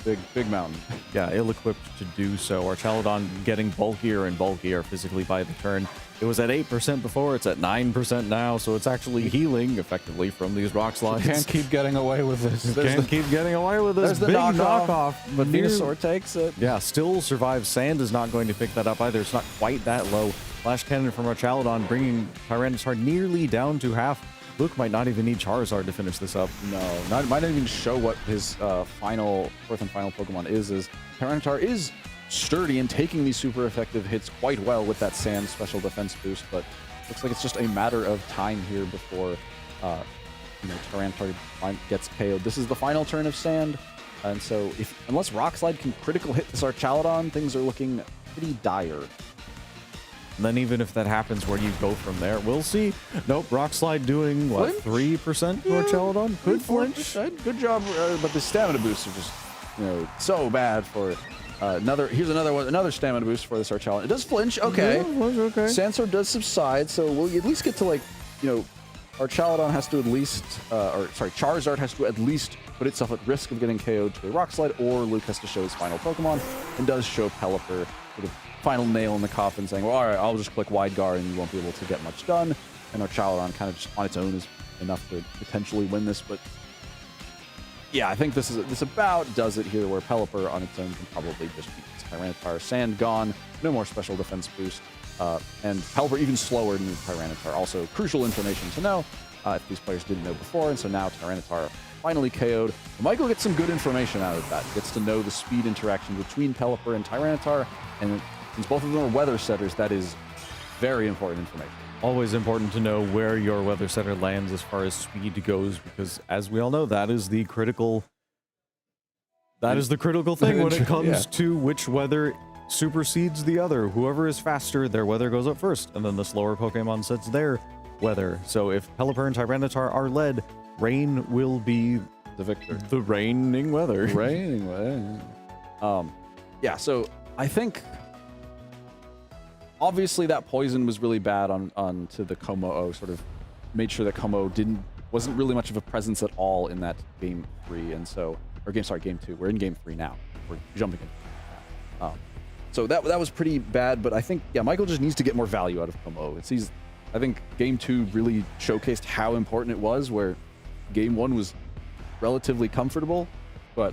big mountain. Yeah, ill-equipped to do so. Archaludon getting bulkier and bulkier physically by the turn. It was at 8% before, it's at 9% now, so it's actually healing effectively from these Rock Slides. Can't keep getting away with this. Can't keep getting away with this. There's the big knockoff, but Venusaur takes it. Yeah, still survives. Sand is not going to pick that up either. It's not quite that low. Flash Cannon from Archaludon bringing Tyranitar nearly down to half. Luke might not even need Charizard to finish this up. No, might not even show what his fourth and final Pokemon is. Tyranitar is sturdy and taking these super effective hits quite well with that Sand special defense boost, but looks like it's just a matter of time here before Tyranitar gets KO'd. This is the final turn of Sand, and so unless Rock Slide can critical hit this Archaludon, things are looking pretty dire. And then even if that happens, where do you go from there? We'll see. Nope, Rock Slide doing, what, 3% to Archaludon? Could flinch. Good job, but the stamina boosts are just, so bad for here's another stamina boost for this Archaludon. It does flinch, okay. Yeah, okay. Sandstorm does subside, so we'll at least get to Archaludon has to at least, Charizard has to at least put itself at risk of getting KO'd to a Rock Slide, or Luke has to show his final Pokemon, and does show Pelipper with a final nail in the coffin saying, well, all right, I'll just click Wide Guard and you won't be able to get much done. And Archaludon kind of just on its own is enough to potentially win this, but yeah, I think this about does it here, where Pelipper on its own can probably just beat this Tyranitar. Sand gone, no more special defense boost, and Pelipper even slower than Tyranitar. Also, crucial information to know if these players didn't know before, and so now Tyranitar finally KO'd. Michael gets some good information out of that. Gets to know the speed interaction between Pelipper and Tyranitar, and since both of them are weather setters, that is very important information. Always important to know where your weather setter lands as far as speed goes, because as we all know, that is the critical thing when it comes to which weather supersedes the other. Whoever is faster, their weather goes up first, and then the slower Pokemon sets their weather. So if Pelipper and Tyranitar are led, rain will be The victor. the reigning weather. Raining weather. Yeah, so I think obviously that poison was really bad on to the Como-O, sort of made sure that Como wasn't really much of a presence at all in that game 3, and so, game 2. We're in game 3 now. We're jumping in. So that was pretty bad, but I think, yeah, Michael just needs to get more value out of Como-O. I think game 2 really showcased how important it was, where game 1 was relatively comfortable, but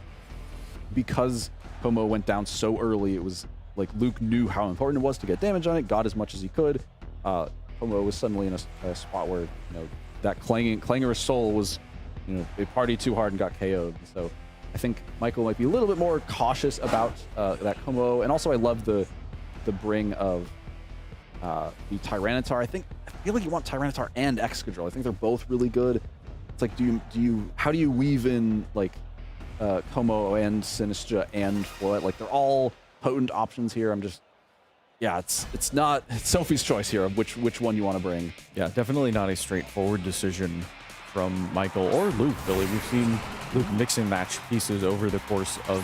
because Como went down so early, it was like Luke knew how important it was to get damage on it, got as much as he could. Como was suddenly in a spot where, you know, that clangorous soul was, you know, they partied too hard and got KO'd. So I think Michael might be a little bit more cautious about that Como. And also I love the bring of the Tyranitar. I feel like you want Tyranitar and Excadrill. I think they're both really good. It's like, how do you weave in like Como and Sinistra and Floette? Like, they're all potent options here. It's Sophie's choice here of which one you want to bring. Yeah, definitely not a straightforward decision from Michael or Luke, really. We've seen Luke mix and match pieces over the course of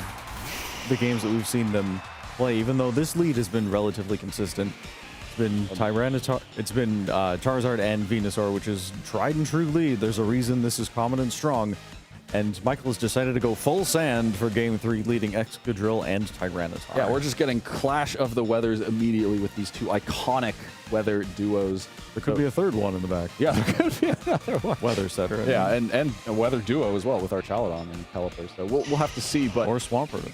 the games that we've seen them play, even though this lead has been relatively consistent. It's been Tyranitar, it's been Charizard and Venusaur, which is tried and true lead. There's a reason this is common and strong. And Michael has decided to go full sand for Game 3, leading Excadrill and Tyranitar. Yeah, we're just getting Clash of the Weathers immediately with these two iconic weather duos. There could be a third one in the back. Yeah, there could be another one. Weather setter. Yeah, and a weather duo as well with our Chaladon and Pelipper. So we'll have to see. But or Swampert.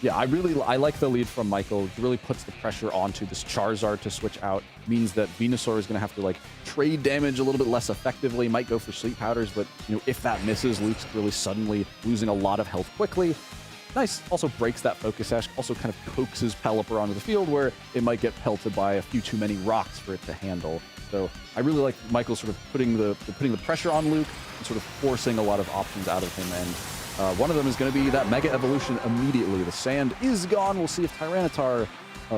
Yeah, I like the lead from Michael. It really puts the pressure onto this Charizard to switch out. Means that Venusaur is going to have to like trade damage a little bit less effectively. Might go for sleep powders, but you know, if that misses, Luke's really suddenly losing a lot of health quickly. Nice. Also breaks that Focus Sash. Also kind of coaxes Pelipper onto the field where it might get pelted by a few too many rocks for it to handle. So I really like Michael sort of putting the pressure on Luke and sort of forcing a lot of options out of him. And one of them is going to be that Mega Evolution immediately. The sand is gone. We'll see if Tyranitar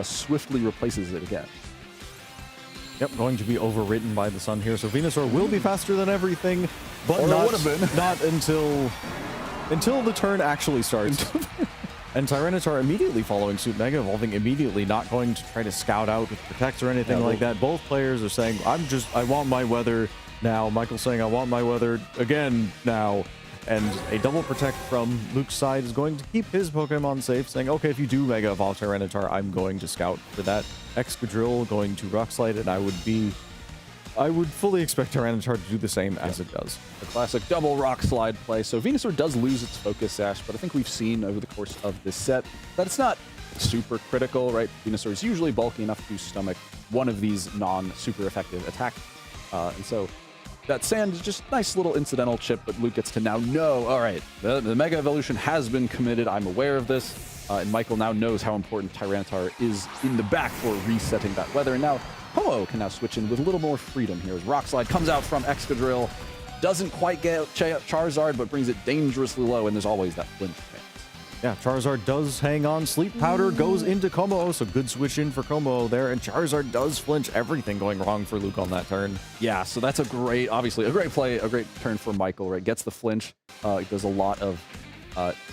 swiftly replaces it again. Yep, going to be overwritten by the sun here. So Venusaur will be faster than everything, but or not, would have been. Not until the turn actually starts. And Tyranitar immediately following suit, Mega Evolving immediately, not going to try to scout out with Protect or anything like that. Both players are saying, I want my weather now. Michael's saying, I want my weather again now. And a double Protect from Luke's side is going to keep his Pokemon safe, saying, okay, if you do Mega Evolve Tyranitar, I'm going to scout for that. Excadrill going to Rock Slide, and I would fully expect Tyranitar to do the same as it does. The classic double Rock Slide play. So Venusaur does lose its Focus Sash, but I think we've seen over the course of this set that it's not super critical, right? Venusaur is usually bulky enough to stomach one of these non-super effective attacks. And so that sand is just nice little incidental chip, but Luke gets to now know, all right, the Mega Evolution has been committed. I'm aware of this. And Michael now knows how important Tyranitar is in the back for resetting that weather. And now Como can now switch in with a little more freedom here as Rock Slide comes out from Excadrill. Doesn't quite get Charizard, but brings it dangerously low, and there's always that flinch chance. Yeah, Charizard does hang on. Sleep Powder goes into Como, so good switch in for Como there. And Charizard does flinch. Everything going wrong for Luke on that turn. Yeah, so that's obviously a great play, a great turn for Michael, right? Gets the flinch. It does a lot of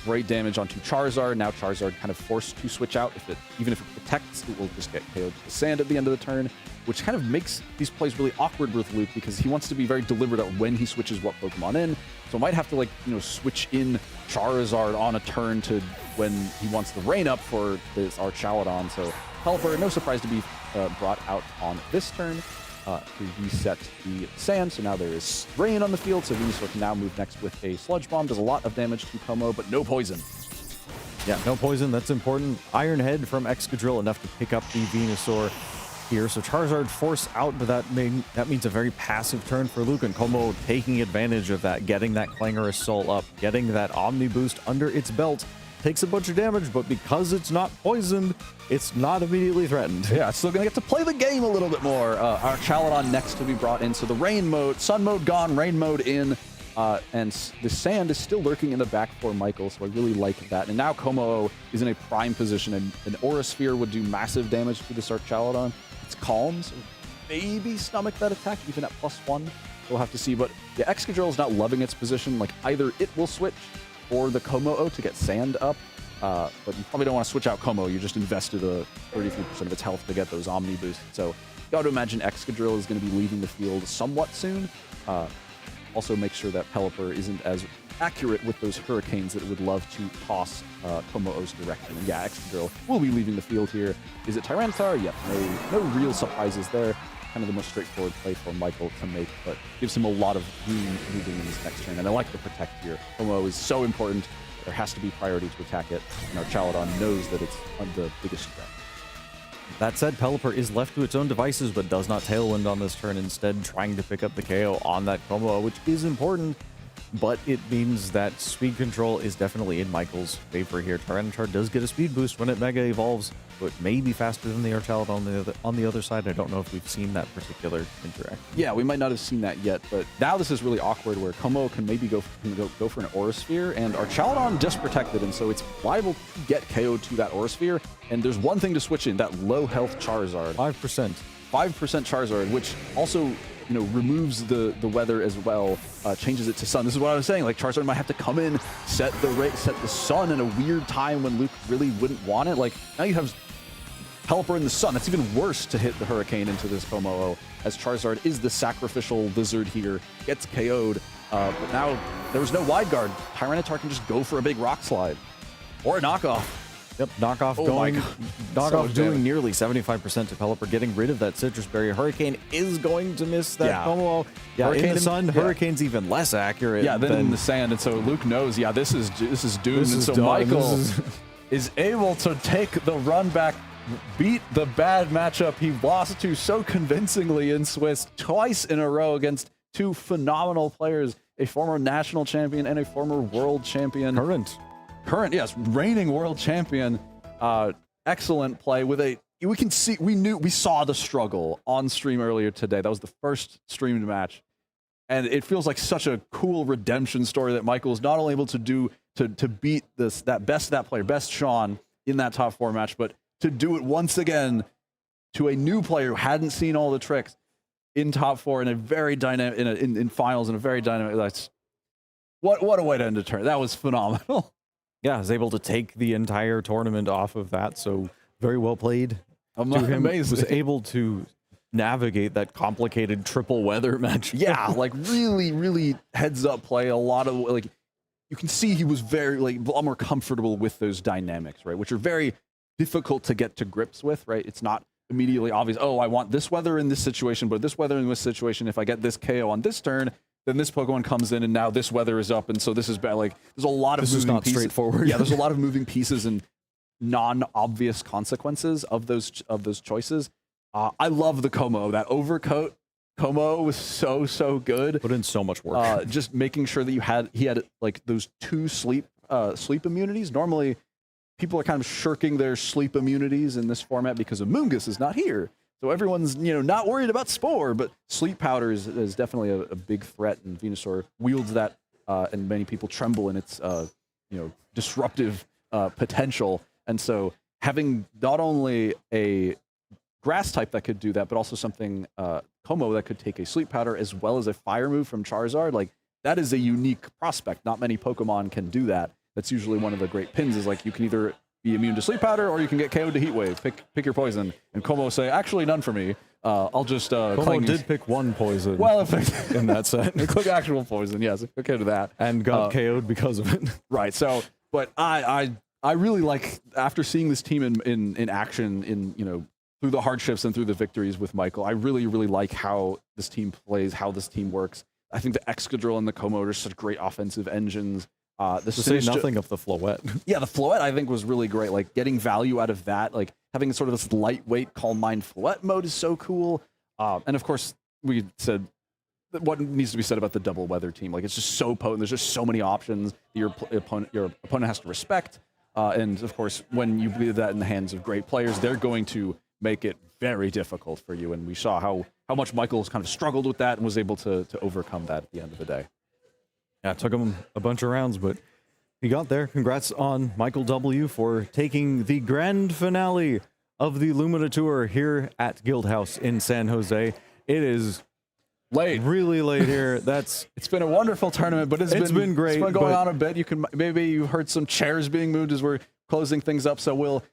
great damage onto Charizard. Now Charizard kind of forced to switch out. Even if it protects, it will just get KO'd with the sand at the end of the turn, which kind of makes these plays really awkward with Luke because he wants to be very deliberate at when he switches what Pokemon in. So might have to switch in Charizard on a turn to when he wants the rain up for our Chaladon. So Pelipper, no surprise to be brought out on this turn to reset the sand. So now there is rain on the field, so Venusaur can now move next with a Sludge Bomb. Does a lot of damage to Como, but no poison. Yeah, no poison. That's important. Iron Head from Excadrill, enough to pick up the Venusaur here. So Charizard force out, but that means a very passive turn for Luke, and Como taking advantage of that, getting that Clangorous Soul up, getting that Omni Boost under its belt. Takes a bunch of damage, but because it's not poisoned, it's not immediately threatened. Yeah, it's still going to get to play the game a little bit more. Our Chaladon next to be brought in. So the rain mode, sun mode gone, rain mode in. And the sand is still lurking in the back for Michael, so I really like that. And now Como is in a prime position, and an Aura Sphere would do massive damage to this Archaladon. It's calm, so maybe stomach that attack, even at +1. We'll have to see. But yeah, Excadrill is not loving its position. Like, either it will switch or the Como to get sand up. But you probably don't want to switch out Como. You just invested 33% of its health to get those Omni boosts. So you got to imagine Excadrill is going to be leaving the field somewhat soon. Also make sure that Pelipper isn't as accurate with those hurricanes that it would love to toss Como-O's direction. And yeah, Excadrill will be leaving the field here. Is it Tyranitar? Yep, no real surprises there. Kind of the most straightforward play for Michael to make, but gives him a lot of room moving in his next turn. And I like the Protect here. Como is so important. there has to be priority to attack it, and our Chaladon knows that it's the biggest threat. That said, Pelipper is left to its own devices, but does not Tailwind on this turn, instead trying to pick up the KO on that Como, which is important, but it means that speed control is definitely in Michael's favor here. Tyranitar does get a speed boost when it Mega Evolves, but may be faster than the Archaladon on the other side. I don't know if we've seen that particular interaction. Yeah, we might not have seen that yet, but now this is really awkward where Como can maybe go for an Aura Sphere, and our Chaladon just protected, and so it's liable to get KO to that Aura Sphere. And there's one thing to switch in, that low health Charizard. 5%. 5% Charizard, which also, removes the weather as well, changes it to sun. This is what I was saying, like Charizard might have to come in, set the sun in a weird time when Luke really wouldn't want it. Like, now you have Pelipper in the sun. That's even worse to hit the Hurricane into this Como, as Charizard is the sacrificial lizard here, gets KO'd. But now there was no wide guard. Tyranitar can just go for a big Rock Slide. Or a knockoff. Yep, knockoff doing nearly 75% to Pelipper, getting rid of that Citrus Berry. Hurricane is going to miss that Como. Yeah, Hurricane in the sun, Hurricane's even less accurate. Yeah, than in the sand, and so Luke knows, yeah, this is doomed. And so Michael is able to take the run back, beat the bad matchup he lost to so convincingly in Swiss twice in a row against two phenomenal players, a former national champion and a former world champion. Current, yes, reigning world champion. Excellent play with we saw the struggle on stream earlier today. That was the first streamed match. And it feels like such a cool redemption story that Michael is not only able to do to beat that player, best Sean in that top 4 match, but to do it once again to a new player who hadn't seen all the tricks in top 4 in a very dynamic in finals in a very dynamic. That's what a way to end a turn. That was phenomenal. Yeah, I was able to take the entire tournament off of that, so very well played. Amazing. Was able to navigate that complicated triple weather match. Yeah, like really, really heads up play. A lot of you can see he was very a lot more comfortable with those dynamics, right? Which are very difficult to get to grips with, right? It's not immediately obvious. Oh, I want this weather in this situation, but this weather in this situation. If I get this KO on this turn, then this Pokemon comes in, and now this weather is up, and so this is bad. Like, there's a lot of this is not straightforward. Yeah, there's a lot of moving pieces and non-obvious consequences of those choices. I love the Como. That overcoat Como was so good. Put in so much work. Just making sure that he had like those 2 sleep immunities. Normally, people are kind of shirking their sleep immunities in this format because Amoonguss is not here. So everyone's, not worried about Spore, but Sleep Powder is definitely a big threat, and Venusaur wields that, and many people tremble in its, disruptive potential. And so having not only a grass type that could do that, but also something, Como, that could take a Sleep Powder as well as a Fire move from Charizard, like, that is a unique prospect. Not many Pokemon can do that. That's usually one of the great pins, is like, you can either be immune to Sleep Powder, or you can get KO'd to Heat Wave. Pick your poison. And Como say, actually, none for me. I'll just Como did pick 1 poison. Well, in that set. Click actual poison, yes. Okay to that. And got KO'd because of it. Right. So, but I really like, after seeing this team in action through the hardships and through the victories with Michael, I really, really like how this team plays, how this team works. I think the Excadrill and the Como are such great offensive engines. To say nothing of the Floette. Yeah, the Floette I think was really great. Like, getting value out of that, like having sort of this lightweight Calm Mind Floette mode is so cool. And of course, we said what needs to be said about the double weather team. Like, it's just so potent. There's just so many options that your opponent has to respect. And of course, when you leave that in the hands of great players, they're going to make it very difficult for you. And we saw how much Michael's kind of struggled with that and was able to overcome that at the end of the day. Yeah, it took him a bunch of rounds, but he got there. Congrats on Michael W. for taking the grand finale of the Lumina Tour here at Guildhouse in San Jose. It is late, really late here. It's been a wonderful tournament, but it's been great. It's been going on a bit. Maybe you heard some chairs being moved as we're closing things up, so we'll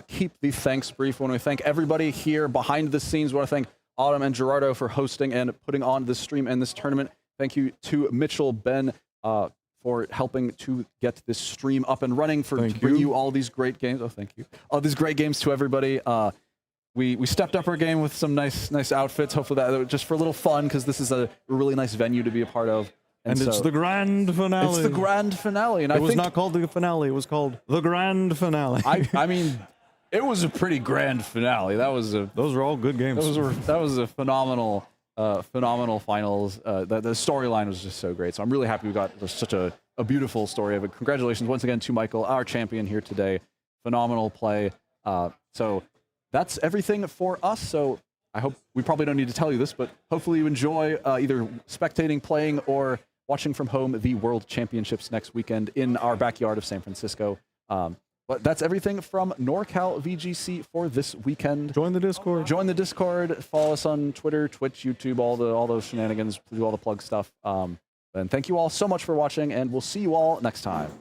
keep the thanks brief. When we thank everybody here behind the scenes, we want to thank Autumn and Gerardo for hosting and putting on this stream and this tournament. Thank you to Mitchell, Ben, for helping to get this stream up and running, to bring you all these great games. Oh, thank you. All these great games to everybody. We stepped up our game with some nice outfits. Hopefully that just for a little fun, because this is a really nice venue to be a part of. And it's the grand finale. It's the grand finale, and it was not called the finale. It was called the grand finale. I mean, it was a pretty grand finale. Those were all good games. That was a phenomenal finals. The storyline was just so great. So I'm really happy we got such a beautiful story of it. Congratulations once again to Michael, our champion here today. Phenomenal play. So that's everything for us. So I hope we probably don't need to tell you this, but hopefully you enjoy either spectating, playing, or watching from home the World Championships next weekend in our backyard of San Francisco. But that's everything from NorCal VGC for this weekend. Join the Discord. Join the Discord. Follow us on Twitter, Twitch, YouTube, all those shenanigans. Do all the plug stuff. And thank you all so much for watching, and we'll see you all next time.